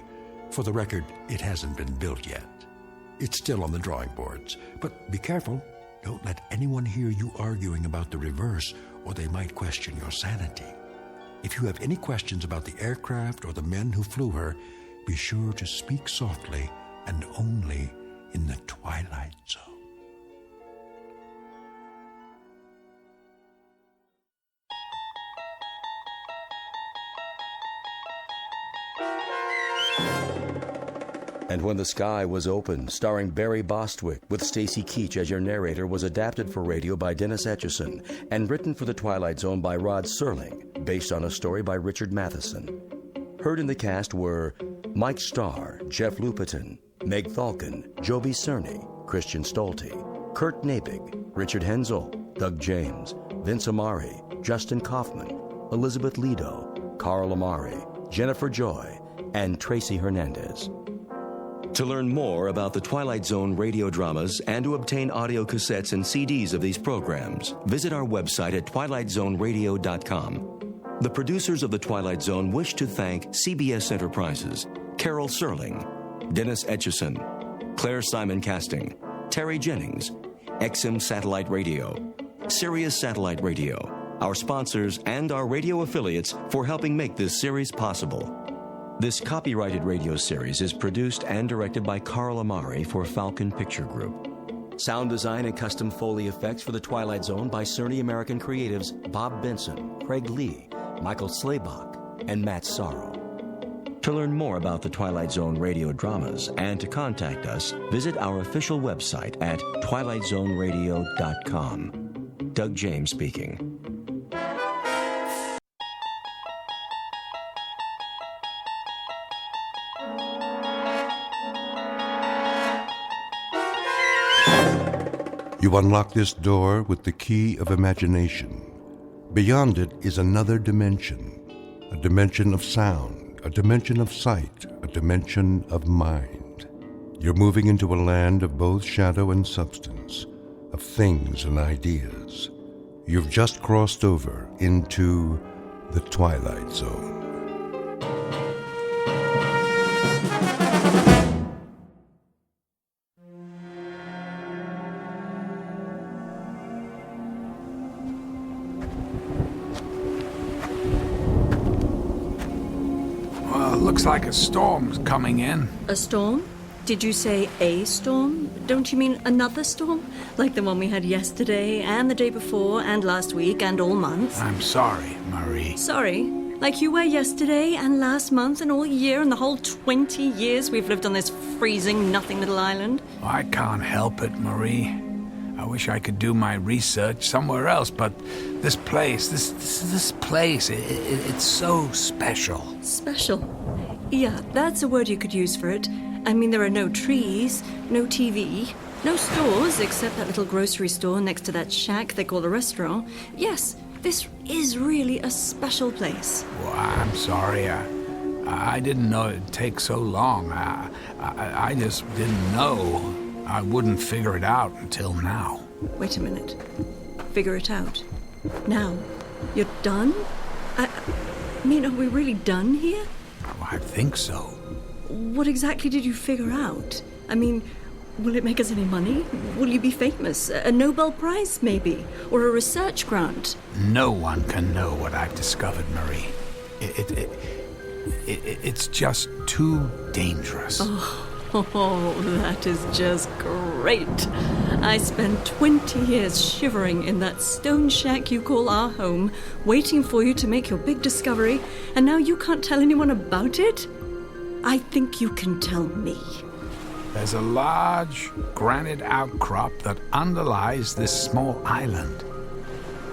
For the record, it hasn't been built yet. It's still on the drawing boards. But be careful. Don't let anyone hear you arguing about the reverse, or they might question your sanity. If you have any questions about the aircraft or the men who flew her, be sure to speak softly and only in the Twilight Zone. And When the Sky Was Open, starring Barry Bostwick with Stacy Keach as your narrator, was adapted for radio by Dennis Etchison and written for The Twilight Zone by Rod Serling, based on a story by Richard Matheson. Heard in the cast were Mike Starr, Jeff Lupetin, Meg Thalken, Joby Cerny, Christian Stolte, Kurt Nabig, Richard Hensel, Doug James, Vince Amari, Justin Kaufman, Elizabeth Lido, Carl Amari, Jennifer Joy, and Tracy Hernandez. To learn more about the Twilight Zone radio dramas and to obtain audio cassettes and CDs of these programs, visit our website at twilightzoneradio.com. The producers of The Twilight Zone wish to thank CBS Enterprises, Carol Serling, Dennis Etchison, Claire Simon Casting, Terry Jennings, XM Satellite Radio, Sirius Satellite Radio, our sponsors and our radio affiliates for helping make this series possible. This copyrighted radio series is produced and directed by Carl Amari for Falcon Picture Group. Sound design and custom Foley effects for The Twilight Zone by Cerny American creatives Bob Benson, Craig Lee, Michael Slaybach, and Matt Sorrow. To learn more about the Twilight Zone radio dramas and to contact us, visit our official website at twilightzoneradio.com. Doug James speaking. You unlock this door with the key of imagination. Beyond it is another dimension, a dimension of sound, a dimension of sight, a dimension of mind. You're moving into a land of both shadow and substance, of things and ideas. You've just crossed over into the Twilight Zone. Looks like a storm's coming in. A storm? Did you say a storm? Don't you mean another storm? Like the one we had yesterday, and the day before, and last week, and all month? I'm sorry, Marie. Sorry? Like you were yesterday, and last month, and all year, and the whole 20 years we've lived on this freezing, nothing little island? Oh, I can't help it, Marie. I wish I could do my research somewhere else, but this place, this place, it's so special. Special? Yeah, that's a word you could use for it. I mean, there are no trees, no TV, no stores except that little grocery store next to that shack they call a restaurant. Yes, this is really a special place. Well, I'm sorry. I didn't know it'd take so long. I just didn't know. I wouldn't figure it out until now. Wait a minute. Figure it out? Now? You're done? I mean, are we really done here? Oh, I think so. What exactly did you figure out? I mean, will it make us any money? Will you be famous? A Nobel Prize, maybe? Or a research grant? No one can know what I've discovered, Marie. It's just too dangerous. Oh, that is just great. I spent 20 years shivering in that stone shack you call our home, waiting for you to make your big discovery, and now you can't tell anyone about it? I think you can tell me. There's a large granite outcrop that underlies this small island.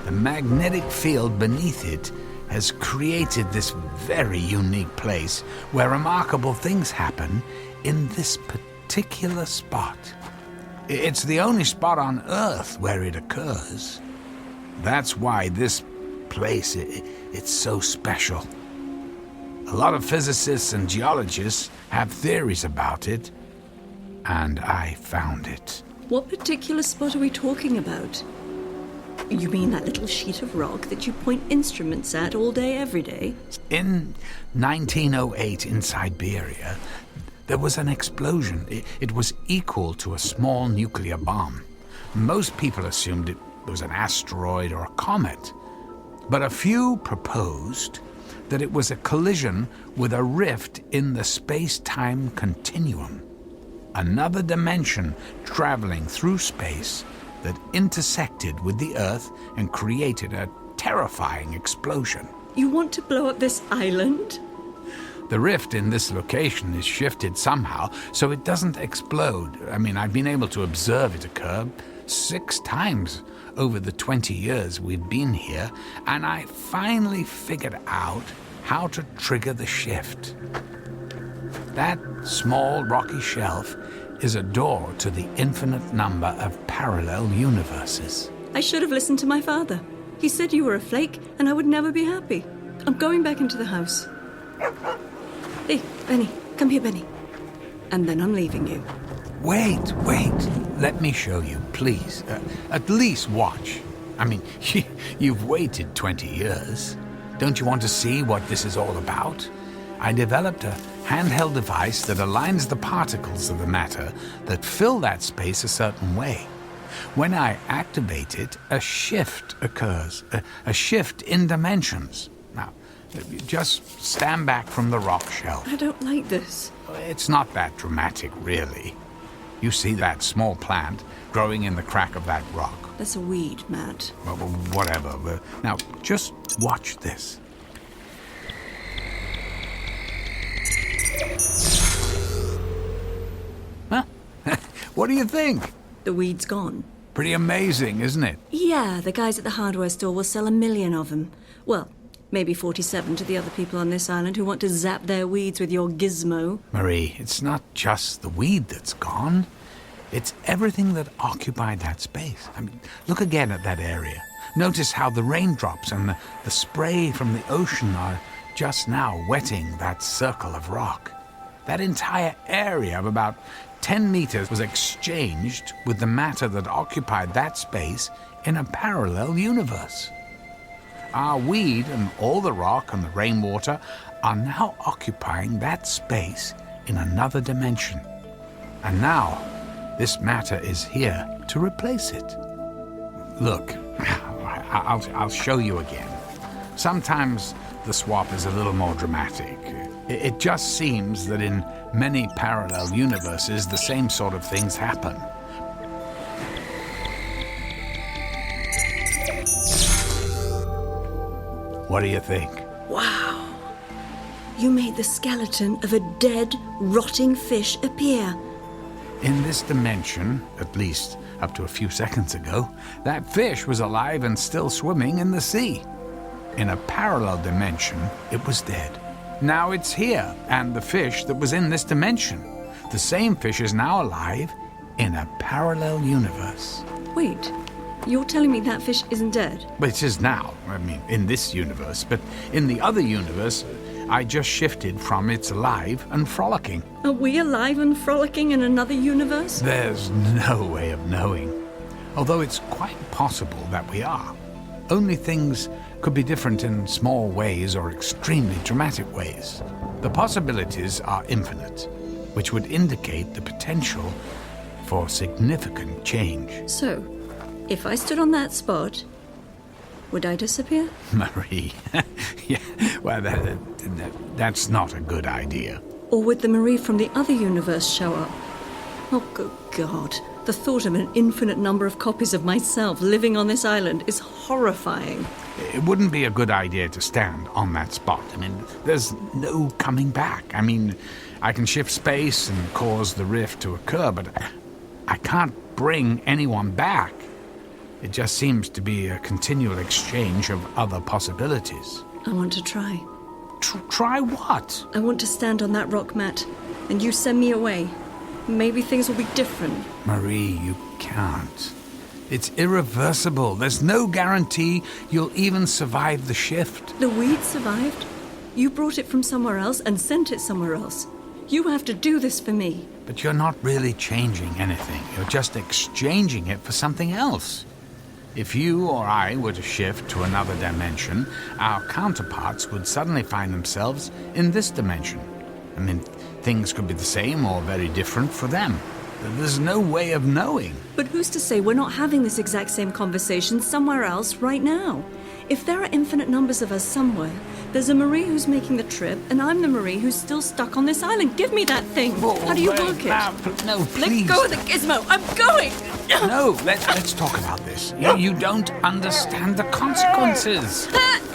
The magnetic field beneath it has created this very unique place where remarkable things happen in this particular spot. It's the only spot on Earth where it occurs. That's why this place, it's so special. A lot of physicists and geologists have theories about it, and I found it. What particular spot are we talking about? You mean that little sheet of rock that you point instruments at all day, every day? In 1908 in Siberia, there was an explosion. It was equal to a small nuclear bomb. Most people assumed it was an asteroid or a comet, but a few proposed that it was a collision with a rift in the space-time continuum, another dimension traveling through space that intersected with the Earth and created a terrifying explosion. You want to blow up this island? The rift in this location is shifted somehow so it doesn't explode. I mean, I've been able to observe it occur 6 times over the 20 years we've been here, and I finally figured out how to trigger the shift. That small rocky shelf is a door to the infinite number of parallel universes. I should have listened to my father. He said you were a flake and I would never be happy. I'm going back into the house. Hey, Benny, come here, Benny. And then I'm leaving you. Wait. Let me show you, please. At least watch. I mean, you've waited 20 years. Don't you want to see what this is all about? I developed a handheld device that aligns the particles of the matter that fill that space a certain way. When I activate it, a shift occurs, a shift in dimensions. Now, Just stand back from the rock shelf. I don't like this. It's not that dramatic, really. You see that small plant growing in the crack of that rock. That's a weed, Matt. Well, whatever. Now, just watch this. Huh? What do you think? The weed's gone. Pretty amazing, isn't it? Yeah, the guys at the hardware store will sell 1 million of them. Well, maybe 47 to the other people on this island who want to zap their weeds with your gizmo. Marie, it's not just the weed that's gone. It's everything that occupied that space. I mean, look again at that area. Notice how the raindrops and the spray from the ocean are just now wetting that circle of rock. That entire area of about 10 meters was exchanged with the matter that occupied that space in a parallel universe. Our weed and all the rock and the rainwater are now occupying that space in another dimension. And now, this matter is here to replace it. Look, I'll show you again. Sometimes the swap is a little more dramatic. It just seems that in many parallel universes, the same sort of things happen. What do you think? Wow. You made the skeleton of a dead, rotting fish appear. In this dimension, at least up to a few seconds ago, that fish was alive and still swimming in the sea. In a parallel dimension, it was dead. Now it's here, and the fish that was in this dimension. The same fish is now alive in a parallel universe. Wait, you're telling me that fish isn't dead? But it is now, in this universe. But in the other universe, I just shifted from it's alive and frolicking. Are we alive and frolicking in another universe? There's no way of knowing. Although it's quite possible that we are. Only things could be different in small ways or extremely dramatic ways. The possibilities are infinite, which would indicate the potential for significant change. So, if I stood on that spot, would I disappear? Marie, yeah, well, that's not a good idea. Or would the Marie from the other universe show up? Oh, good God. The thought of an infinite number of copies of myself living on this island is horrifying. It wouldn't be a good idea to stand on that spot. There's no coming back. I can shift space and cause the rift to occur, but I can't bring anyone back. It just seems to be a continual exchange of other possibilities. I want to try. Try what? I want to stand on that rock mat, and you send me away. Maybe things will be different. Marie, you can't. It's irreversible. There's no guarantee you'll even survive the shift. The weed survived. You brought it from somewhere else and sent it somewhere else. You have to do this for me. But you're not really changing anything. You're just exchanging it for something else. If you or I were to shift to another dimension, our counterparts would suddenly find themselves in this dimension. Things could be the same or very different for them. There's no way of knowing. But who's to say we're not having this exact same conversation somewhere else right now? If there are infinite numbers of us somewhere, there's a Marie who's making the trip, and I'm the Marie who's still stuck on this island. Give me that thing. How do you work it? No, please. Let go of the gizmo. I'm going. No, let's talk about this. You don't understand the consequences.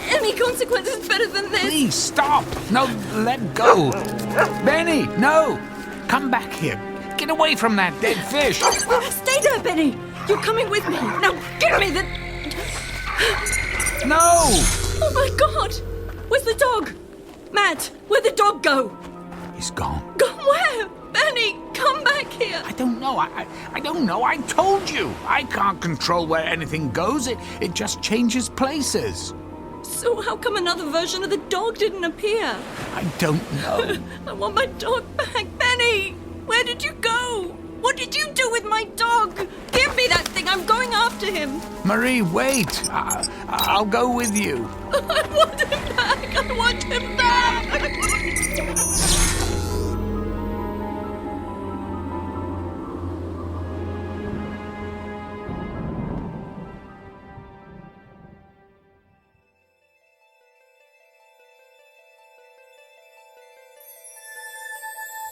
Any consequence is better than this. Please, stop. No, let go. Benny, no. Come back here. Get away from that dead fish. Stay there, Benny. You're coming with me. Now, give me the... No! Oh, my God. Where's the dog? Matt, where'd the dog go? He's gone. Gone where? Benny, come back here. I don't know. I don't know. I told you. I can't control where anything goes. It just changes places. So how come another version of the dog didn't appear? I don't know. I want my dog back. Benny, where did you go? What did you do with my dog? Give me that thing. I'm going after him. Marie, wait. I'll go with you. I want him back. I want him back.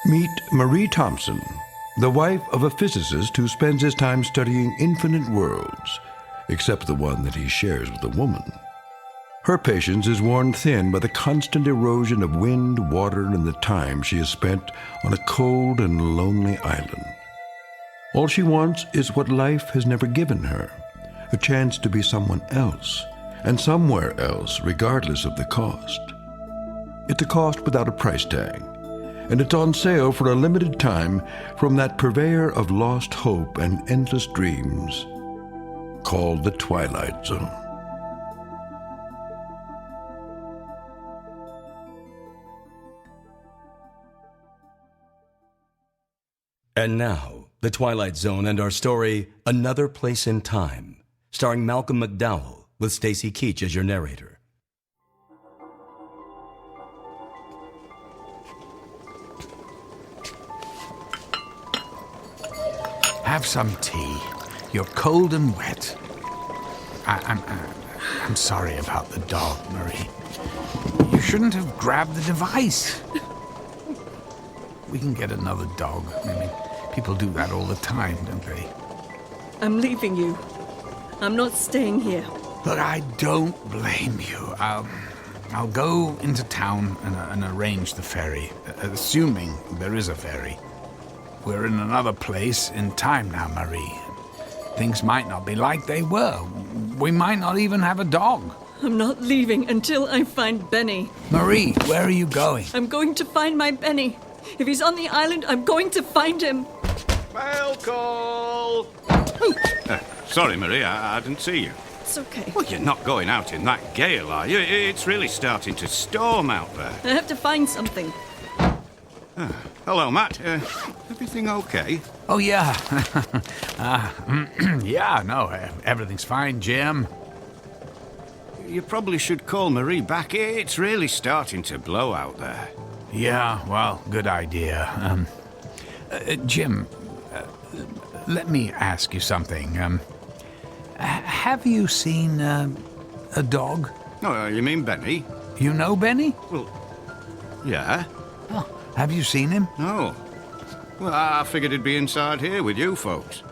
Meet Marie Thompson, the wife of a physicist who spends his time studying infinite worlds, except the one that he shares with a woman. Her patience is worn thin by the constant erosion of wind, water, and the time she has spent on a cold and lonely island. All she wants is what life has never given her, a chance to be someone else, and somewhere else, regardless of the cost. It's a cost without a price tag, and it's on sale for a limited time from that purveyor of lost hope and endless dreams called the Twilight Zone. And now, The Twilight Zone and our story, Another Place in Time, starring Malcolm McDowell, with Stacy Keach as your narrator. Have some tea. You're cold and wet. I'm sorry about the dog, Marie. You shouldn't have grabbed the device. We can get another dog. I mean, people do that all the time, don't they? I'm leaving you. I'm not staying here. Look, I don't blame you. I'll go into town and arrange the ferry, assuming there is a ferry. We're in another place in time now, Marie. Things might not be like they were. We might not even have a dog. I'm not leaving until I find Benny. Marie, where are you going? I'm going to find my Benny. If he's on the island, I'm going to find him. Mail call! Sorry, Marie, I didn't see you. It's okay. Well, you're not going out in that gale, are you? It's really starting to storm out there. I have to find something. Hello, Matt. Everything okay? Oh, yeah. Yeah, no, everything's fine, Jim. You probably should call Marie back. It's really starting to blow out there. Yeah, well, good idea. Jim, let me ask you something. Have you seen a dog? Oh, you mean Benny? You know Benny? Well, yeah. Oh, have you seen him? No. Well, I figured he'd be inside here with you folks.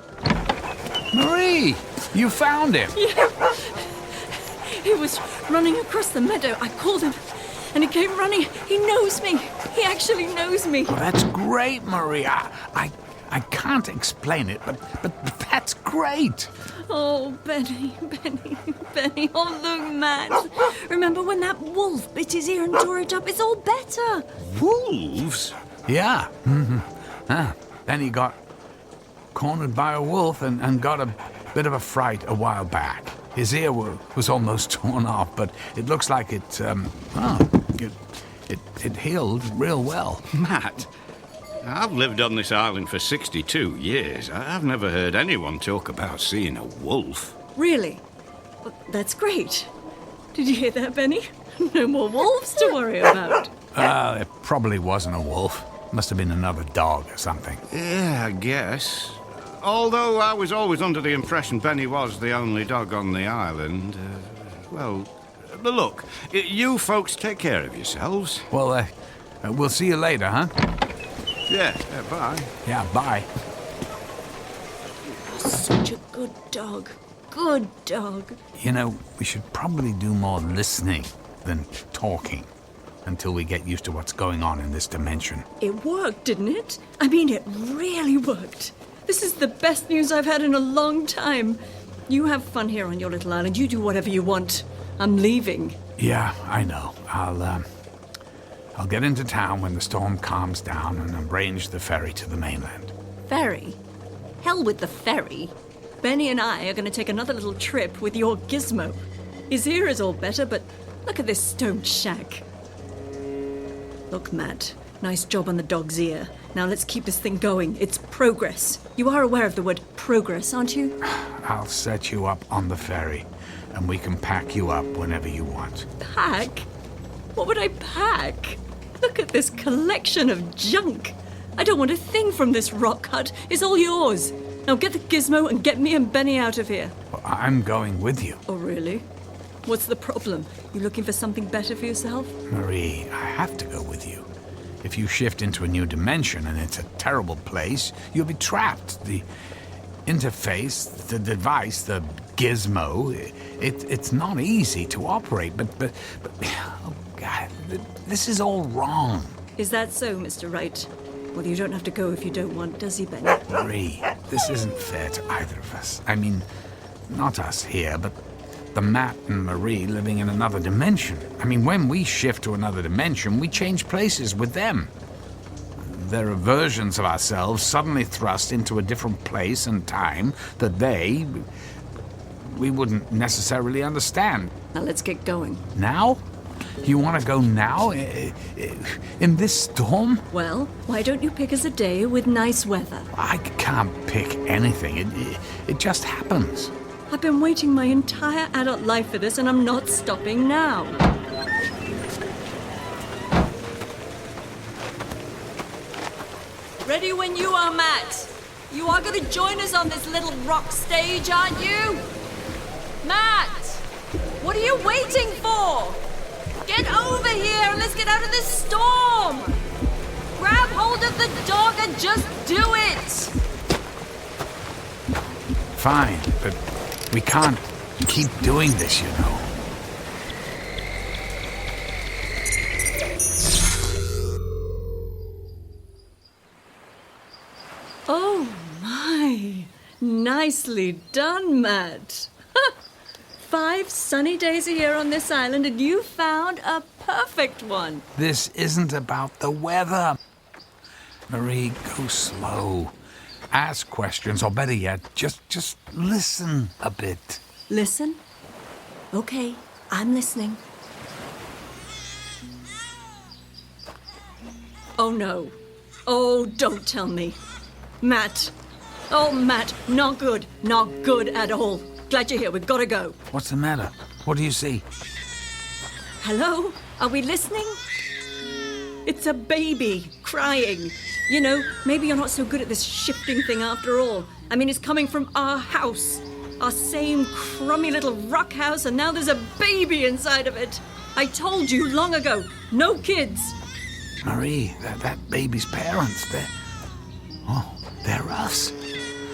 Marie, you found him. Yeah. He was running across the meadow. I called him, and he came running. He knows me. He actually knows me. Oh, that's great, Marie. I can't explain it, but that's great. Oh, Benny. Oh, look, Matt. Remember when that wolf bit his ear and tore it up? It's all better. Wolves? Yeah. Then he got cornered by a wolf and got a bit of a fright a while back. His ear was almost torn off, but it looks like it healed real well. Matt, I've lived on this island for 62 years. I've never heard anyone talk about seeing a wolf. Really? Well, that's great. Did you hear that, Benny? No more wolves to worry about. It probably wasn't a wolf. Must have been another dog or something. Yeah, I guess. Although I was always under the impression Benny was the only dog on the island. Well, look, you folks take care of yourselves. Well, we'll see you later, huh? Yeah, bye. Yeah, bye. Such a good dog. Good dog. You know, we should probably do more listening than talking until we get used to what's going on in this dimension. It worked, didn't it? I mean, it really worked. This is the best news I've had in a long time. You have fun here on your little island. You do whatever you want. I'm leaving. Yeah, I know. I'll get into town when the storm calms down and arrange the ferry to the mainland. Ferry? Hell with the ferry. Benny and I are going to take another little trip with your gizmo. His ear is all better, but look at this stone shack. Look, Matt, nice job on the dog's ear. Now let's keep this thing going. It's progress. You are aware of the word progress, aren't you? I'll set you up on the ferry, and we can pack you up whenever you want. Pack? What would I pack? Look at this collection of junk. I don't want a thing from this rock hut. It's all yours. Now get the gizmo and get me and Benny out of here. Well, I'm going with you. Oh, really? What's the problem? You looking for something better for yourself? Marie, I have to go with you. If you shift into a new dimension and it's a terrible place, you'll be trapped. The interface, the device, the gizmo, it's not easy to operate, but oh God, this is all wrong. Is that so, Mr. Wright? Well, you don't have to go if you don't want, does he, Benny? Marie, this isn't fair to either of us. I mean, not us here, but the Matt and Marie living in another dimension. I mean, when we shift to another dimension, we change places with them. There are versions of ourselves suddenly thrust into a different place and time that we wouldn't necessarily understand. Now let's get going. Now? You want to go now? In this storm? Well, why don't you pick us a day with nice weather? I can't pick anything. It just happens. I've been waiting my entire adult life for this, and I'm not stopping now. Ready when you are, Matt. You are going to join us on this little rock stage, aren't you? Matt! What are you waiting for? Get over here and let's get out of this storm! Grab hold of the dog and just do it! Fine, but we can't keep doing this, you know. Oh my! Nicely done, Matt. 5 sunny days a year on this island, and you found a perfect one. This isn't about the weather. Marie, go slow. Ask questions, or better yet, just listen a bit. Listen? Okay, I'm listening. Oh no. Oh, don't tell me. Matt. Oh, Matt, not good. Not good at all. Glad you're here. We've got to go. What's the matter? What do you see? Hello? Are we listening? It's a baby crying. You know, maybe you're not so good at this shifting thing after all. I mean, it's coming from our house. Our same crummy little rock house, and now there's a baby inside of it. I told you long ago, no kids. Marie, that baby's parents, they're us.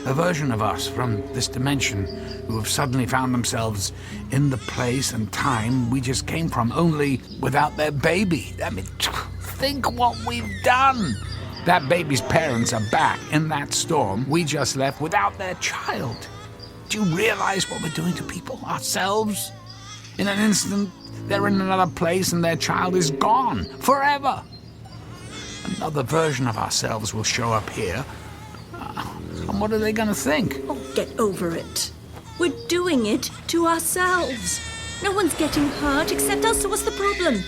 A version of us from this dimension who have suddenly found themselves in the place and time we just came from, only without their baby. I mean, think what we've done. That baby's parents are back in that storm we just left without their child. Do you realize what we're doing to people, ourselves? In an instant, they're in another place and their child is gone forever. Another version of ourselves will show up here. And what are they going to think? Oh, get over it. We're doing it to ourselves. No one's getting hurt except us, so what's the problem?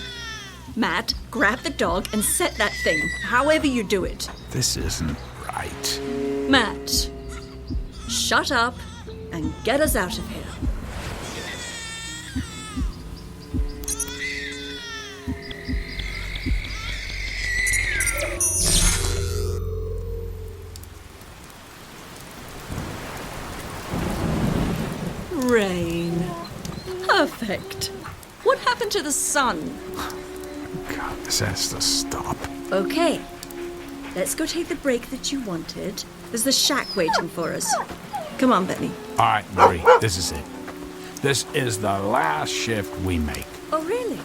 Matt, grab the dog and set that thing, however you do it. This isn't right. Matt, shut up and get us out of here. Rain. Perfect. What happened to the sun? God, this has to stop. Okay. Let's go take the break that you wanted. There's the shack waiting for us. Come on, Benny. All right, Marie, this is it. This is the last shift we make. Oh, really?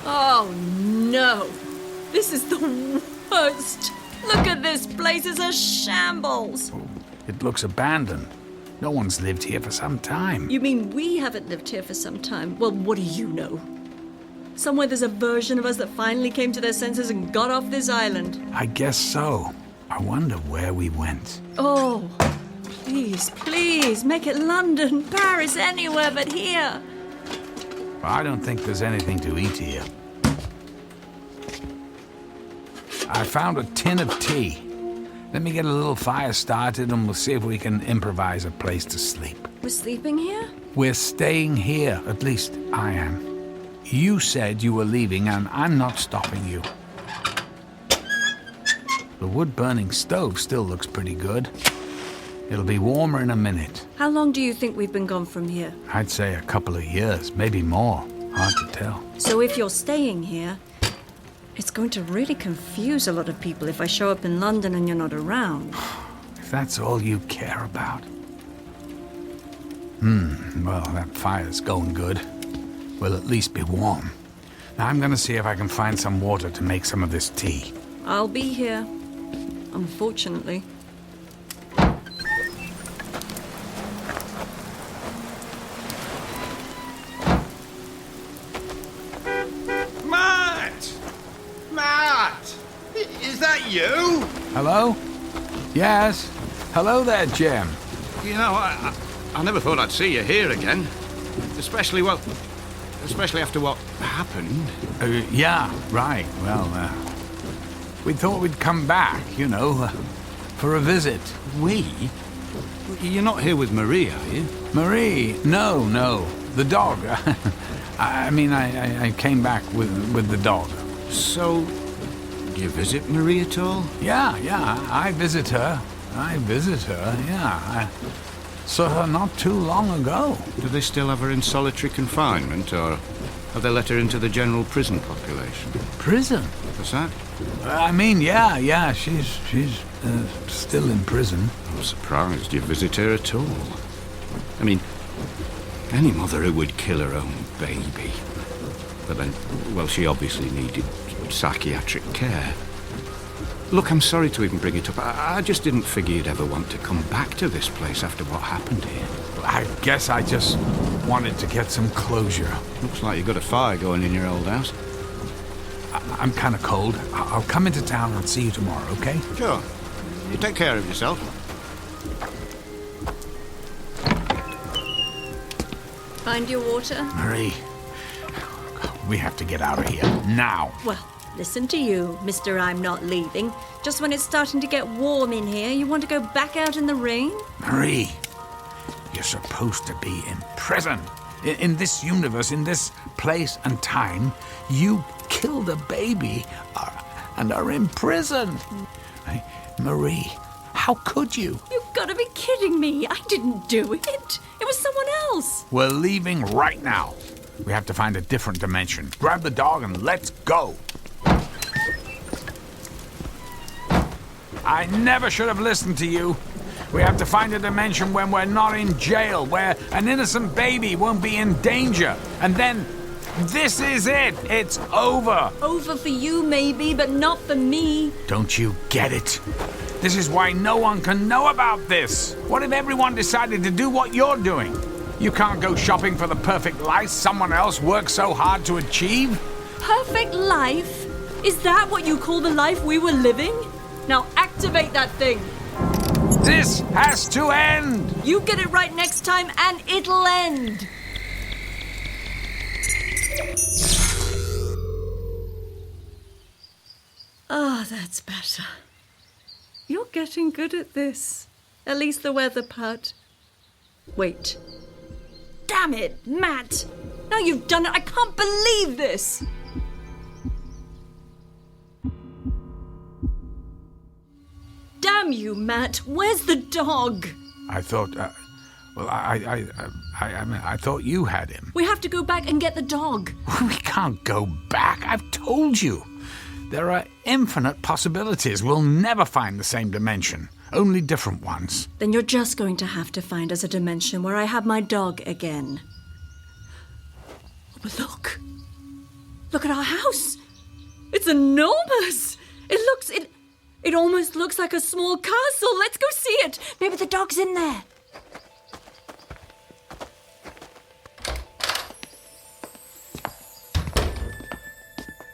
Oh, no. This is the worst. Look at this place. It's a shambles. It looks abandoned. No one's lived here for some time. You mean we haven't lived here for some time? Well, what do you know? Somewhere there's a version of us that finally came to their senses and got off this island. I guess so. I wonder where we went. Oh, please, please, make it London, Paris, anywhere but here. I don't think there's anything to eat here. I found a tin of tea. Let me get a little fire started and we'll see if we can improvise a place to sleep. We're sleeping here? We're staying here, at least I am. You said you were leaving and I'm not stopping you. The wood-burning stove still looks pretty good. It'll be warmer in a minute. How long do you think we've been gone from here? I'd say a couple of years, maybe more. Hard to tell. So if you're staying here, it's going to really confuse a lot of people if I show up in London and you're not around. If that's all you care about. Well, that fire's going good. We'll at least be warm. Now I'm gonna see if I can find some water to make some of this tea. I'll be here, unfortunately. Matt! Is that you? Hello? Yes. Hello there, Jim. You know, I never thought I'd see you here again. Especially after what happened. Yeah, right. Well, we thought we'd come back, for a visit. We? You're not here with Marie, are you? Marie? No. The dog. I came back with the dog. So, do you visit Marie at all? Yeah, I visit her, yeah. I saw her not too long ago. Do they still have her in solitary confinement, or have they let her into the general prison population? Prison? What's that? Yeah, she's still in prison. I'm surprised you visit her at all. I mean, any mother who would kill her own baby. But then, well, she obviously needed psychiatric care. Look, I'm sorry to even bring it up. I just didn't figure you'd ever want to come back to this place after what happened here. I guess I just wanted to get some closure. Looks like you've got a fire going in your old house. I'm kind of cold. I'll come into town and see you tomorrow, okay? Sure. You take care of yourself. Find your water? Marie, we have to get out of here now. Well, listen to you, Mr. I'm not leaving. Just when it's starting to get warm in here, you want to go back out in the rain? Marie, you're supposed to be in prison. In this universe, in this place and time, you killed a baby and are in prison. Marie, how could you? You've got to be kidding me. I didn't do it. It was someone else. We're leaving right now. We have to find a different dimension. Grab the dog and let's go. I never should have listened to you. We have to find a dimension when we're not in jail, where an innocent baby won't be in danger. And then, this is it. It's over. Over for you, maybe, but not for me. Don't you get it? This is why no one can know about this. What if everyone decided to do what you're doing? You can't go shopping for the perfect life someone else worked so hard to achieve. Perfect life? Is that what you call the life we were living? Now activate that thing. This has to end. You get it right next time and it'll end. Ah, that's better. You're getting good at this. At least the weather part. Wait. Damn it, Matt! Now you've done it, I can't believe this! Damn you, Matt! Where's the dog? I thought, I thought you had him. We have to go back and get the dog. We can't go back, I've told you. There are infinite possibilities. We'll never find the same dimension. Only different ones. Then you're just going to have to find us a dimension where I have my dog again. Oh, but look! Look at our house! It's enormous! It almost looks like a small castle. Let's go see it. Maybe the dog's in there.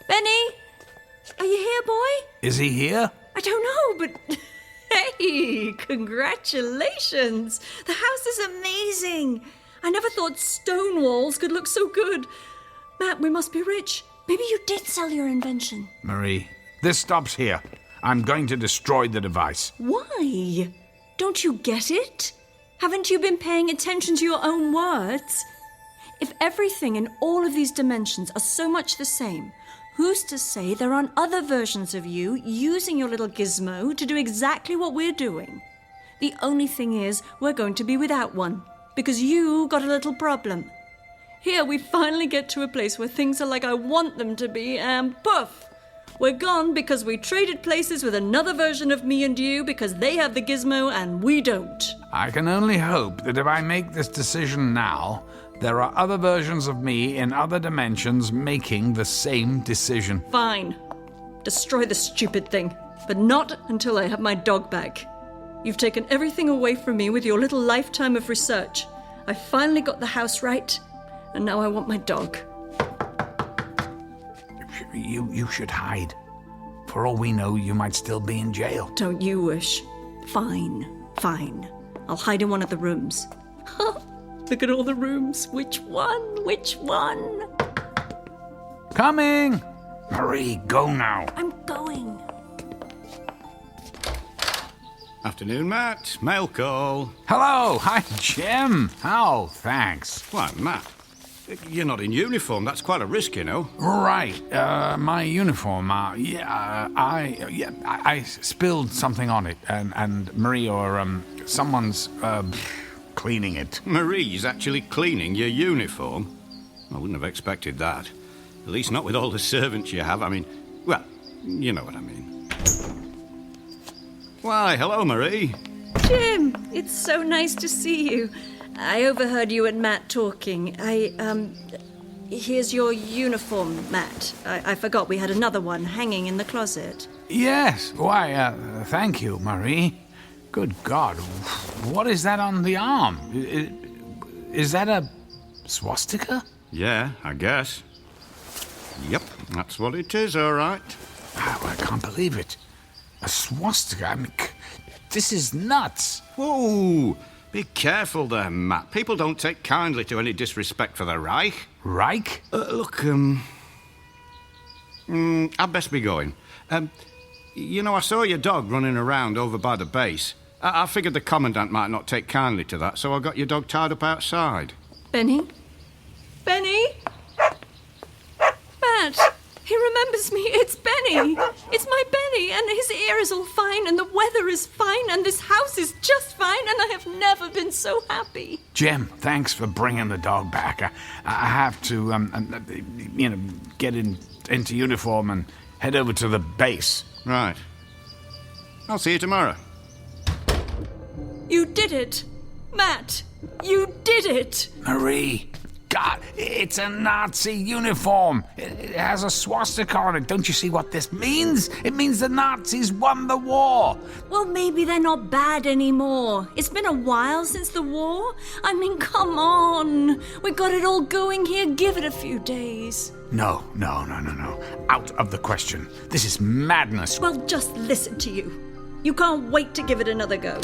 Benny? Are you here, boy? Is he here? I don't know, but... Hey, congratulations! The house is amazing! I never thought stone walls could look so good. Matt, we must be rich. Maybe you did sell your invention. Marie, this stops here. I'm going to destroy the device. Why? Don't you get it? Haven't you been paying attention to your own words? If everything in all of these dimensions are so much the same, who's to say there aren't other versions of you using your little gizmo to do exactly what we're doing? The only thing is, we're going to be without one, because you got a little problem. Here we finally get to a place where things are like I want them to be, and poof! We're gone because we traded places with another version of me and you because they have the gizmo and we don't. I can only hope that if I make this decision now, there are other versions of me in other dimensions making the same decision. Fine. Destroy the stupid thing, but not until I have my dog back. You've taken everything away from me with your little lifetime of research. I finally got the house right, and now I want my dog. You should hide. For all we know, you might still be in jail. Don't you wish? Fine. I'll hide in one of the rooms. Look at all the rooms. Which one? Coming! Marie, go now. I'm going. Afternoon, Matt. Mail call. Hello. Hi, Jim. Oh, thanks. Why, Matt, you're not in uniform. That's quite a risk, you know. Right. My uniform. I spilled something on it, and Marie or someone's cleaning it. Marie's actually cleaning your uniform? I wouldn't have expected that. At least not with all the servants you have. I mean, well, you know what I mean. Why, hello, Marie. Jim, it's so nice to see you. I overheard you and Matt talking. Here's your uniform, Matt. I forgot we had another one hanging in the closet. Yes. Why, thank you, Marie. Good God. What is that on the arm? Is that a swastika? Yeah, I guess. Yep, that's what it is, all right. Oh, I can't believe it. A swastika? I mean, this is nuts. Whoa! Be careful there, Matt. People don't take kindly to any disrespect for the Reich. Reich? Look, I'd best be going. You know, I saw your dog running around over by the base. I figured the Commandant might not take kindly to that, so I got your dog tied up outside. Benny? Matt, he remembers me. It's Benny. It's my Benny, and his ear is all fine, and the weather is fine, and this house is just fine, and I have never been so happy. Jim, thanks for bringing the dog back. I have to, get into uniform and head over to the base. Right. I'll see you tomorrow. You did it. Matt, you did it. Marie, God, it's a Nazi uniform. It has a swastika on it. Don't you see what this means? It means the Nazis won the war. Well, maybe they're not bad anymore. It's been a while since the war. I mean, come on. We got it all going here. Give it a few days. No. Out of the question. This is madness. Well, just listen to you. You can't wait to give it another go.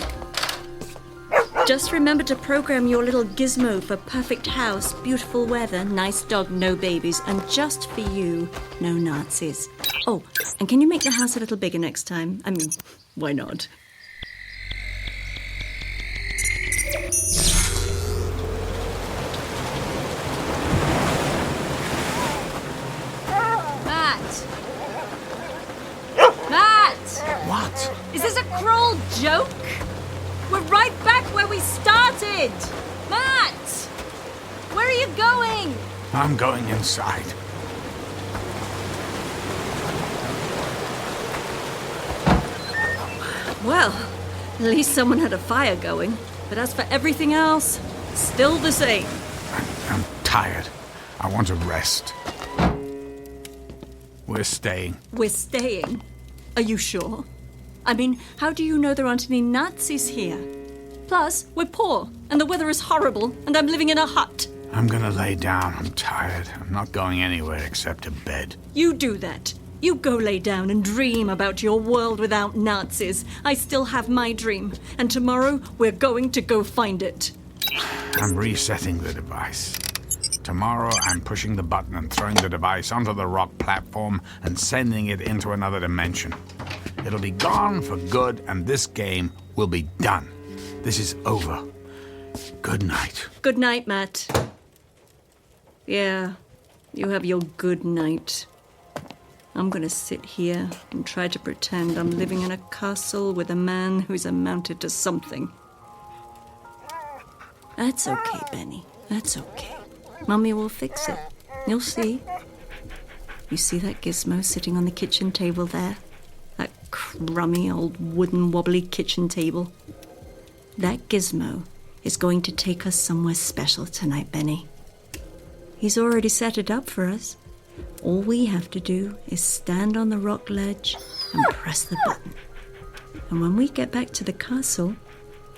Just remember to program your little gizmo for perfect house, beautiful weather, nice dog, no babies, and just for you, no Nazis. Oh, and can you make the house a little bigger next time? I mean, why not? Matt! What? Is this a cruel joke? We're right back where we started! Matt! Where are you going? I'm going inside. Well, at least someone had a fire going. But as for everything else, still the same. I'm tired. I want to rest. We're staying. We're staying? Are you sure? I mean, how do you know there aren't any Nazis here? Plus, we're poor, and the weather is horrible, and I'm living in a hut. I'm gonna lay down. I'm tired. I'm not going anywhere except to bed. You do that. You go lay down and dream about your world without Nazis. I still have my dream, and tomorrow we're going to go find it. I'm resetting the device. Tomorrow I'm pushing the button and throwing the device onto the rock platform and sending it into another dimension. It'll be gone for good, and this game will be done. This is over. Good night. Good night, Matt. Yeah, you have your good night. I'm gonna sit here and try to pretend I'm living in a castle with a man who's amounted to something. That's okay, Benny. That's okay. Mummy will fix it. You'll see. You see that gizmo sitting on the kitchen table there? That crummy old wooden wobbly kitchen table? That gizmo is going to take us somewhere special tonight, Benny. He's already set it up for us. All we have to do is stand on the rock ledge and press the button. And when we get back to the castle,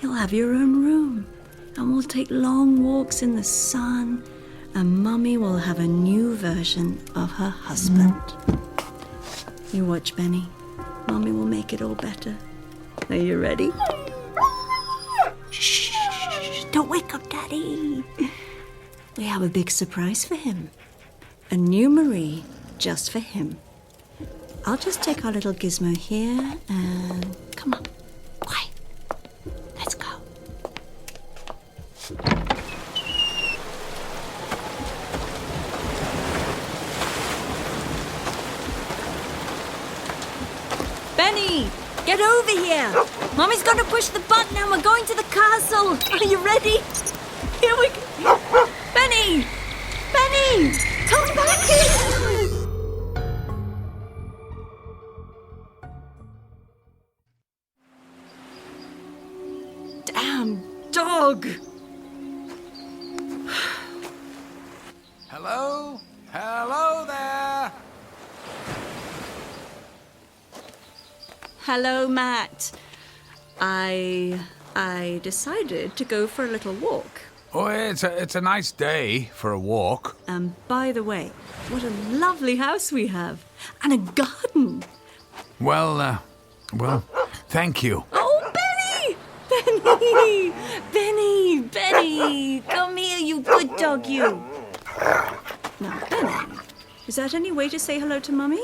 you'll have your own room. And we'll take long walks in the sun. And Mummy will have a new version of her husband. You watch, Benny. Mummy will make it all better. Are you ready? Shh! Don't wake up Daddy. We have a big surprise for him. A new Marie just for him. I'll just take our little gizmo here and... Come on. Quiet. Let's go. Benny! Get over here! Mommy's gonna push the button and we're going to the castle! Are you ready? Here we go! Benny! Benny! Come back here! Damn dog! Hello? Hello there! Hello, Matt. I decided to go for a little walk. Oh, it's a nice day for a walk. And by the way, what a lovely house we have. And a garden. Well, thank you. Oh, Benny! Benny! Benny! Benny! Come here, you good dog, you. Now, Benny, is that any way to say hello to Mummy?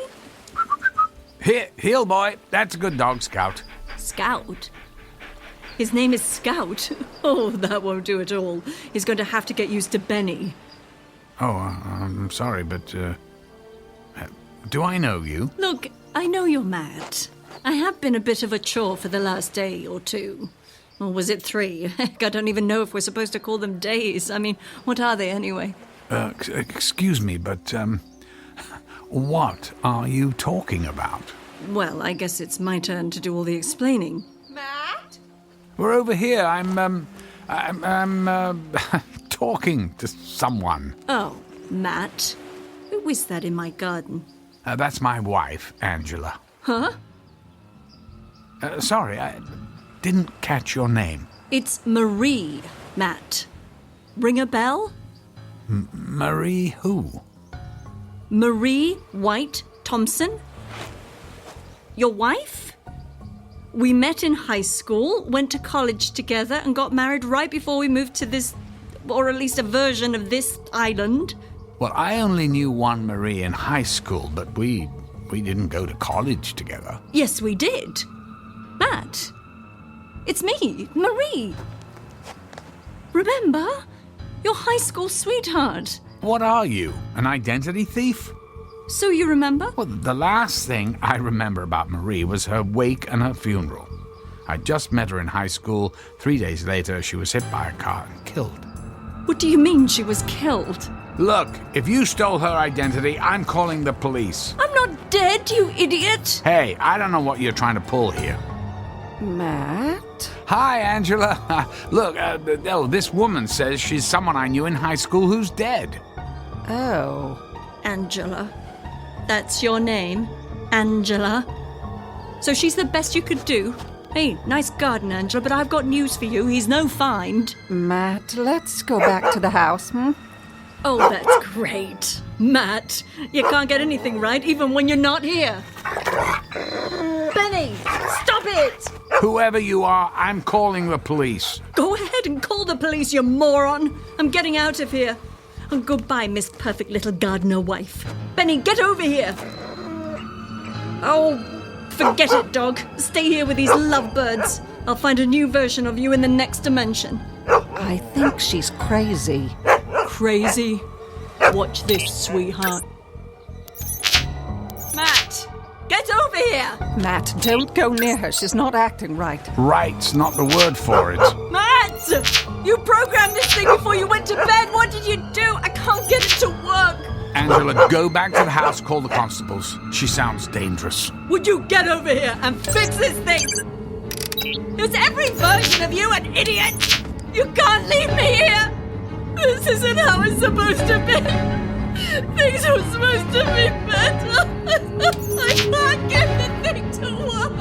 Here, heel boy. That's a good dog, Scout. Scout? His name is Scout? Oh, that won't do at all. He's going to have to get used to Benny. Oh, I'm sorry, but, do I know you? Look, I know you're mad. I have been a bit of a chore for the last day or two. Or was it 3? Heck, I don't even know if we're supposed to call them days. I mean, what are they anyway? Excuse me, but, what are you talking about? Well, I guess it's my turn to do all the explaining. Matt? We're over here. I'm talking to someone. Oh, Matt. Who is that in my garden? That's my wife, Angela. Huh? Sorry, I didn't catch your name. It's Marie, Matt. Ring a bell? Marie who? Marie White Thompson? Your wife? We met in high school, went to college together, and got married right before we moved to this, or at least a version of this island. Well, I only knew one Marie in high school, but we didn't go to college together. Yes, we did. Matt, it's me, Marie. Remember? Your high school sweetheart. What are you, an identity thief? So you remember? Well, the last thing I remember about Marie was her wake and her funeral. I just met her in high school. 3 days later, she was hit by a car and killed. What do you mean she was killed? Look, if you stole her identity, I'm calling the police. I'm not dead, you idiot! Hey, I don't know what you're trying to pull here. Matt? Hi, Angela. Look, this woman says she's someone I knew in high school who's dead. Oh. Angela. That's your name? Angela? So she's the best you could do? Hey, nice garden, Angela, but I've got news for you. He's no find. Matt, let's go back to the house, Oh, that's great. Matt, you can't get anything right even when you're not here. Benny, stop it! Whoever you are, I'm calling the police. Go ahead and call the police, you moron. I'm getting out of here. And goodbye, Miss Perfect Little Gardener Wife. Benny, get over here. Oh, forget it, dog. Stay here with these lovebirds. I'll find a new version of you in the next dimension. I think she's crazy. Crazy? Watch this, sweetheart. Matt, get over here. Matt, don't go near her. She's not acting right. Right's not the word for it. Matt! You programmed this thing before you went to bed. What did you do? I can't get it to work. Angela, go back to the house, call the constables. She sounds dangerous. Would you get over here and fix this thing? Is every version of you an idiot? You can't leave me here. This isn't how it's supposed to be. Things were supposed to be better. I can't get the thing to work.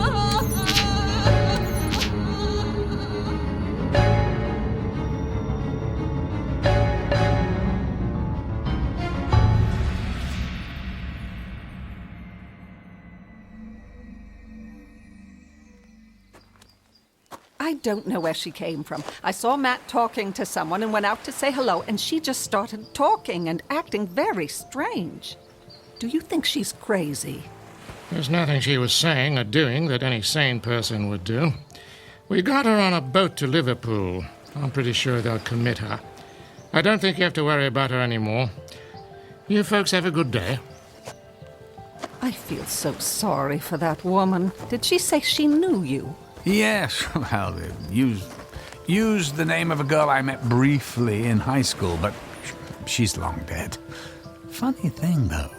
I don't know where she came from. I saw Matt talking to someone and went out to say hello, and she just started talking and acting very strange. Do you think she's crazy? There's nothing she was saying or doing that any sane person would do. We got her on a boat to Liverpool. I'm pretty sure they'll commit her. I don't think you have to worry about her anymore. You folks have a good day. I feel so sorry for that woman. Did she say she knew you? Yes, well, used the name of a girl I met briefly in high school, but she's long dead. Funny thing, though,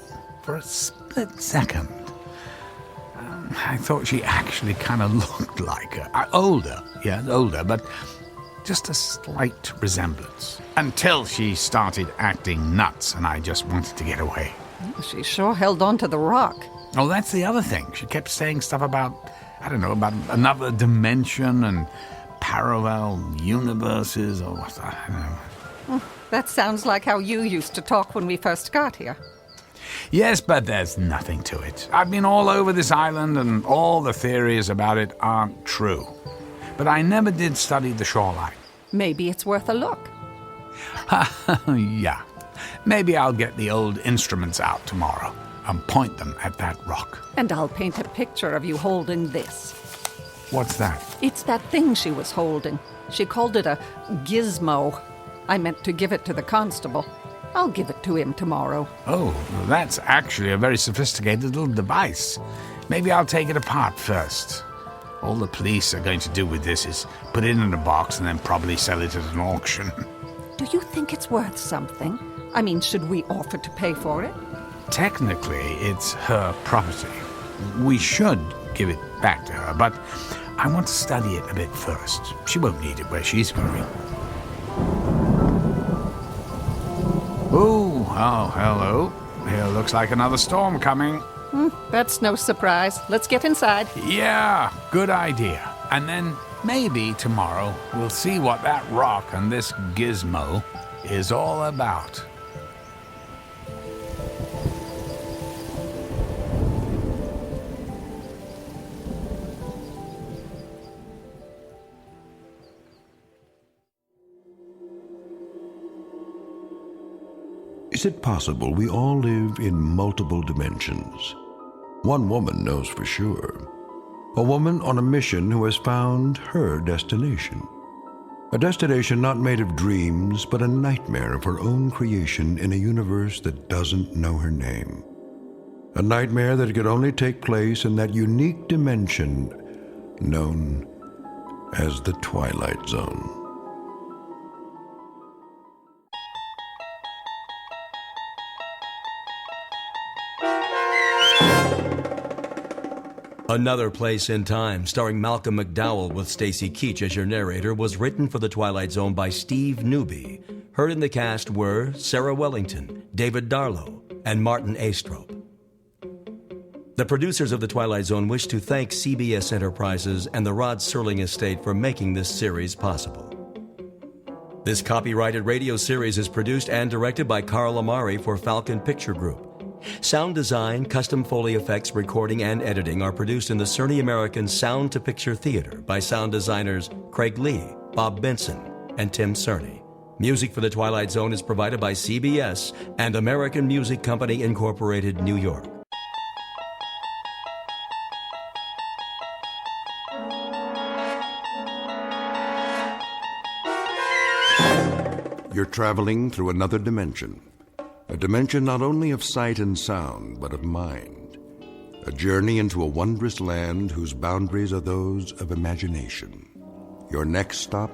for a split second, I thought she actually kind of looked like her. Older, but just a slight resemblance. Until she started acting nuts, and I just wanted to get away. She sure held on to the rock. Oh, that's the other thing. She kept saying stuff about another dimension and parallel universes or what, I don't know. That sounds like how you used to talk when we first got here. Yes, but there's nothing to it. I've been all over this island and all the theories about it aren't true. But I never did study the shoreline. Maybe it's worth a look. Yeah. Maybe I'll get the old instruments out tomorrow and point them at that rock. And I'll paint a picture of you holding this. What's that? It's that thing she was holding. She called it a gizmo. I meant to give it to the constable. I'll give it to him tomorrow. Oh, well, that's actually a very sophisticated little device. Maybe I'll take it apart first. All the police are going to do with this is put it in a box and then probably sell it at an auction. Do you think it's worth something? I mean, should we offer to pay for it? Technically, it's her property. We should give it back to her, but I want to study it a bit first. She won't need it where she's going. Oh, hello. Here looks like another storm coming. That's no surprise. Let's get inside. Yeah, good idea. And then maybe tomorrow we'll see what that rock and this gizmo is all about. Is it possible we all live in multiple dimensions? One woman knows for sure. A woman on a mission who has found her destination. A destination not made of dreams, but a nightmare of her own creation in a universe that doesn't know her name. A nightmare that could only take place in that unique dimension known as the Twilight Zone. Another Place in Time, starring Malcolm McDowell with Stacy Keach as your narrator, was written for The Twilight Zone by Steve Newby. Heard in the cast were Sarah Wellington, David Darlow, and Martin Astrop. The producers of The Twilight Zone wish to thank CBS Enterprises and the Rod Serling estate for making this series possible. This copyrighted radio series is produced and directed by Carl Amari for Falcon Picture Group. Sound design, custom Foley effects, recording, and editing are produced in the Cerny American Sound to Picture Theater by sound designers Craig Lee, Bob Benson, and Tim Cerny. Music for The Twilight Zone is provided by CBS and American Music Company Incorporated, New York. You're traveling through another dimension. A dimension not only of sight and sound, but of mind. A journey into a wondrous land whose boundaries are those of imagination. Your next stop,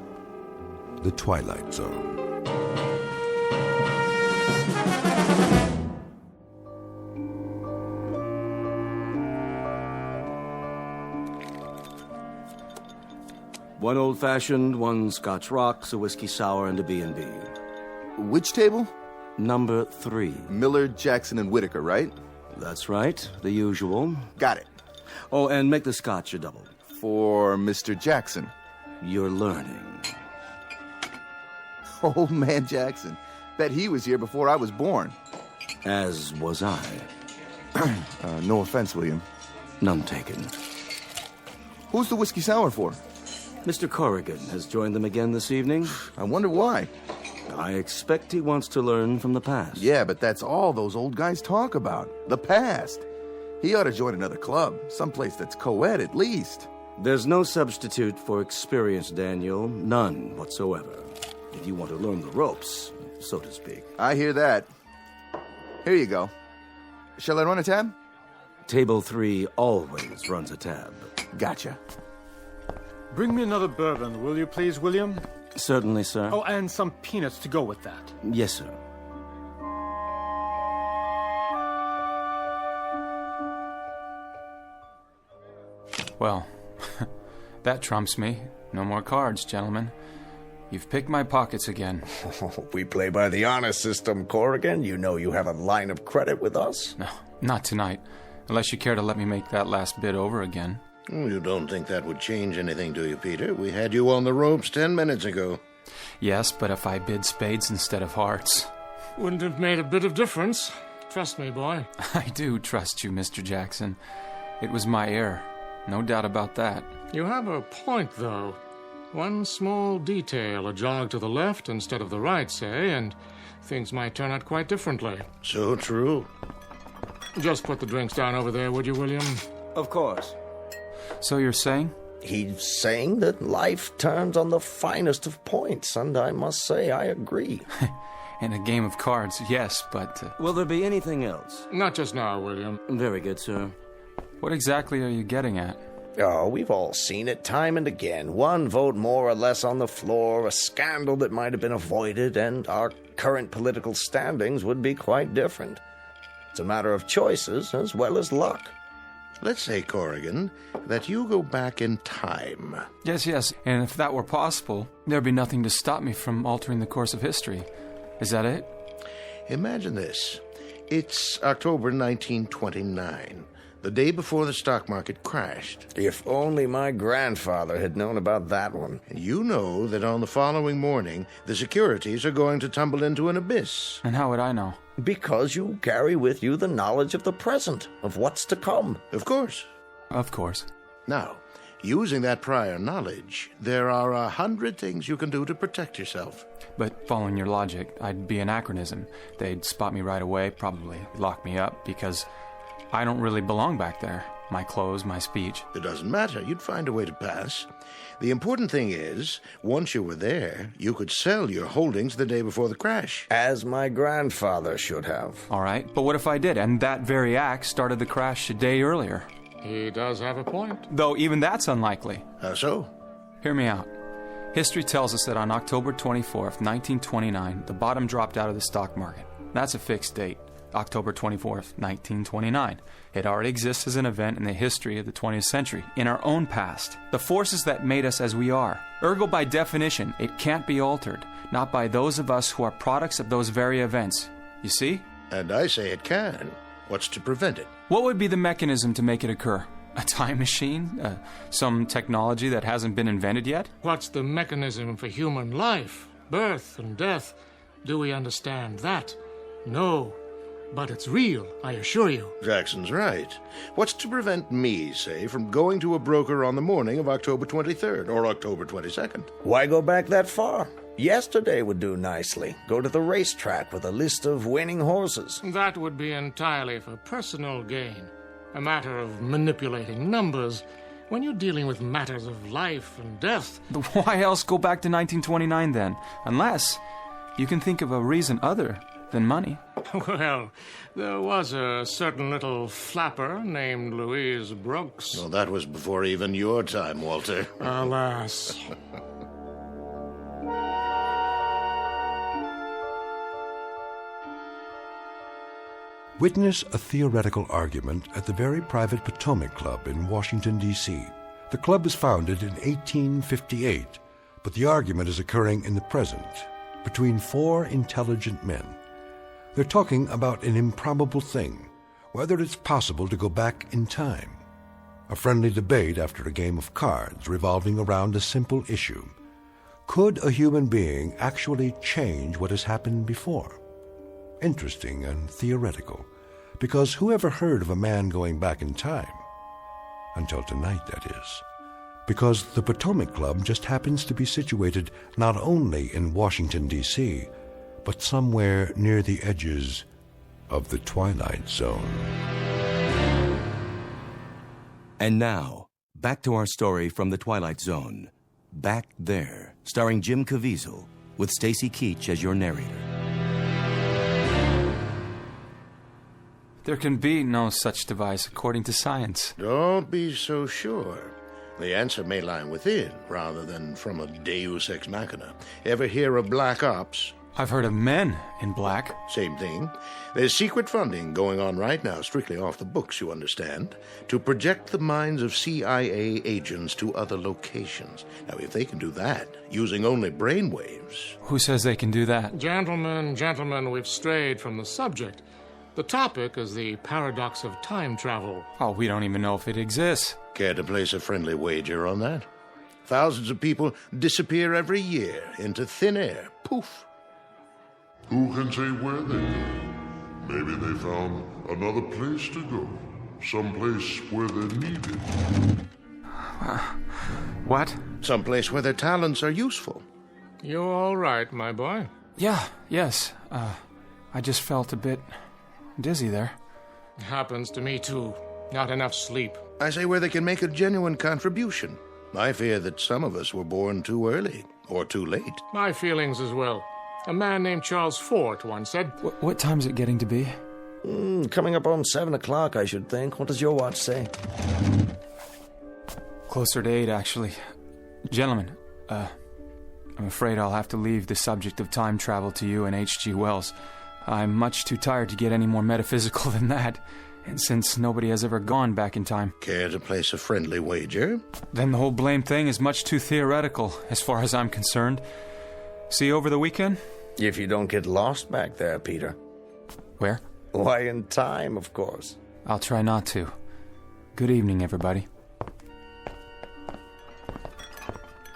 The Twilight Zone. One old-fashioned, one Scotch rocks, a whiskey sour, and a B&B. Which table? Number 3. Miller, Jackson, and Whitaker, right? That's right. The usual. Got it. Oh, and make the Scotch a double. For Mr. Jackson. You're learning. Old man Jackson. Bet he was here before I was born. As was I. No offense, William. None taken. Who's the whiskey sour for? Mr. Corrigan has joined them again this evening. I wonder why. I expect he wants to learn from the past. Yeah, but that's all those old guys talk about. The past. He ought to join another club. Someplace that's co-ed at least. There's no substitute for experience, Daniel. None whatsoever. If you want to learn the ropes, so to speak. I hear that. Here you go. Shall I run a tab? Table 3 always runs a tab. Gotcha. Bring me another bourbon, will you please, William? Certainly, sir. Oh, and some peanuts to go with that. Yes, sir. Well, that trumps me. No more cards, gentlemen. You've picked my pockets again. We play by the honor system, Corrigan. You know you have a line of credit with us. No, not tonight. Unless you care to let me make that last bid over again. You don't think that would change anything, do you, Peter? We had you on the ropes 10 minutes ago. Yes, but if I bid spades instead of hearts... Wouldn't have made a bit of difference. Trust me, boy. I do trust you, Mr. Jackson. It was my error. No doubt about that. You have a point, though. One small detail, a jog to the left instead of the right, say, and things might turn out quite differently. So true. Just put the drinks down over there, would you, William? Of course. So you're saying? He's saying that life turns on the finest of points, and I must say I agree. In a game of cards, yes, but... Will there be anything else? Not just now, William. Very good, sir. What exactly are you getting at? Oh, we've all seen it time and again. One vote more or less on the floor, a scandal that might have been avoided, and our current political standings would be quite different. It's a matter of choices as well as luck. Let's say, Corrigan, that you go back in time. Yes, and if that were possible, there'd be nothing to stop me from altering the course of history. Is that it? Imagine this. It's October 1929, the day before the stock market crashed. If only my grandfather had known about that one. And you know that on the following morning, the securities are going to tumble into an abyss. And how would I know? Because you carry with you the knowledge of the present, of what's to come. Of course. Of course. Now, using that prior knowledge, there are 100 things you can do to protect yourself. But following your logic, I'd be anachronism. They'd spot me right away, probably lock me up, because I don't really belong back there. My clothes, my speech. It doesn't matter. You'd find a way to pass. The important thing is, once you were there, you could sell your holdings the day before the crash. As my grandfather should have. All right, but what if I did, and that very act started the crash a day earlier? He does have a point. Though even that's unlikely. How so? Hear me out. History tells us that on October 24th, 1929, the bottom dropped out of the stock market. That's a fixed date. October 24th, 1929. It already exists as an event in the history of the 20th century, in our own past. The forces that made us as we are. Ergo, by definition, it can't be altered, not by those of us who are products of those very events. You see? And I say it can. What's to prevent it? What would be the mechanism to make it occur? A time machine? Some technology that hasn't been invented yet? What's the mechanism for human life? Birth and death. Do we understand that? No. But it's real, I assure you. Jackson's right. What's to prevent me, say, from going to a broker on the morning of October 23rd or October 22nd? Why go back that far? Yesterday would do nicely. Go to the racetrack with a list of winning horses. That would be entirely for personal gain. A matter of manipulating numbers. When you're dealing with matters of life and death... Why else go back to 1929 then? Unless you can think of a reason other than money. Well, there was a certain little flapper named Louise Brooks. Well, that was before even your time, Walter. Alas. Witness a theoretical argument at the very private Potomac Club in Washington, D.C. The club was founded in 1858, but the argument is occurring in the present between four intelligent men. They're talking about an improbable thing, whether it's possible to go back in time. A friendly debate after a game of cards revolving around a simple issue. Could a human being actually change what has happened before? Interesting and theoretical, because who ever heard of a man going back in time? Until tonight, that is. Because the Potomac Club just happens to be situated not only in Washington, D.C., but somewhere near the edges of the Twilight Zone. And now, back to our story from the Twilight Zone. Back There, starring Jim Caviezel, with Stacy Keach as your narrator. There can be no such device according to science. Don't be so sure. The answer may lie within, rather than from a deus ex machina. Ever hear of black ops? I've heard of men in black. Same thing. There's secret funding going on right now, strictly off the books, you understand, to project the minds of CIA agents to other locations. Now, if they can do that, using only brainwaves... Who says they can do that? Gentlemen, we've strayed from the subject. The topic is the paradox of time travel. Oh, we don't even know if it exists. Care to place a friendly wager on that? Thousands of people disappear every year into thin air. Poof. Who can say where they go? Maybe they found another place to go. Someplace where they're needed. What? Someplace where their talents are useful. You all right, my boy? Yes. I just felt a bit dizzy there. Happens to me, too. Not enough sleep. I say where they can make a genuine contribution. I fear that some of us were born too early, or too late. My feelings as well. A man named Charles Fort once said... What time's it getting to be? Coming up on 7 o'clock, I should think. What does your watch say? Closer to 8, actually. Gentlemen, I'm afraid I'll have to leave the subject of time travel to you and H.G. Wells. I'm much too tired to get any more metaphysical than that. And since nobody has ever gone back in time... Care to place a friendly wager? Then the whole blame thing is much too theoretical, as far as I'm concerned. See you over the weekend? If you don't get lost back there, Peter. Where? Why, in time, of course. I'll try not to. Good evening, everybody.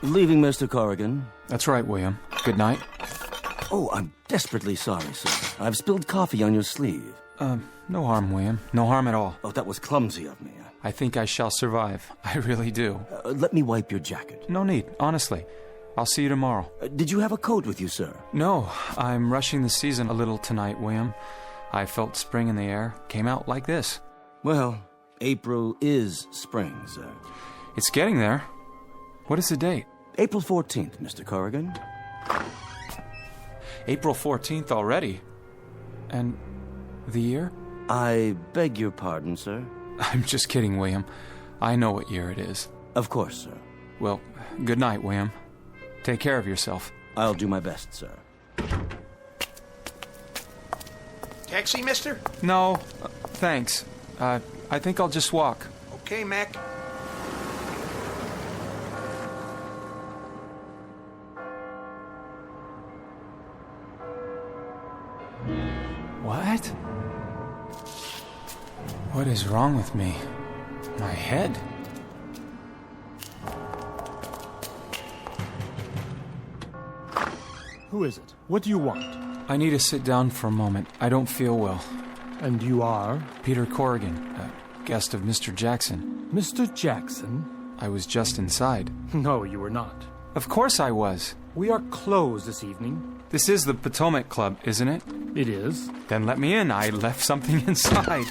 Leaving, Mr. Corrigan? That's right, William. Good night. Oh, I'm desperately sorry, sir. I've spilled coffee on your sleeve. No harm, William. No harm at all. Oh, that was clumsy of me. I think I shall survive. I really do. Let me wipe your jacket. No need, honestly. I'll see you tomorrow. Did you have a coat with you, sir? No, I'm rushing the season a little tonight, William. I felt spring in the air. Came out like this. Well, April is spring, sir. It's getting there. What is the date? April 14th, Mr. Corrigan. April 14th already? And the year? I beg your pardon, sir? I'm just kidding, William. I know what year it is. Of course, sir. Well, good night, William. Take care of yourself. I'll do my best, sir. Taxi, mister? No, thanks. I think I'll just walk. Okay, Mac. What? What is wrong with me? My head? Who is it? What do you want? I need to sit down for a moment. I don't feel well. And you are? Peter Corrigan, a guest of Mr. Jackson. Mr. Jackson? I was just inside. No, you were not. Of course I was. We are closed this evening. This is the Potomac Club, isn't it? It is. Then let me in. I left something inside.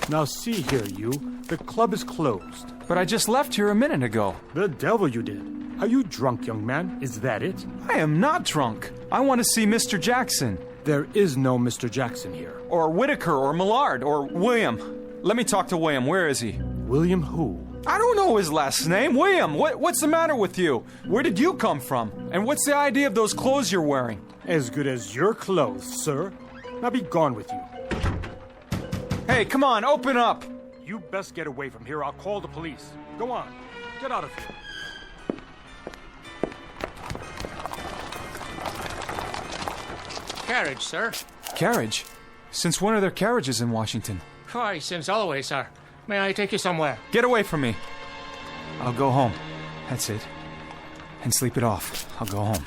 Now see here, you. The club is closed. But I just left here a minute ago. The devil you did. Are you drunk, young man? Is that it? I am not drunk. I want to see Mr. Jackson. There is no Mr. Jackson here. Or Whitaker, or Millard, or William. Let me talk to William. Where is he? William who? I don't know his last name. William, what's the matter with you? Where did you come from? And what's the idea of those clothes you're wearing? As good as your clothes, sir. Now be gone with you. Hey, come on, open up! You best get away from here. I'll call the police. Go on. Get out of here. Carriage, sir. Carriage? Since when are there carriages in Washington? Why, since always, sir. May I take you somewhere? Get away from me. I'll go home. That's it. And sleep it off. I'll go home.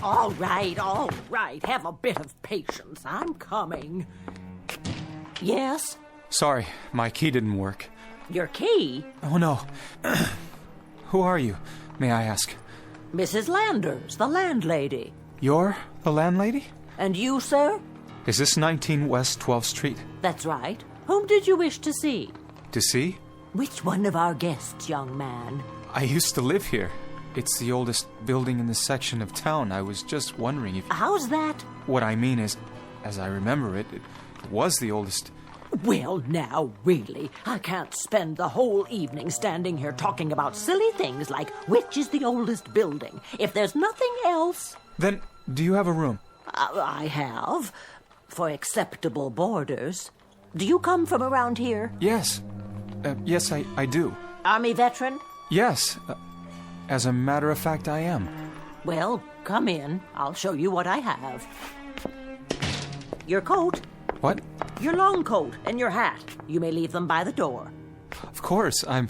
All right. Have a bit of patience. I'm coming. Yes? Sorry, my key didn't work. Your key? Oh, no. Who are you, may I ask? Mrs. Landers, the landlady. You're the landlady? And you, sir? Is this 19 West 12th Street? That's right. Whom did you wish to see? To see? Which one of our guests, young man? I used to live here. It's the oldest building in this section of town. I was just wondering if... How's that? What I mean is, as I remember it, it was the oldest... Well, now, really, I can't spend the whole evening standing here talking about silly things like which is the oldest building. If there's nothing else... Then, do you have a room? I have, for acceptable boarders. Do you come from around here? Yes. Yes, I do. Army veteran? Yes. As a matter of fact, I am. Well, come in. I'll show you what I have. Your coat. What? Your long coat and your hat. You may leave them by the door. Of course, I'm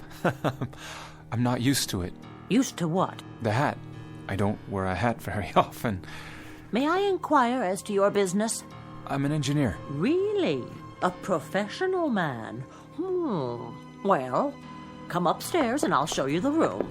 not used to it. Used to what? The hat. I don't wear a hat very often. May I inquire as to your business? I'm an engineer. Really? A professional man? Well, come upstairs and I'll show you the room.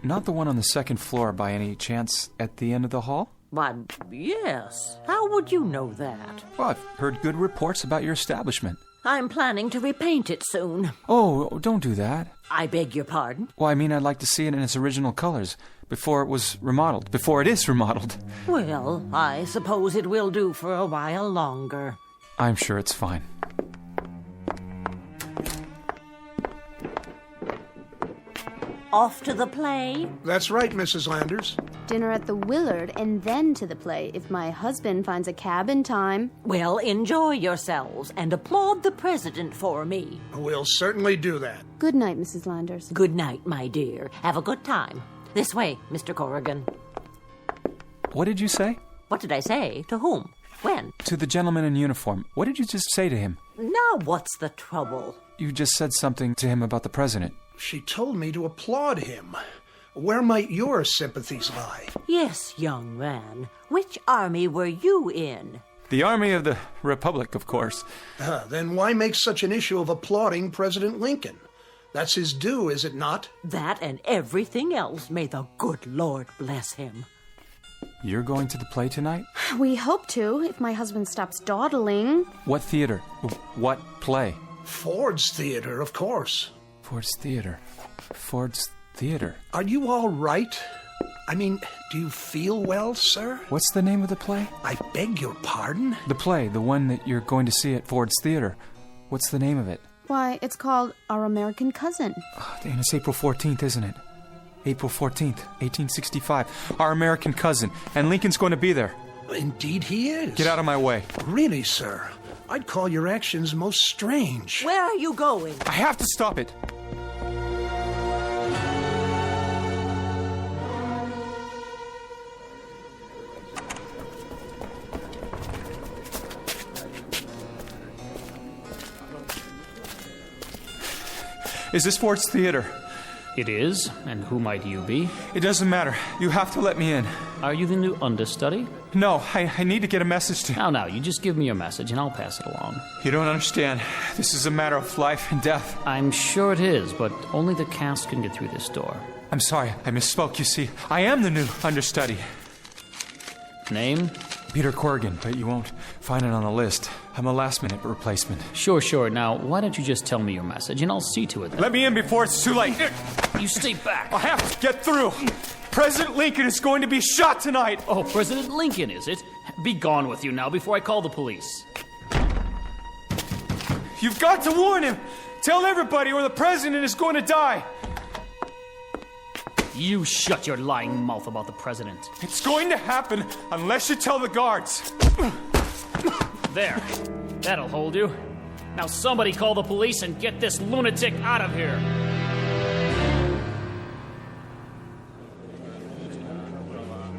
Not the one on the second floor by any chance at the end of the hall? Why, yes. How would you know that? Well, I've heard good reports about your establishment. I'm planning to repaint it soon. Oh, don't do that. I beg your pardon? Well, I mean, I'd like to see it in its original colors before it was remodeled, before it is remodeled. Well, I suppose it will do for a while longer. I'm sure it's fine. Off to the play? That's right, Mrs. Landers. Dinner at the Willard and then to the play if my husband finds a cab in time. Well, enjoy yourselves and applaud the president for me. We'll certainly do that. Good night, Mrs. Landers. Good night, my dear. Have a good time. This way, Mr. Corrigan. What did you say? What did I say? To whom? When? To the gentleman in uniform. What did you just say to him? Now what's the trouble? You just said something to him about the president. She told me to applaud him. Where might your sympathies lie? Yes, young man. Which army were you in? The Army of the Republic, of course. Then why make such an issue of applauding President Lincoln? That's his due, is it not? That and everything else. May the good Lord bless him. You're going to the play tonight? We hope to, if my husband stops dawdling. What theater? What play? Ford's Theater, of course. Ford's Theater. Ford's Theater. Are you all right? I mean, do you feel well, sir? What's the name of the play? I beg your pardon? The play, the one that you're going to see at Ford's Theater. What's the name of it? Why, it's called Our American Cousin. And it's April 14th, isn't it? April 14th, 1865. Our American Cousin. And Lincoln's going to be there. Indeed he is. Get out of my way. Really, sir? I'd call your actions most strange. Where are you going? I have to stop it. Is this Ford's Theater? It is, and who might you be? It doesn't matter. You have to let me in. Are you the new understudy? No, I need to get a message to... Now, you just give me your message and I'll pass it along. You don't understand. This is a matter of life and death. I'm sure it is, but only the cast can get through this door. I'm sorry, I misspoke, you see. I am the new understudy. Name? Peter Corrigan, but you won't find it on the list. I'm a last-minute replacement. Sure. Now, why don't you just tell me your message and I'll see to it then. Let me in before it's too late. You stay back. I have to get through. President Lincoln is going to be shot tonight. Oh, President Lincoln, is it? Be gone with you now before I call the police. You've got to warn him. Tell everybody or the president is going to die. You shut your lying mouth about the president. It's going to happen unless you tell the guards. There. That'll hold you. Now somebody call the police and get this lunatic out of here.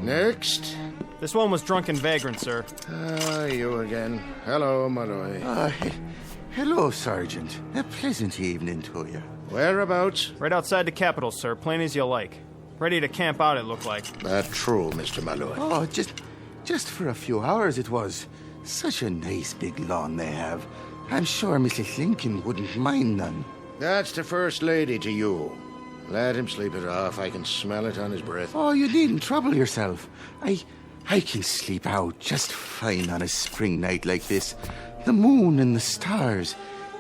Next. This one was drunken vagrant, sir. You again. Hello, Malloy. Hello, Sergeant. A pleasant evening to you. Whereabouts? Right outside the Capitol, sir. Plain as you like. Ready to camp out, it looked like. That's true, Mr. Malloy. Oh, just for a few hours it was. Such a nice big lawn they have. I'm sure Mrs. Lincoln wouldn't mind none. That's the First Lady to you. Let him sleep it off. I can smell it on his breath. Oh, you needn't trouble yourself. I can sleep out just fine on a spring night like this. The moon and the stars.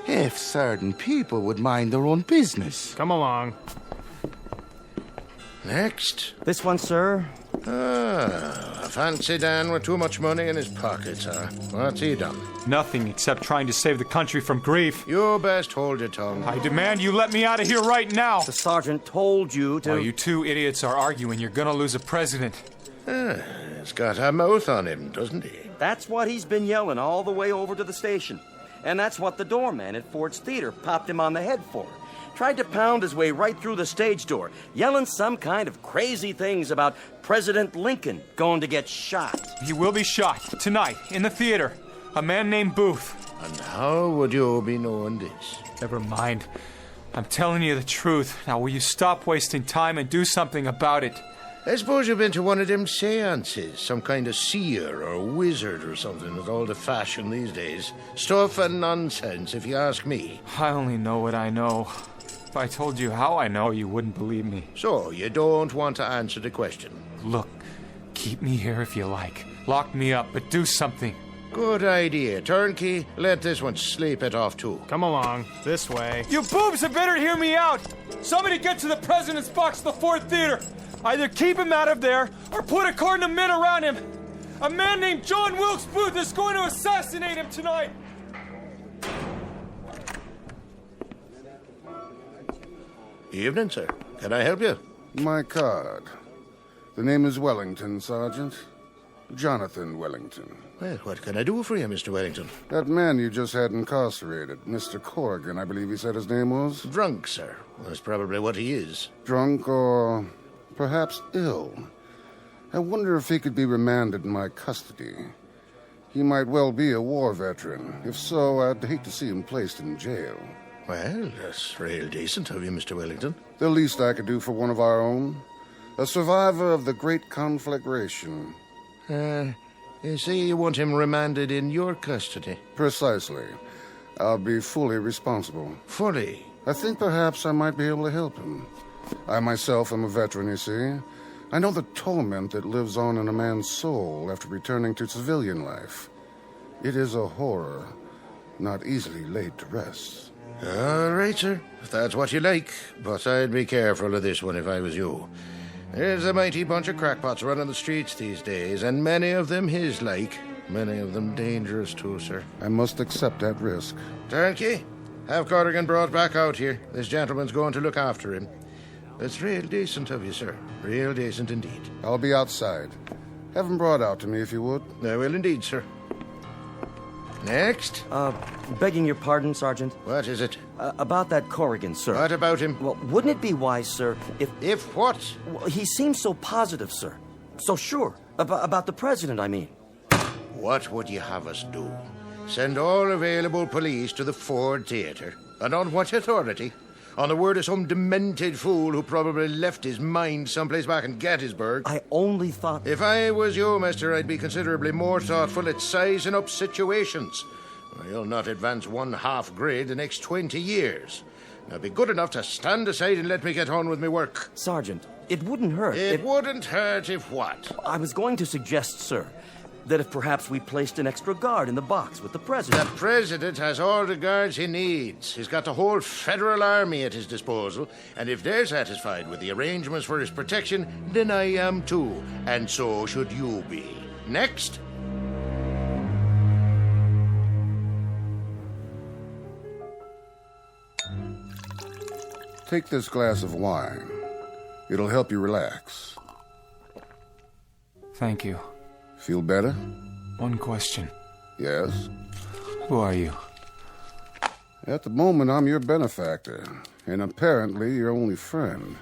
If certain people would mind their own business. Come along. Next. This one, sir. A fancy Dan with too much money in his pockets, huh? What's he done? Nothing except trying to save the country from grief. You best hold your tongue. I demand you let me out of here right now. The sergeant told you to... While you two idiots are arguing, you're gonna lose a president. He's got a mouth on him, doesn't he? That's what he's been yelling all the way over to the station. And that's what the doorman at Ford's Theater popped him on the head for. Tried to pound his way right through the stage door, yelling some kind of crazy things about President Lincoln going to get shot. He will be shot tonight in the theater. A man named Booth. And how would you be knowing this? Never mind. I'm telling you the truth. Now, will you stop wasting time and do something about it? I suppose you've been to one of them seances, some kind of seer or wizard or something that's all the fashion these days. Stuff and nonsense, if you ask me. I only know what I know. If I told you how I know, you wouldn't believe me. So, you don't want to answer the question? Look, keep me here if you like. Lock me up, but do something. Good idea. Turnkey, let this one sleep it off too. Come along. This way. You boobs had better hear me out! Somebody get to the president's box at the Ford Theater! Either keep him out of there, or put a cordon of men around him! A man named John Wilkes Booth is going to assassinate him tonight! Evening, sir. Can I help you? My card. The name is Wellington, Sergeant. Jonathan Wellington. Well, what can I do for you, Mr. Wellington? That man you just had incarcerated, Mr. Corrigan, I believe he said his name was? Drunk, sir. That's probably what he is. Drunk or perhaps ill. I wonder if he could be remanded in my custody. He might well be a war veteran. If so, I'd hate to see him placed in jail. Well, that's real decent of you, Mr. Wellington. The least I could do for one of our own. A survivor of the Great Conflagration. You say you want him remanded in your custody? Precisely. I'll be fully responsible. Fully? I think perhaps I might be able to help him. I myself am a veteran, you see. I know the torment that lives on in a man's soul after returning to civilian life. It is a horror, not easily laid to rest. All right, sir. If that's what you like. But I'd be careful of this one if I was you. There's a mighty bunch of crackpots running the streets these days, and many of them his-like. Many of them dangerous, too, sir. I must accept that risk. Turnkey, have Corrigan brought back out here. This gentleman's going to look after him. It's real decent of you, sir. Real decent indeed. I'll be outside. Have him brought out to me, if you would. I will indeed, sir. Next? Begging your pardon, Sergeant. What is it? About that Corrigan, sir. What about him? Well, wouldn't it be wise, sir, if... If what? Well, he seems so positive, sir. So sure. About the president, I mean. What would you have us do? Send all available police to the Ford Theater? And on what authority? On the word of some demented fool who probably left his mind someplace back in Gettysburg. I only thought... If I was you, mister, I'd be considerably more thoughtful at sizing up situations. You'll not advance 1/2 grade the next 20 years. Now be good enough to stand aside and let me get on with my work. Sergeant, it wouldn't hurt. It wouldn't hurt if what? I was going to suggest, sir, that if perhaps we placed an extra guard in the box with the president. The president has all the guards he needs. He's got the whole federal army at his disposal, and if they're satisfied with the arrangements for his protection, then I am too, and so should you be. Next. Take this glass of wine. It'll help you relax. Thank you. Feel better? One question. Yes? Who are you? At the moment, I'm your benefactor, and apparently your only friend.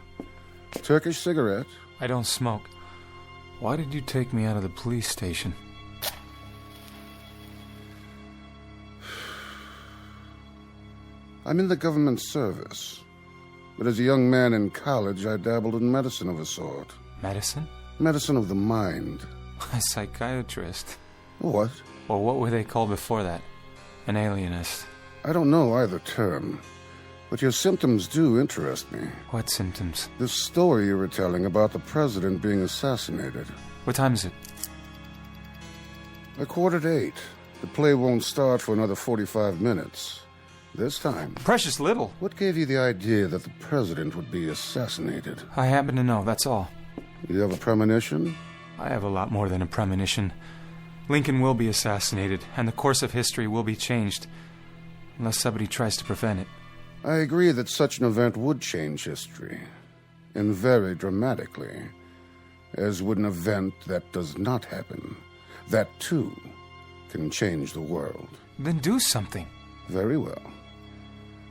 Turkish cigarette? I don't smoke. Why did you take me out of the police station? I'm in the government service. But as a young man in college, I dabbled in medicine of a sort. Medicine? Medicine of the mind. A psychiatrist. What? Or what were they called before that? An alienist. I don't know either term. But your symptoms do interest me. What symptoms? This story you were telling about the president being assassinated. What time is it? 7:45. The play won't start for another 45 minutes. This time... Precious little. What gave you the idea that the president would be assassinated? I happen to know, that's all. You have a premonition? I have a lot more than a premonition. Lincoln will be assassinated, and the course of history will be changed. Unless somebody tries to prevent it. I agree that such an event would change history. And very dramatically. As would an event that does not happen. That, too, can change the world. Then do something. Very well.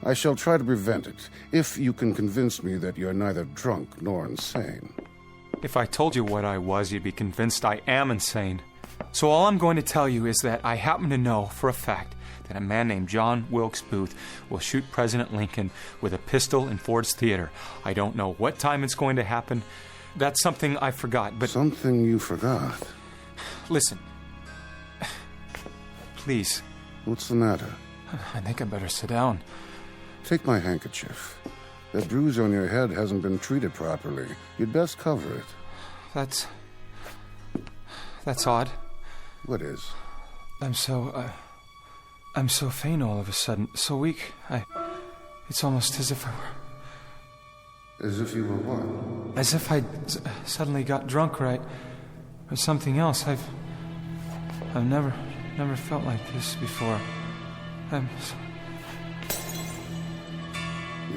I shall try to prevent it, if you can convince me that you're neither drunk nor insane. If I told you what I was, you'd be convinced I am insane. So all I'm going to tell you is that I happen to know for a fact that a man named John Wilkes Booth will shoot President Lincoln with a pistol in Ford's Theater. I don't know what time it's going to happen. That's something I forgot, but... Something you forgot? Listen. Please. What's the matter? I think I better sit down. Take my handkerchief. That bruise on your head hasn't been treated properly. You'd best cover it. That's odd. What is? I'm so faint all of a sudden. So weak. It's almost as if I were... As if you were what? As if I suddenly got drunk, right? Or something else. I've never felt like this before.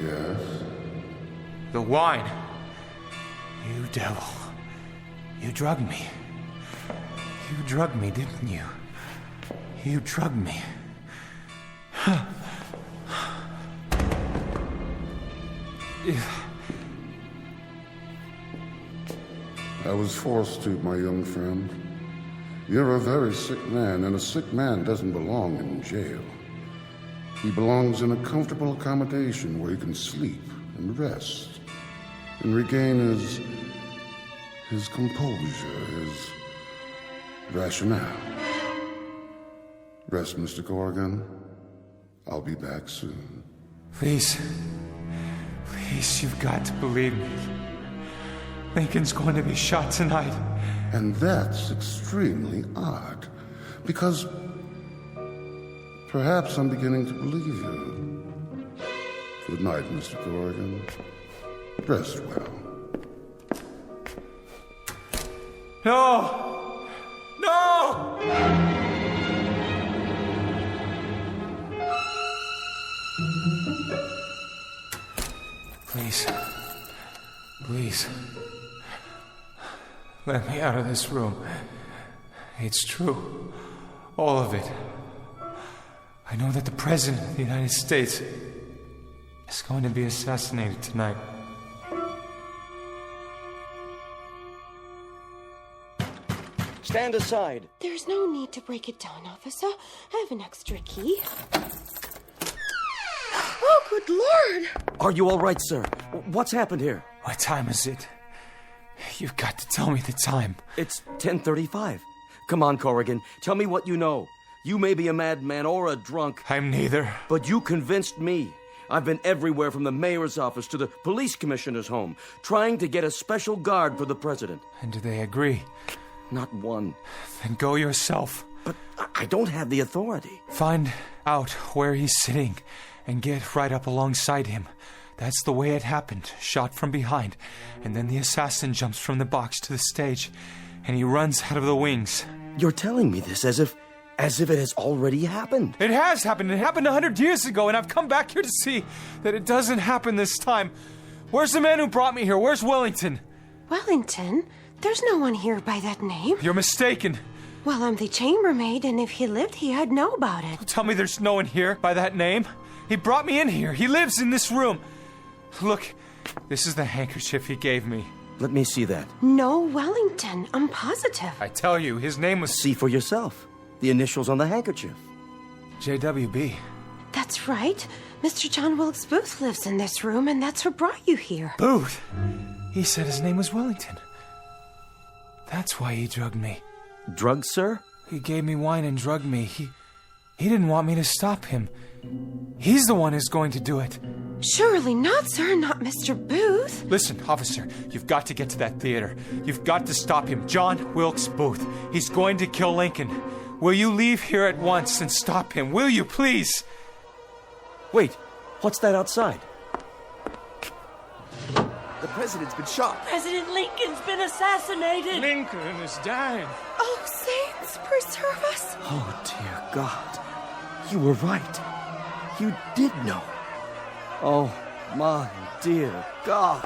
Yes? The wine. You devil. You drugged me. You drugged me, didn't you? You drugged me. I was forced to, my young friend. You're a very sick man, and a sick man doesn't belong in jail. He belongs in a comfortable accommodation where he can sleep and rest and regain his composure, his rationale. Rest, Mr. Corrigan. I'll be back soon. Please, you've got to believe me. Lincoln's going to be shot tonight. And that's extremely odd, because perhaps I'm beginning to believe you. Good night, Mr. Corrigan. Rest well. No! No! Please. Let me out of this room. It's true. All of it. I know that the President of the United States is going to be assassinated tonight. Stand aside. There's no need to break it down, officer. I have an extra key. Oh, good Lord! Are you all right, sir? What's happened here? What time is it? You've got to tell me the time. It's 10:35. Come on, Corrigan. Tell me what you know. You may be a madman or a drunk. I'm neither. But you convinced me. I've been everywhere from the mayor's office to the police commissioner's home, trying to get a special guard for the president. And do they agree? Not one. Then go yourself. But I don't have the authority. Find out where he's sitting and get right up alongside him. That's the way it happened. Shot from behind. And then the assassin jumps from the box to the stage, and he runs out of the wings. You're telling me this as if it has already happened. It has happened. It happened 100 years ago, and I've come back here to see that it doesn't happen this time. Where's the man who brought me here? Where's Wellington? Wellington? There's no one here by that name. You're mistaken. Well, I'm the chambermaid, and if he lived here, I'd know about it. Tell me there's no one here by that name. He brought me in here. He lives in this room. Look, this is the handkerchief he gave me. Let me see that. No Wellington. I'm positive. I tell you, his name was... See for yourself. The initials on the handkerchief. JWB. That's right. Mr. John Wilkes Booth lives in this room, and that's what brought you here. Booth? He said his name was Wellington. That's why he drugged me. Drugged, sir? He gave me wine and drugged me. He didn't want me to stop him. He's the one who's going to do it. Surely not, sir. Not Mr. Booth. Listen, officer, you've got to get to that theater. You've got to stop him. John Wilkes Booth. He's going to kill Lincoln. Will you leave here at once and stop him? Will you, please? Wait, what's that outside? The president's been shot. President Lincoln's been assassinated. Lincoln is dying. Oh, saints, preserve us. Oh, dear God. You were right. You did know. Oh, my dear God.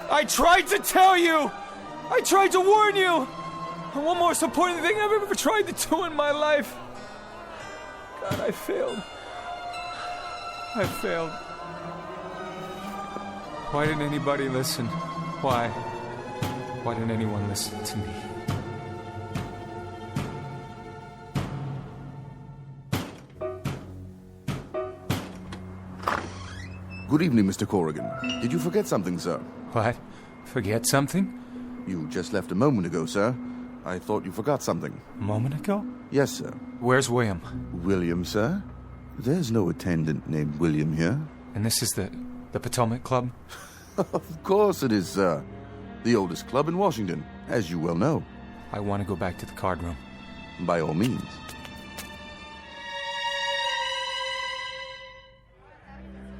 I tried to tell you! I tried to warn you! And one most important thing I've ever tried to do in my life. God, I failed. I failed. Why didn't anybody listen? Why? Why didn't anyone listen to me? Good evening, Mr. Corrigan. Did you forget something, sir? What? Forget something? You just left a moment ago, sir. I thought you forgot something. A moment ago? Yes, sir. Where's William? William, sir? There's no attendant named William here. And this is the Potomac Club? Of course it is, sir. The oldest club in Washington, as you well know. I want to go back to the card room. By all means.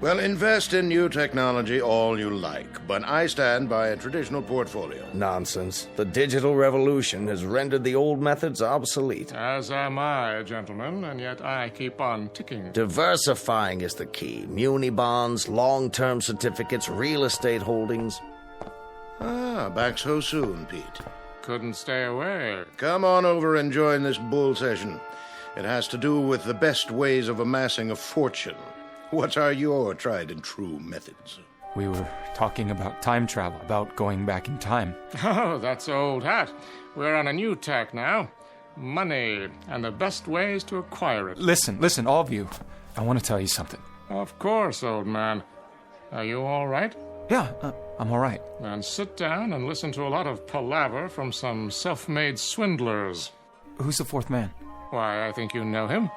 Well, invest in new technology all you like, but I stand by a traditional portfolio. Nonsense. The digital revolution has rendered the old methods obsolete. As am I, gentlemen, and yet I keep on ticking. Diversifying is the key. Muni bonds, long-term certificates, real estate holdings. Ah, back so soon, Pete. Couldn't stay away. Come on over and join this bull session. It has to do with the best ways of amassing a fortune. What are your tried and true methods? We were talking about time travel, about going back in time. Oh, that's old hat. We're on a new tack now. Money, and the best ways to acquire it. Listen, all of you. I want to tell you something. Of course, old man. Are you all right? Yeah, I'm all right. Then sit down and listen to a lot of palaver from some self-made swindlers. Who's the fourth man? Why, I think you know him.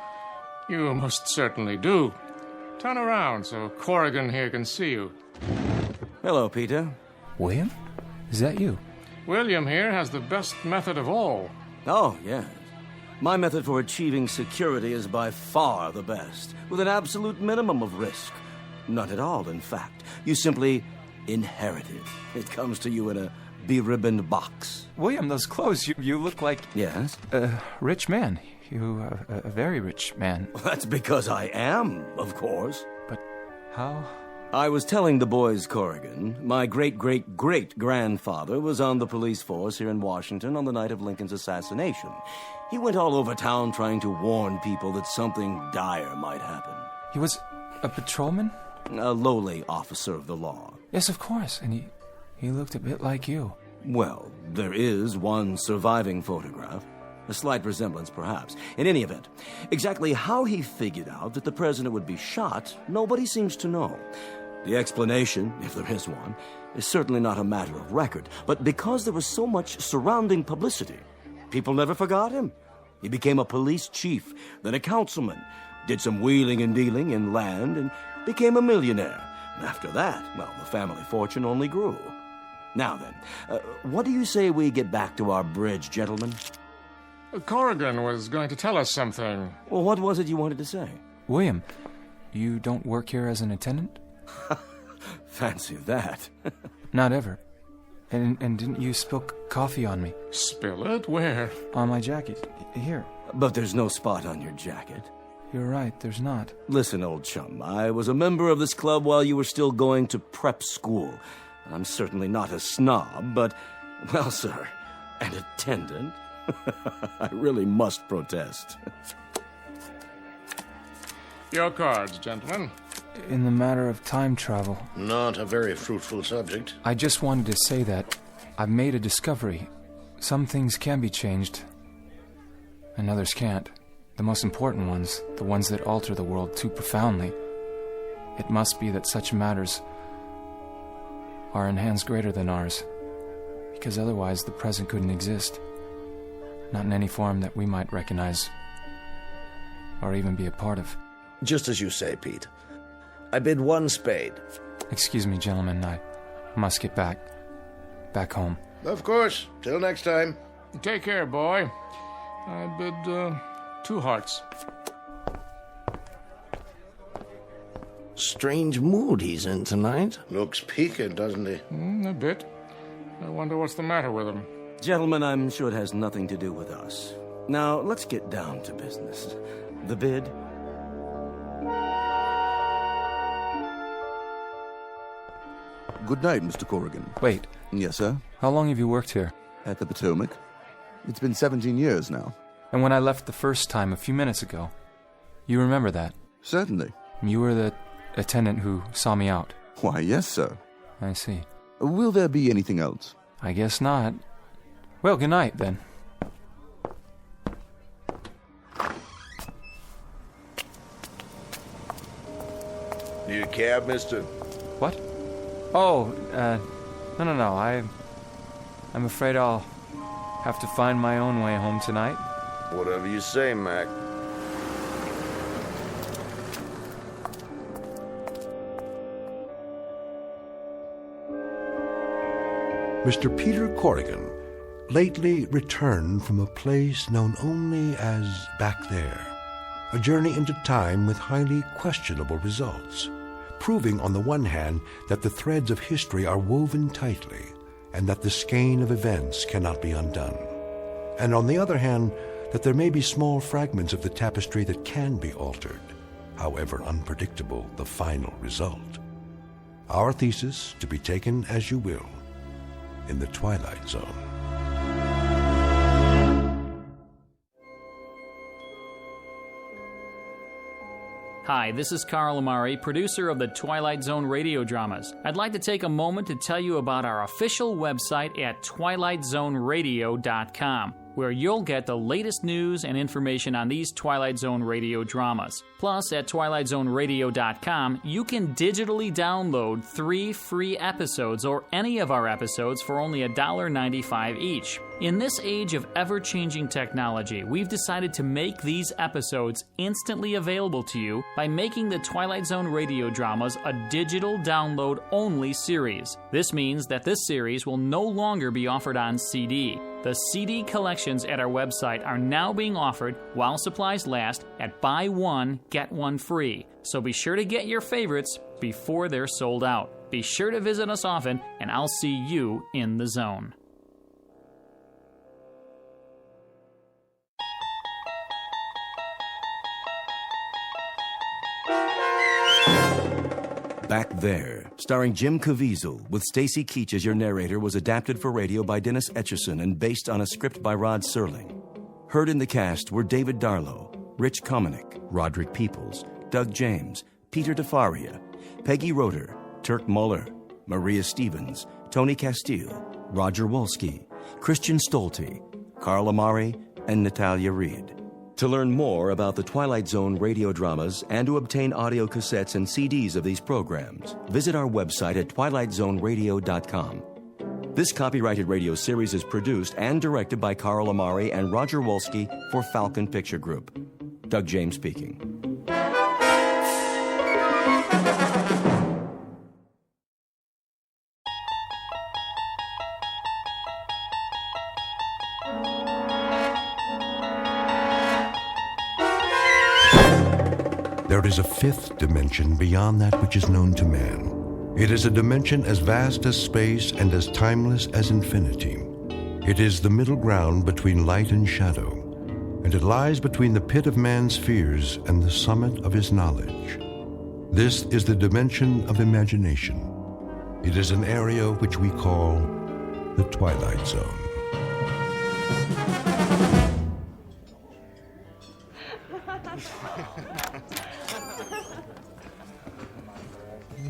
You most certainly do. Turn around so Corrigan here can see you. Hello, Peter. William? Is that you? William here has the best method of all. Oh, yes. My method for achieving security is by far the best, with an absolute minimum of risk. None at all, in fact. You simply inherit it. It comes to you in a beribboned box. William, those clothes, you look like... Yes? A rich man. A very rich man. Well, that's because I am, of course. But how? I was telling the boys, Corrigan, my great-great-great-grandfather was on the police force here in Washington on the night of Lincoln's assassination. He went all over town trying to warn people that something dire might happen. He was a patrolman? A lowly officer of the law. Yes, of course, and he looked a bit like you. Well, there is one surviving photograph. A slight resemblance, perhaps. In any event, exactly how he figured out that the president would be shot, nobody seems to know. The explanation, if there is one, is certainly not a matter of record. But because there was so much surrounding publicity, people never forgot him. He became a police chief, then a councilman, did some wheeling and dealing in land, and became a millionaire. After that, well, the family fortune only grew. Now then, what do you say we get back to our bridge, gentlemen? Corrigan was going to tell us something. Well, what was it you wanted to say? William, you don't work here as an attendant? Fancy that. Not ever. And didn't you spill coffee on me? Spill it? Where? On my jacket. Here. But there's no spot on your jacket. You're right, there's not. Listen, old chum, I was a member of this club while you were still going to prep school. I'm certainly not a snob, but, well, sir, an attendant? I really must protest. Your cards, gentlemen. In the matter of time travel... Not a very fruitful subject. I just wanted to say that I've made a discovery. Some things can be changed, and others can't. The most important ones, the ones that alter the world too profoundly. It must be that such matters are in hands greater than ours, because otherwise the present couldn't exist. Not in any form that we might recognize or even be a part of. Just as you say, Pete. I bid one spade. Excuse me, gentlemen, I must get back home. Of course. Till next time. Take care, boy. I bid 2 hearts. Strange mood he's in tonight. Looks piquant, doesn't he? A bit. I wonder what's the matter with him. Gentlemen, I'm sure it has nothing to do with us. Now, let's get down to business. The bid? Good night, Mr. Corrigan. Wait. Yes, sir? How long have you worked here? At the Potomac. It's been 17 years now. And when I left the first time a few minutes ago, you remember that? Certainly. You were the attendant who saw me out. Why, yes, sir. I see. Will there be anything else? I guess not. Well, good night, then. Need a cab, mister? What? Oh, no. I'm afraid I'll have to find my own way home tonight. Whatever you say, Mac. Mr. Peter Corrigan lately returned from a place known only as Back There, a journey into time with highly questionable results, proving on the one hand that the threads of history are woven tightly and that the skein of events cannot be undone, and on the other hand that there may be small fragments of the tapestry that can be altered, however unpredictable the final result. Our thesis to be taken as you will in the Twilight Zone. Hi, this is Carl Amari, producer of the Twilight Zone radio dramas. I'd like to take a moment to tell you about our official website at twilightzoneradio.com, where you'll get the latest news and information on these Twilight Zone radio dramas. Plus, at twilightzoneradio.com, you can digitally download 3 free episodes or any of our episodes for only $1.95 each. In this age of ever-changing technology, we've decided to make these episodes instantly available to you by making the Twilight Zone radio dramas a digital download-only series. This means that this series will no longer be offered on CD. The CD collections at our website are now being offered while supplies last at buy one, get one free. So be sure to get your favorites before they're sold out. Be sure to visit us often, and I'll see you in the zone. Back There, starring Jim Caviezel, with Stacy Keach as your narrator, was adapted for radio by Dennis Etchison and based on a script by Rod Serling. Heard in the cast were David Darlow, Rich Kominick, Roderick Peoples, Doug James, Peter DeFaria, Peggy Roeder, Turk Muller, Maria Stevens, Tony Castile, Roger Wolski, Christian Stolte, Carl Amari, and Natalia Reed. To learn more about the Twilight Zone radio dramas and to obtain audio cassettes and CDs of these programs, visit our website at twilightzoneradio.com. This copyrighted radio series is produced and directed by Carl Amari and Roger Wolski for Falcon Picture Group. Doug James speaking. There is a fifth dimension beyond that which is known to man. It is a dimension as vast as space and as timeless as infinity. It is the middle ground between light and shadow, and it lies between the pit of man's fears and the summit of his knowledge. This is the dimension of imagination. It is an area which we call the Twilight Zone.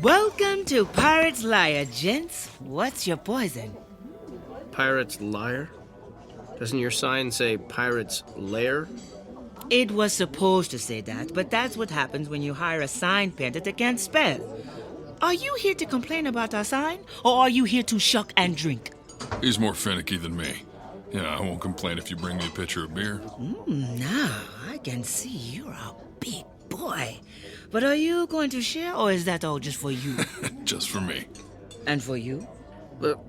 Welcome to Pirate's Lair, gents. What's your poison? Pirate's Lair? Doesn't your sign say Pirate's Lair? It was supposed to say that, but that's what happens when you hire a sign painter that can't spell. Are you here to complain about our sign, or are you here to shuck and drink? He's more finicky than me. Yeah, I won't complain if you bring me a pitcher of beer. Now, I can see you're a big boy. But are you going to share, or is that all just for you? Just for me. And for you? But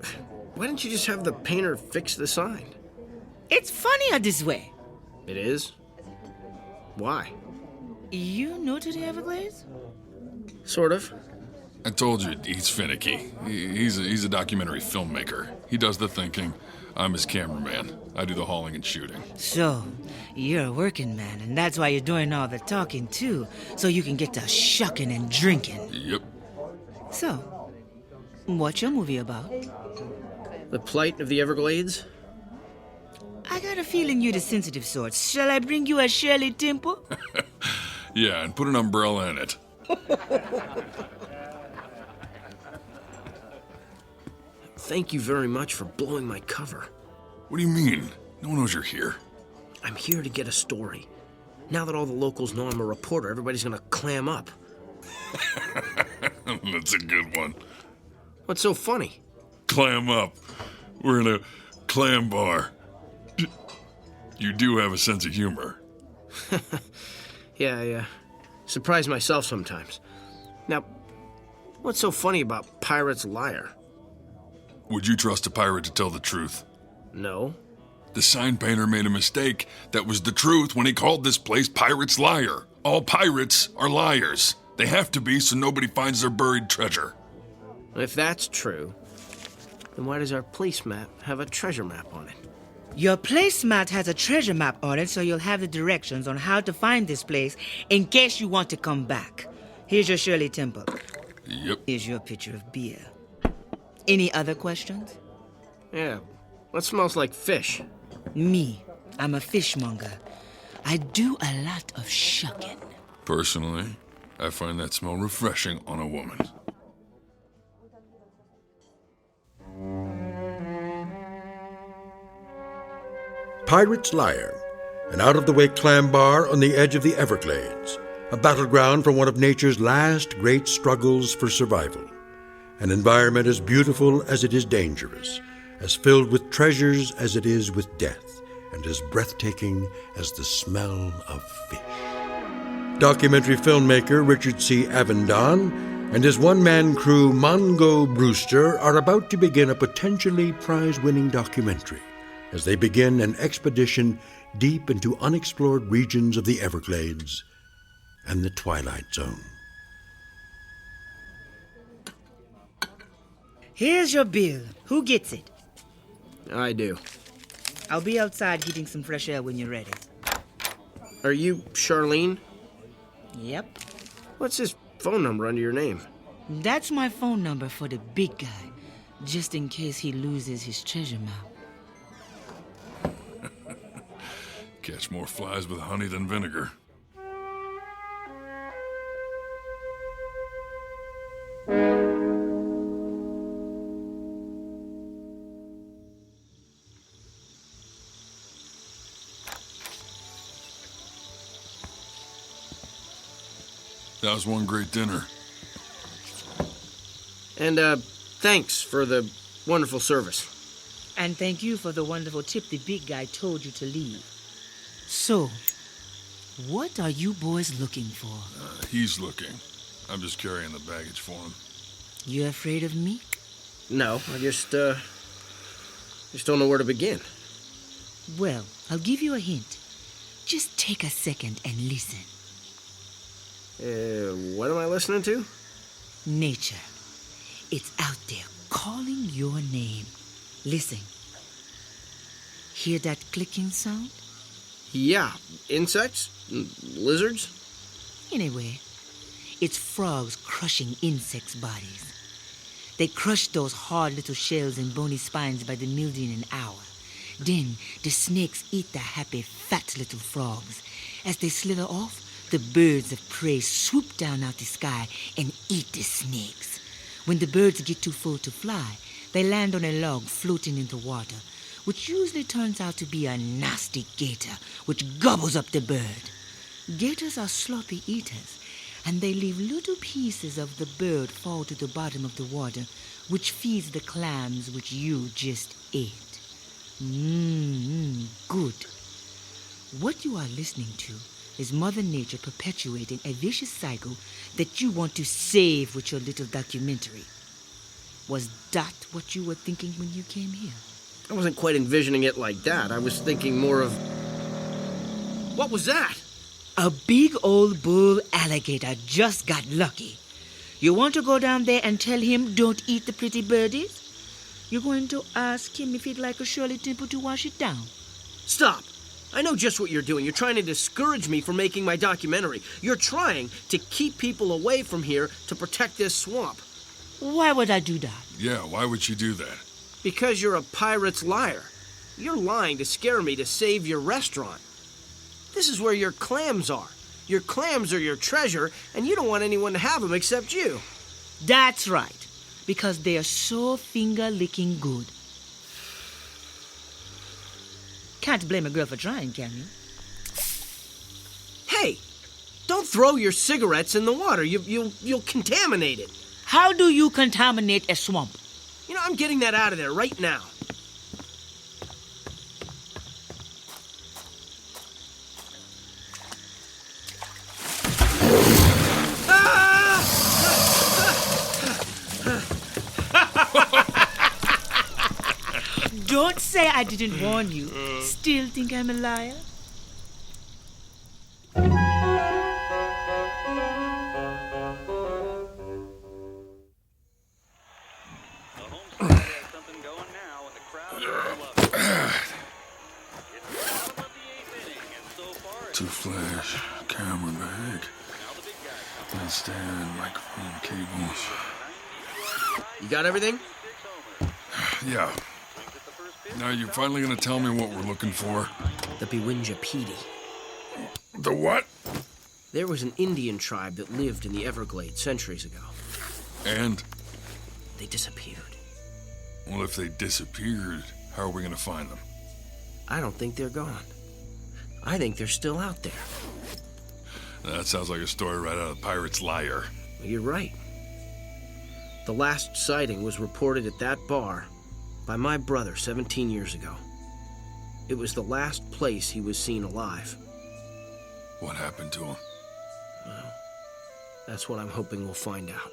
why didn't you just have the painter fix the sign? It's funnier this way. It is? Why? You new to the Everglades? Sort of. I told you, he's finicky. He's a documentary filmmaker. He does the thinking. I'm his cameraman. I do the hauling and shooting. So, you're a working man, and that's why you're doing all the talking, too, so you can get to shucking and drinking. Yep. So, what's your movie about? The plight of the Everglades? I got a feeling you're the sensitive sort. Shall I bring you a Shirley Temple? Yeah, and put an umbrella in it. Thank you very much for blowing my cover. What do you mean? No one knows you're here. I'm here to get a story. Now that all the locals know I'm a reporter, everybody's gonna clam up. That's a good one. What's so funny? Clam up. We're in a clam bar. You do have a sense of humor. Yeah, I surprise myself sometimes. Now, what's so funny about Pirate's Lair? Would you trust a pirate to tell the truth? No. The sign painter made a mistake. That was the truth when he called this place Pirate's Lair. All pirates are liars. They have to be so nobody finds their buried treasure. If that's true, then why does our place map have a treasure map on it? Your placemat has a treasure map on it, so you'll have the directions on how to find this place in case you want to come back. Here's your Shirley Temple. Yep. Here's your pitcher of beer. Any other questions? Yeah. What smells like fish? Me. I'm a fishmonger. I do a lot of shucking. Personally, I find that smell refreshing on a woman. Pirate's Lair, an out-of-the-way clam bar on the edge of the Everglades, a battleground for one of nature's last great struggles for survival. An environment as beautiful as it is dangerous, as filled with treasures as it is with death, and as breathtaking as the smell of fish. Documentary filmmaker Richard C. Avendon and his one-man crew Mongo Brewster are about to begin a potentially prize-winning documentary as they begin an expedition deep into unexplored regions of the Everglades and the Twilight Zone. Here's your bill. Who gets it? I do. I'll be outside heating some fresh air when you're ready. Are you Charlene? Yep. What's his phone number under your name? That's my phone number for the big guy, just in case he loses his treasure map. Catch more flies with honey than vinegar. That was one great dinner. And, thanks for the wonderful service. And thank you for the wonderful tip the big guy told you to leave. So, what are you boys looking for? He's looking. I'm just carrying the baggage for him. You afraid of me? No, I just don't know where to begin. Well, I'll give you a hint. Just take a second and listen. What am I listening to? Nature. It's out there calling your name. Listen. Hear that clicking sound? Yeah, insects? Lizards? Anyway, it's frogs crushing insects' bodies. They crush those hard little shells and bony spines by the million an hour. Then the snakes eat the happy, fat little frogs. As they slither off, the birds of prey swoop down out the sky and eat the snakes. When the birds get too full to fly, they land on a log floating in the water, which usually turns out to be a nasty gator, which gobbles up the bird. Gators are sloppy eaters, and they leave little pieces of the bird fall to the bottom of the water, which feeds the clams which you just ate. Good. What you are listening to is Mother Nature perpetuating a vicious cycle that you want to save with your little documentary. Was that what you were thinking when you came here? I wasn't quite envisioning it like that. I was thinking more of... What was that? A big old bull alligator just got lucky. You want to go down there and tell him don't eat the pretty birdies? You're going to ask him if he'd like a Shirley Temple to wash it down. Stop! I know just what you're doing. You're trying to discourage me from making my documentary. You're trying to keep people away from here to protect this swamp. Why would I do that? Yeah, why would you do that? Because you're a pirate's liar. You're lying to scare me to save your restaurant. This is where your clams are. Your clams are your treasure, and you don't want anyone to have them except you. That's right, because they are so finger-licking good. Can't blame a girl for trying, can you? Hey, don't throw your cigarettes in the water. You'll contaminate it. How do you contaminate a swamp? You know, I'm getting that out of there right now. Don't say I didn't warn you. Still think I'm a liar? Two flash, camera bag, nightstand, microphone, cables. You got everything? Yeah. Now you're finally gonna tell me what we're looking for? The Beewinjapeedee. The what? There was an Indian tribe that lived in the Everglades centuries ago. And? They disappeared. Well, if they disappeared, how are we gonna find them? I don't think they're gone. I think they're still out there. That sounds like a story right out of Pirate's Liar. You're right. The last sighting was reported at that bar by my brother 17 years ago. It was the last place he was seen alive. What happened to him? Well, that's what I'm hoping we'll find out.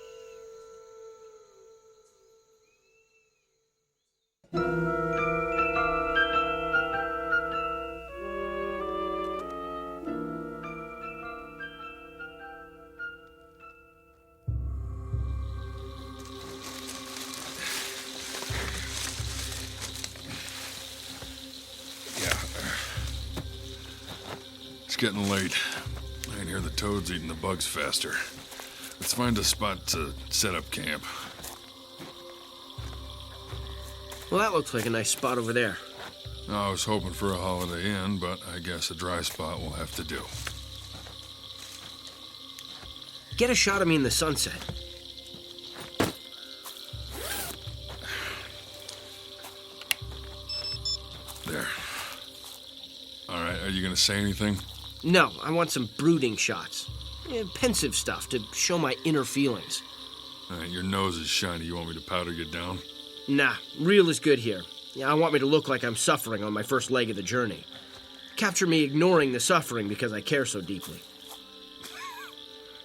It's getting late. I can hear the toads eating the bugs faster. Let's find a spot to set up camp. Well, that looks like a nice spot over there. I was hoping for a Holiday Inn, but I guess a dry spot will have to do. Get a shot of me in the sunset. There. All right, are you gonna say anything? No, I want some brooding shots. Pensive stuff to show my inner feelings. All right, your nose is shiny. You want me to powder you down? Nah, real is good here. I want me to look like I'm suffering on my first leg of the journey. Capture me ignoring the suffering because I care so deeply.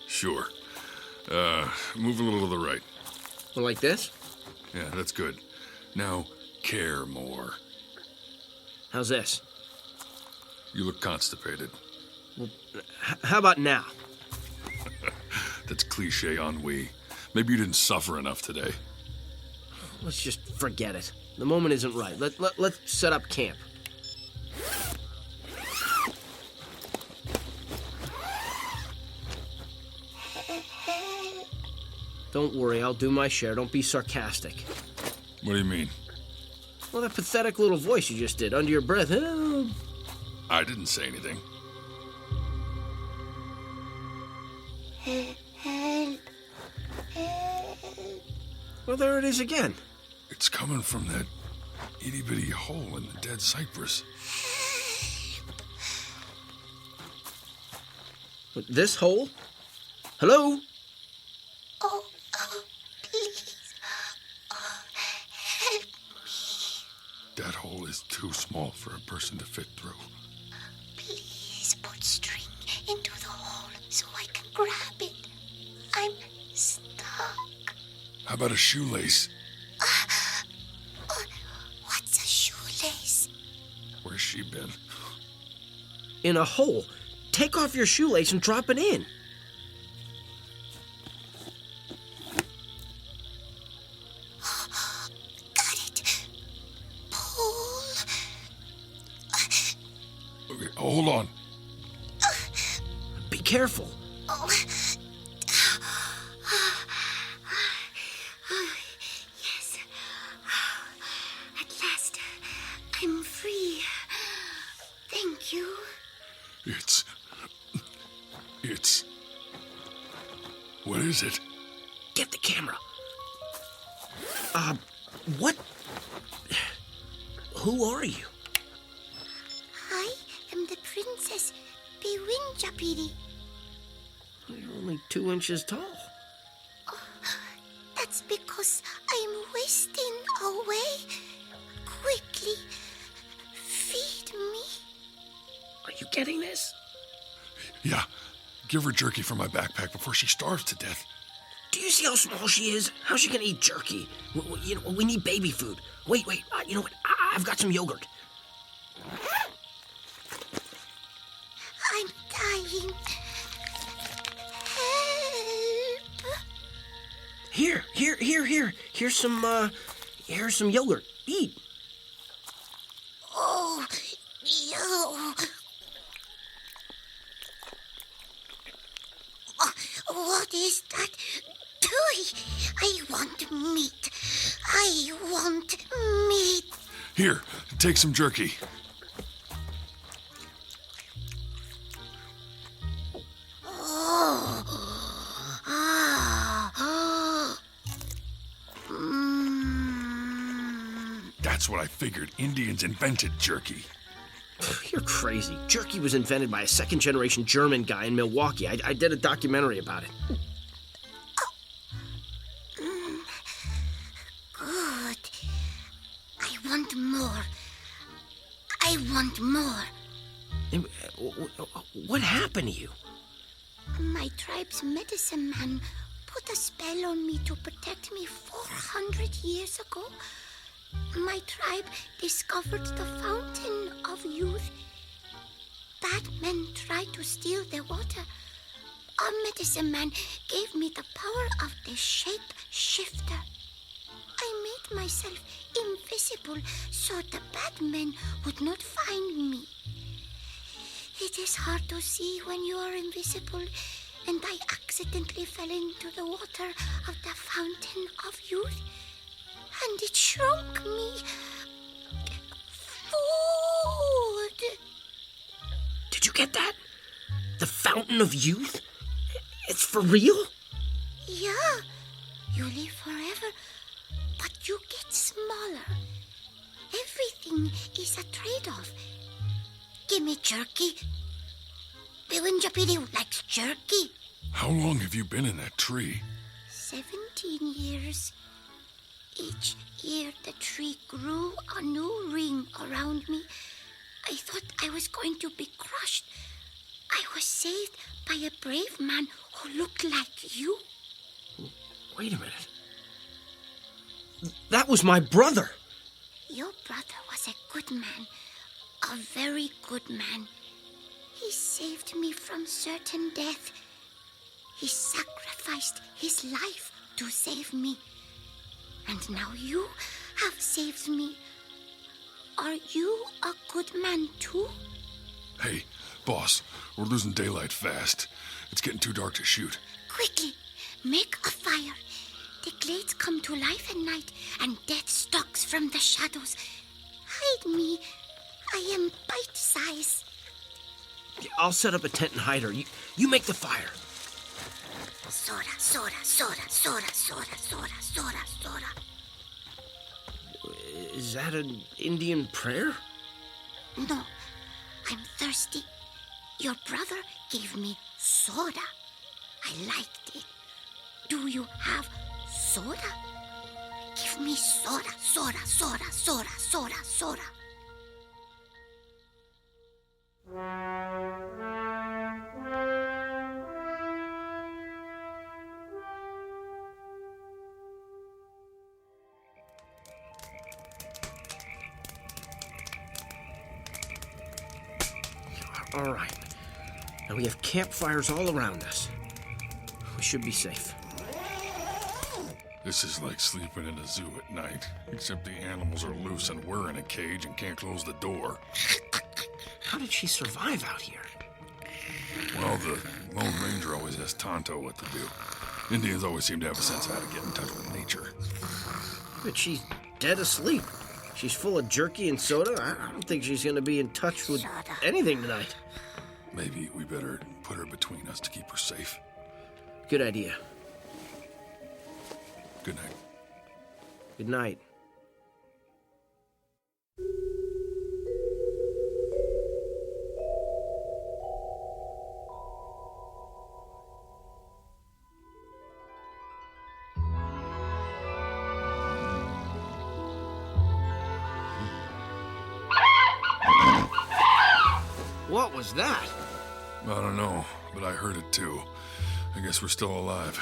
Sure. Move a little to the right. Well, like this? Yeah, that's good. Now, care more. How's this? You look constipated. Well, how about now? That's cliche ennui. Maybe you didn't suffer enough today. Let's just forget it. The moment isn't right. Let's set up camp. Don't worry, I'll do my share. Don't be sarcastic. What do you mean? Well, that pathetic little voice you just did, under your breath. I didn't say anything. Help. Help. Well, there it is again. It's coming from that itty-bitty hole in the dead cypress. This hole? Hello? Oh, please. Help me. That hole is too small for a person to fit through. Please put string into the hole so I can grab it. I'm stuck. How about a shoelace? What's a shoelace? Where's she been? In a hole. Take off your shoelace and drop it in. Got it. Pull. Okay, hold on. Be careful. Oh. Yes. At last, I'm free. Thank you. It's... What is it? Get the camera. What? Who are you? I am the Princess Beewinjapeedee. You're only 2 inches tall. That's because I'm wasting away. Quickly, feed me. Are you getting this? Yeah. Give her jerky from my backpack before she starves to death. Do you see how small she is? How's she gonna eat jerky? We need baby food. Wait. You know what? I've got some yogurt. I'm dying. Help! Here. Here's some yogurt. Eat. Oh, you. What is that? I want meat. I want meat. Here, take some jerky. That's what I figured. Indians invented jerky. You're crazy. Jerky was invented by a second-generation German guy in Milwaukee. I did a documentary about it. Good. I want more. I want more. What happened to you? My tribe's medicine man put a spell on me to protect me 400 years ago. My tribe discovered the fountain of youth. Bad men tried to steal the water. Our medicine man gave me the power of the shape shifter. I made myself invisible so the bad men would not find me. It is hard to see when you are invisible, and I accidentally fell into the water of the fountain of youth. And it shrunk me. Food. Did you get that? The fountain of youth? It's for real? Yeah. You live forever, but you get smaller. Everything is a trade-off. Give me jerky. Beewinjapeedee likes jerky. How long have you been in that tree? 17 years. Each year the tree grew a new ring around me. I thought I was going to be crushed. I was saved by a brave man who looked like you. Wait a minute. That was my brother. Your brother was a good man. A very good man. He saved me from certain death. He sacrificed his life to save me. And now you have saved me. Are you a good man too? Hey, boss, we're losing daylight fast. It's getting too dark to shoot. Quickly, make a fire. The glades come to life at night, and death stalks from the shadows. Hide me. I am bite-size. I'll set up a tent and hide her. You make the fire. Soda, soda, soda, soda, soda, soda, soda, soda. Is that an Indian prayer? No, I'm thirsty. Your brother gave me soda. I liked it. Do you have soda? Give me soda, soda, soda, soda, soda, soda. All right. Now we have campfires all around us. We should be safe. This is like sleeping in a zoo at night, except the animals are loose and we're in a cage and can't close the door. How did she survive out here? Well, the Lone Ranger always has Tonto what to do. Indians always seem to have a sense of how to get in touch with nature. But she's dead asleep. She's full of jerky and soda. I don't think she's going to be in touch with anything tonight. Maybe we better put her between us to keep her safe. Good idea. Good night. Good night. What was that? I don't know, but I heard it too. I guess we're still alive.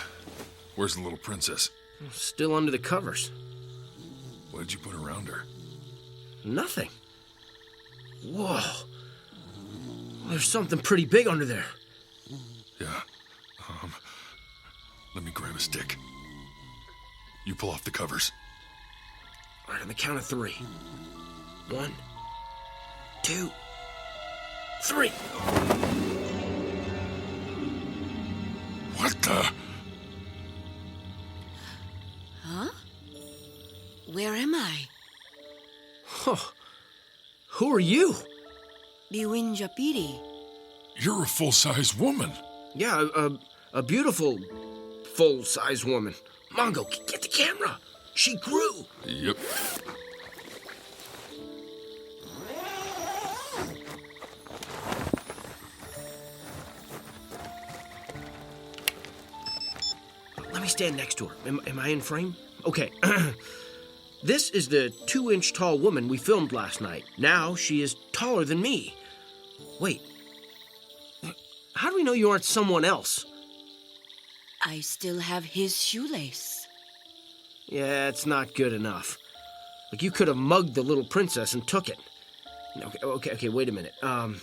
Where's the little princess? Still under the covers. What did you put around her? Nothing. Whoa. There's something pretty big under there. Yeah. Let me grab a stick. You pull off the covers. All right, on the count of 3. 1, 2, 3. What the? Huh? Where am I? Oh, who are you? Beewinjapeedee. You're a full-size woman. Yeah, a beautiful full-size woman. Mongo, get the camera. She grew. Yep. Let me stand next to her. Am I in frame? Okay. This is the 2-inch tall woman we filmed last night. Now she is taller than me. Wait. How do we know you aren't someone else? I still have his shoelace. Yeah, it's not good enough. Like, you could have mugged the little princess and took it. Okay, wait a minute. All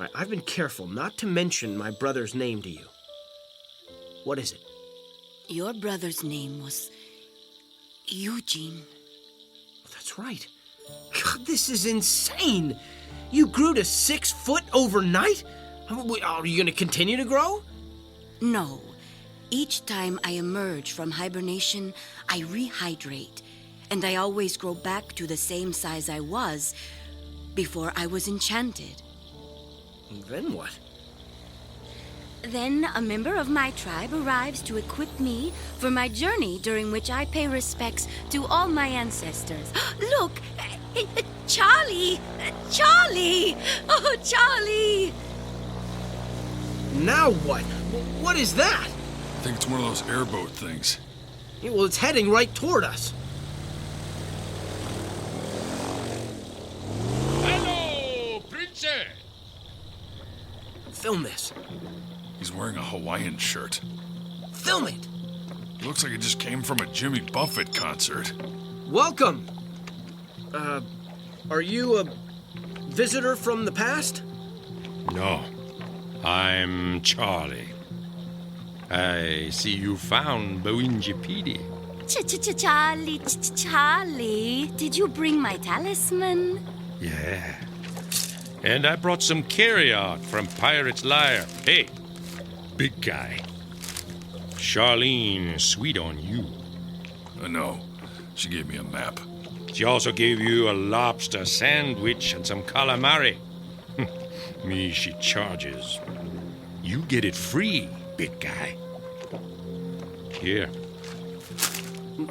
right, I've been careful not to mention my brother's name to you. What is it? Your brother's name was Eugene. That's right. God, this is insane. You grew to 6 foot overnight? Are you going to continue to grow? No. Each time I emerge from hibernation, I rehydrate, and I always grow back to the same size I was before I was enchanted. Then what? Then a member of my tribe arrives to equip me for my journey, during which I pay respects to all my ancestors. Look! Charlie! Charlie! Oh, Charlie! Now what? What is that? I think it's one of those airboat things. Yeah, well, it's heading right toward us. Hello, princess! Film this. He's wearing a Hawaiian shirt. Film it. Looks like it just came from a Jimmy Buffett concert. Welcome. Are you a visitor from the past? No, I'm Charlie. I see you found Beewinjapeedee. Charlie, did you bring my talisman? Yeah. And I brought some carry-out from Pirate's Lair. Hey, big guy. Charlene is sweet on you. I know. She gave me a map. She also gave you a lobster sandwich and some calamari. Me, she charges. You get it free, big guy. Here.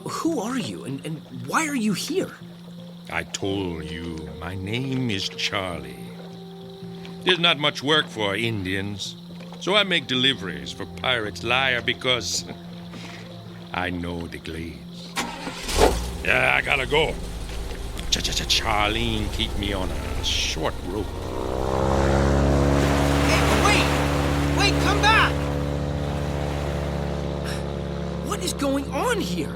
Who are you, and why are you here? I told you, my name is Charlie. There's not much work for Indians, so I make deliveries for Pirates Liar because I know the glades. Yeah, I gotta go. Charlene keep me on a short rope. Hey, wait, come back! What is going on here?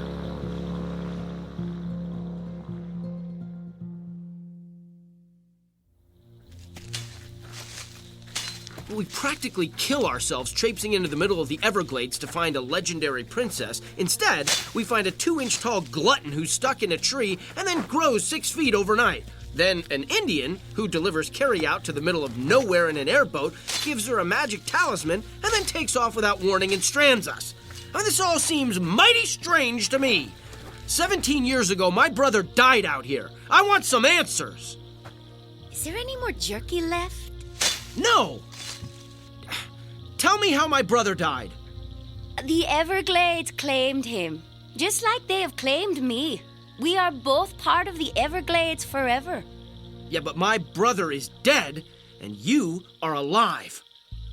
We practically kill ourselves traipsing into the middle of the Everglades to find a legendary princess. Instead, we find a 2-inch tall glutton who's stuck in a tree and then grows 6 feet overnight. Then an Indian who delivers carryout to the middle of nowhere in an airboat gives her a magic talisman and then takes off without warning and strands us. I mean, this all seems mighty strange to me. 17 years ago, my brother died out here. I want some answers. Is there any more jerky left? No! Tell me how my brother died. The Everglades claimed him, just like they have claimed me. We are both part of the Everglades forever. Yeah, but my brother is dead, and you are alive.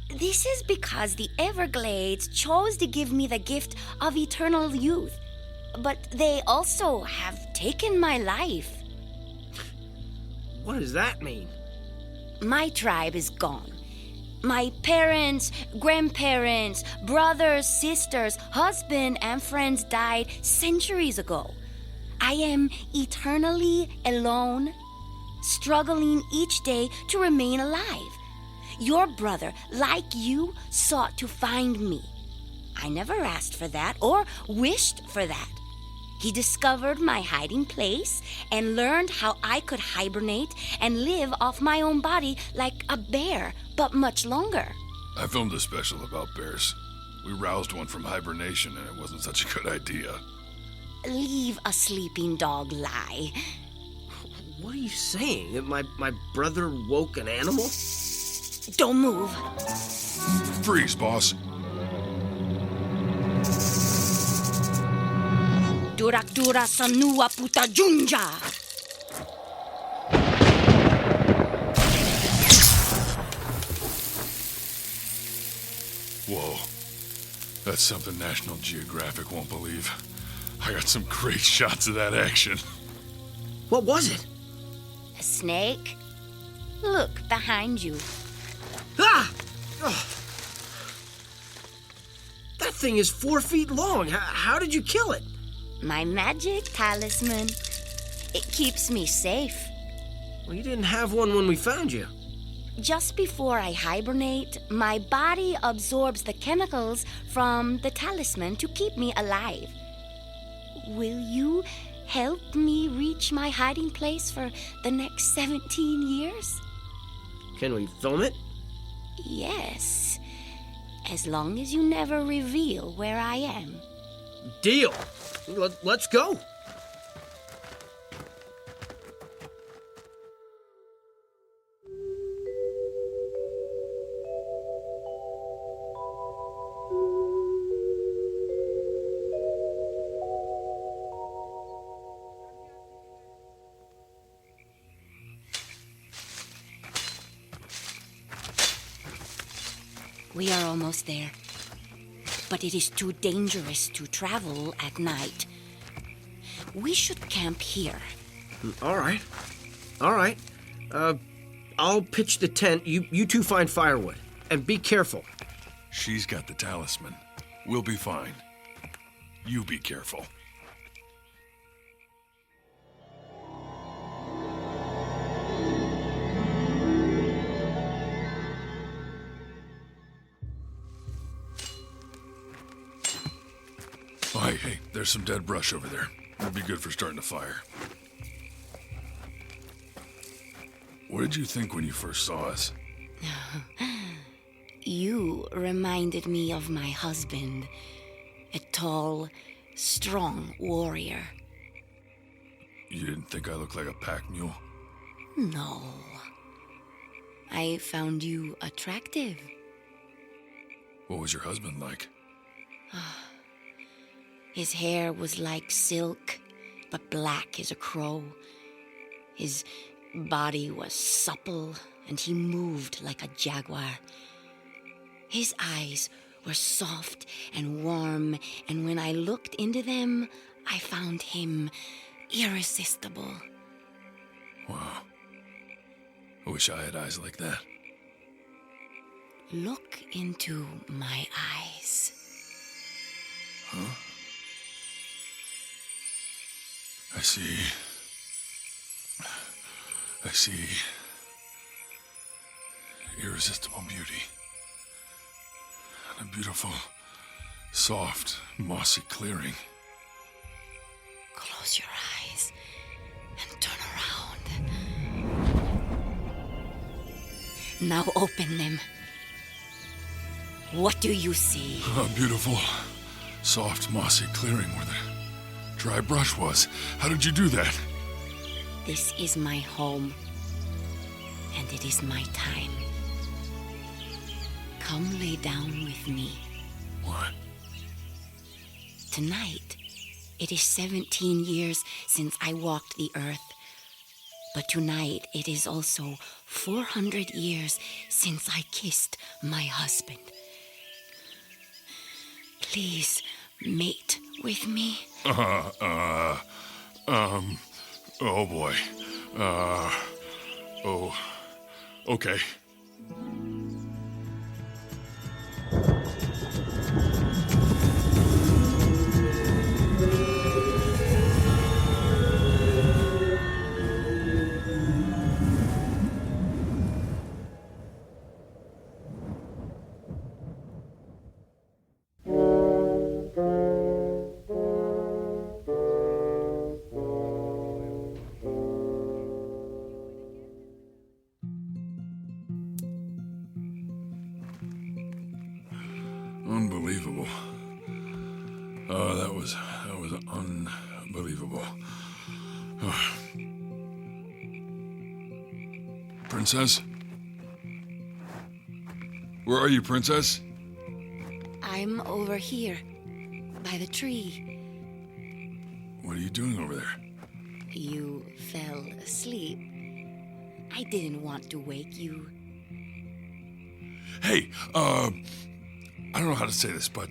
This is because the Everglades chose to give me the gift of eternal youth. But they also have taken my life. What does that mean? My tribe is gone. My parents, grandparents, brothers, sisters, husband, and friends died centuries ago. I am eternally alone, struggling each day to remain alive. Your brother, like you, sought to find me. I never asked for that or wished for that. He discovered my hiding place and learned how I could hibernate and live off my own body like a bear, but much longer. I filmed a special about bears. We roused one from hibernation and it wasn't such a good idea. Leave a sleeping dog lie. What are you saying? That my brother woke an animal? Don't move. Freeze, boss. Durak-dura sanua puta junja. Whoa. That's something National Geographic won't believe. I got some great shots of that action. What was it? A snake? Look behind you. Ah! Oh. That thing is 4 feet long. How did you kill it? My magic talisman. It keeps me safe. Well, you didn't have one when we found you. Just before I hibernate, my body absorbs the chemicals from the talisman to keep me alive. Will you help me reach my hiding place for the next 17 years? Can we film it? Yes. As long as you never reveal where I am. Deal. Let's go. We are almost there. But it is too dangerous to travel at night. We should camp here. All right. I'll pitch the tent. You two find firewood. And be careful. She's got the talisman. We'll be fine. You be careful. Oh, hey, there's some dead brush over there. It'd be good for starting a fire. What did you think when you first saw us? You reminded me of my husband. A tall, strong warrior. You didn't think I looked like a pack mule? No. I found you attractive. What was your husband like? His hair was like silk, but black as a crow. His body was supple, and he moved like a jaguar. His eyes were soft and warm, and when I looked into them, I found him irresistible. Wow. I wish I had eyes like that. Look into my eyes. Huh? I see. Irresistible beauty. And a beautiful, soft, mossy clearing. Close your eyes and turn around. Now open them. What do you see? A beautiful, soft, mossy clearing where the dry brush was. How did you do that? This is my home, and it is my time. Come lay down with me. What? Tonight, it is 17 years since I walked the earth. But tonight, it is also 400 years since I kissed my husband. Please mate with me. Oh boy. Okay. Unbelievable. Oh, that was unbelievable. Princess? Where are you, Princess? I'm over here, by the tree. What are you doing over there? You fell asleep. I didn't want to wake you. Hey, I don't know how to say this, but,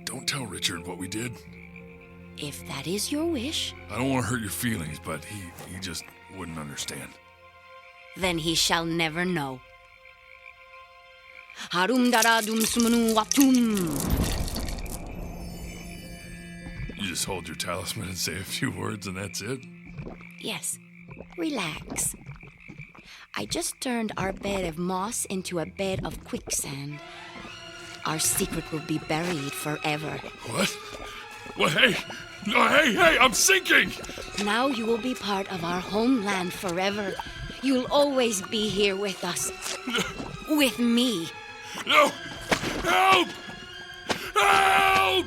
don't tell Richard what we did. If that is your wish, I don't want to hurt your feelings, but he just wouldn't understand. then he shall never know. Harum dara dum sumanu watum. You just hold your talisman and say a few words and that's it? Yes, relax. I just turned our bed of moss into a bed of quicksand. Our secret will be buried forever. What? Well, hey! No, hey, I'm sinking! Now you will be part of our homeland forever. You'll always be here with us. With me. No! Help! Help!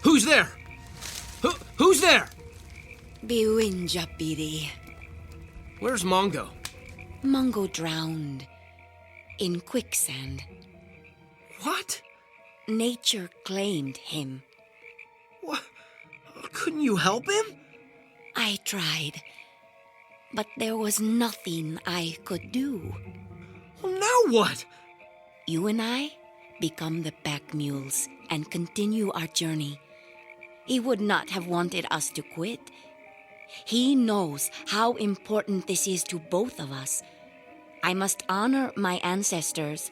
Who's there? Who's there? Beewinjapeedee. Where's Mongo? Mongo drowned in quicksand. What? Nature claimed him. What? Couldn't you help him? I tried, but there was nothing I could do. Well, now what? You and I become the pack mules and continue our journey. He would not have wanted us to quit. He knows how important this is to both of us. I must honor my ancestors.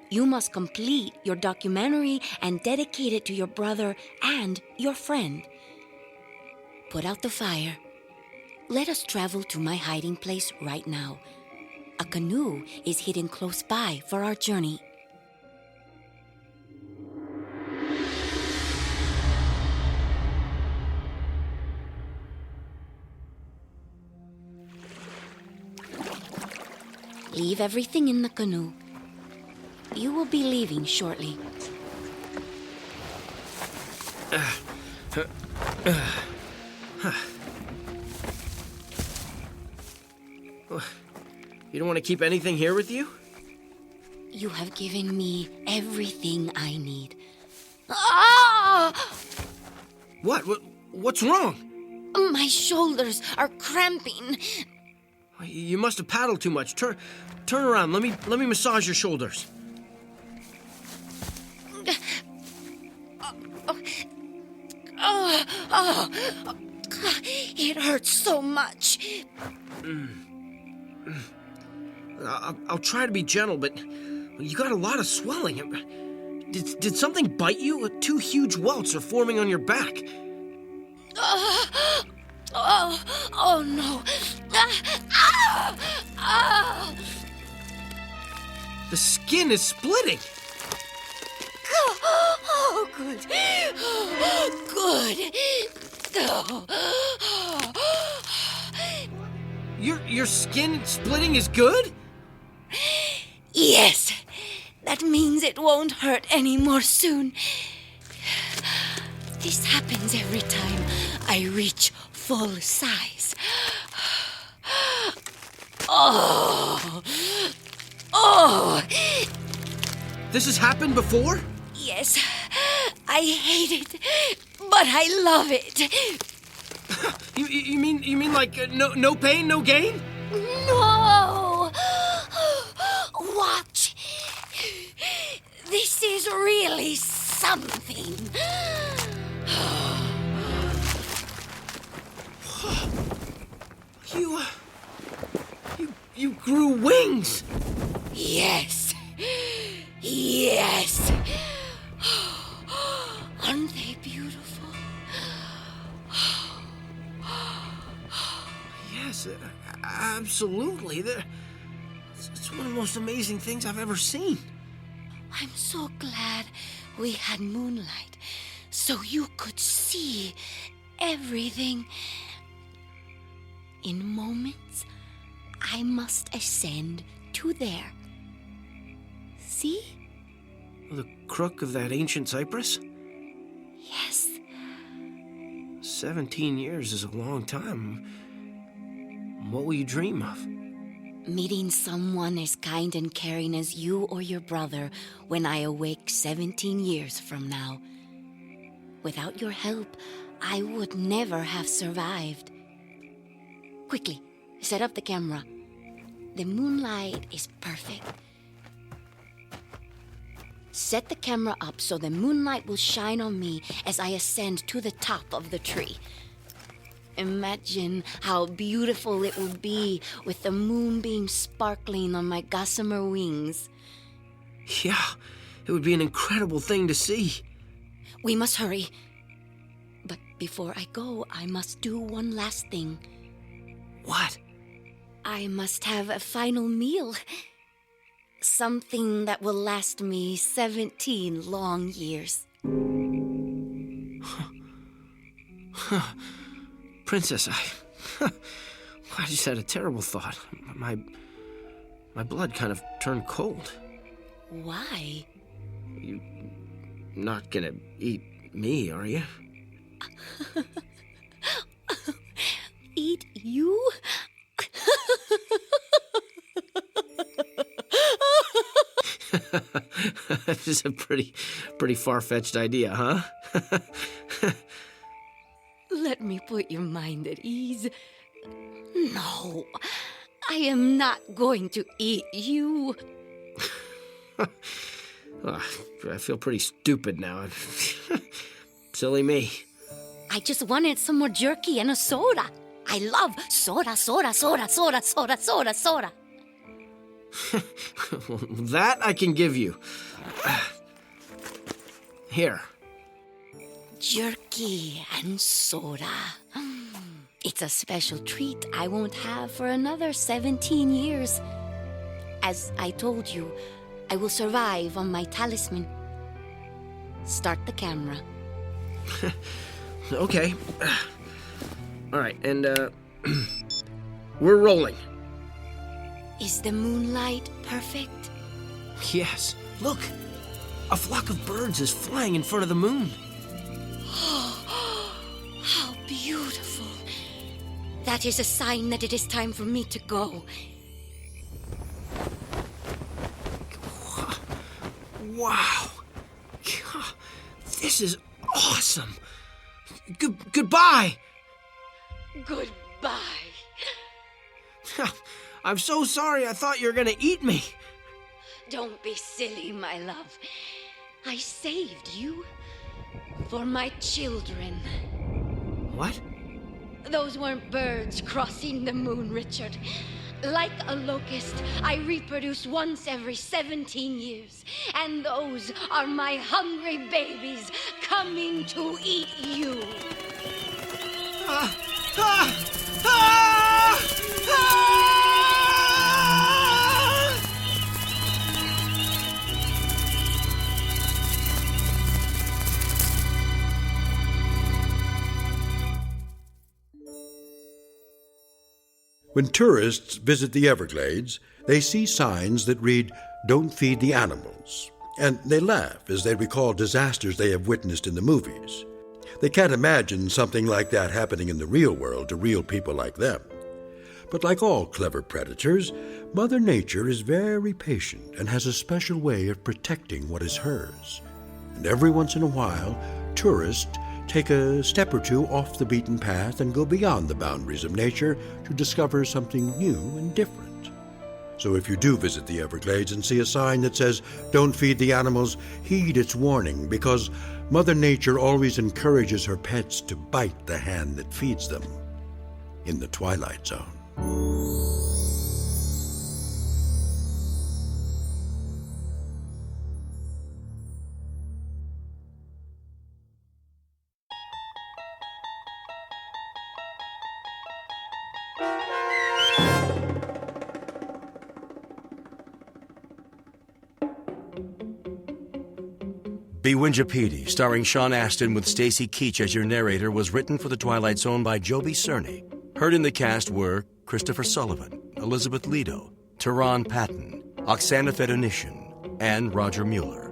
You must complete your documentary and dedicate it to your brother and your friend. Put out the fire. Let us travel to my hiding place right now. A canoe is hidden close by for our journey. Leave everything in the canoe. You will be leaving shortly. You don't want to keep anything here with you? You have given me everything I need. Ah! What's wrong? My shoulders are cramping. You must have paddled too much. Turn around. Let me massage your shoulders. It hurts so much. I'll try to be gentle, but you got a lot of swelling. Did something bite you? 2 huge welts are forming on your back. Oh no. The skin is splitting. Oh, good. Good. Your skin splitting is good? Yes. That means it won't hurt anymore soon. This happens every time I reach full size. Oh. This has happened before? Yes. I hate it, but I love it. You mean like no pain, no gain? No! Watch. This is really something. You grew wings. Yes. Yes. Aren't they beautiful? Yes, absolutely. It's one of the most amazing things I've ever seen. I'm so glad we had moonlight so you could see everything. In moments, I must ascend to there. See? The crook of that ancient cypress? Yes. 17 years is a long time. What will you dream of? Meeting someone as kind and caring as you or your brother when I awake 17 years from now. Without your help, I would never have survived. Quickly, set up the camera. The moonlight is perfect. Set the camera up so the moonlight will shine on me as I ascend to the top of the tree. Imagine how beautiful it will be with the moonbeam sparkling on my gossamer wings. Yeah, it would be an incredible thing to see. We must hurry. But before I go, I must do one last thing. What? I must have a final meal. Something that will last me 17 long years. Princess, I just had a terrible thought. My blood kind of turned cold. Why? You're not gonna eat me, are you? Eat you? This is a pretty far-fetched idea, huh? Let me put your mind at ease. No, I am not going to eat you. I feel pretty stupid now. Silly me. I just wanted some more jerky and a soda. I love soda. That I can give you. Here. Jerky and soda. It's a special treat I won't have for another 17 years. As I told you, I will survive on my talisman. Start the camera. Okay. All right, and we're rolling. Is the moonlight perfect? Yes. Look, a flock of birds is flying in front of the moon. How beautiful. That is a sign that it is time for me to go. Wow. This is awesome. Goodbye. Goodbye. I'm so sorry. I thought you were going to eat me. Don't be silly, my love. I saved you for my children. What? Those weren't birds crossing the moon, Richard. Like a locust, I reproduce once every 17 years. And those are my hungry babies coming to eat you. When tourists visit the Everglades, they see signs that read, "Don't feed the animals," and they laugh as they recall disasters they have witnessed in the movies. They can't imagine something like that happening in the real world to real people like them. But like all clever predators, Mother Nature is very patient and has a special way of protecting what is hers. And every once in a while, tourists take a step or two off the beaten path and go beyond the boundaries of nature to discover something new and different. So if you do visit the Everglades and see a sign that says, "Don't feed the animals," heed its warning, because Mother Nature always encourages her pets to bite the hand that feeds them. In the Twilight Zone. Beewinjapeedee, starring Sean Astin with Stacy Keach as your narrator, was written for The Twilight Zone by Joby Cerny. Heard in the cast were Christopher Sullivan, Elizabeth Lido, Tehran Patton, Oksana Fedonishin, and Roger Mueller.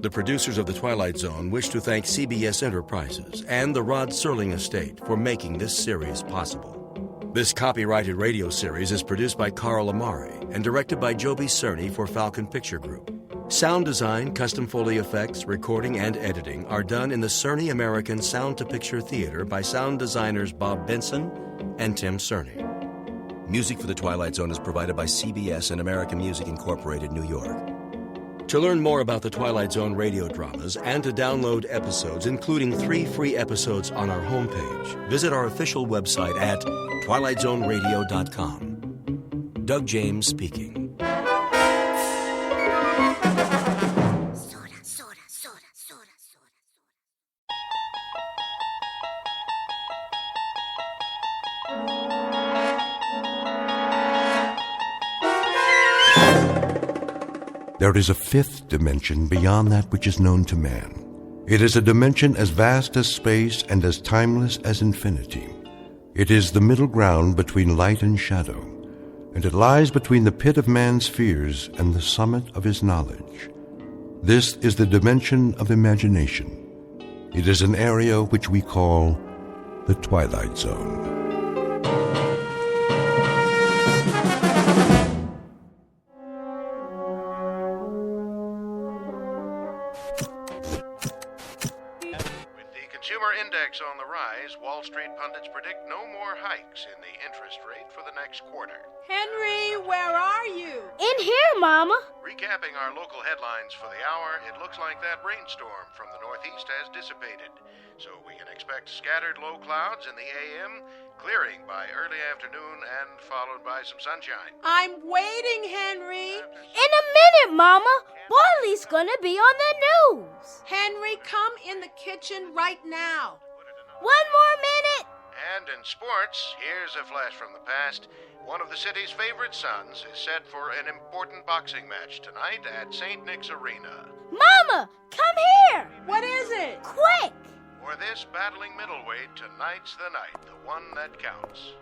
The producers of The Twilight Zone wish to thank CBS Enterprises and the Rod Serling Estate for making this series possible. This copyrighted radio series is produced by Carl Amari and directed by Joby Cerny for Falcon Picture Group. Sound design, custom Foley effects, recording, and editing are done in the Cerny American Sound-to-Picture Theater by sound designers Bob Benson and Tim Cerny. Music for The Twilight Zone is provided by CBS and American Music Incorporated, New York. To learn more about the Twilight Zone radio dramas and to download episodes, including 3 free episodes on our homepage, visit our official website at twilightzoneradio.com. Doug James speaking. There is a 5th dimension beyond that which is known to man. It is a dimension as vast as space and as timeless as infinity. It is the middle ground between light and shadow, and it lies between the pit of man's fears and the summit of his knowledge. This is the dimension of imagination. It is an area which we call the Twilight Zone. On the rise, Wall Street pundits predict no more hikes in the interest rate for the next quarter. Henry, where are you? In here, Mama. Recapping our local headlines for the hour, it looks like that rainstorm from the northeast has dissipated. So we can expect scattered low clouds in the AM, clearing by early afternoon and followed by some sunshine. I'm waiting, Henry. In a minute, Mama. Barley's gonna be on the news. Henry, come in the kitchen right now. 1 more minute. And in sports, here's a flash from the past. One of the city's favorite sons is set for an important boxing match tonight at St. Nick's Arena. Mama, come here. What is it? Quick. For this battling middleweight, tonight's the night, the one that counts.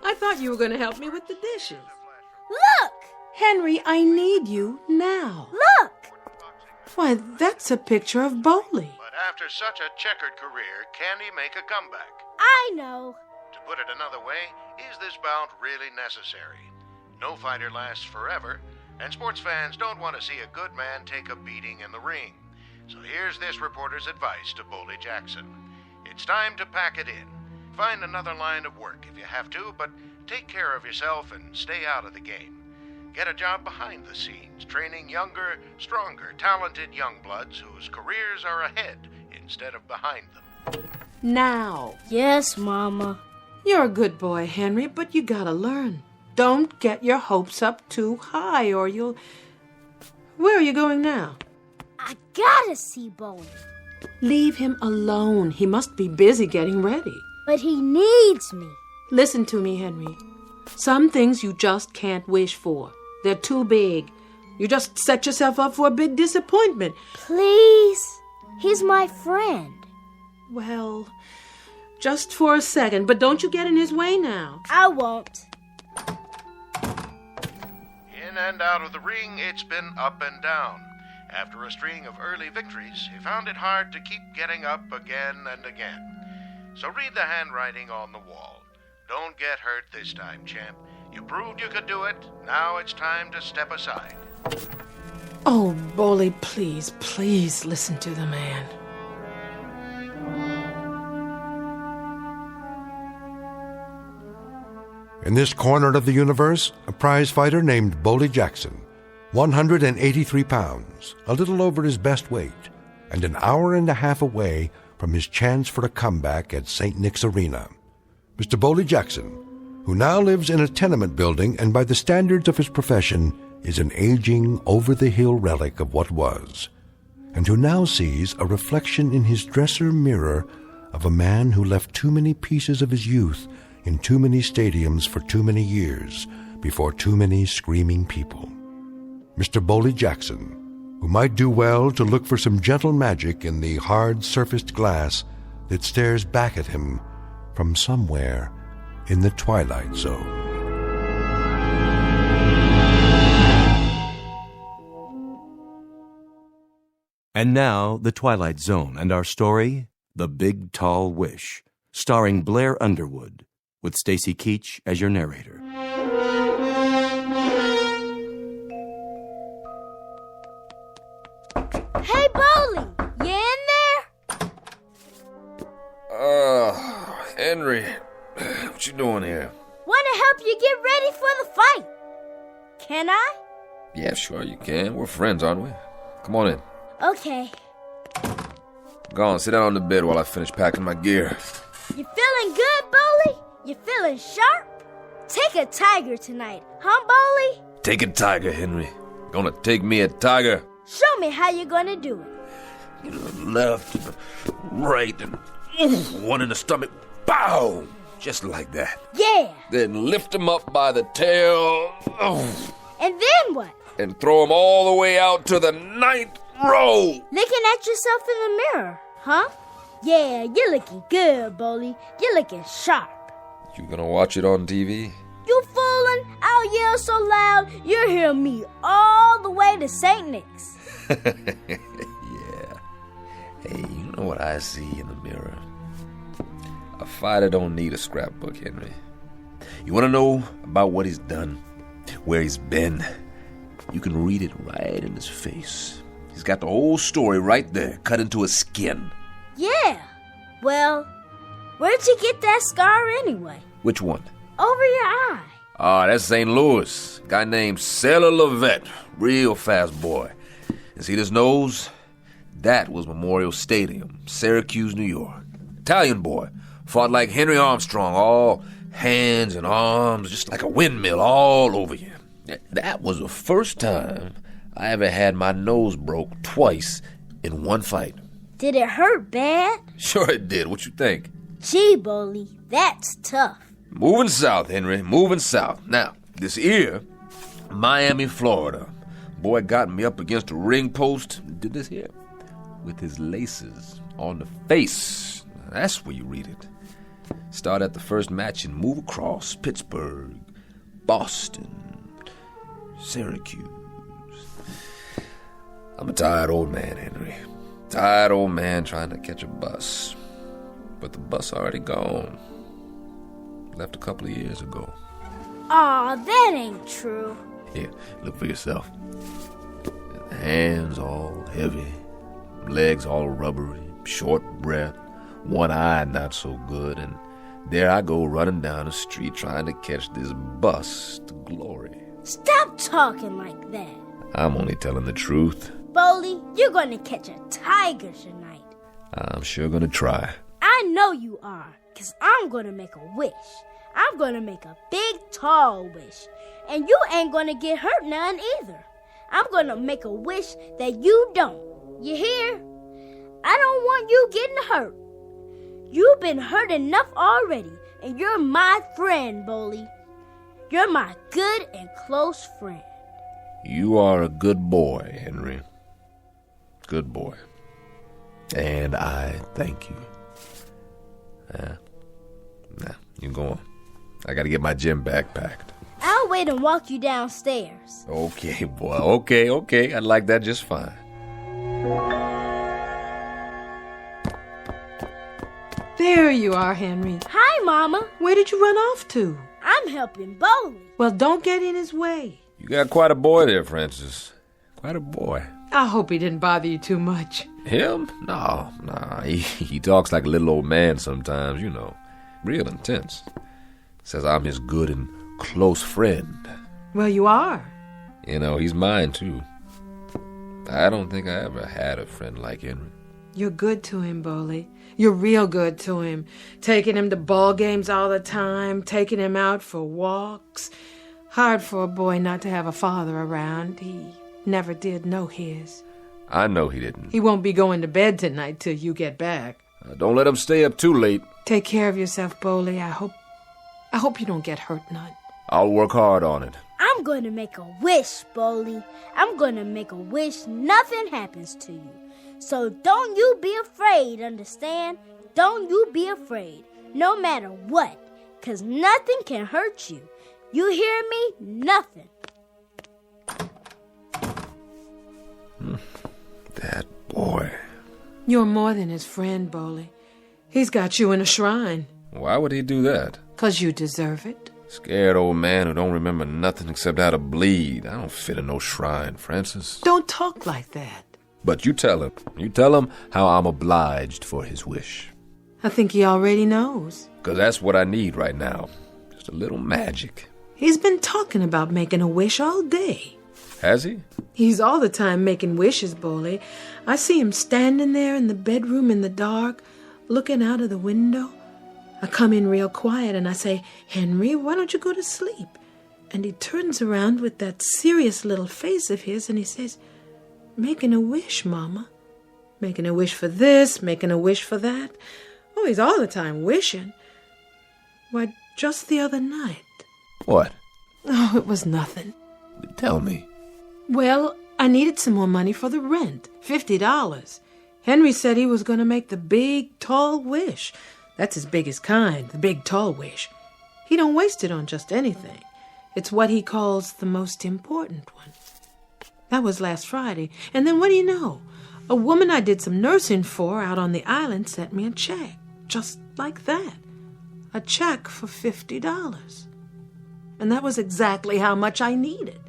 I thought you were going to help me with the dishes. Look. Henry, I need you now. Look. Why, that's a picture of Bowley. But after such a checkered career, can he make a comeback? I know. To put it another way, is this bout really necessary? No fighter lasts forever, and sports fans don't want to see a good man take a beating in the ring. So here's this reporter's advice to Boley Jackson. It's time to pack it in. Find another line of work if you have to, but take care of yourself and stay out of the game. Get a job behind the scenes, training younger, stronger, talented young bloods whose careers are ahead instead of behind them. Now. Yes, Mama. You're a good boy, Henry, but you gotta learn. Don't get your hopes up too high or you'll... Where are you going now? I gotta see Bowley. Leave him alone. He must be busy getting ready. But he needs me. Listen to me, Henry. Some things you just can't wish for. They're too big. You just set yourself up for a big disappointment. Please. He's my friend. Well, just for a second, but don't you get in his way now. I won't. In and out of the ring, it's been up and down. After a string of early victories, he found it hard to keep getting up again and again. So read the handwriting on the wall. Don't get hurt this time, champ. You proved you could do it. Now it's time to step aside. Oh, Bowley, please, please listen to the man. In this corner of the universe, a prize fighter named Boley Jackson, 183 pounds, a little over his best weight, and an hour and a half away from his chance for a comeback at St. Nick's Arena. Mr. Boley Jackson, who now lives in a tenement building and by the standards of his profession is an aging, over-the-hill relic of what was, and who now sees a reflection in his dresser mirror of a man who left too many pieces of his youth in too many stadiums for too many years before too many screaming people. Mr. Boley Jackson, who might do well to look for some gentle magic in the hard-surfaced glass that stares back at him from somewhere in the Twilight Zone. And now, The Twilight Zone and our story, The Big Tall Wish, starring Blair Underwood, with Stacy Keach as your narrator. Hey, Bowley, you in there? Henry, what you doing here? Want to help you get ready for the fight. Can I? Yeah, sure you can. We're friends, aren't we? Come on in. Okay. Go on, sit down on the bed while I finish packing my gear. You feeling good, Bowley? You feeling sharp? Take a tiger tonight, huh, Bowley? Take a tiger, Henry. Gonna take me a tiger. Show me how you're gonna do it. You know, left and right and one in the stomach. Bow! Just like that. Yeah. Then lift him up by the tail. And then what? And throw him all the way out to the 9th row. Looking at yourself in the mirror, huh? Yeah, you're looking good, Bowley. You're looking sharp. You gonna watch it on TV? You foolin'? I'll yell so loud you'll hear me all the way to St. Nick's. Yeah. Hey, you know what I see in the mirror? A fighter don't need a scrapbook, Henry. You want to know about what he's done, where he's been? You can read it right in his face. He's got the whole story right there, cut into his skin. Yeah. Well, where'd you get that scar anyway? Which one? Over your eye. That's St. Louis. Guy named Sailor Levette. Real fast boy. And see this nose? That was Memorial Stadium, Syracuse, New York. Italian boy. Fought like Henry Armstrong, all hands and arms, just like a windmill all over you. That was the first time I ever had my nose broke twice in one fight. Did it hurt bad? Sure it did. What you think? Gee, Bully, that's tough. Moving south, Henry, moving south. Now, this here, Miami, Florida. Boy got me up against a ring post, did this here, with his laces on the face. That's where you read it. Start at the first match and move across Pittsburgh, Boston, Syracuse. I'm a tired old man, Henry. Tired old man trying to catch a bus. But the bus already gone. Left a couple of years ago. Aw, that ain't true. Here, look for yourself. Hands all heavy, legs all rubbery, short breath, one eye not so good, and there I go running down the street trying to catch this bus to glory. Stop talking like that. I'm only telling the truth. Bully, you're gonna catch a tiger tonight. I'm sure gonna try. I know you are, 'cause I'm gonna make a wish. I'm gonna make a big, tall wish. And you ain't gonna get hurt none either. I'm gonna make a wish that you don't. You hear? I don't want you getting hurt. You've been hurt enough already, and you're my friend, Bully. You're my good and close friend. You are a good boy, Henry. Good boy. And I thank you. Now, you go on. I gotta get my gym bag packed. I'll wait and walk you downstairs. Okay, boy. Okay. I'd like that just fine. There you are, Henry. Hi, Mama. Where did you run off to? I'm helping Bully. Well, don't get in his way. You got quite a boy there, Francis. Quite a boy. I hope he didn't bother you too much. Him? No. He talks like a little old man sometimes, you know. Real intense. Says I'm his good and close friend. Well, you are. You know, he's mine, too. I don't think I ever had a friend like Henry. You're good to him, Bully. You're real good to him. Taking him to ball games all the time, taking him out for walks. Hard for a boy not to have a father around. He never did know his. I know he didn't. He won't be going to bed tonight till you get back. Don't let him stay up too late. Take care of yourself, Bully. I hope you don't get hurt none. I'll work hard on it. I'm going to make a wish, Bully. I'm going to make a wish nothing happens to you. So don't you be afraid, understand? Don't you be afraid, no matter what, 'cause nothing can hurt you. You hear me? Nothing. That boy. You're more than his friend, Bully. He's got you in a shrine. Why would he do that? 'Cause you deserve it. Scared old man who don't remember nothing except how to bleed. I don't fit in no shrine, Francis. Don't talk like that. But you tell him. You tell him how I'm obliged for his wish. I think he already knows. 'Cause that's what I need right now. Just a little magic. He's been talking about making a wish all day. Has he? He's all the time making wishes, Bully. I see him standing there in the bedroom in the dark, looking out of the window. I come in real quiet and I say, "Henry, why don't you go to sleep?" And he turns around with that serious little face of his and he says, "Making a wish, Mama. Making a wish for this, making a wish for that." Oh, he's all the time wishing. Why, just the other night. What? Oh, it was nothing. Tell me. Well, I needed some more money for the rent, $50. Henry said he was going to make the big, tall wish. That's his biggest kind, the big, tall wish. He don't waste it on just anything. It's what he calls the most important one. That was last Friday. And then what do you know? A woman I did some nursing for out on the island sent me a check. Just like that. A check for $50. And that was exactly how much I needed.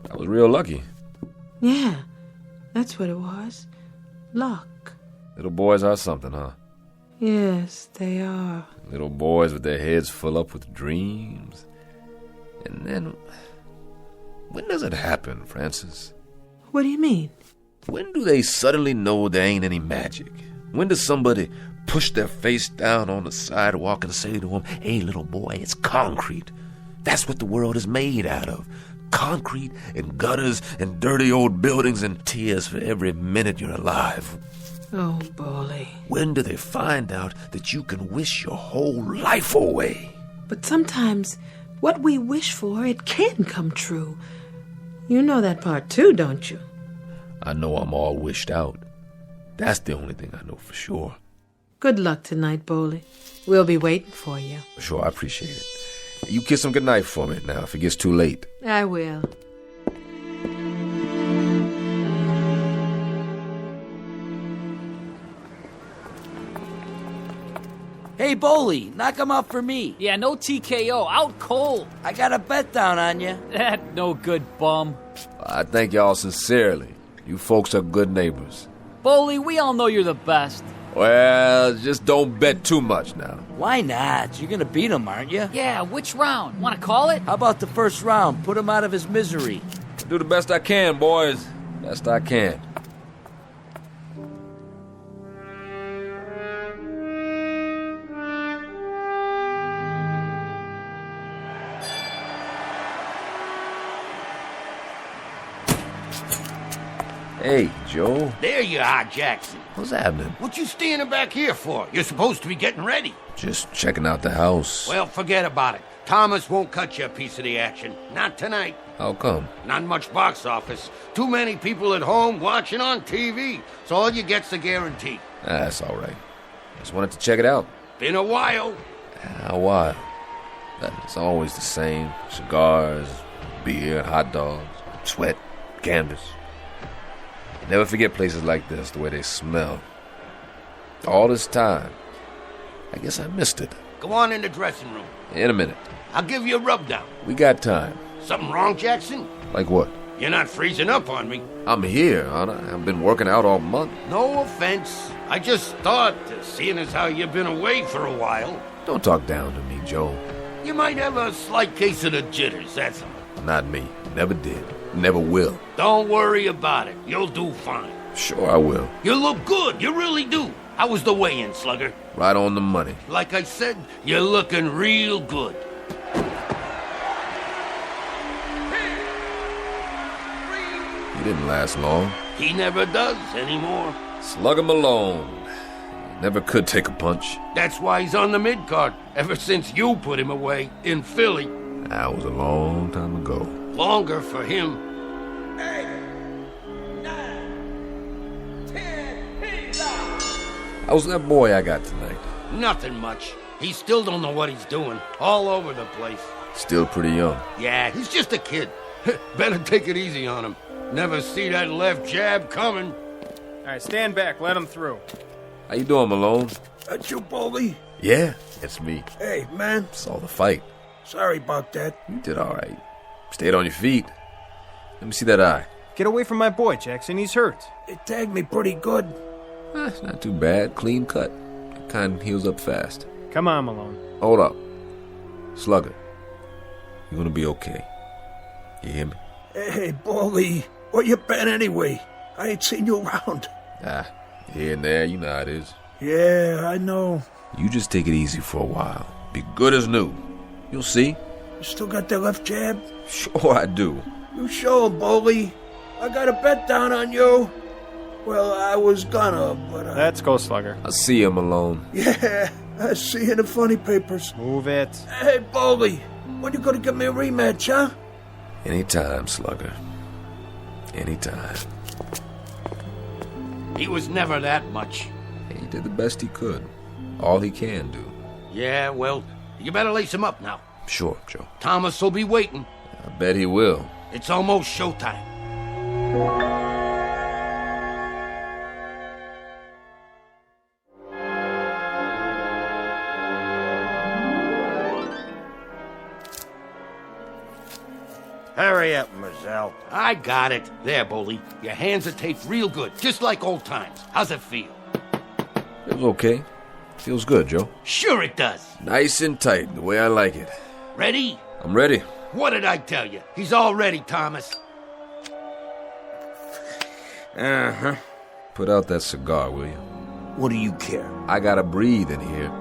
I was real lucky. Yeah, that's what it was. Luck. Little boys are something, huh? Yes, they are. Little boys with their heads full up with dreams. And then, when does it happen, Francis? What do you mean? When do they suddenly know there ain't any magic? When does somebody push their face down on the sidewalk and say to them, "Hey, little boy, it's concrete. That's what the world is made out of. Concrete and gutters and dirty old buildings and tears for every minute you're alive." Oh, Boley. When do they find out that you can wish your whole life away? But sometimes what we wish for, it can come true. You know that part too, don't you? I know I'm all wished out. That's the only thing I know for sure. Good luck tonight, Boley. We'll be waiting for you. Sure, I appreciate it. You kiss him goodnight for me now if it gets too late. I will. Hey, Boley, knock him out for me. Yeah, no TKO, out cold. I got a bet down on you. That no good bum. I thank y'all sincerely. You folks are good neighbors. Boley, we all know you're the best. Well, just don't bet too much now. Why not? You're gonna beat him, aren't you? Yeah, which round? Want to call it? How about the first round? Put him out of his misery. I'll do the best I can, boys. Best I can. Hey, Joe. There you are, Jackson. What's happening? What you standing back here for? You're supposed to be getting ready. Just checking out the house. Well, forget about it. Thomas won't cut you a piece of the action. Not tonight. How come? Not much box office. Too many people at home watching on TV. So all you get's a guarantee. That's all right. Just wanted to check it out. Been a while. A while. It's always the same. Cigars, beer, hot dogs, sweat, canvas. Never forget places like this, the way they smell. All this time, I guess I missed it. Go on in the dressing room. In a minute. I'll give you a rub down. We got time. Something wrong, Jackson? Like what? You're not freezing up on me. I'm here, aren't I? I've been working out all month. No offense. I just thought, seeing as how you've been away for a while. Don't talk down to me, Joe. You might have a slight case of the jitters, that's all. Not me. Never did. Never will. Don't worry about it. You'll do fine. Sure I will. You look good. You really do. How was the weigh-in, Slugger? Right on the money. Like I said, you're looking real good. He didn't last long. He never does anymore. Slug him alone. Never could take a punch. That's why he's on the mid-card, ever since you put him away in Philly. That was a long time ago. Longer for him. 8, 9, 10, How's that boy I got tonight? Nothing much. He still don't know what he's doing. All over the place. Still pretty young. Yeah, he's just a kid. Better take it easy on him. Never see that left jab coming. All right, stand back. Let him through. How you doing, Malone? That's you, Boley? Yeah, it's me. Hey, man. Saw the fight. Sorry about that. You did all right. Stayed on your feet. Let me see that eye. Get away from my boy, Jackson. He's hurt. They tagged me pretty good. Not too bad. Clean cut. That kind heals up fast. Come on, Malone. Hold up. Slugger. You're gonna be okay. You hear me? Hey, Boley. Where you been anyway? I ain't seen you around. Here and there. You know how it is. Yeah, I know. You just take it easy for a while. Be good as new. You'll see. You still got that left jab? Sure I do. You show him, Boley. I got a bet down on you. Well, I was gonna, but Let's go, Slugger. I'll see you, Malone. Yeah, I see you in the funny papers. Move it. Hey, Boley, when you gonna give me a rematch, huh? Anytime, Slugger. Anytime. He was never that much. He did the best he could. All he can do. Yeah, well, you better lace him up now. Sure, Joe. Thomas will be waiting. I bet he will. It's almost showtime. Hurry up, Mazel. I got it. There, Boley. Your hands are taped real good, just like old times. How's it feel? Feels okay. Feels good, Joe. Sure it does. Nice and tight, the way I like it. Ready? I'm ready. What did I tell you? He's all ready, Thomas. Uh-huh. Put out that cigar, will you? What do you care? I gotta breathe in here.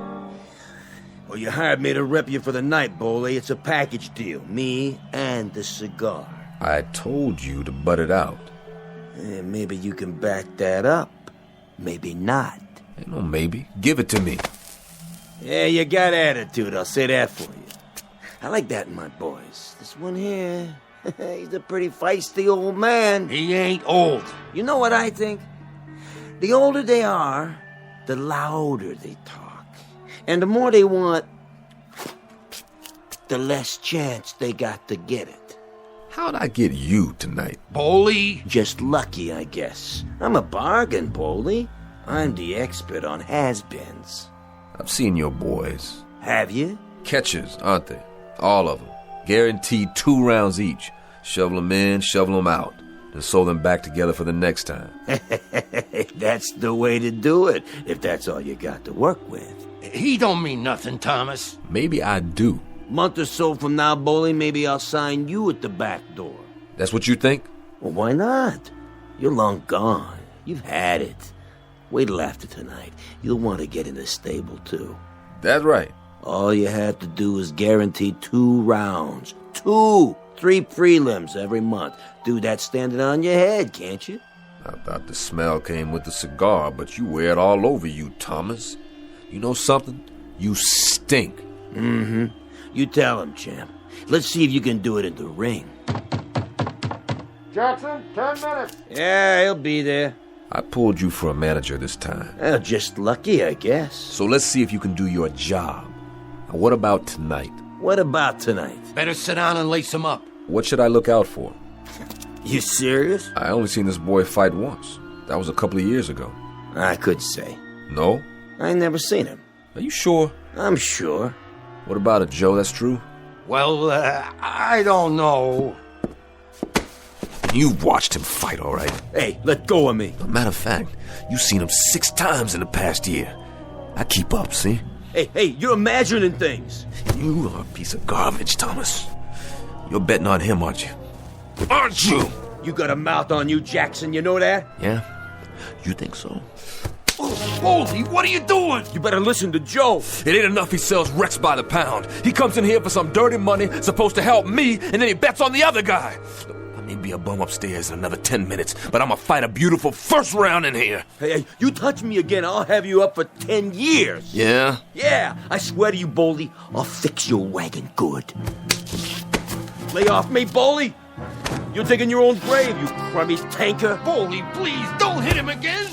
Well, you hired me to rep you for the night, Boley. It's a package deal. Me and the cigar. I told you to butt it out. Maybe you can back that up. Maybe not. Ain't no maybe. Give it to me. Yeah, you got attitude, I'll say that for you. I like that in my boys. This one here, he's a pretty feisty old man. He ain't old. You know what I think? The older they are, the louder they talk. And the more they want, the less chance they got to get it. How'd I get you tonight? Boley? Just lucky, I guess. I'm a bargain, Boley. I'm the expert on has-beens. I've seen your boys. Have you? Catchers, aren't they? All of them. Guaranteed 2 rounds each. Shovel them in, shovel them out. Then sew them back together for the next time. That's the way to do it, if that's all you got to work with. He don't mean nothing, Thomas. Maybe I do. Month or so from now, Boley, maybe I'll sign you at the back door. That's what you think? Well, why not? You're long gone. You've had it. Wait till after tonight. You'll want to get in the stable, too. That's right. All you have to do is guarantee 2 rounds. 2! 3 prelims every month. Do that standing on your head, can't you? I thought the smell came with the cigar, but you wear it all over you, Thomas. You know something? You stink. Mm-hmm. You tell him, champ. Let's see if you can do it in the ring. Jackson, 10 minutes. Yeah, he'll be there. I pulled you for a manager this time. Just lucky, I guess. So let's see if you can do your job. Now, what about tonight? What about tonight? Better sit down and lace him up. What should I look out for? You serious? I only seen this boy fight once. That was a couple of years ago. I could say. No? I never seen him. Are you sure? I'm sure. What about it, Joe? That's true? Well, I don't know. You've watched him fight, all right? Hey, let go of me. As a matter of fact, you've seen him 6 times in the past year. I keep up, see? Hey, you're imagining things. You are a piece of garbage, Thomas. You're betting on him, aren't you? Aren't you? You got a mouth on you, Jackson, you know that? Yeah? You think so? Boley, what are you doing? You better listen to Joe. It ain't enough he sells wrecks by the pound. He comes in here for some dirty money, supposed to help me, and then he bets on the other guy. I may be a bum upstairs in another 10 minutes, but I'm gonna fight a beautiful first round in here. Hey, you touch me again, I'll have you up for 10 years. Yeah? Yeah, I swear to you, Boley, I'll fix your wagon good. Lay off me, Boley. You're digging your own grave, you crummy tanker. Boley, please, don't hit him again.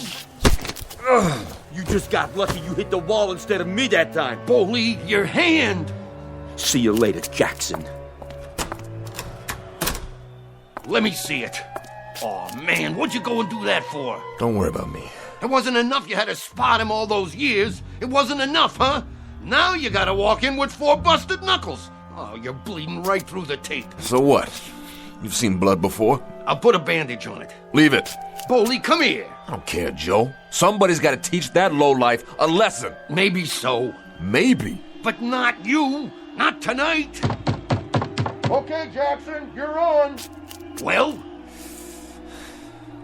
Ugh, you just got lucky you hit the wall instead of me that time. Boley, your hand. See you later, Jackson. Let me see it. Oh, man, what'd you go and do that for? Don't worry about me. It wasn't enough you had to spot him all those years. It wasn't enough, huh? Now you gotta walk in with 4 busted knuckles. Oh, you're bleeding right through the tape. So what? You've seen blood before? I'll put a bandage on it. Leave it. Boley, come here. I don't care, Joe. Somebody's got to teach that lowlife a lesson. Maybe so. Maybe. But not you. Not tonight. Okay, Jackson, you're on. Well?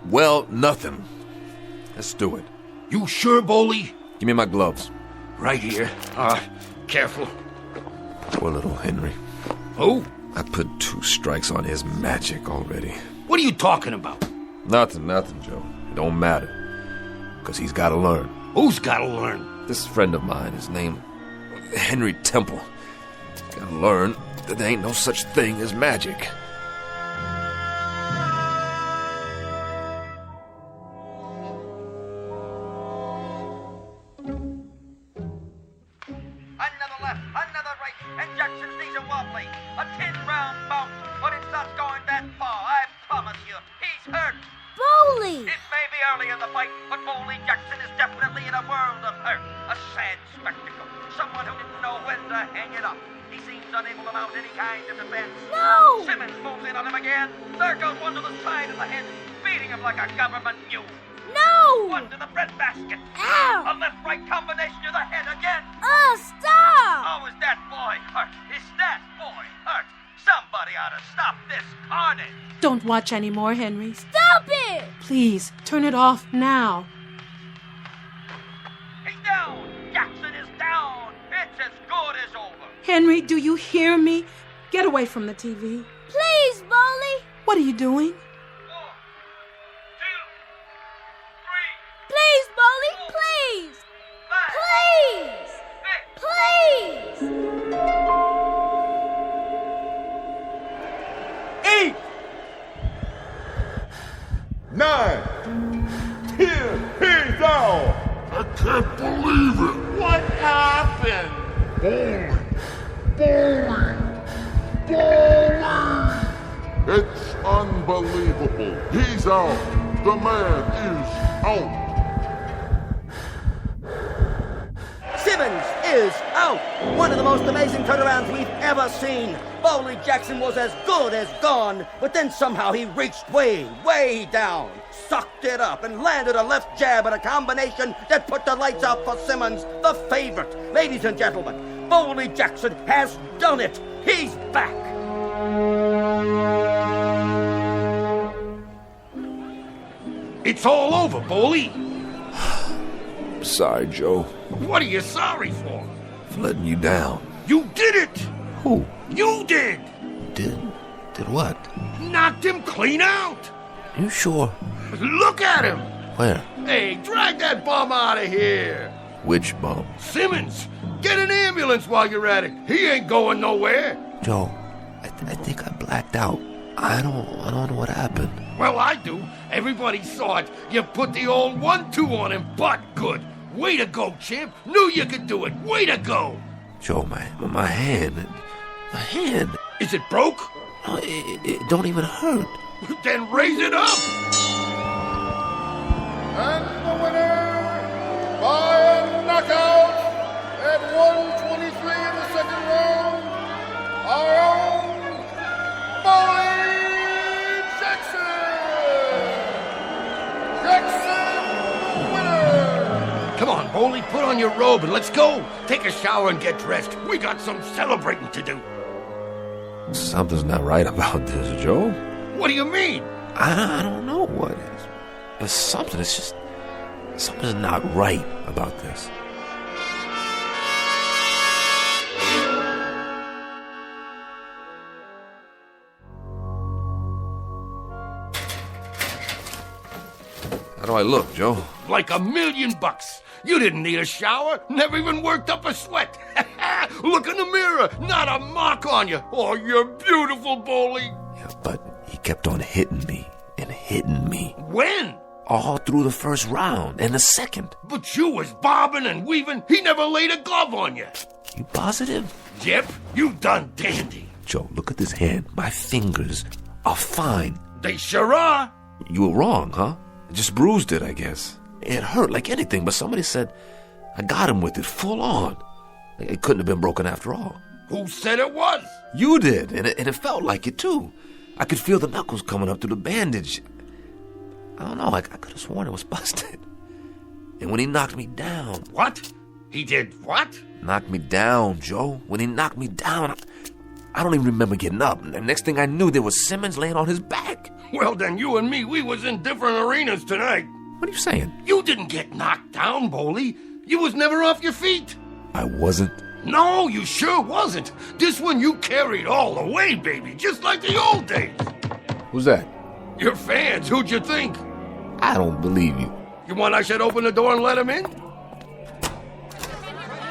Well, nothing. Let's do it. You sure, Boley? Give me my gloves. Right here. Careful. Poor little Henry. Who? I put 2 strikes on his magic already. What are you talking about? Nothing, Joe. It don't matter. Because he's got to learn. Who's got to learn? This friend of mine, his name Henry Temple. He's got to learn that there ain't no such thing as magic. Another left, another right, and Jackson stays a wobbly. A 10-round bout, but it's not going that far, I promise you. He's hurt. Boley! It may be early in the fight, but Boley Jackson is definitely in a world of hurt. A sad spectacle. Someone who didn't know when to hang it up. He seems unable to mount any kind of defense. No! Simmons moves in on him again. There goes one to the side of the head, beating him like a government mule. No! One to the breadbasket. Ow! A left-right combination to the head again. Stop! Oh, is that boy hurt? Is that boy hurt? Somebody ought to stop this carnage. Don't watch anymore, Henry. Stop it! Please, turn it off now. Henry, do you hear me? Get away from the TV. Please, Bowley. What are you doing? Please, Bowley, please. Please. Please. 8, 9, 10, he's out! I can't believe it! What happened? Bowling! It's unbelievable. He's out. The man is out. Simmons is out. One of the most amazing turnarounds we've ever seen. Bowley Jackson was as good as gone, but then somehow he reached way down, sucked it up, and landed a left jab at a combination that put the lights out for Simmons, the favorite. Ladies and gentlemen, Bowley Jackson has done it. He's back. It's all over, Bowley. Sorry, Joe. What are you sorry for? For letting you down. You did it! Who? You did! Did what? Knocked him clean out! You sure? Look at him! Where? Hey, drag that bum out of here! Which bum? Simmons! Get an ambulance while you're at it! He ain't going nowhere! Joe, I think I blacked out. I don't know what happened. Well, I do. Everybody saw it. You put the old 1-2 on him, but good. Way to go, champ. Knew you could do it. Way to go. Joe, my hand. My hand. Is it broke? No, it don't even hurt. Then raise it up. And the winner, by a knockout, at 123 in the second round, our own Bowley Jackson! Jackson, winner! Come on, Bowley, put on your robe and let's go. Take a shower and get dressed. We got some celebrating to do. Something's not right about this, Joe. What do you mean? I don't know what is. But something's not right about this. How do I look, Joe? Like $1,000,000. You didn't need a shower, never even worked up a sweat. Look in the mirror, not a mark on you. Oh, you're beautiful, Bowley. Yeah, but he kept on hitting me and hitting me. When? All through the first round and the second. But you was bobbing and weaving. He never laid a glove on you. You positive? Yep, you done dandy. Joe, look at this hand. My fingers are fine. They sure are. You were wrong, huh? I just bruised it, I guess. It hurt like anything, but somebody said I got him with it full on. It couldn't have been broken after all. Who said it was? You did, and it felt like it, too. I could feel the knuckles coming up through the bandage. I don't know, I could have sworn it was busted. And when he knocked me down... What? He did what? Knocked me down, Joe. When he knocked me down, I don't even remember getting up. And the next thing I knew, there was Simmons laying on his back. Well, then you and me, we was in different arenas tonight. What are you saying? You didn't get knocked down, Bowley. You was never off your feet. I wasn't? No, you sure wasn't. This one you carried all the way, baby, just like the old days. Who's that? Your fans, who'd you think? I don't believe you. You want I should open the door and let him in?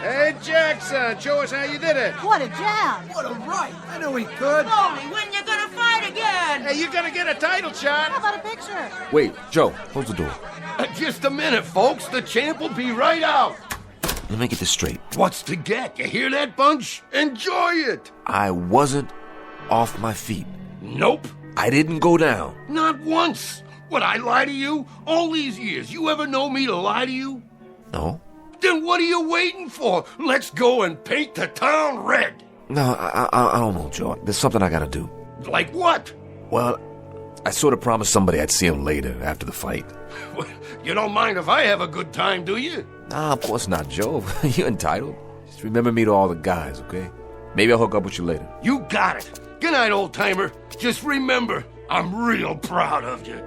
Hey, Jackson, show us how you did it. What a jab. What a right. I knew he could. Bowley, when you gonna fight again? Hey, you're gonna get a title shot. How about a picture? Wait, Joe, close the door. Just a minute, folks. The champ will be right out. Let me get this straight. What's to get? You hear that, Bunch? Enjoy it. I wasn't off my feet. Nope. I didn't go down. Not once. Would I lie to you? All these years, you ever know me to lie to you? No. Then what are you waiting for? Let's go and paint the town red. No, I don't know, Joe. There's something I gotta do. Like what? Well, I sort of promised somebody I'd see him later, after the fight. You don't mind if I have a good time, do you? Nah, of course not, Joe. You're entitled. Just remember me to all the guys, okay? Maybe I'll hook up with you later. You got it. Good night, old-timer. Just remember, I'm real proud of you.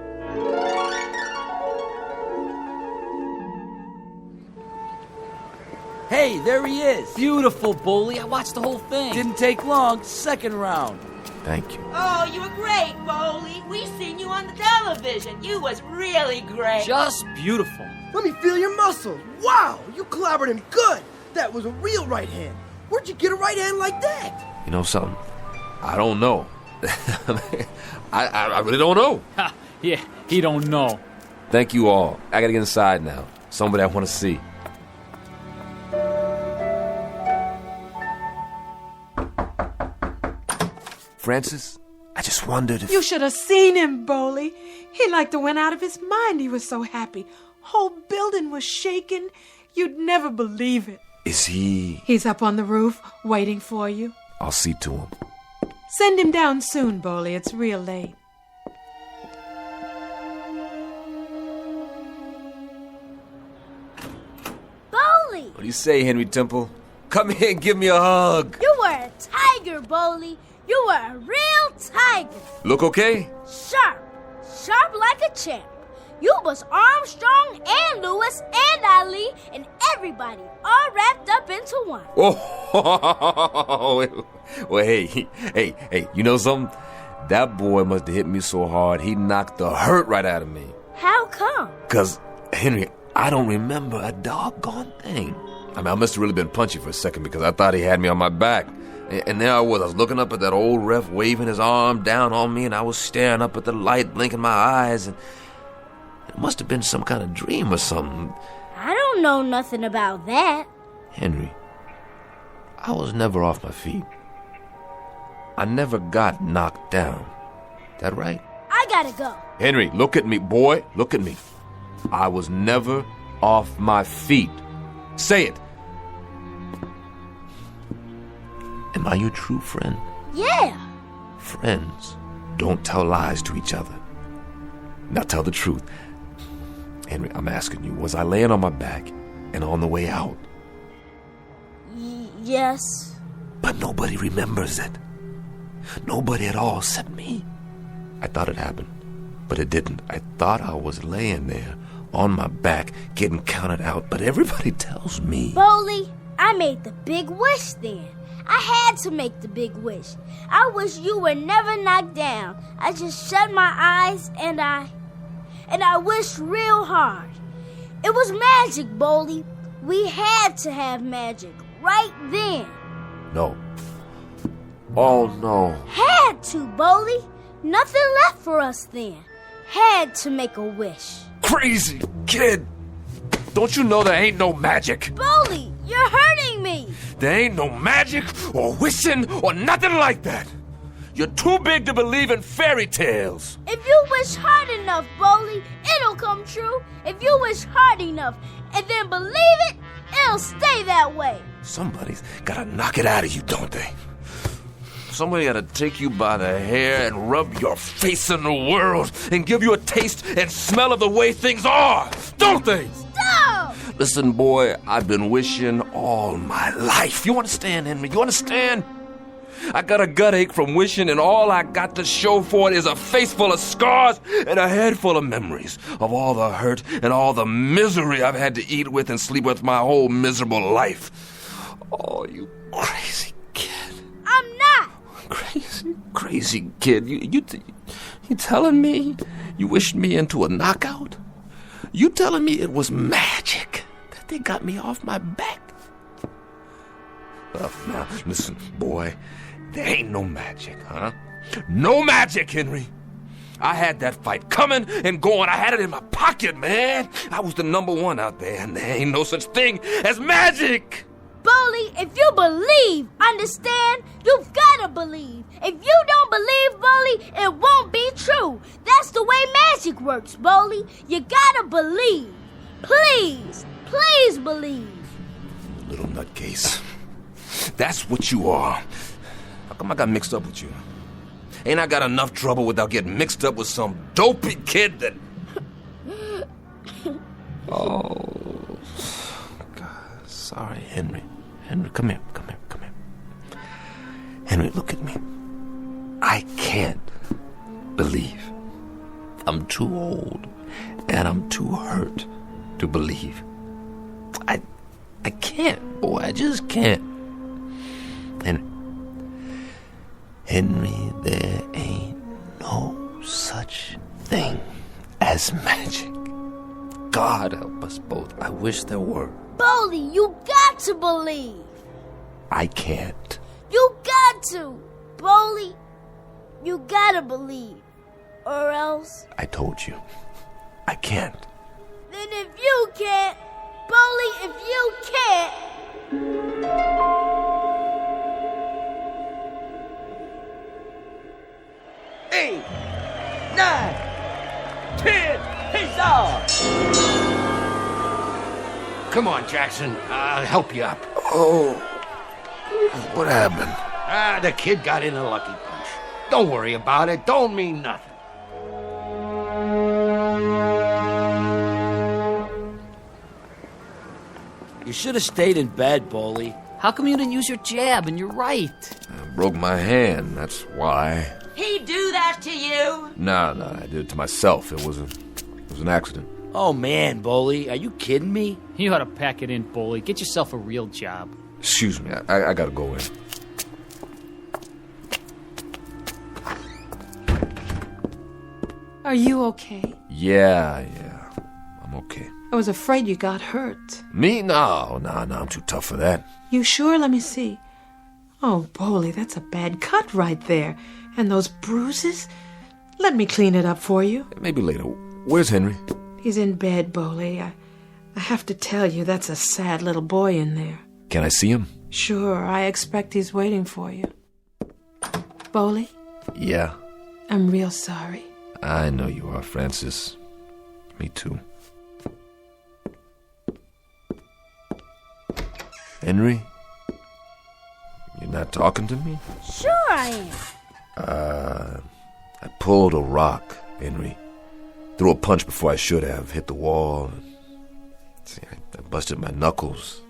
Hey, there he is. Beautiful, Boley. I watched the whole thing. Didn't take long. Second round. Thank you. Oh, you were great, Boley. We seen you on the television. You was really great. Just beautiful. Let me feel your muscles. Wow, you clobbered him good. That was a real right hand. Where'd you get a right hand like that? You know something? I don't know. I really don't know. Ha, yeah, he don't know. Thank you all. I gotta get inside now. Somebody I want to see. Francis, I just wondered if... You should have seen him, Boley. He like to went out of his mind. He was so happy. Whole building was shaking. You'd never believe it. Is he... He's up on the roof, waiting for you. I'll see to him. Send him down soon, Boley. It's real late. Boley! What do you say, Henry Temple? Come here and give me a hug. You were a tiger, Boley. You were a real tiger. Look okay? Sharp. Sharp like a champ. You was Armstrong and Lewis and Ali and everybody all wrapped up into one. Oh, well, hey, you know something? That boy must have hit me so hard, he knocked the hurt right out of me. How come? 'Cause, Henry, I don't remember a doggone thing. I mean, I must have really been punchy for a second because I thought he had me on my back. And there I was looking up at that old ref waving his arm down on me, and I was staring up at the light, blinking my eyes, and it must have been some kind of dream or something. I don't know nothing about that. Henry, I was never off my feet. I never got knocked down. That right? I gotta go. Henry, look at me, boy. Look at me. I was never off my feet. Say it. Am I your true friend? Yeah. Friends don't tell lies to each other. Now tell the truth. Henry, I'm asking you, was I laying on my back and on the way out? Yes. But nobody remembers it. Nobody at all except me. I thought it happened, but it didn't. I thought I was laying there on my back getting counted out, but everybody tells me. Boley, I made the big wish then. I had to make the big wish. I wish you were never knocked down. I just shut my eyes and I wished real hard. It was magic, Boley. We had to have magic right then. No. Oh, no. Had to, Boley. Nothing left for us then. Had to make a wish. Crazy kid. Don't you know there ain't no magic? Boley, you're hurting me. There ain't no magic or wishing or nothing like that. You're too big to believe in fairy tales. If you wish hard enough, Boley, it'll come true. If you wish hard enough and then believe it, it'll stay that way. Somebody's gotta knock it out of you, don't they? Somebody gotta take you by the hair and rub your face in the world and give you a taste and smell of the way things are, don't they? Stop! Listen, boy, I've been wishing all my life. You understand, Henry? You understand? I got a gut ache from wishing, and all I got to show for it is a face full of scars and a head full of memories of all the hurt and all the misery I've had to eat with and sleep with my whole miserable life. Oh, you crazy kid. I'm not. Crazy kid. You telling me you wished me into a knockout? You telling me it was magic that they got me off my back? Now, listen, boy, there ain't no magic, huh? No magic, Henry. I had that fight coming and going. I had it in my pocket, man. I was the number one out there, and there ain't no such thing as magic. Boley, if you believe, understand? You've gotta believe. If you don't believe, Boley, it won't be true. That's the way magic works, Boley. You gotta believe. Please, please believe. Little nutcase. That's what you are. How come I got mixed up with you? Ain't I got enough trouble without getting mixed up with some dopey kid that... Oh, God. Sorry, Henry. Henry, come here. Henry, look at me. I can't believe. I'm too old and I'm too hurt to believe. I I can't, boy. I just can't. Henry, there ain't no such thing as magic. God help us both. I wish there were. Boldy, you got to believe. I can't. You got to. Boldy, you gotta believe. Or else... I told you. I can't. Then if you can't, Boldy, if you can't... 8, 9, 10, he's off! Come on, Jackson. I'll help you up. Oh, what happened? The kid got in a lucky punch. Don't worry about it. Don't mean nothing. You should have stayed in bed, Boldy. How come you didn't use your jab and you're right? I broke my hand, that's why. He do that to you? No, I did it to myself. It was an accident. Oh, man, Boldy. Are you kidding me? You ought to pack it in, Boldy. Get yourself a real job. Excuse me, I gotta go in. Are you okay? Yeah, I'm okay. I was afraid you got hurt. Me? No, I'm too tough for that. You sure? Let me see. Oh, Boldy, that's a bad cut right there. And those bruises? Let me clean it up for you. Maybe later. Where's Henry? He's in bed, Boldy. I have to tell you, that's a sad little boy in there. Can I see him? Sure, I expect he's waiting for you. Boldy? Yeah. I'm real sorry. I know you are, Francis. Me too. Henry? You're not talking to me? Sure I am. I pulled a rock, Henry. Threw a punch before I should have. Hit the wall. See, I busted my knuckles.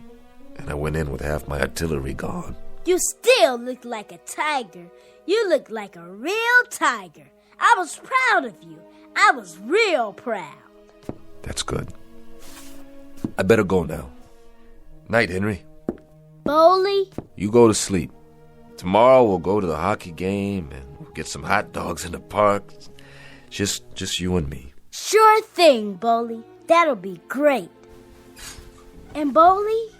And I went in with half my artillery gone. You still look like a tiger. You look like a real tiger. I was proud of you. I was real proud. That's good. I better go now. Night, Henry. Boldy? You go to sleep. Tomorrow we'll go to the hockey game and we'll get some hot dogs in the park. Just you and me. Sure thing, Boldy. That'll be great. And Boldy,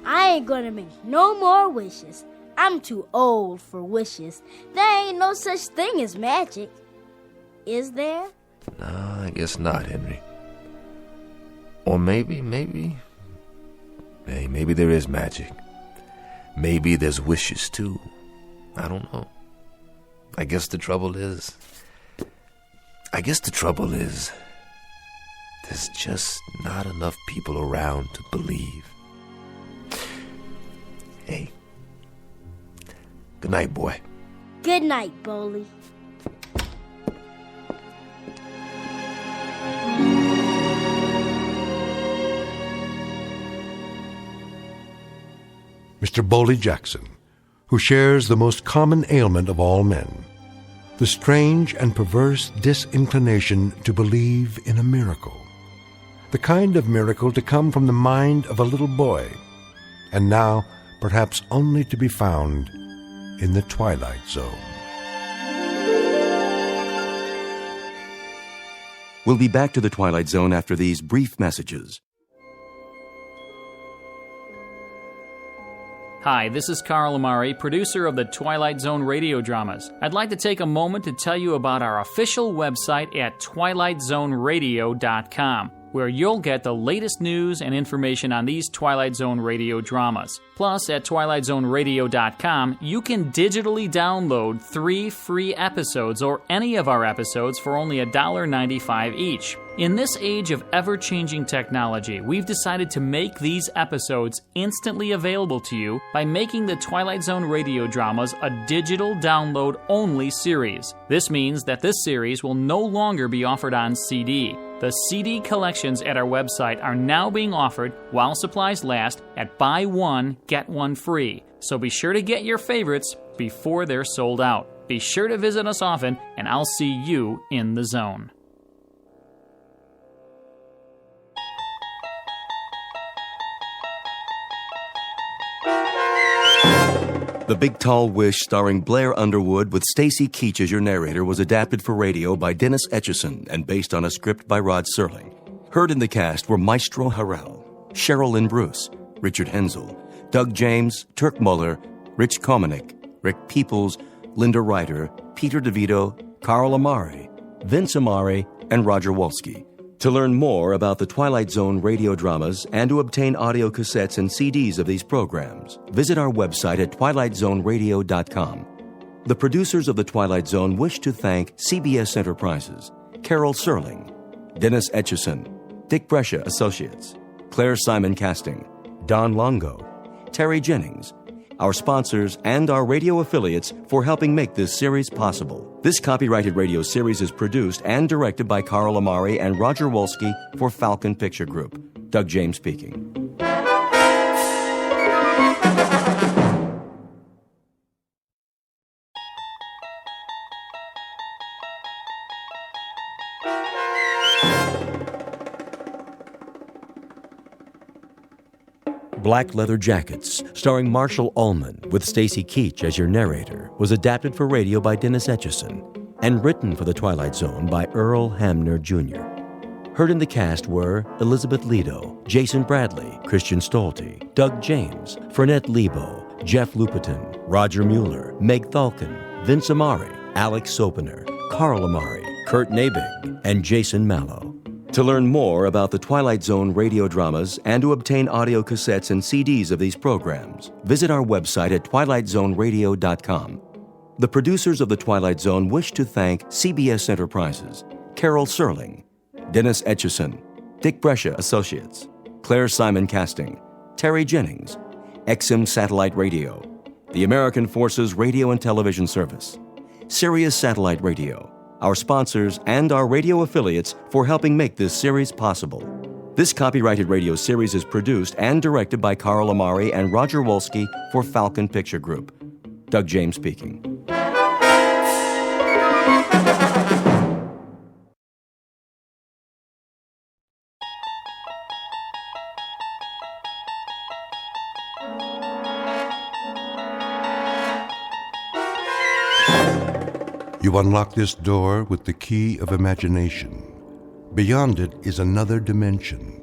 I ain't gonna make no more wishes. I'm too old for wishes. There ain't no such thing as magic. Is there? No, I guess not, Henry. Or maybe there is magic. Maybe there's wishes, too. I don't know. I guess the trouble is, there's just not enough people around to believe. Hey. Good night, boy. Good night, Boldy. Mr. Boldy Jackson, who shares the most common ailment of all men, the strange and perverse disinclination to believe in a miracle, the kind of miracle to come from the mind of a little boy, and now perhaps only to be found in the Twilight Zone. We'll be back to the Twilight Zone after these brief messages. Hi, this is Carl Amari, producer of the Twilight Zone radio dramas. I'd like to take a moment to tell you about our official website at twilightzoneradio.com, where you'll get the latest news and information on these Twilight Zone radio dramas. Plus, at twilightzoneradio.com, you can digitally download 3 free episodes or any of our episodes for only $1.95 each. In this age of ever-changing technology, we've decided to make these episodes instantly available to you by making the Twilight Zone radio dramas a digital download-only series. This means that this series will no longer be offered on CD. The CD collections at our website are now being offered, while supplies last, at buy one, get one free. So be sure to get your favorites before they're sold out. Be sure to visit us often, and I'll see you in the zone. The Big Tall Wish, starring Blair Underwood with Stacy Keach as your narrator, was adapted for radio by Dennis Etchison and based on a script by Rod Serling. Heard in the cast were Maestro Harrell, Cheryl Lynn Bruce, Richard Hensel, Doug James, Turk Muller, Rich Komanek, Rick Peoples, Linda Ryder, Peter DeVito, Carl Amari, Vince Amari, and Roger Wolski. To learn more about the Twilight Zone radio dramas and to obtain audio cassettes and CDs of these programs, visit our website at twilightzoneradio.com. The producers of The Twilight Zone wish to thank CBS Enterprises, Carol Serling, Dennis Etchison, Dick Brescia Associates, Claire Simon Casting, Don Longo, Terry Jennings, our sponsors, and our radio affiliates for helping make this series possible. This copyrighted radio series is produced and directed by Carl Amari and Roger Wolski for Falcon Picture Group. Doug James speaking. Black Leather Jackets, starring Marshall Ullman with Stacy Keach as your narrator, was adapted for radio by Dennis Etchison and written for The Twilight Zone by Earl Hamner Jr. Heard in the cast were Elizabeth Lido, Jason Bradley, Christian Stolte, Doug James, Fernette Lebo, Jeff Lupetin, Roger Mueller, Meg Thalken, Vince Amari, Alex Sopener, Carl Amari, Kurt Nabig, and Jason Mallow. To learn more about the Twilight Zone radio dramas and to obtain audio cassettes and CDs of these programs, visit our website at twilightzoneradio.com. The producers of The Twilight Zone wish to thank CBS Enterprises, Carol Serling, Dennis Etchison, Dick Brescia Associates, Claire Simon Casting, Terry Jennings, XM Satellite Radio, the American Forces Radio and Television Service, Sirius Satellite Radio, our sponsors, and our radio affiliates for helping make this series possible. This copyrighted radio series is produced and directed by Carl Amari and Roger Wolski for Falcon Picture Group. Doug James speaking. You unlock this door with the key of imagination. Beyond it is another dimension,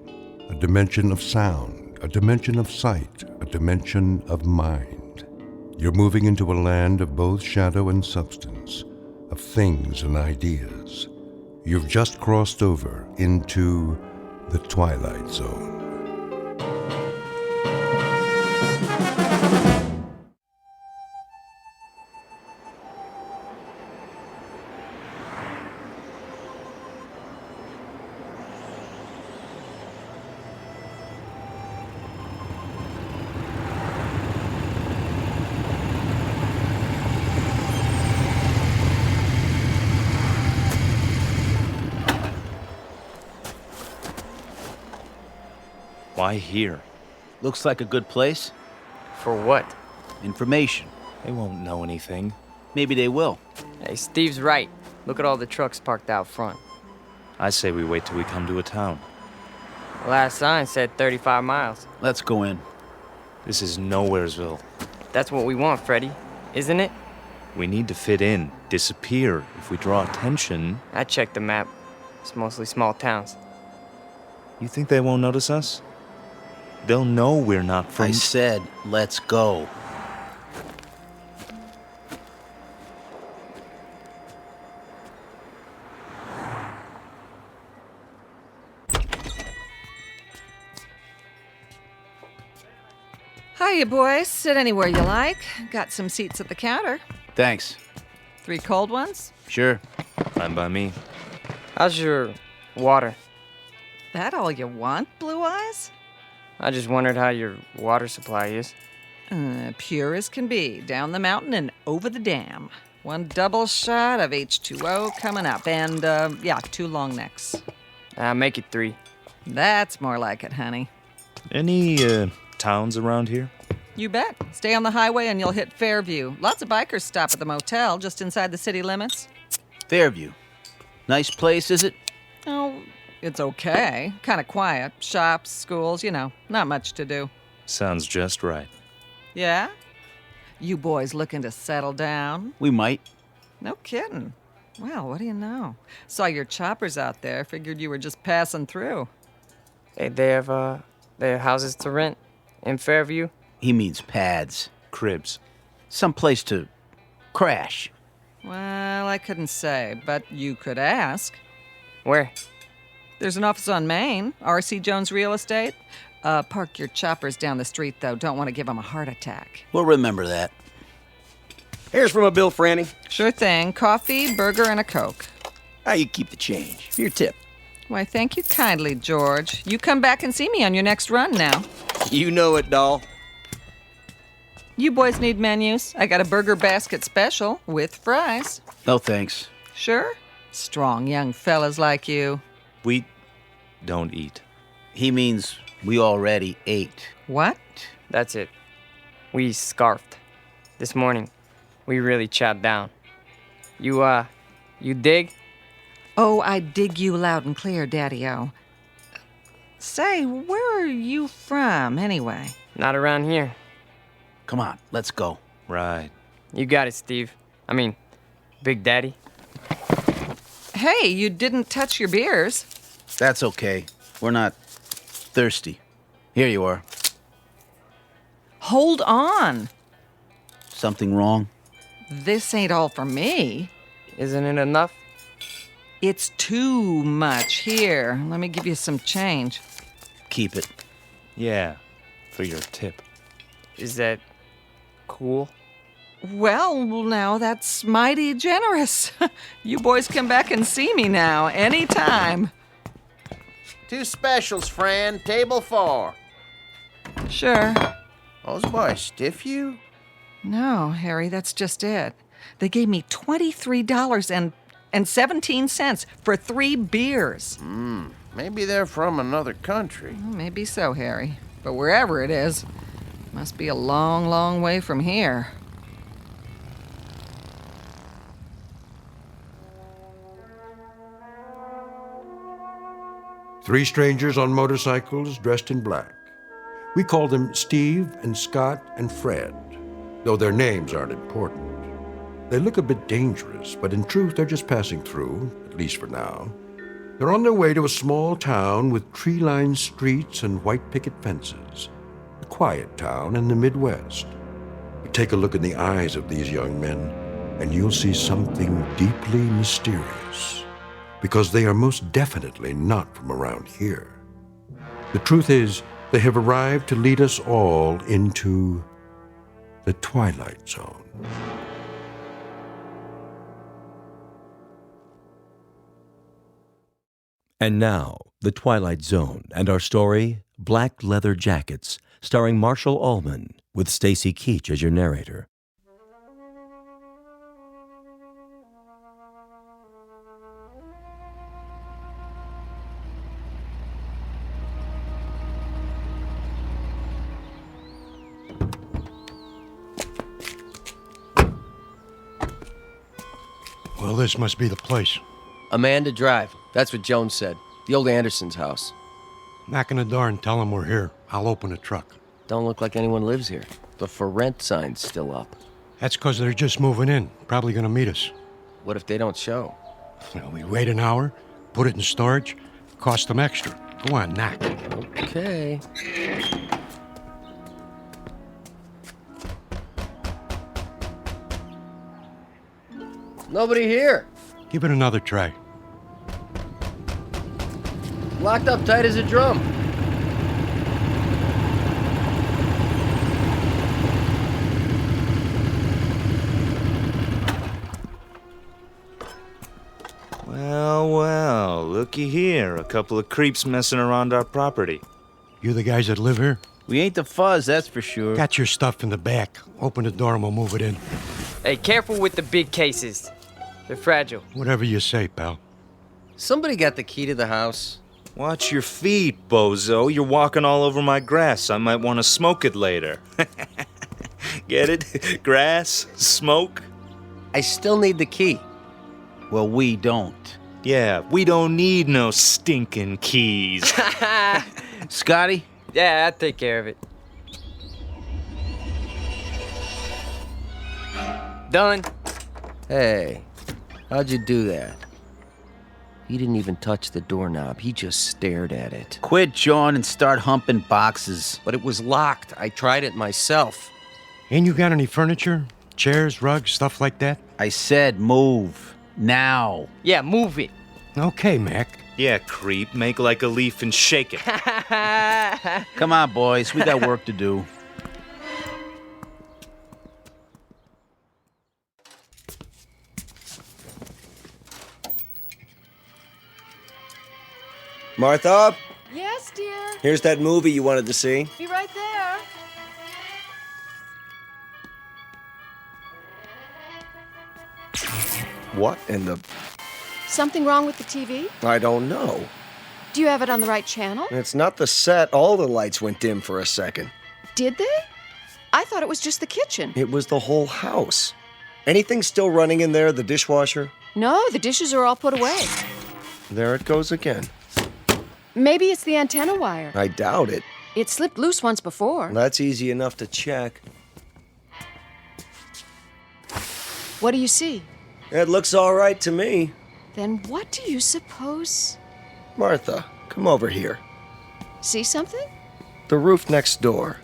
a dimension of sound, a dimension of sight, a dimension of mind. You're moving into a land of both shadow and substance, of things and ideas. You've just crossed over into the Twilight Zone. Why here? Looks like a good place. For what? Information. They won't know anything. Maybe they will. Hey, Steve's right. Look at all the trucks parked out front. I say we wait till we come to a town. The last sign said 35 miles. Let's go in. This is Nowheresville. That's what we want, Freddy, isn't it? We need to fit in, disappear. If we draw attention... I checked the map. It's mostly small towns. You think they won't notice us? They'll know we're not from... I said, let's go. Hiya, boys. Sit anywhere you like. Got some seats at the counter. Thanks. 3 cold ones? Sure. Fine by me. How's your water? That all you want, Blue Eyes? I just wondered how your water supply is. Pure as can be. Down the mountain and over the dam. 1 double shot of H2O coming up. And, 2 long necks. Make it 3. That's more like it, honey. Any, towns around here? You bet. Stay on the highway and you'll hit Fairview. Lots of bikers stop at the motel just inside the city limits. Fairview. Nice place, is it? Oh, it's okay. Kind of quiet. Shops, schools, not much to do. Sounds just right. Yeah? You boys looking to settle down? We might. No kidding. Well, what do you know? Saw your choppers out there. Figured you were just passing through. Hey, they have houses to rent in Fairview? He means pads. Cribs. Some place to crash. Well, I couldn't say, but you could ask. Where? There's an office on Main, R.C. Jones Real Estate. Park your choppers down the street, though. Don't want to give them a heart attack. We'll remember that. Here's from a bill, Franny. Sure thing. Coffee, burger, and a Coke. How you keep the change? For your tip. Why, thank you kindly, George. You come back and see me on your next run now. You know it, doll. You boys need menus. I got a burger basket special with fries. No thanks. Sure? Strong young fellas like you. We don't eat. He means we already ate. What? That's it. We scarfed. This morning, we really chopped down. You dig? Oh, I dig you loud and clear, Daddy-O. Say, where are you from, anyway? Not around here. Come on, let's go. Right. You got it, Steve. I mean, Big Daddy. Hey, you didn't touch your beers. That's okay. We're not thirsty. Here you are. Hold on. Something wrong? This ain't all for me. Isn't it enough? It's too much. Here, let me give you some change. Keep it. Yeah, for your tip. Is that cool? Well, now that's mighty generous. You boys come back and see me now, anytime. 2 specials, Fran. Table 4. Sure. Those boys stiff you? No, Harry, that's just it. They gave me $23.17 for 3 beers. Maybe they're from another country. Maybe so, Harry. But wherever it is, must be a long, long way from here. Three strangers on motorcycles dressed in black. We call them Steve and Scott and Fred, though their names aren't important. They look a bit dangerous, but in truth they're just passing through, at least for now. They're on their way to a small town with tree-lined streets and white picket fences. A quiet town in the Midwest. But take a look in the eyes of these young men, and you'll see something deeply mysterious. Because they are most definitely not from around here. The truth is, they have arrived to lead us all into the Twilight Zone. And now, The Twilight Zone and our story, Black Leather Jackets, starring Marshall Allman, with Stacy Keach as your narrator. Well, this must be the place. Amanda Drive. That's what Jones said. The old Anderson's house. Knock on the door and tell them we're here. I'll open the truck. Don't look like anyone lives here. The for rent sign's still up. That's because they're just moving in. Probably gonna meet us. What if they don't show? Well, we wait an hour, put it in storage, cost them extra. Go on, knock. Okay. Nobody here. Give it another try. Locked up tight as a drum. Well, looky here. A couple of creeps messing around our property. You the guys that live here? We ain't the fuzz, that's for sure. Got your stuff in the back. Open the door and we'll move it in. Hey, careful with the big cases. They're fragile. Whatever you say, pal. Somebody got the key to the house. Watch your feet, bozo. You're walking all over my grass. I might want to smoke it later. Get it? Grass? Smoke? I still need the key. Well, we don't. Yeah, we don't need no stinking keys. Scotty? Yeah, I'll take care of it. Done. Hey, how'd you do that? He didn't even touch the doorknob. He just stared at it. Quit jawing and start humping boxes. But it was locked. I tried it myself. Ain't you got any furniture? Chairs, rugs, stuff like that? I said move. Now. Yeah, move it. Okay, Mac. Yeah, creep. Make like a leaf and shake it. Come on, boys. We got work to do. Martha, Yes, dear. here's that movie you wanted to see. Be right there. What in the... Something wrong with the TV? I don't know. Do you have it on the right channel? It's not the set. All the lights went dim for a second. Did they? I thought it was just the kitchen. It was the whole house. Anything still running in there, the dishwasher? No, the dishes are all put away. There it goes again. Maybe it's the antenna wire. I doubt it. It slipped loose once before. That's easy enough to check. What do you see? It looks all right to me. Then what do you suppose? Martha, come over here. See something? The roof next door.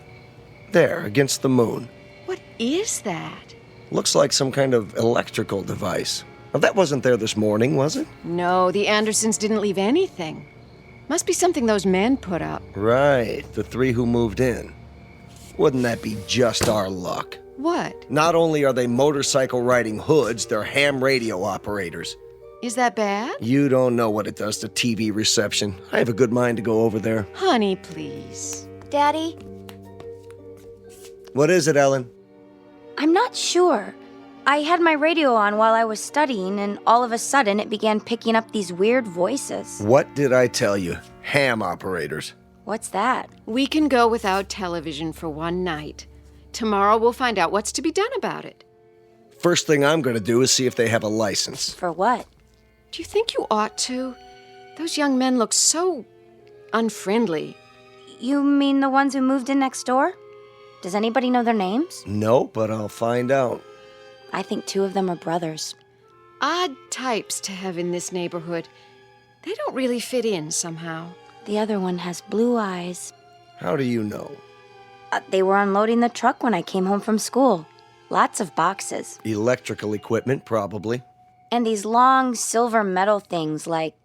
There, against the moon. What is that? Looks like some kind of electrical device. Now, that wasn't there this morning, was it? No, the Andersons didn't leave anything. Must be something those men put up. Right, the three who moved in. Wouldn't that be just our luck? What? Not only are they motorcycle-riding hoods, they're ham radio operators. Is that bad? You don't know what it does to TV reception. I have a good mind to go over there. Honey, please. Daddy, What is it, Ellen? I'm not sure. I had my radio on while I was studying, and all of a sudden it began picking up these weird voices. What did I tell you? Ham operators. What's that? We can go without television for one night. Tomorrow we'll find out what's to be done about it. First thing I'm going to do is see if they have a license. For what? Do you think you ought to? Those young men look so unfriendly. You mean the ones who moved in next door? Does anybody know their names? No, but I'll find out. I think 2 of them are brothers. Odd types to have in this neighborhood. They don't really fit in somehow. The other one has blue eyes. How do you know? They were unloading the truck when I came home from school. Lots of boxes. Electrical equipment, probably. And these long silver metal things like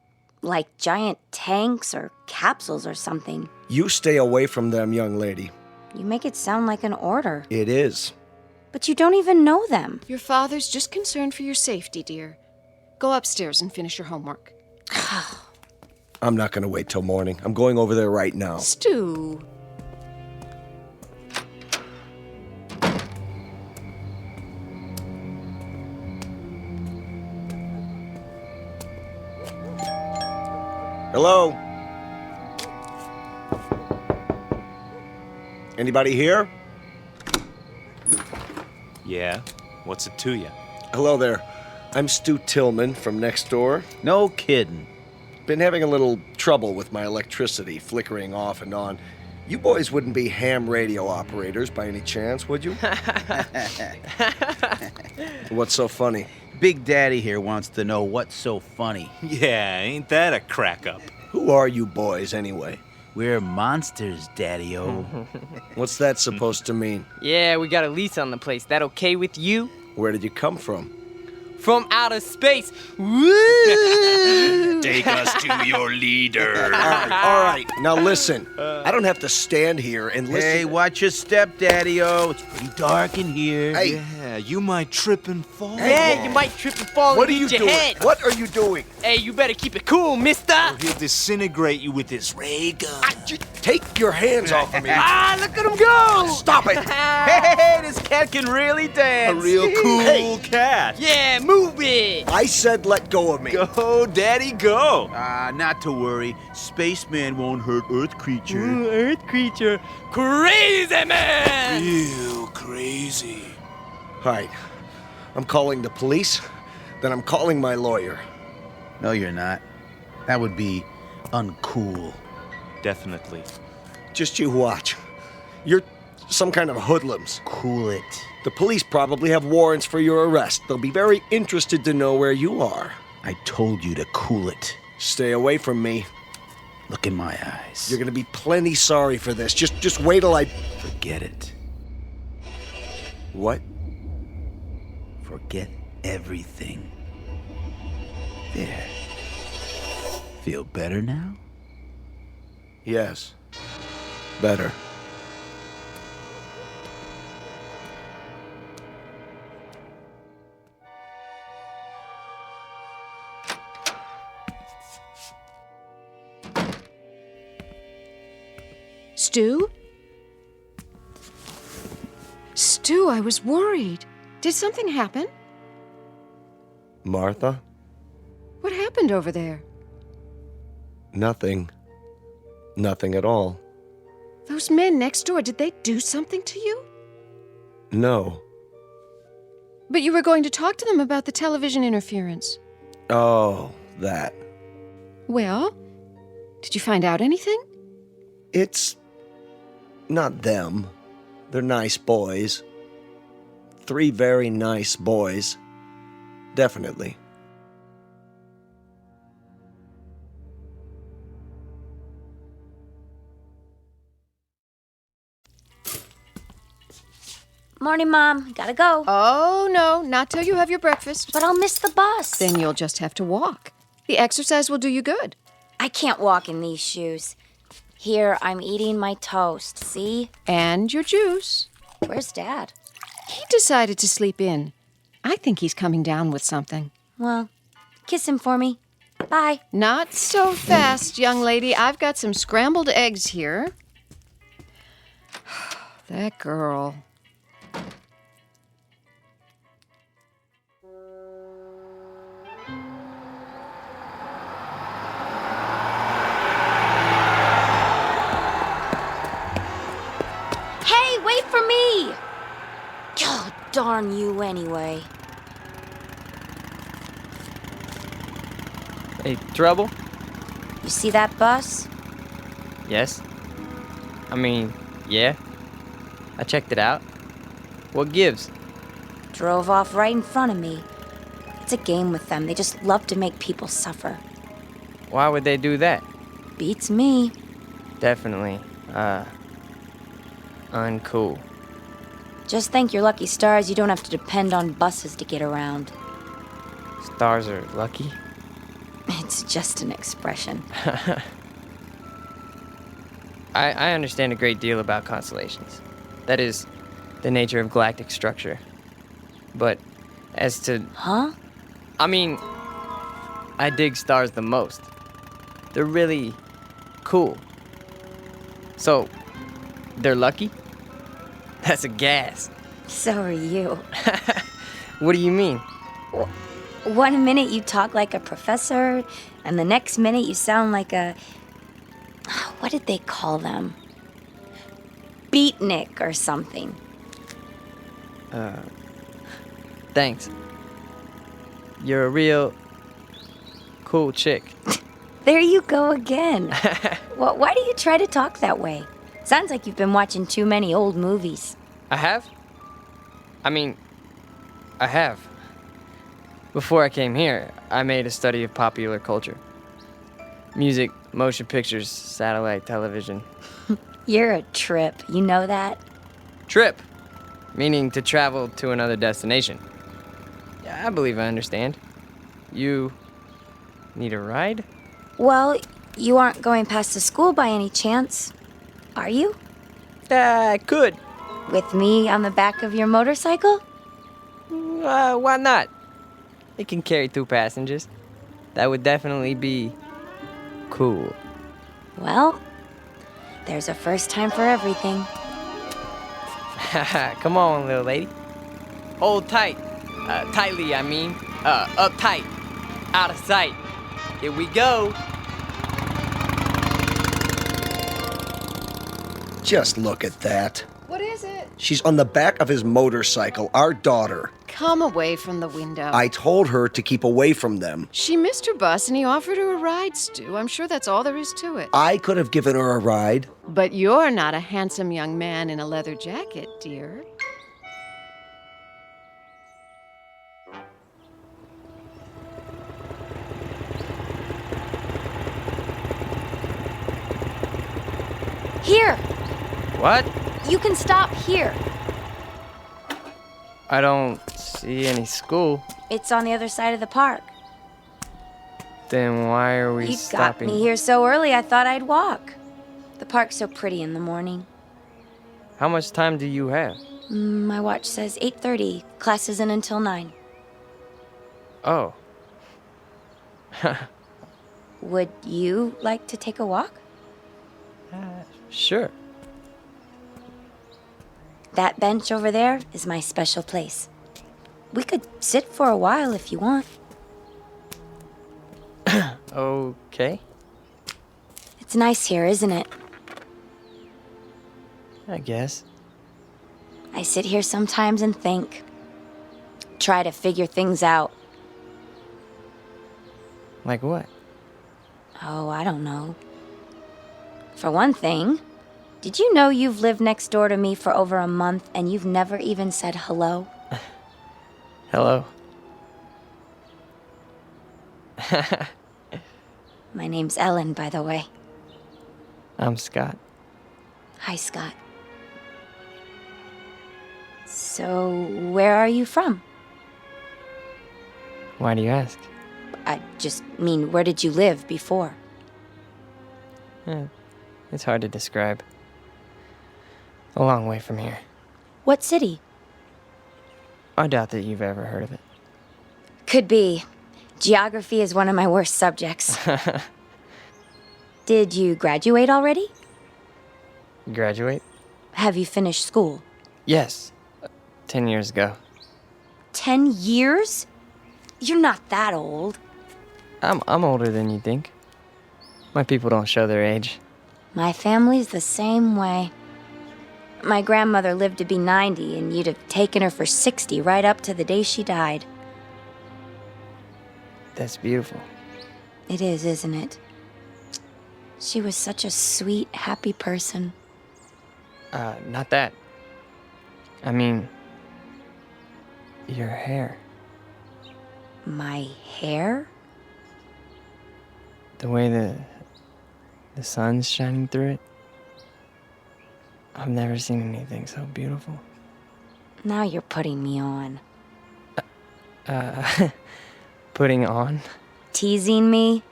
giant tanks or capsules or something. You stay away from them, young lady. You make it sound like an order. It is. But you don't even know them. Your father's just concerned for your safety, dear. Go upstairs and finish your homework. I'm not going to wait till morning. I'm going over there right now. Stu. Hello? Anybody here? Yeah? What's it to you? Hello there. I'm Stu Tillman from next door. No kidding. Been having a little trouble with my electricity, flickering off and on. You boys wouldn't be ham radio operators by any chance, would you? What's so funny? Big Daddy here wants to know what's so funny. Yeah, ain't that a crack up? Who are you boys, anyway? We're monsters, Daddy-o. What's that supposed to mean? Yeah, we got a lease on the place. That okay with you? Where did you come from? From outer space. Woo! Take us to your leader. All right. Now listen. I don't have to stand here and listen. Hey, watch your step, Daddy-o. It's pretty dark in here. Hey. Yeah, you might trip and fall. Yeah, you might trip and fall What and are you hit your doing? head. What are you doing? Hey, you better keep it cool, mister. Or he'll disintegrate you with his ray gun. Take your hands off of me. Ah, look at him go. Stop it. Hey, this cat can really dance. A real cool Hey. cat. Yeah, move it. I said let go of me. Go, Daddy, go. Not to worry. Spaceman won't hurt Earth creature. Earth creature. Crazy man. Real crazy. All right. I'm calling the police. Then I'm calling my lawyer. No, you're not. That would be uncool. Definitely. Just you watch. You're some kind of hoodlums. Cool it. The police probably have warrants for your arrest. They'll be very interested to know where you are. I told you to cool it. Stay away from me. Look in my eyes. You're gonna be plenty sorry for this. Just wait till I... Forget it. What? Forget everything. There. Feel better now? Yes. Better. Stu? Stu, I was worried. Did something happen? Martha? What happened over there? Nothing. Nothing at all. Those men next door, did they do something to you? No. But you were going to talk to them about the television interference. Oh, that. Well, did you find out anything? It's not them. They're nice boys. 3 very nice boys. Definitely. Morning, Mom. Gotta go. Oh, no, not till you have your breakfast. But I'll miss the bus. Then you'll just have to walk. The exercise will do you good. I can't walk in these shoes. Here, I'm eating my toast, see? And your juice. Where's Dad? He decided to sleep in. I think he's coming down with something. Well, kiss him for me. Bye. Not so fast, young lady. I've got some scrambled eggs here. That girl. Hey, wait for me! God darn you anyway. Hey, trouble? You see that bus? Yes. I mean, yeah. I checked it out. What gives? Drove off right in front of me. It's a game with them. They just love to make people suffer. Why would they do that? Beats me. Definitely, uncool. Just thank your lucky stars you don't have to depend on buses to get around. Stars are lucky? It's just an expression. I understand a great deal about constellations. That is, the nature of galactic structure. But as to... Huh? I mean, I dig stars the most. They're really cool. So, they're lucky? That's a gas. So are you. What do you mean? 1 minute you talk like a professor, and the next minute you sound like a... What did they call them? Beatnik or something. Thanks. You're a real cool chick. There you go again. Well, why do you try to talk that way? Sounds like you've been watching too many old movies. I have? I mean, I have. Before I came here, I made a study of popular culture. Music, motion pictures, satellite television. You're a trip, you know that? Trip, meaning to travel to another destination. Yeah, I believe I understand. You need a ride? Well, you aren't going past the school by any chance, are you? I could. With me on the back of your motorcycle? Why not? It can carry 2 passengers. That would definitely be cool. Well, there's a first time for everything. Come on, little lady. Hold tight. Tightly, I mean. Uptight. Out of sight. Here we go. Just look at that. What is it? She's on the back of his motorcycle, our daughter. Come away from the window. I told her to keep away from them. She missed her bus and he offered her a ride, Stu. I'm sure that's all there is to it. I could have given her a ride. But you're not a handsome young man in a leather jacket, dear. Here! What? You can stop here. I don't see any school. It's on the other side of the park. Then why are we You stopping? got me here so early, I thought I'd walk. The park's so pretty in the morning. How much time do you have? My watch says 8:30. Class isn't until 9. Oh. Would you like to take a walk? Sure. That bench over there is my special place. We could sit for a while if you want. Okay. It's nice here, isn't it? I guess. I sit here sometimes and think. Try to figure things out. Like what? Oh, I don't know. For one thing, did you know you've lived next door to me for over a month and you've never even said hello? Hello. My name's Ellen, by the way. I'm Scott. Hi, Scott. So, where are you from? Why do you ask? I just mean, where did you live before? It's hard to describe. A long way from here. What city? I doubt that you've ever heard of it. Could be. Geography is one of my worst subjects. Did you graduate already? Graduate? Have you finished school? Yes. 10 years ago. 10 years? You're not that old. I'm older than you think. My people don't show their age. My family's the same way. My grandmother lived to be 90, and you'd have taken her for 60 right up to the day she died. That's beautiful. It is, isn't it? She was such a sweet, happy person. Not that. I mean, your hair. My hair? The way the sun's shining through it. I've never seen anything so beautiful. Now you're putting me on. Putting on? Teasing me?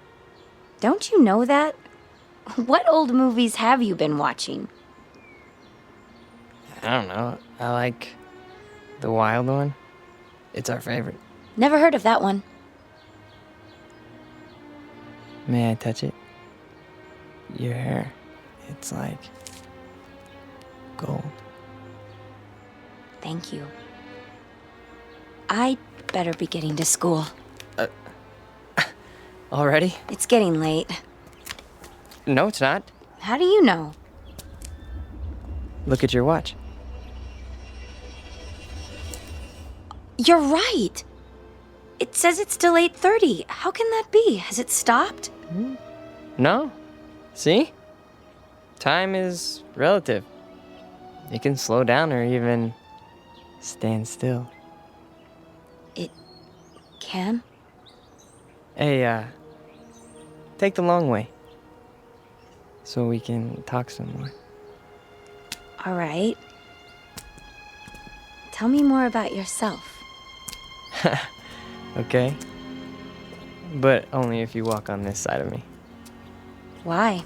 Don't you know that? What old movies have you been watching? I don't know. I like the wild one. It's our favorite. Never heard of that one. May I touch it? Your hair. It's like gold. Thank you. I'd better be getting to school. Already? It's getting late. No, it's not. How do you know? Look at your watch. You're right. It says it's still 8:30. How can that be? Has it stopped? No. See? Time is relative. It can slow down or even stand still. It can? Hey, take the long way. So we can talk some more. All right. Tell me more about yourself. Okay? But only if you walk on this side of me. Why?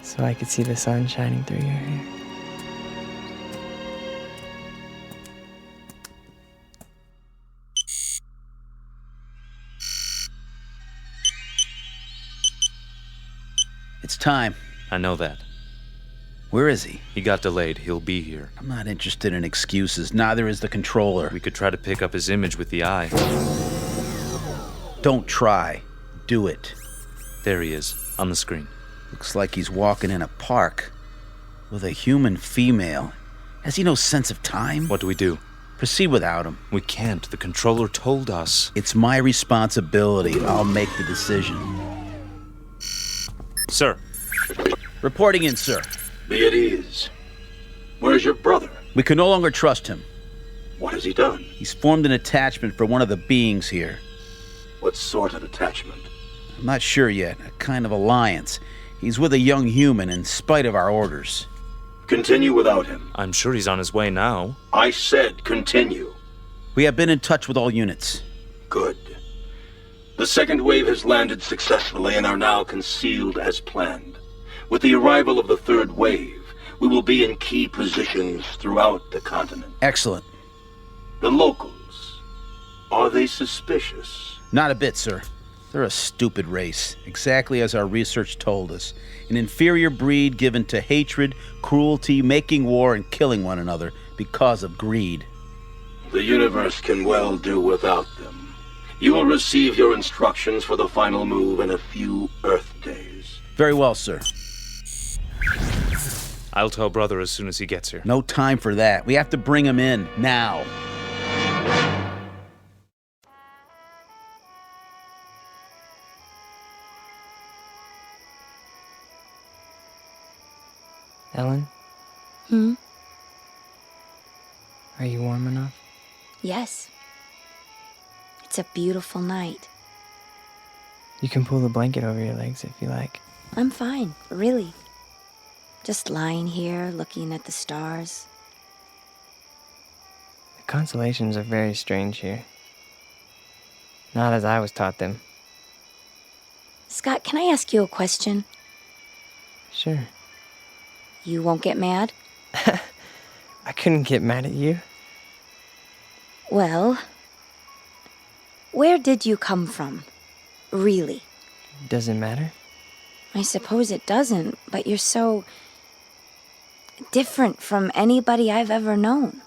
So I could see the sun shining through your hair. It's time. I know that. Where is he? He got delayed. He'll be here. I'm not interested in excuses. Neither is the controller. We could try to pick up his image with the eye. Don't try. Do it. There he is, on the screen. Looks like he's walking in a park. With a human female. Has he no sense of time? What do we do? Proceed without him. We can't. The controller told us. It's my responsibility. I'll make the decision. Sir. Reporting in, sir. Be at ease. Where's your brother? We can no longer trust him. What has he done? He's formed an attachment for one of the beings here. What sort of attachment? I'm not sure yet. A kind of alliance. He's with a young human in spite of our orders. Continue without him. I'm sure he's on his way now. I said continue. We have been in touch with all units. Good. The second wave has landed successfully and are now concealed as planned. With the arrival of the third wave, we will be in key positions throughout the continent. Excellent. The locals, are they suspicious? Not a bit, sir. They're a stupid race, exactly as our research told us. An inferior breed given to hatred, cruelty, making war, and killing one another because of greed. The universe can well do without them. You will receive your instructions for the final move in a few Earth days. Very well, sir. I'll tell brother as soon as he gets here. No time for that. We have to bring him in, now. Ellen? Are you warm enough? Yes. It's a beautiful night. You can pull the blanket over your legs if you like. I'm fine, really. Just lying here, looking at the stars. The constellations are very strange here. Not as I was taught them. Scott, can I ask you a question? Sure. You won't get mad? I couldn't get mad at you. Well, where did you come from? Really? Does it matter? I suppose it doesn't, but you're so different from anybody I've ever known.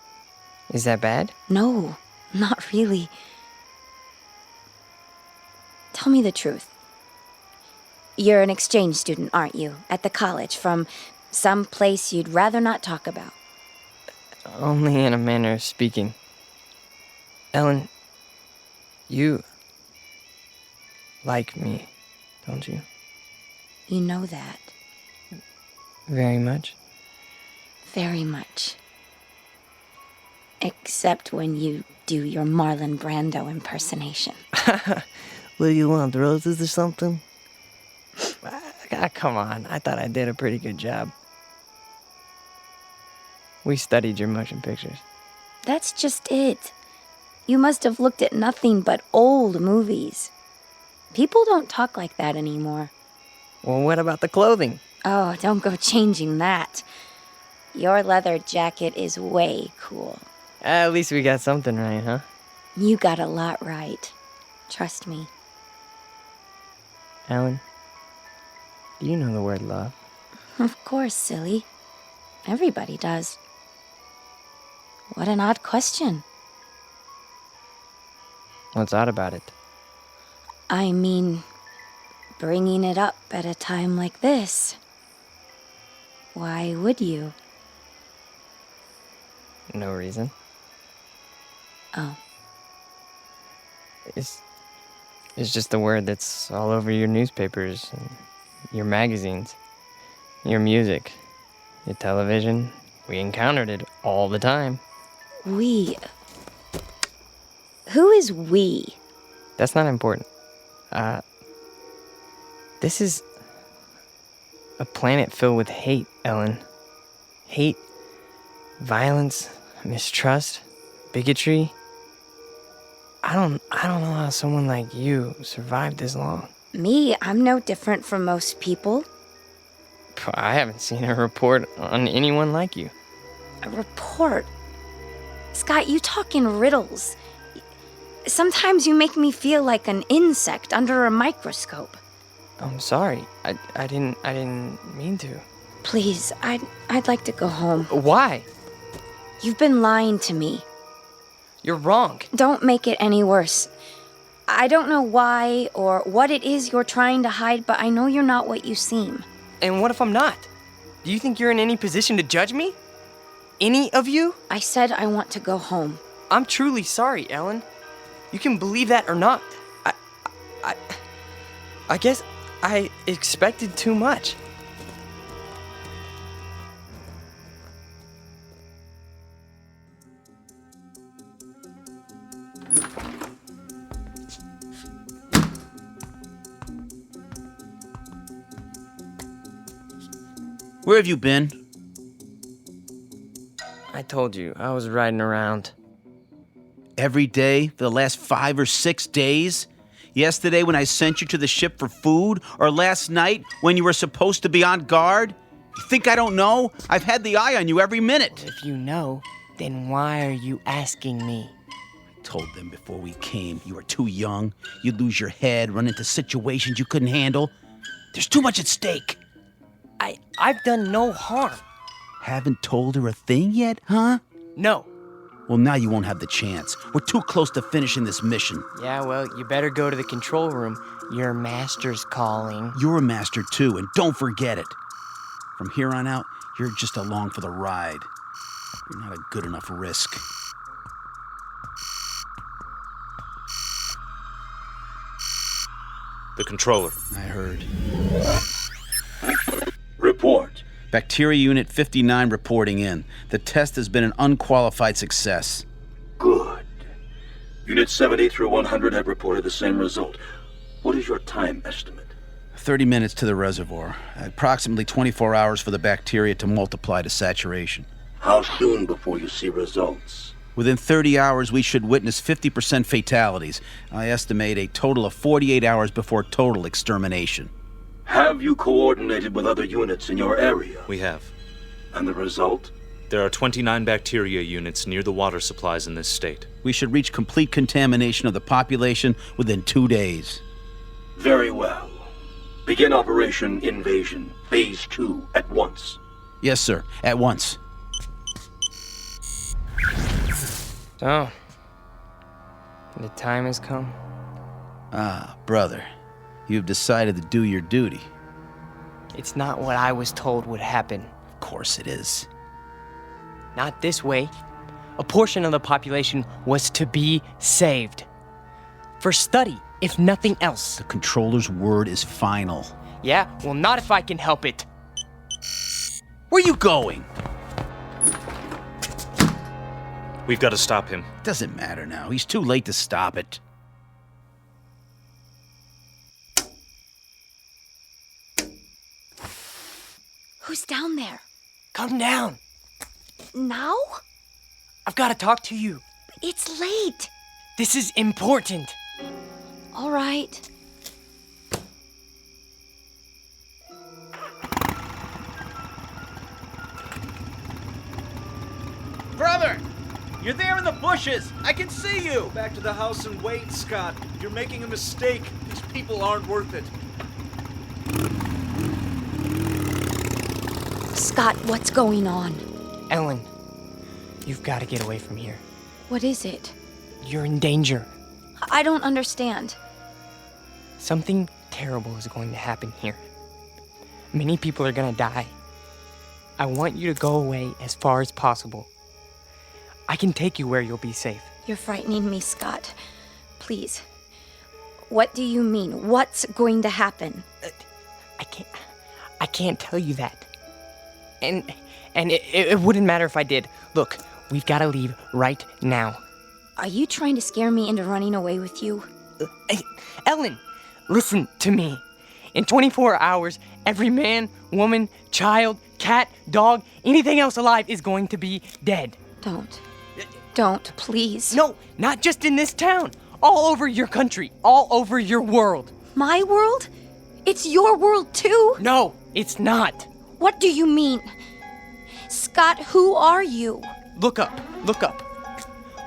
Is that bad? No, not really. Tell me the truth. You're an exchange student, aren't you? At the college, from some place you'd rather not talk about. Only in a manner of speaking. Ellen, you like me, don't you? You know that. Very much? Very much. Except when you do your Marlon Brando impersonation. What do you want, roses or something? Come on, I thought I did a pretty good job. We studied your motion pictures. That's just it. You must have looked at nothing but old movies. People don't talk like that anymore. Well, what about the clothing? Oh, don't go changing that. Your leather jacket is way cool. At least we got something right, huh? You got a lot right. Trust me. Ellen, do you know the word love? Of course, silly. Everybody does. What an odd question. What's odd about it? I mean, bringing it up at a time like this. Why would you? No reason. Oh. It's just a word that's all over your newspapers, and your magazines, your music, your television. We encountered it all the time. We? Who is we? That's not important. This is a planet filled with hate, Ellen. Hate, violence, mistrust, bigotry. I don't know how someone like you survived this long. Me? I'm no different from most people. I haven't seen a report on anyone like you. A report? Scott, you talk in riddles. Sometimes you make me feel like an insect under a microscope. I'm sorry. I didn't mean to. Please, I'd like to go home. Why? You've been lying to me. You're wrong. Don't make it any worse. I don't know why or what it is you're trying to hide, but I know you're not what you seem. And what if I'm not? Do you think you're in any position to judge me? Any of you? I said I want to go home. I'm truly sorry, Ellen. You can believe that or not. I guess I expected too much. Where have you been? I told you, I was riding around. Every day for the last 5 or 6 days? Yesterday when I sent you to the ship for food? Or last night when you were supposed to be on guard? You think I don't know? I've had the eye on you every minute. If you know, then why are you asking me? I told them before we came you were too young. You'd lose your head, run into situations you couldn't handle. There's too much at stake. I've done no harm. Haven't told her a thing yet, huh? No. Well, now you won't have the chance. We're too close to finishing this mission. Yeah, well, you better go to the control room. Your master's calling. You're a master too, and don't forget it. From here on out, you're just along for the ride. You're not a good enough risk. The controller. I heard. Report. Bacteria Unit 59 reporting in. The test has been an unqualified success. Good. Unit 70 through 100 have reported the same result. What is your time estimate? 30 minutes to the reservoir. Approximately 24 hours for the bacteria to multiply to saturation. How soon before you see results? Within 30 hours, we should witness 50% fatalities. I estimate a total of 48 hours before total extermination. Have you coordinated with other units in your area? We have. And the result? There are 29 bacteria units near the water supplies in this state. We should reach complete contamination of the population within 2 days. Very well. Begin Operation Invasion, Phase 2, at once. Yes, sir. At once. So, the time has come. Ah, brother. You've decided to do your duty. It's not what I was told would happen. Of course it is. Not this way. A portion of the population was to be saved. For study, if nothing else. The controller's word is final. Yeah, well, not if I can help it. Where are you going? We've got to stop him. Doesn't matter now. He's too late to stop it. Who's down there? Come down. Now? I've got to talk to you. It's late. This is important. All right. Brother! You're there in the bushes! I can see you! Back to the house and wait, Scott. You're making a mistake. These people aren't worth it. Scott, what's going on? Ellen, you've got to get away from here. What is it? You're in danger. I don't understand. Something terrible is going to happen here. Many people are going to die. I want you to go away as far as possible. I can take you where you'll be safe. You're frightening me, Scott. Please. What do you mean? What's going to happen? I can't tell you that. And it wouldn't matter if I did. Look, we've got to leave right now. Are you trying to scare me into running away with you? Ellen, listen to me. In 24 hours, every man, woman, child, cat, dog, anything else alive is going to be dead. Don't, please. No, not just in this town. All over your country. All over your world. My world? It's your world too? No, it's not. What do you mean? Scott, who are you? Look up.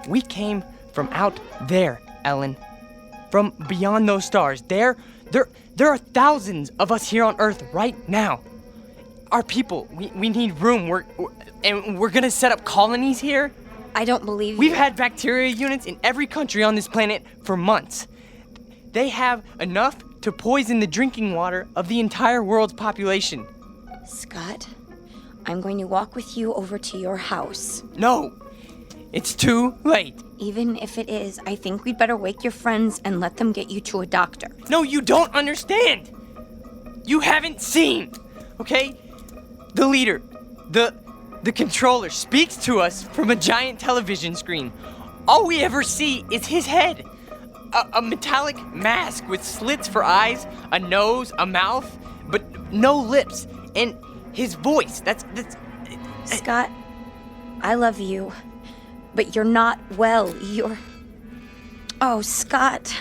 We came from out there, Ellen. From beyond those stars. There are thousands of us here on Earth right now. Our people, we need room. We're gonna set up colonies here. I don't believe you. We've had bacteria units in every country on this planet for months. They have enough to poison the drinking water of the entire world's population. Scott, I'm going to walk with you over to your house. No! It's too late. Even if it is, I think we'd better wake your friends and let them get you to a doctor. No, you don't understand! You haven't seen, okay? The leader, the controller speaks to us from a giant television screen. All we ever see is his head. A metallic mask with slits for eyes, a nose, a mouth, but no lips. And his voice, that's... Scott, I love you, but you're not well. You're... Oh, Scott.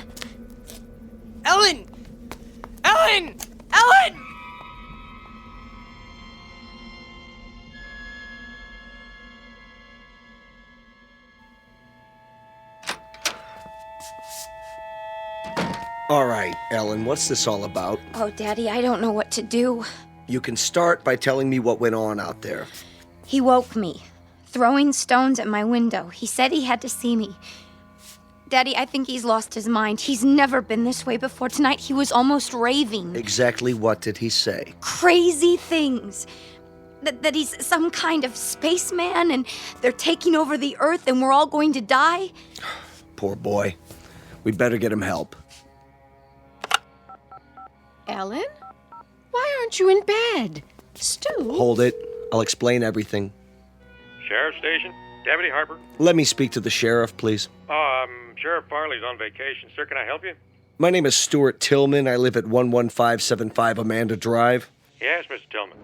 Ellen! Ellen! Ellen! All right, Ellen, what's this all about? Oh, Daddy, I don't know what to do. You can start by telling me what went on out there. He woke me, throwing stones at my window. He said he had to see me. Daddy, I think he's lost his mind. He's never been this way before. Tonight, he was almost raving. Exactly what did he say? Crazy things. That he's some kind of spaceman and they're taking over the Earth and we're all going to die. Poor boy. We'd better get him help. Ellen? Why aren't you in bed? Stu? Hold it. I'll explain everything. Sheriff Station, Deputy Harper. Let me speak to the sheriff, please. Sheriff Farley's on vacation. Sir, can I help you? My name is Stuart Tillman. I live at 11575 Amanda Drive. Yes, Mr. Tillman.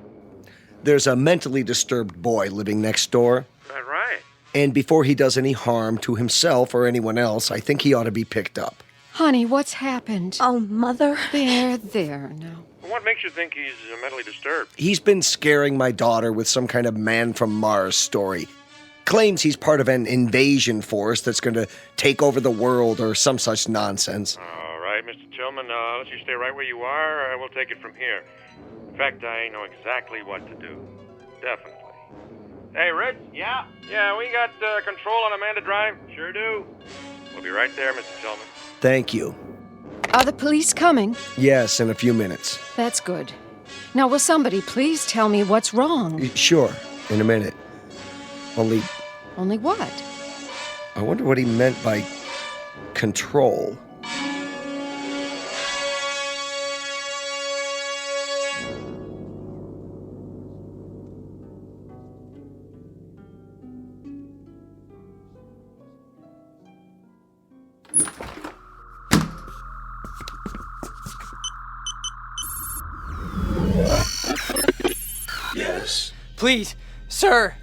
There's a mentally disturbed boy living next door. That right? And before he does any harm to himself or anyone else, I think he ought to be picked up. Honey, what's happened? Oh, Mother. There now. What makes you think he's mentally disturbed? He's been scaring my daughter with some kind of man from Mars story. Claims he's part of an invasion force that's going to take over the world or some such nonsense. All right, Mr. Tillman, let you stay right where you are. We'll take it from here. In fact, I know exactly what to do. Definitely. Hey, Rich? Yeah? Yeah, we got control on Amanda Drive. Sure do. We'll be right there, Mr. Tillman. Thank you. Are the police coming? Yes, in a few minutes. That's good. Now, will somebody please tell me what's wrong? Sure, in a minute. Only what? I wonder what he meant by control. Yes. Please, sir.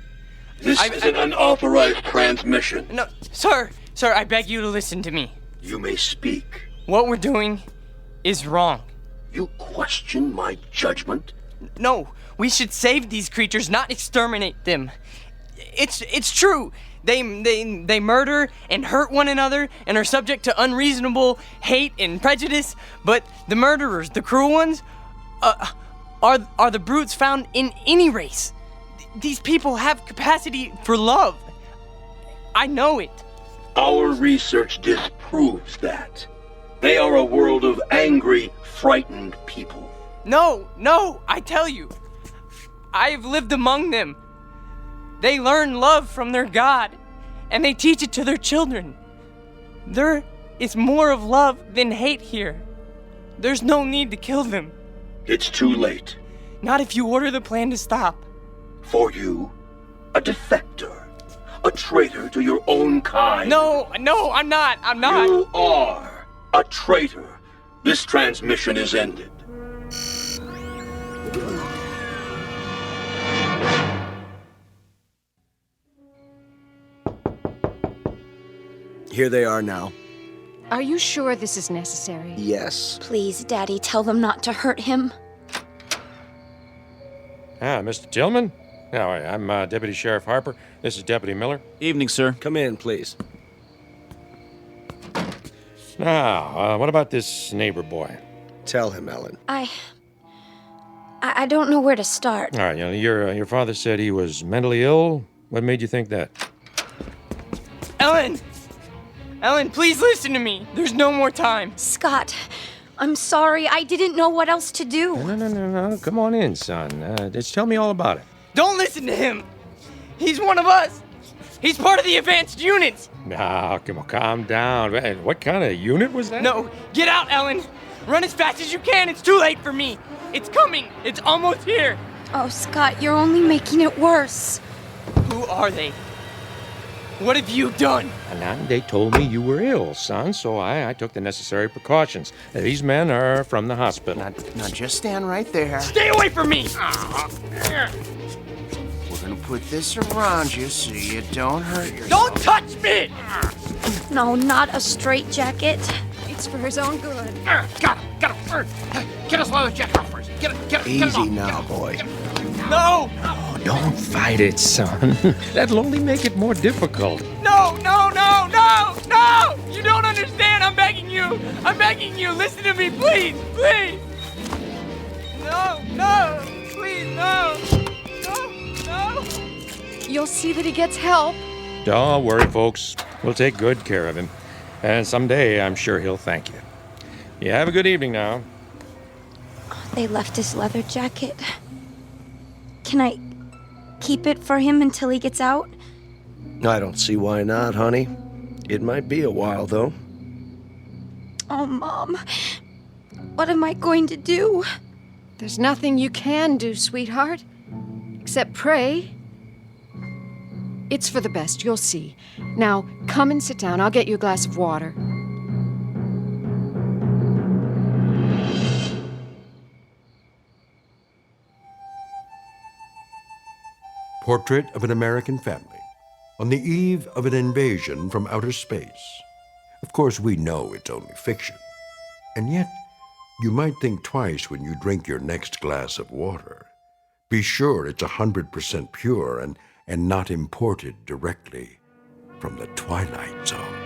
This is an unauthorized transmission. No, sir, I beg you to listen to me. You may speak. What we're doing is wrong. You question my judgment? No, we should save these creatures, not exterminate them. It's true. They murder and hurt one another and are subject to unreasonable hate and prejudice, but the murderers, the cruel ones, are the brutes found in any race. These people have capacity for love. I know it. Our research disproves that. They are a world of angry, frightened people. No, I tell you. I've lived among them. They learn love from their God, and they teach it to their children. There is more of love than hate here. There's no need to kill them. It's too late. Not if you order the plan to stop. For you, a defector, a traitor to your own kind. No, I'm not. You are a traitor. This transmission is ended. Here they are now. Are you sure this is necessary? Yes. Please, Daddy, tell them not to hurt him. Mr. Tillman? No, I'm Deputy Sheriff Harper. This is Deputy Miller. Evening, sir. Come in, please. Now, what about this neighbor boy? Tell him, Ellen. I don't know where to start. All right, your father said he was mentally ill. What made you think that? Ellen, please listen to me. There's no more time. Scott, I'm sorry. I didn't know what else to do. No. Come on in, son. Just tell me all about it. Don't listen to him. He's one of us. He's part of the advanced units. Now, come on, calm down. Man, what kind of unit was that? No, get out, Ellen. Run as fast as you can. It's too late for me. It's coming. It's almost here. Oh, Scott, you're only making it worse. Who are they? What have you done? And they told me you were ill, son, so I took the necessary precautions. These men are from the hospital. Now, just stand right there. Stay away from me! We're gonna put this around you so you don't hurt yourself. Don't touch me! No, not a straitjacket. It's for his own good. Got him. Get us leather jacket off first. Get it Easy off. now, boy. No! Oh, don't fight it, son. That'll only make it more difficult. No, no, no, no, no! You don't understand. I'm begging you. I'm begging you. Listen to me, please, please. No, no, please, no. No. You'll see that he gets help. Don't worry, folks. We'll take good care of him. And someday, I'm sure he'll thank you. You have a good evening now. They left his leather jacket. Can I keep it for him until he gets out? I don't see why not, honey. It might be a while, though. Oh, Mom. What am I going to do? There's nothing you can do, sweetheart, except pray. It's for the best, you'll see. Now, come and sit down. I'll get you a glass of water. Portrait of an American family on the eve of an invasion from outer space. Of course, we know it's only fiction. And yet, you might think twice when you drink your next glass of water. Be sure it's 100% pure and not imported directly from the Twilight Zone.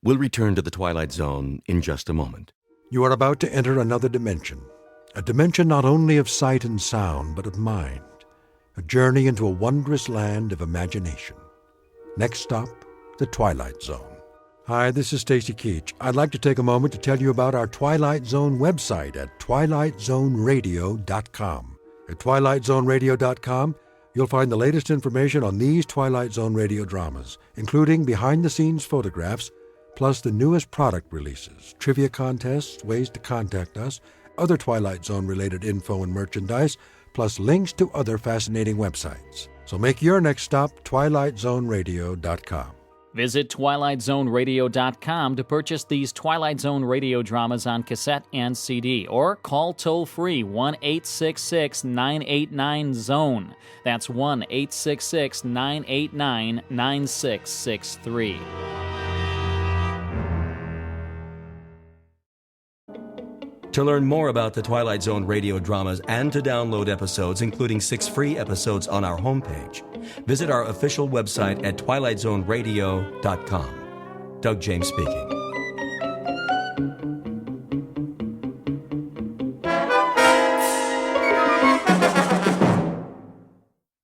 We'll return to the Twilight Zone in just a moment. You are about to enter another dimension. A dimension not only of sight and sound, but of mind. A journey into a wondrous land of imagination. Next stop, the Twilight Zone. Hi, this is Stacy Keach. I'd like to take a moment to tell you about our Twilight Zone website at twilightzoneradio.com. At twilightzoneradio.com, you'll find the latest information on these Twilight Zone radio dramas, including behind-the-scenes photographs, plus the newest product releases, trivia contests, ways to contact us, other Twilight Zone-related info and merchandise, plus links to other fascinating websites. So make your next stop twilightzoneradio.com. Visit twilightzoneradio.com to purchase these Twilight Zone radio dramas on cassette and CD, or call toll-free 1-866-989-ZONE. That's 1-866-989-9663. To learn more about the Twilight Zone radio dramas and to download episodes, including 6 free episodes on our homepage, visit our official website at twilightzoneradio.com. Doug James speaking.